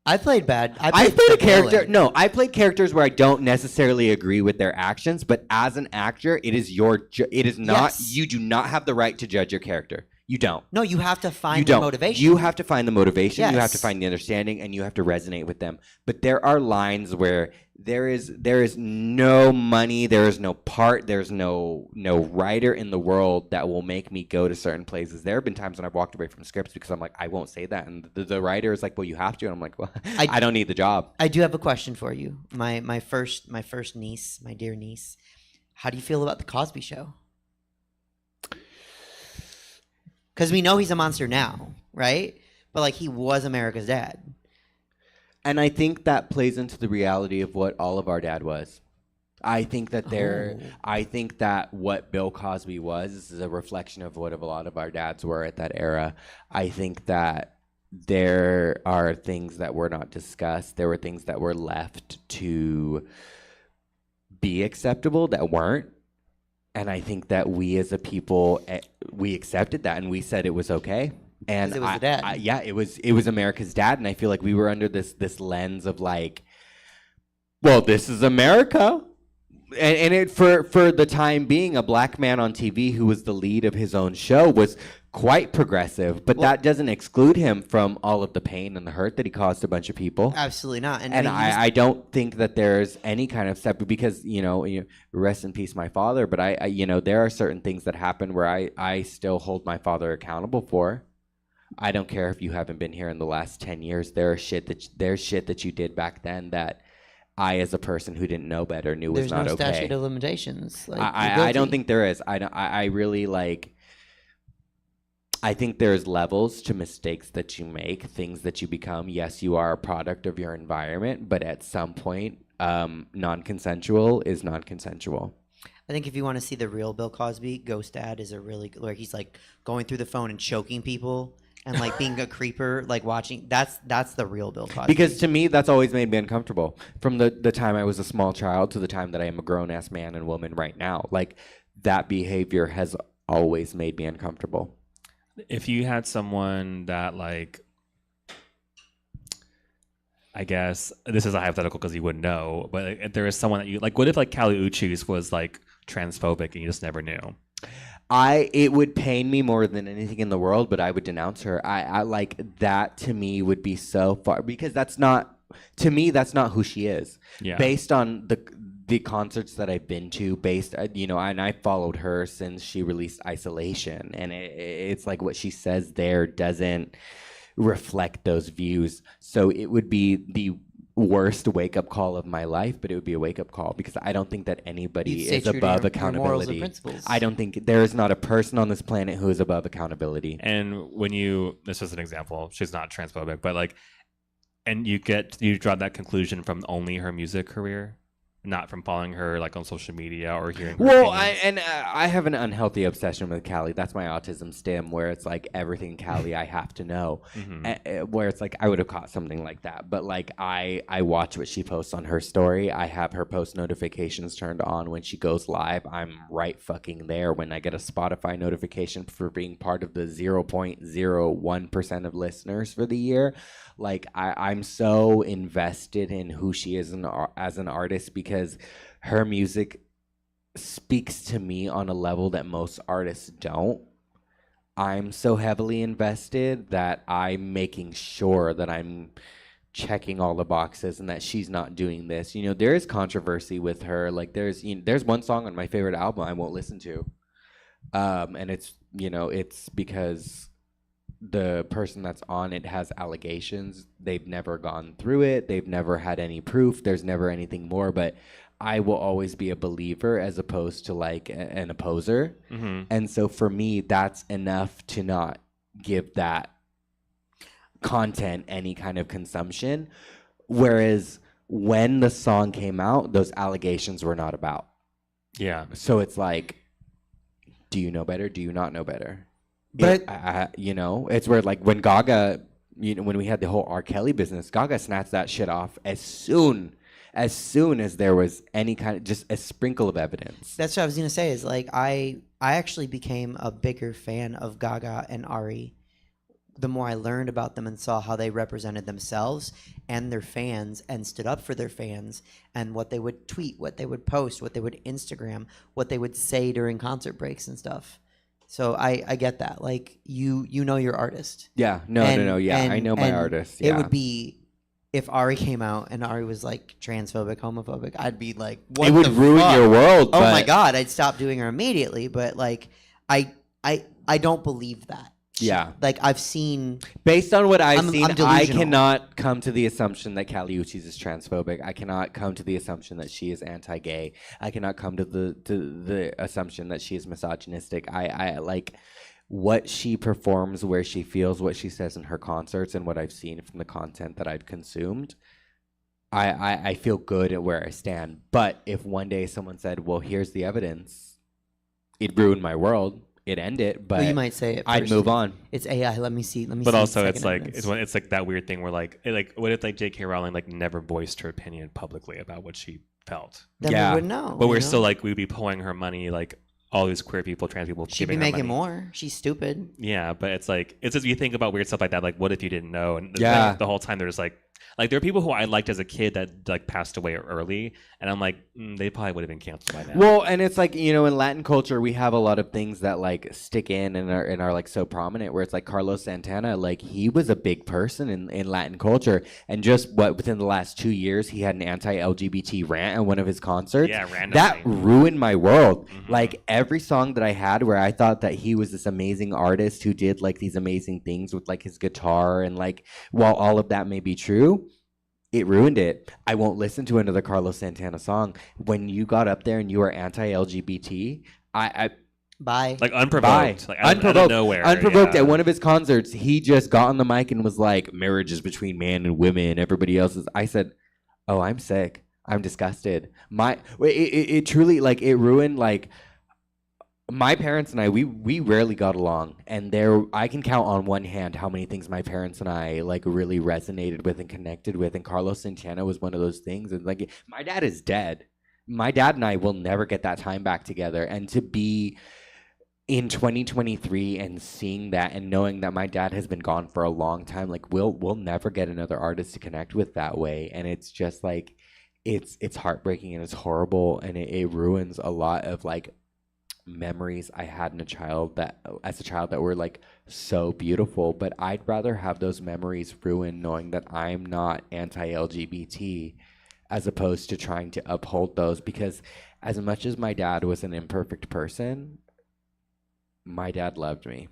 I played bad. I played a character. No, I played characters where I don't necessarily agree with their actions, but as an actor, it is it is not. Yes. You do not have the right to judge your character. You don't. No, you have to find the motivation. You have to find the motivation. Yes. You have to find the understanding, and you have to resonate with them. But there are lines where there is no money, there is no part, there's no writer in the world that will make me go to certain places. There have been times when I've walked away from scripts because I'm like, I won't say that, and the writer is like, well, you have to, and I'm like, well, I don't need the job. I do have a question for you. My first niece, my dear niece. How do you feel about the Cosby Show? Because we know he's a monster now, right? But like, he was America's dad. And I think that plays into the reality of what all of our dad was. I think that I think that what Bill Cosby was is a reflection of what a lot of our dads were at that era. I think that there are things that were not discussed. There were things that were left to be acceptable that weren't. And I think that we as a people, we accepted that and we said it was okay. And it was the dad. yeah, it was America's dad. And I feel like we were under this lens of like, well, this is America. And it for the time being, a black man on TV who was the lead of his own show was quite progressive, but that doesn't exclude him from all of the pain and the hurt that he caused a bunch of people. Absolutely not. And I don't think that there's any kind of step, because, rest in peace, my father. But I there are certain things that happen where I still hold my father accountable for. I don't care if you haven't been here in the last 10 years. There's shit that you did back then that I, as a person who didn't know better, knew was not okay. There's no statute of limitations. Like, I don't think there is. I really like. I think there's levels to mistakes that you make, things that you become. Yes, you are a product of your environment, but at some point, non-consensual is non-consensual. I think if you want to see the real Bill Cosby, Ghost Dad is a really where he's like going through the phone and choking people and like being a creeper, like watching. That's the real Bill Cosby. Because to me, that's always made me uncomfortable. From the time I was a small child to the time that I am a grown-ass man and woman right now, like that behavior has always made me uncomfortable. If you had someone that, like, I guess this is a hypothetical because you wouldn't know, but if there is someone that you like, what if like Kali Uchis was like transphobic and you just never knew? It would pain me more than anything in the world, but I would denounce her. I like that. To me would be so far, because that's not who she is. Yeah. Based on the concerts that I've been to, and I followed her since she released Isolation, and it's like what she says there doesn't reflect those views. So it would be the worst wake-up call of my life, but it would be a wake-up call because I don't think that anybody is above accountability. I don't think there is not a person on this planet who is above accountability. And this is an example, she's not transphobic, but like, and you draw that conclusion from only her music career, not from following her like on social media or hearing her opinions. I have an unhealthy obsession with Callie. That's my autism stem, where it's like everything Callie I have to know. Where it's like I would have caught something like that, but like I watch what she posts on her story. I have her post notifications turned on when she goes live. I'm right fucking there. When I get a Spotify notification for being part of the 0.01% of listeners for the year, like I'm so invested in who she is as an artist, because her music speaks to me on a level that most artists don't. I'm so heavily invested that I'm making sure that I'm checking all the boxes and that she's not doing this. There is controversy with her. Like there's one song on my favorite album I won't listen to. And it's because the person that's on it has allegations. They've never gone through it. They've never had any proof. There's never anything more, but I will always be a believer as opposed to like an opposer. And so for me, that's enough to not give that content any kind of consumption. Whereas when the song came out, those allegations were not about. Yeah. So it's like, do you know better? Do you not know better? But it's where like when Gaga, when we had the whole R. Kelly business, Gaga snatched that shit off as soon as there was any kind of just a sprinkle of evidence. That's what I was gonna say. Is like I actually became a bigger fan of Gaga and Ari the more I learned about them and saw how they represented themselves and their fans and stood up for their fans and what they would tweet, what they would post, what they would Instagram, what they would say during concert breaks and stuff. So I get that. Like you know your artist. Yeah. No. Yeah, I know my artist. Yeah. It would be if Ari came out and Ari was like transphobic, homophobic, I'd be like, what it would ruin fuck? Your world. Oh my God, I'd stop doing her immediately. But like, I don't believe that. Yeah. Like I've seen. Based on what I've seen, I'm I cannot come to the assumption that Kali Uchis is transphobic. I cannot come to the assumption that she is anti-gay. I cannot come to the assumption that she is misogynistic. I like what she performs, where she feels, what she says in her concerts, and what I've seen from the content that I've consumed. I feel good at where I stand. But if one day someone said, well, here's the evidence, it ruined my world. It ended, but well, you might say it I'd first. move on. It's AI. Let me see. But also, it's like it's like that weird thing where like what if like J.K. Rowling like never voiced her opinion publicly about what she felt? Then we would know. But we're still like we'd be pulling her money like all these queer people, trans people. She'd be giving her making money. more. She's stupid. Yeah, but it's just you think about weird stuff like that. Like, what if you didn't know? And the whole time there's like there are people who I liked as a kid that passed away early, and I'm like, they probably would have been canceled by now. Well, and it's like, in Latin culture we have a lot of things that like stick in and are like so prominent. Where it's like Carlos Santana, like he was a big person in Latin culture, and just within the last 2 years he had an anti-LGBT rant at one of his concerts. Yeah, randomly. That ruined my world. Like every song that I had where I thought that he was this amazing artist who did like these amazing things with like his guitar, and like while all of that may be true, it ruined it. I won't listen to another Carlos Santana song. When you got up there and you were anti-LGBT, Bye. Like unprovoked. Bye. Like out of nowhere. Unprovoked. Yeah. At one of his concerts, he just got on the mic and was like, marriage is between man and women. Everybody else is. I said, oh, I'm sick. I'm disgusted. It truly, like, it ruined, like, my parents and I, we rarely got along, and I can count on one hand how many things my parents and I like really resonated with and connected with, and Carlos Santana was one of those things. And like, my dad is dead. My dad and I will never get that time back together, and to be in 2023 and seeing that and knowing that my dad has been gone for a long time, like we'll never get another artist to connect with that way, and it's just like it's heartbreaking and it's horrible, and it ruins a lot of like memories I had as a child that were like so beautiful. But I'd rather have those memories ruined knowing that I'm not anti-LGBT as opposed to trying to uphold those, because as much as my dad was an imperfect person, my dad loved me.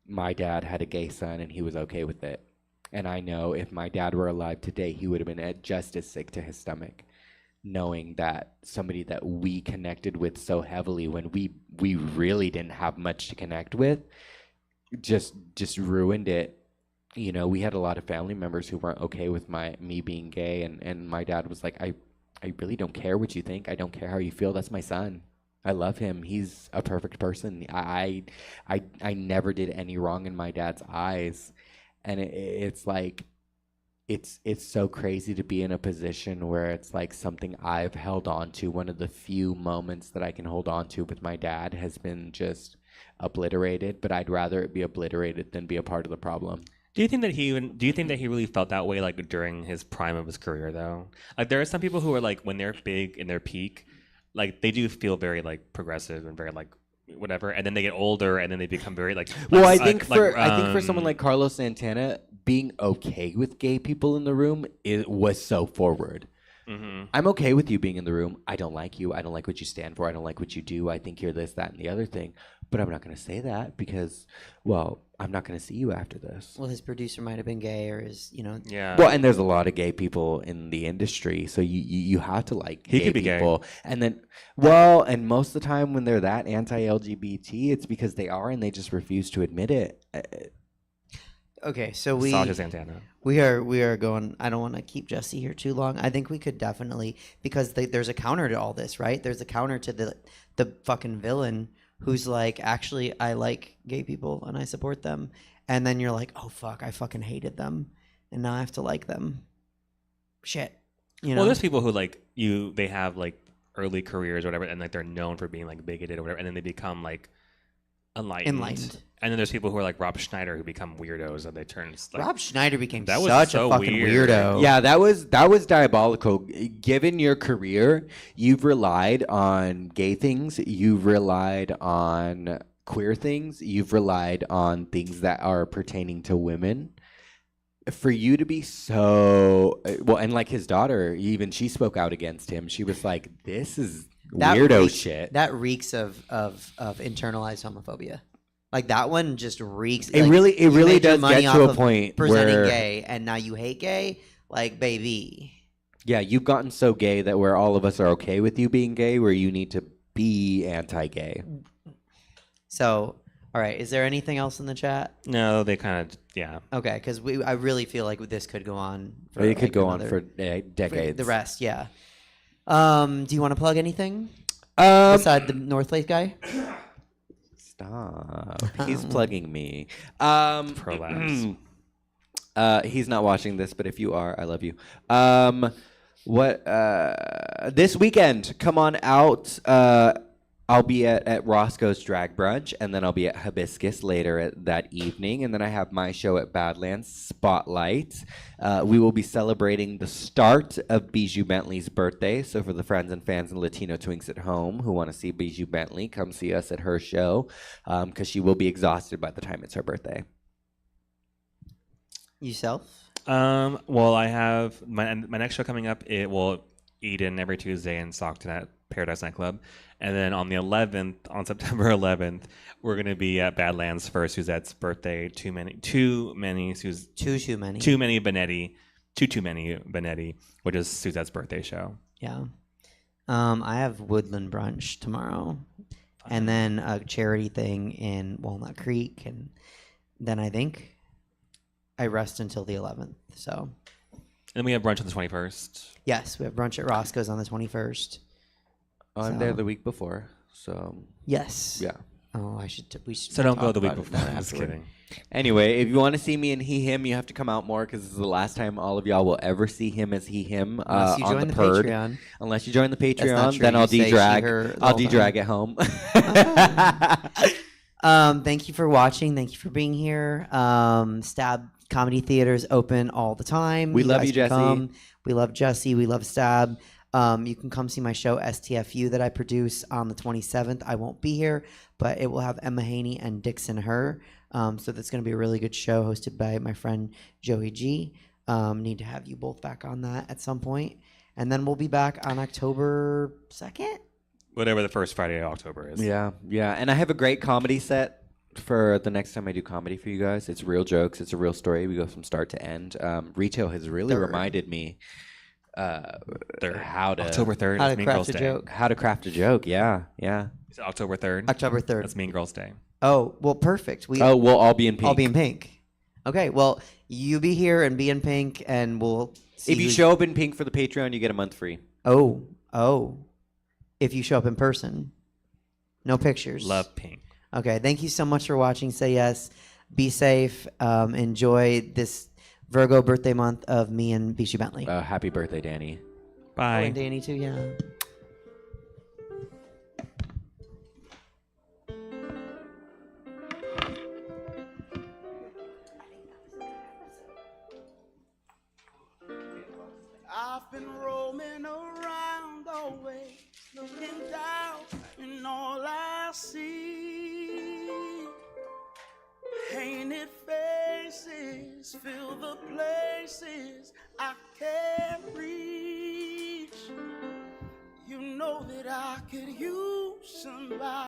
My dad had a gay son and he was okay with it. And I know if my dad were alive today, he would have been just as sick to his stomach, knowing that somebody that we connected with so heavily when we really didn't have much to connect with just ruined it. We had a lot of family members who weren't okay with me being gay, and my dad was like, I really don't care what you think. I don't care how you feel. That's my son. I love him. He's a perfect person. I never did any wrong in my dad's eyes. And it's like, it's so crazy to be in a position where it's like something I've held on to. One of the few moments that I can hold on to with my dad has been just obliterated, but I'd rather it be obliterated than be a part of the problem. Do you think that he really felt that way like during his prime of his career though? Like there are some people who are like, when they're big in their peak, like they do feel very like progressive and very like whatever, and then they get older and then they become very like well, I think for someone like Carlos Santana, being okay with gay people in the room was so forward. Mm-hmm. I'm okay with you being in the room. I don't like you. I don't like what you stand for. I don't like what you do. I think you're this, that, and the other thing. But I'm not going to say that because, well, I'm not going to see you after this. Well, his producer might have been gay, or his, Yeah. Well, and there's a lot of gay people in the industry, so you have to like He gay could be gay. people. And then, well, and most of the time when they're that anti-LGBT, it's because they are, and they just refuse to admit it. Okay, so Sasha Santana. we are going. I don't want to keep Jesse here too long. I think we could definitely, because there's a counter to all this, right? There's a counter to the fucking villain who's like, actually, I like gay people and I support them, and then you're like, oh fuck, I fucking hated them, and now I have to like them. Shit, Well, there's people who like they have like early careers or whatever, and like they're known for being like bigoted or whatever, and then they become like enlightened. And then there's people who are like Rob Schneider who become weirdos, and they turn. Like, Rob Schneider became that was such so a fucking weird. weirdo. Yeah, that was diabolical. Given your career, you've relied on gay things, you've relied on queer things, you've relied on things that are pertaining to women. For you to be so well, and like his daughter, even she spoke out against him. She was like, "This is weirdo shit." That reeks of internalized homophobia. Like that one just reeks. It like, really you made your does money get to off a of point presenting where gay, and now you hate gay. Like, baby. Yeah, you've gotten so gay that where all of us are okay with you being gay, where you need to be anti-gay. So, all right. Is there anything else in the chat? No, they kind of Okay, because I really feel like this could go on. For, it could go on for decades. For the rest, yeah. Do you want to plug anything? Beside the North Lake guy? Stop. He's plugging me. Prolapse. He's not watching this, but if you are, I love you. This weekend, come on out I'll be at Roscoe's Drag Brunch, and then I'll be at Hibiscus later that evening, and then I have my show at Badlands Spotlight. We will be celebrating the start of Bijou Bentley's birthday, so for the friends and fans and Latino twinks at home who want to see Bijou Bentley, come see us at her show, because she will be exhausted by the time it's her birthday. Yourself? Well, I have my next show coming up. It will Eden every Tuesday in Stockton at Paradise Nightclub, and then on the 11th, on September 11th, we're going to be at Badlands for Suzette's birthday. Too many Benetti, which is Suzette's birthday show. Yeah. I have Woodland Brunch tomorrow, and then a charity thing in Walnut Creek, and then I think I rest until the 11th. So. And we have brunch on the 21st. Yes, we have brunch at Roscoe's on the 21st. I'm there the week before, so. Yes. Yeah. Oh, we should. So don't go talk the week about it before. then Just afterward. kidding. Anyway, if you want to see me in he, him, you have to come out more because this is the last time all of y'all will ever see him as he, him Unless you on join the the Purd. Patreon. Unless you join the That's not Patreon, true. then You I'll say she, de-drag. her the I'll whole de-drag time. at home. Thank you for watching. Thank you for being here. Stab Comedy Theater's open all the time. We love guys you, can Jesse. come. We love Jesse. We love Stab. You can come see my show STFU that I produce on the 27th. I won't be here, but it will have Emma Haney and Dixon Her. So that's going to be a really good show hosted by my friend Joey G. Need to have you both back on that at some point. And then we'll be back on October 2nd. Whatever the first Friday of October is. Yeah. And I have a great comedy set for the next time I do comedy for you guys. It's real jokes. It's a real story. We go from start to end. Retail has really reminded me how to October 3rd. How to is Mean craft Girls a Day. joke. How to craft a joke. Yeah. Is it October 3rd? October 3rd. That's Mean Girls Day. Oh, well, perfect. We'll all be in pink. I'll be in pink. Okay, well, you be here and be in pink, and we'll see If you show up in pink for the Patreon, you get a month free. Oh. If you show up in person. No pictures. Love pink. Okay, thank you so much for watching. Say yes. Be safe. Enjoy this Virgo birthday month of me and Bijou Bentley. Happy birthday, Danny. Bye. Oh, and Danny too, yeah. I've been roaming around always, looking down, and all I see painted faces fill the places I can't reach. You know that I could use somebody.